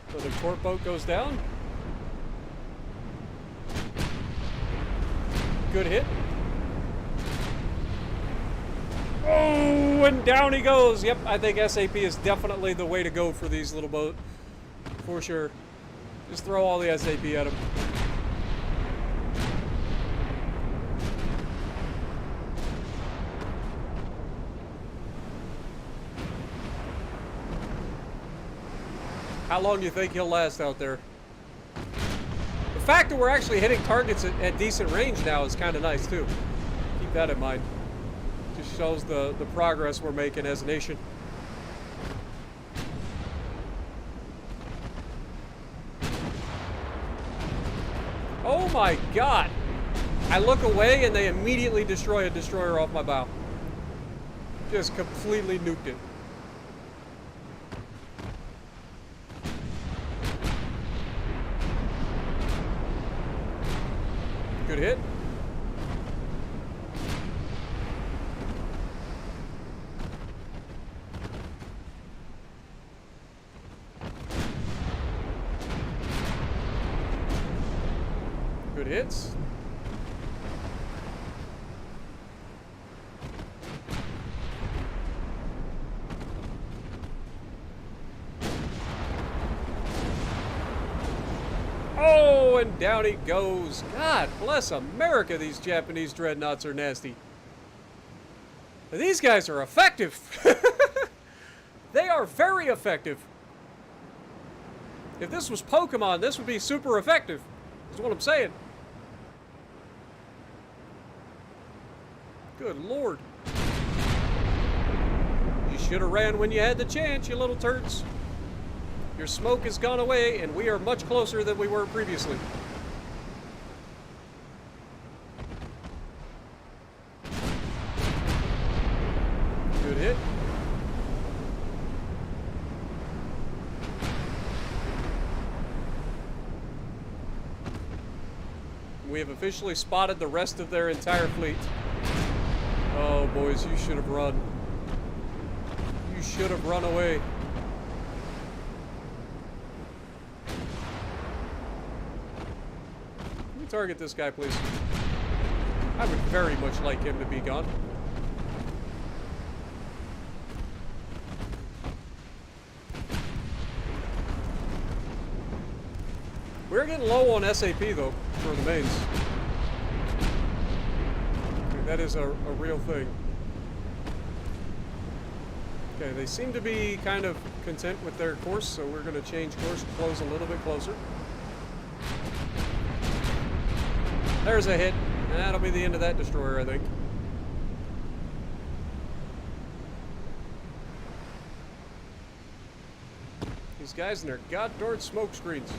[SPEAKER 1] Another torp boat goes down. Good hit. Oh, and down he goes. Yep, I think SAP is definitely the way to go for these little boats. For sure. Just throw all the SAP at them. How long do you think he'll last out there? The fact that we're actually hitting targets at decent range now is kind of nice, too. Keep that in mind. Just shows the progress we're making as a nation. Oh my god! I look away and they immediately destroy a destroyer off my bow. Just completely nuked it. Good hit. Good hits. Oh, and down he goes. God bless America, these Japanese dreadnoughts are nasty. These guys are effective. They are very effective. If this was Pokemon, this would be super effective. That's what I'm saying. Good lord. You should have ran when you had the chance, you little turds. Your smoke has gone away, and we are much closer than we were previously. Good hit. We have officially spotted the rest of their entire fleet. Oh, boys, you should have run. You should have run away. Target this guy, please. I would very much like him to be gone. We're getting low on SAP, though, for the mains. Okay, that is a real thing. Okay, they seem to be kind of content with their course, so we're going to change course and close a little bit closer. There's a hit. That'll be the end of that destroyer, I think. These guys and their god-darn smoke screens.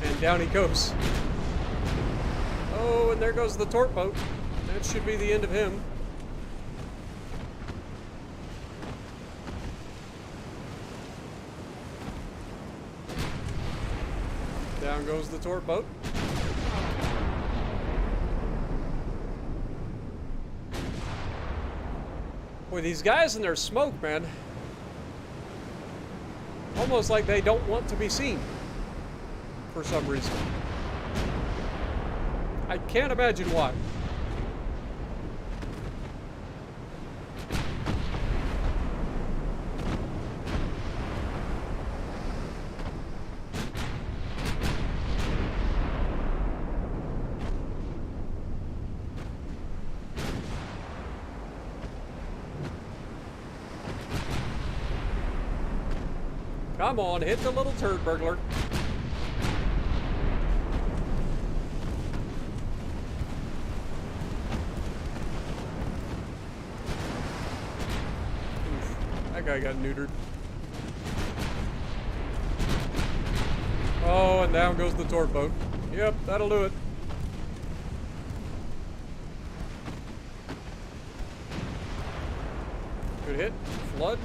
[SPEAKER 1] And down he goes. Oh, and there goes the torp boat. That should be the end of him. Down goes the torp boat. Boy, these guys and their smoke, man. Almost like they don't want to be seen. For some reason. I can't imagine why. Come on, hit the little turd burglar. Oof, that guy got neutered. Oh, and down goes the torp boat. Yep, that'll do it. Good hit. Flood.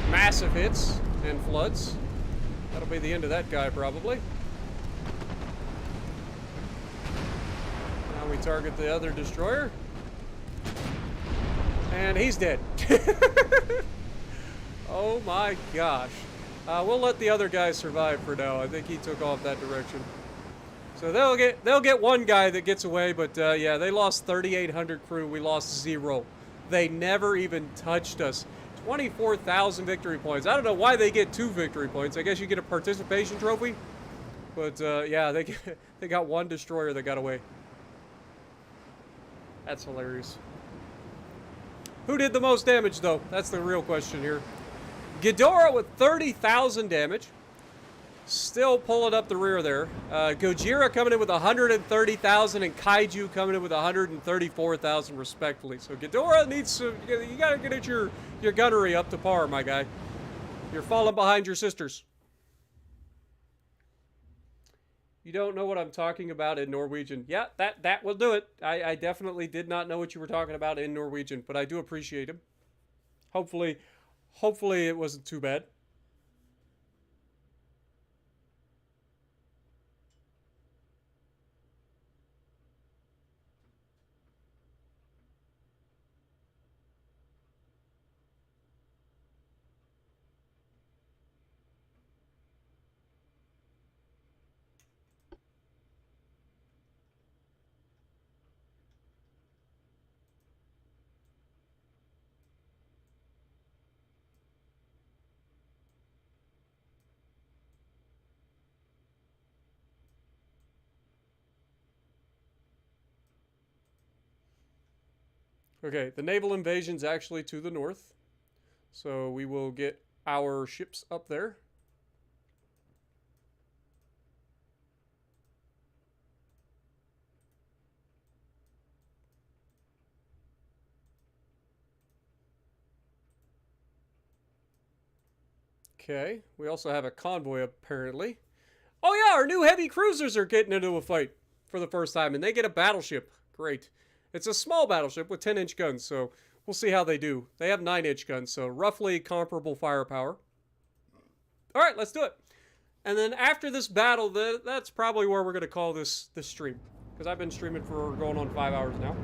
[SPEAKER 1] Massive hits and floods. That'll be the end of that guy, probably. Now we target the other destroyer. And he's dead. Oh my gosh. We'll let the other guy survive for now. I think he took off that direction. So they'll get one guy that gets away, but yeah, they lost 3,800 crew. We lost 0. They never even touched us. 24,000 victory points. I don't know why they get 2 victory points. I guess you get a participation trophy. But yeah, they got 1 destroyer that got away. That's hilarious. Who did the most damage, though? That's the real question here. Ghidorah with 30,000 damage. Still pulling up the rear there. Gojira coming in with 130,000 and Kaiju coming in with 134,000 respectively. So Ghidorah needs to, you gotta get your gunnery up to par, my guy. You're falling behind your sisters. You don't know what I'm talking about in Norwegian. Yeah, that will do it. I definitely did not know what you were talking about in Norwegian, but I do appreciate him. Hopefully it wasn't too bad. Okay, the naval invasion's actually to the north. So we will get our ships up there. Okay, we also have a convoy apparently. Oh yeah, our new heavy cruisers are getting into a fight for the first time, and they get a battleship. Great. It's a small battleship with 10-inch guns, so we'll see how they do. They have 9-inch guns, so roughly comparable firepower. All right, let's do it. And then after this battle, that's probably where we're going to call this stream, because I've been streaming for going on 5 hours now.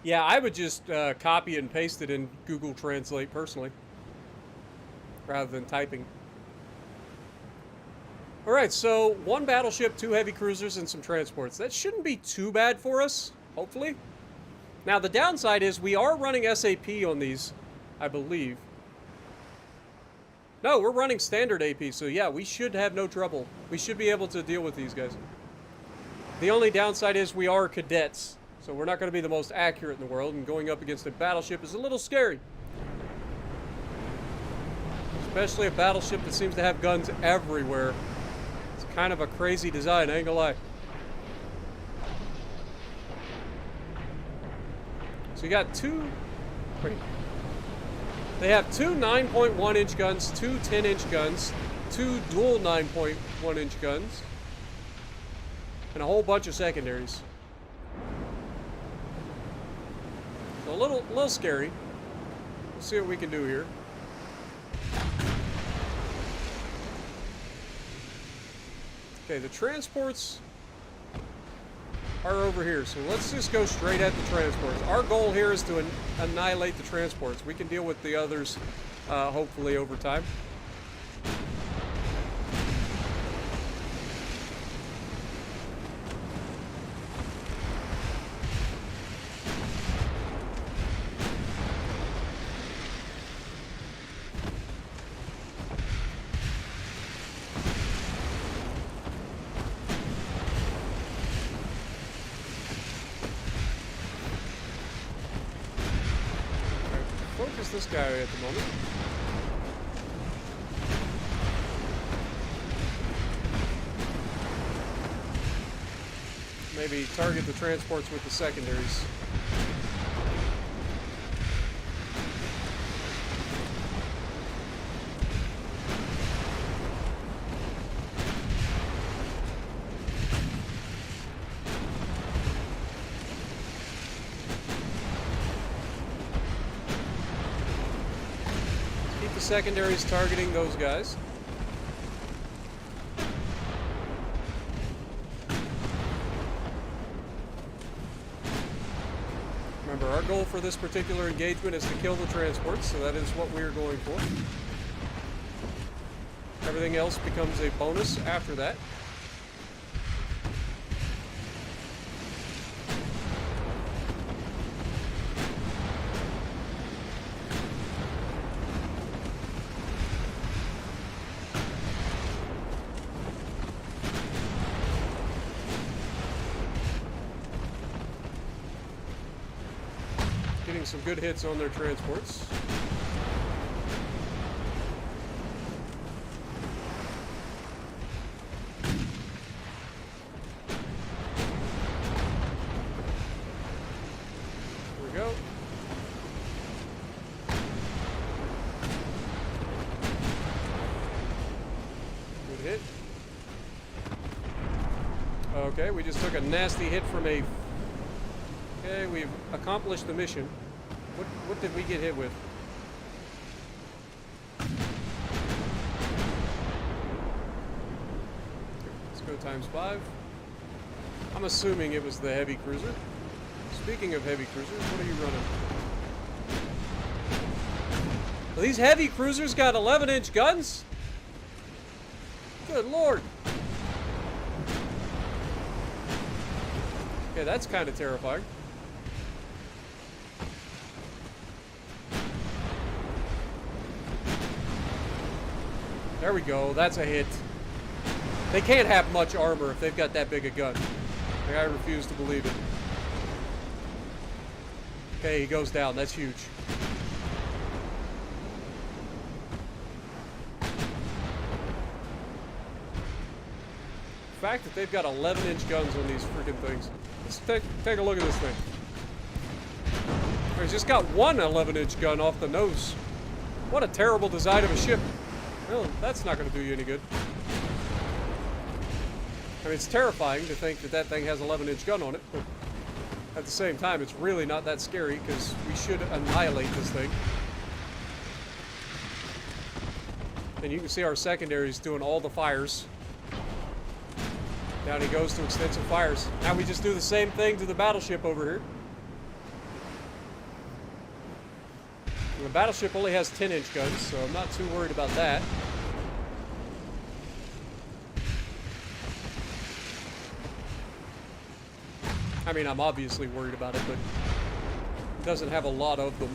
[SPEAKER 1] Yeah, I would just copy and paste it in Google Translate personally, rather than typing. Alright, so 1 battleship, 2 heavy cruisers, and some transports. That shouldn't be too bad for us, hopefully. Now, the downside is we are running SAP on these, I believe. No, we're running standard AP, so yeah, we should have no trouble. We should be able to deal with these guys. The only downside is we are cadets, so we're not going to be the most accurate in the world, and going up against a battleship is a little scary. Especially a battleship that seems to have guns everywhere. It's Kind of a crazy design, I ain't gonna lie. So you got two... Wait. They have two 9.1 inch guns, two 10 inch guns, two dual 9.1 inch guns, and a whole bunch of secondaries. So a little scary. Let's see what we can do here. Okay, the transports are over here, so let's just go straight at the transports. Our goal here is to annihilate the transports. We can deal with the others, hopefully, over time. This guy at the moment. Maybe target the transports with the secondaries. Secondaries targeting those guys. Remember, our goal for this particular engagement is to kill the transports, so that is what we are going for. Everything else becomes a bonus after that. Getting some good hits on their transports. Here we go. Good hit. Okay, we just took a nasty hit from a... Okay, we've accomplished the mission. What did we get hit with? Let's go ×5. I'm assuming it was the heavy cruiser. Speaking of heavy cruisers, what are you running? Well, these heavy cruisers got 11-inch guns? Good lord. Okay, that's kind of terrifying. There we go. That's a hit. They can't have much armor if they've got that big a gun. Like, I refuse to believe it. Okay, he goes down. That's huge. The fact that they've got 11-inch guns on these freaking things. Let's take a look at this thing. He's just got one 11-inch gun off the nose. What a terrible design of a ship. Well, that's not going to do you any good. I mean, it's terrifying to think that that thing has an 11-inch gun on it, but at the same time, it's really not that scary because we should annihilate this thing. And you can see our secondaries doing all the fires. Down he goes to extensive fires. Now we just do the same thing to the battleship over here. The battleship only has 10-inch guns, so I'm not too worried about that. I mean, I'm obviously worried about it, but it doesn't have a lot of them.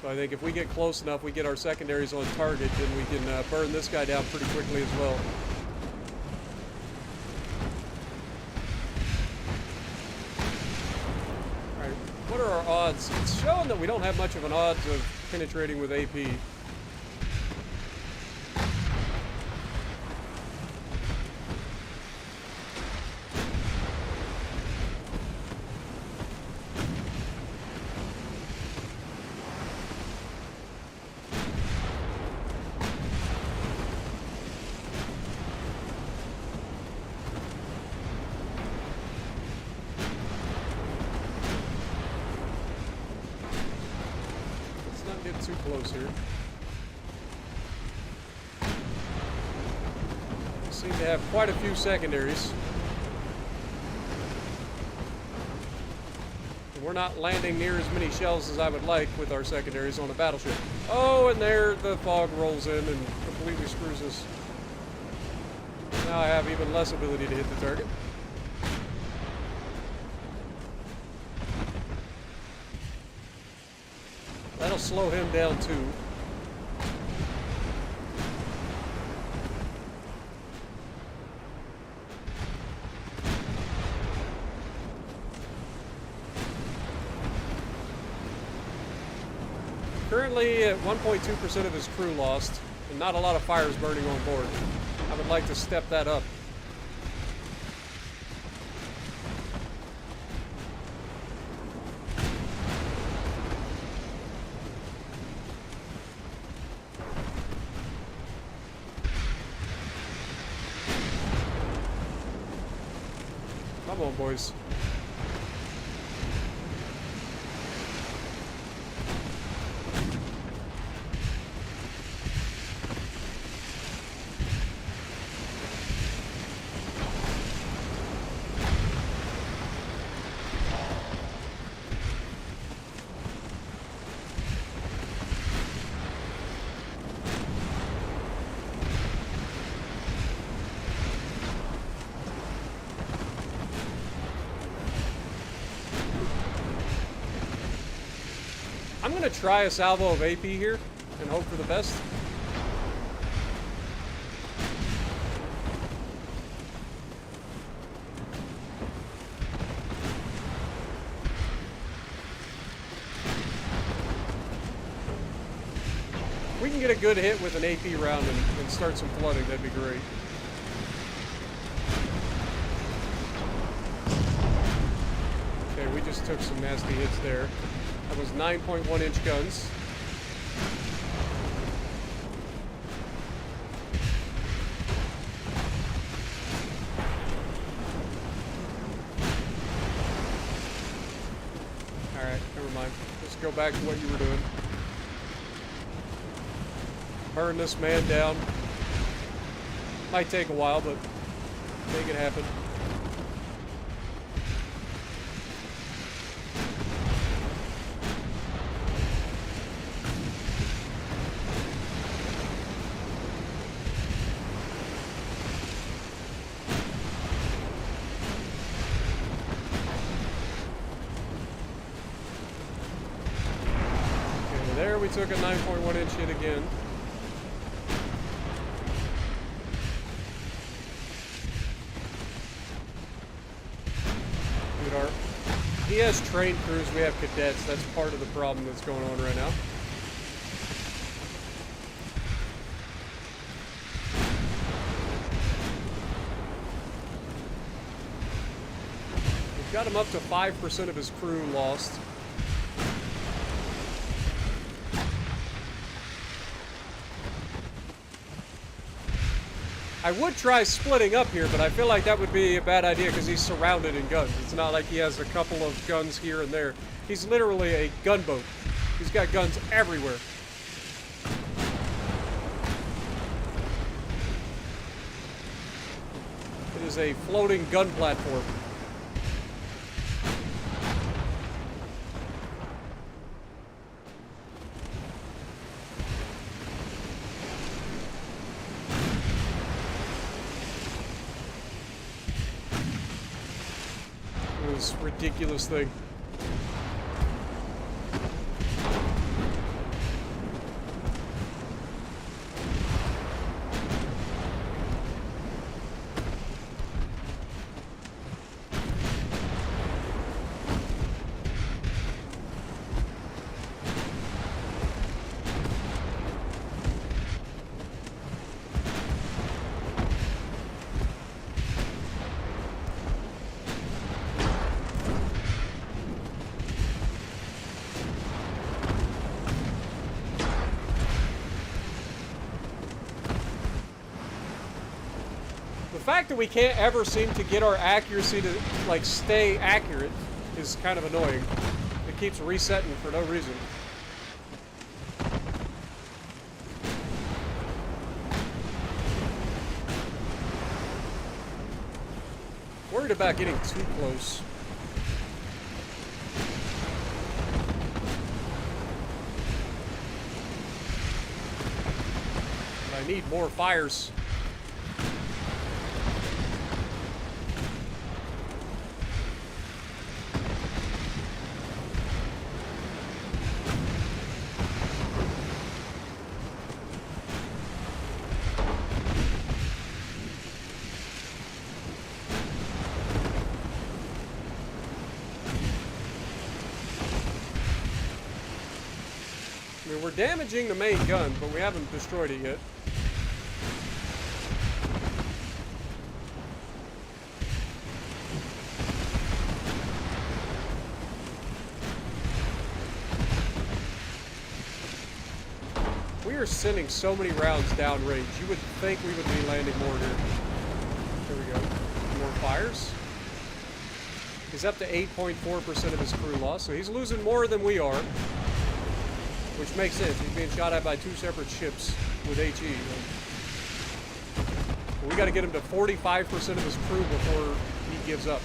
[SPEAKER 1] So I think if we get close enough, we get our secondaries on target, then we can burn this guy down pretty quickly as well. Alright, what are our odds? It's showing that we don't have much of an odds of penetrating with AP. Get too close here. Seem to have quite a few secondaries. And we're not landing near as many shells as I would like with our secondaries on a battleship. Oh, and there the fog rolls in and completely screws us. Now I have even less ability to hit the target. That'll slow him down too. Currently at 1.2% of his crew lost, and not a lot of fires burning on board. I would like to step that up. Come on, boys. I'm going to try a salvo of AP here and hope for the best. If we can get a good hit with an AP round and start some flooding, that'd be great. Okay, we just took some nasty hits there. That was 9.1 inch guns. Alright, never mind. Let's go back to what you were doing. Burn this man down. Might take a while, but make it happen. There we took a 9.1 inch hit again. Dude, he has trained crews, we have cadets. That's part of the problem that's going on right now. We've got him up to 5% of his crew lost. I would try splitting up here, but I feel like that would be a bad idea because he's surrounded in guns. It's not like he has a couple of guns here and there. He's literally a gunboat. He's got guns everywhere. It is a floating gun platform. This ridiculous thing. The fact that we can't ever seem to get our accuracy to, like, stay accurate is kind of annoying. It keeps resetting for no reason. worried about getting too close. But I need more fires. We're damaging the main gun, but we haven't destroyed it yet. We are sending so many rounds downrange. You would think we would be landing more here. There we go. More fires. He's up to 8.4% of his crew loss, so he's losing more than we are. Which makes sense. He's being shot at by 2 separate ships with HE. We got to get him to 45% of his crew before he gives up.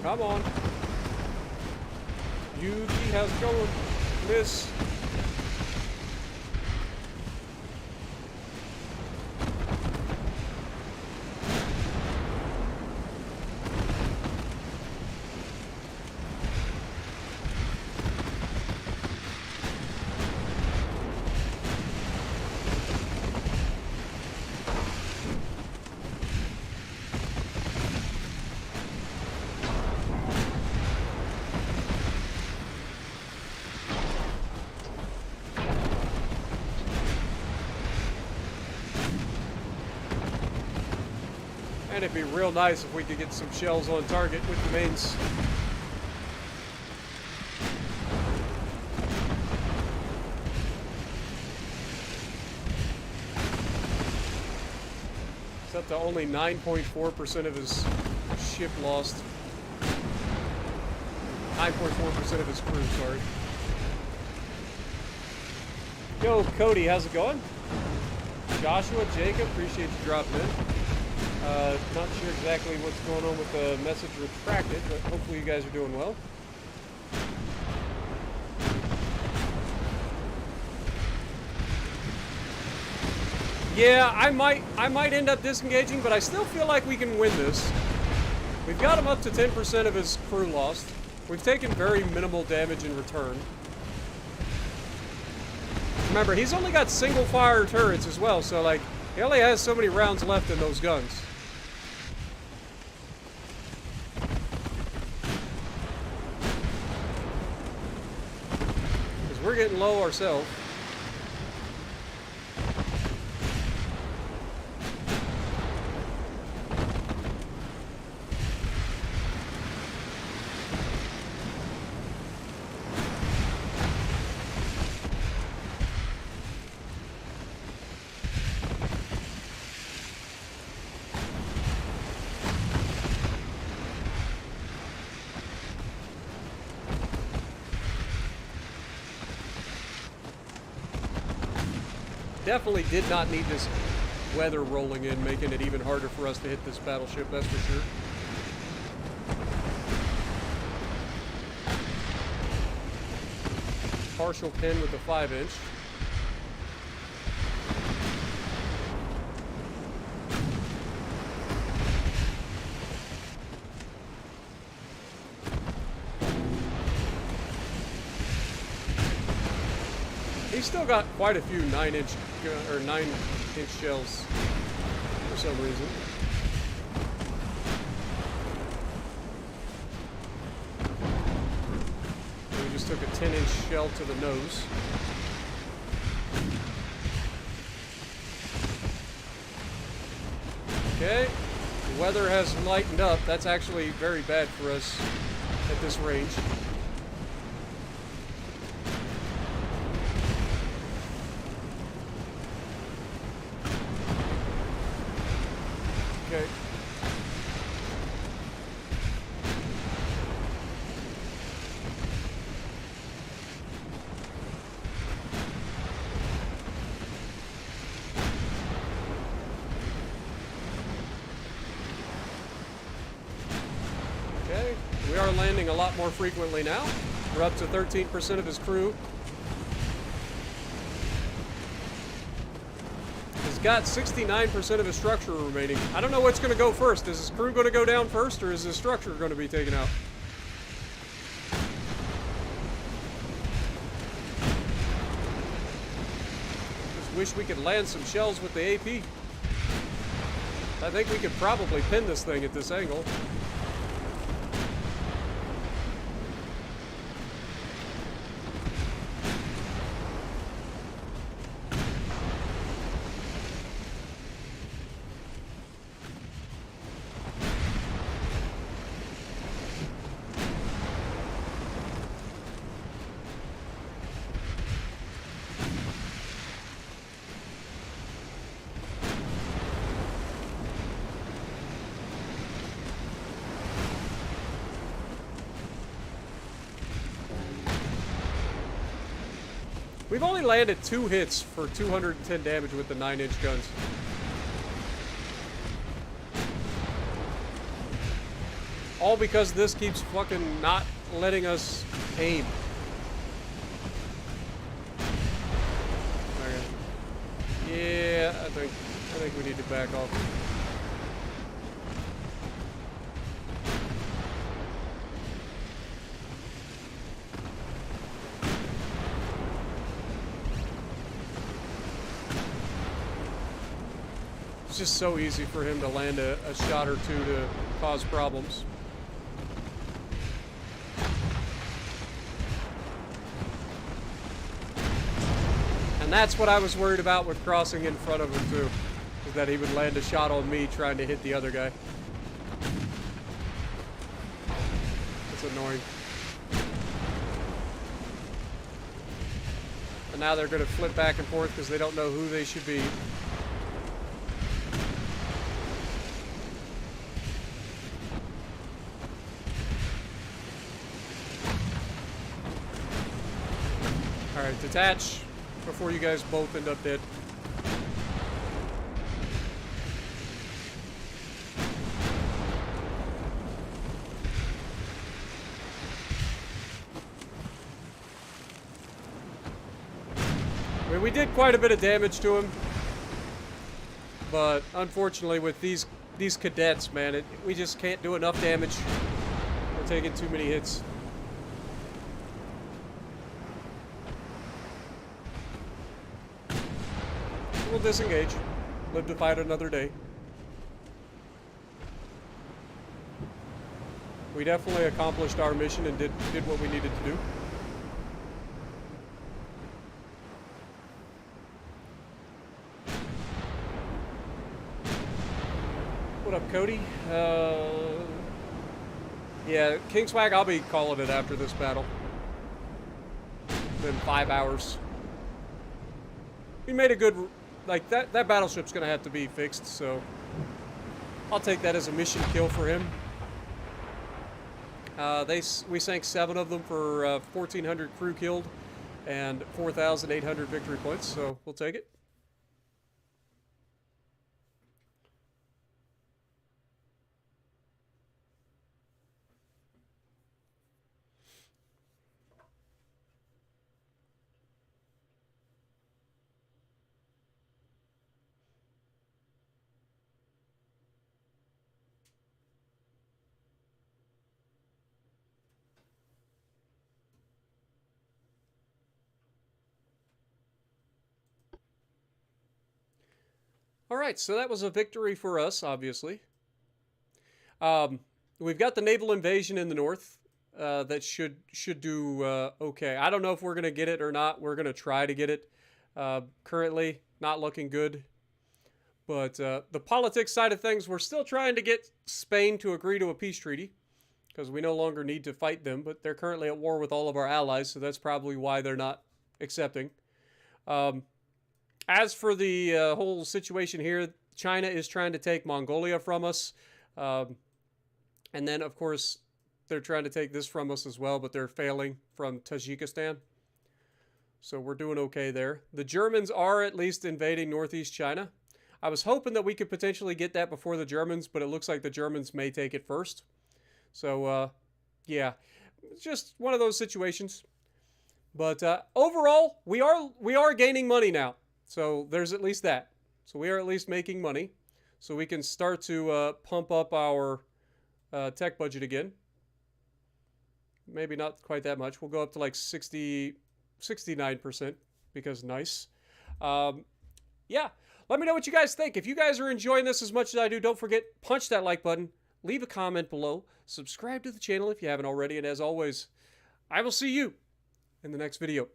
[SPEAKER 1] Come on. Yuki, how's it going? Miss. And it'd be real nice if we could get some shells on target with the mains. It's up to only 9.4% of his ship lost. 9.4% of his crew, sorry. Yo, Cody, how's it going? Joshua, Jacob, appreciate you dropping in. Not sure exactly what's going on with the message retracted, but hopefully you guys are doing well. Yeah, I might end up disengaging, but I still feel like we can win this. We've got him up to 10% of his crew lost. We've taken very minimal damage in return. Remember, he's only got single fire turrets as well, so like he only has so many rounds left in those guns. Because we're getting low ourselves. Definitely did not need this weather rolling in, making it even harder for us to hit this battleship, that's for sure. Partial pin with the 5-inch. He's still got quite a few 9-inch or 9-inch shells for some reason. We just took a 10-inch shell to the nose. Okay, the weather has lightened up. That's actually very bad for us at this range. Okay. Okay, we are landing a lot more frequently now. We're up to 13% of his crew. He's got 69% of his structure remaining. I don't know what's going to go first. Is his crew going to go down first, or is his structure going to be taken out? Just wish we could land some shells with the AP. I think we could probably pin this thing at this angle. We've only landed 2 hits for 210 damage with the 9-inch guns. All because this keeps fucking not letting us aim. Okay. Yeah, I think we need to back off. It's just so easy for him to land a shot or two to cause problems. And that's what I was worried about with crossing in front of him too, is that he would land a shot on me trying to hit the other guy. It's annoying. And now they're going to flip back and forth because they don't know who they should be. Alright, detach before you guys both end up dead. I mean, we did quite a bit of damage to him, but unfortunately with these cadets, man, we just can't do enough damage. We're taking too many hits. We'll disengage. Live to fight another day. We definitely accomplished our mission and did what we needed to do. What up, Cody? Yeah, Kingswag, I'll be calling it after this battle. Been 5 hours. We made a good... Like, that battleship's gonna have to be fixed, so... I'll take that as a mission kill for him. We sank 7 of them for 1,400 crew killed and 4,800 victory points, so we'll take it. Alright, so that was a victory for us, obviously. We've got the naval invasion in the north. That should do okay. I don't know if we're going to get it or not. We're going to try to get it. Currently, not looking good. But the politics side of things, we're still trying to get Spain to agree to a peace treaty, because we no longer need to fight them, but they're currently at war with all of our allies, so that's probably why they're not accepting. As for the whole situation here, China is trying to take Mongolia from us. And then, of course, they're trying to take this from us as well, but they're failing from Tajikistan. So we're doing okay there. The Germans are at least invading northeast China. I was hoping that we could potentially get that before the Germans, but it looks like the Germans may take it first. So, yeah, it's just one of those situations. But overall, we are gaining money now. So there's at least that. So we are at least making money. So we can start to pump up our tech budget again. Maybe not quite that much. We'll go up to like 69% because nice. Yeah. Let me know what you guys think. If you guys are enjoying this as much as I do, don't forget, punch that like button. Leave a comment below. Subscribe to the channel if you haven't already. And as always, I will see you in the next video.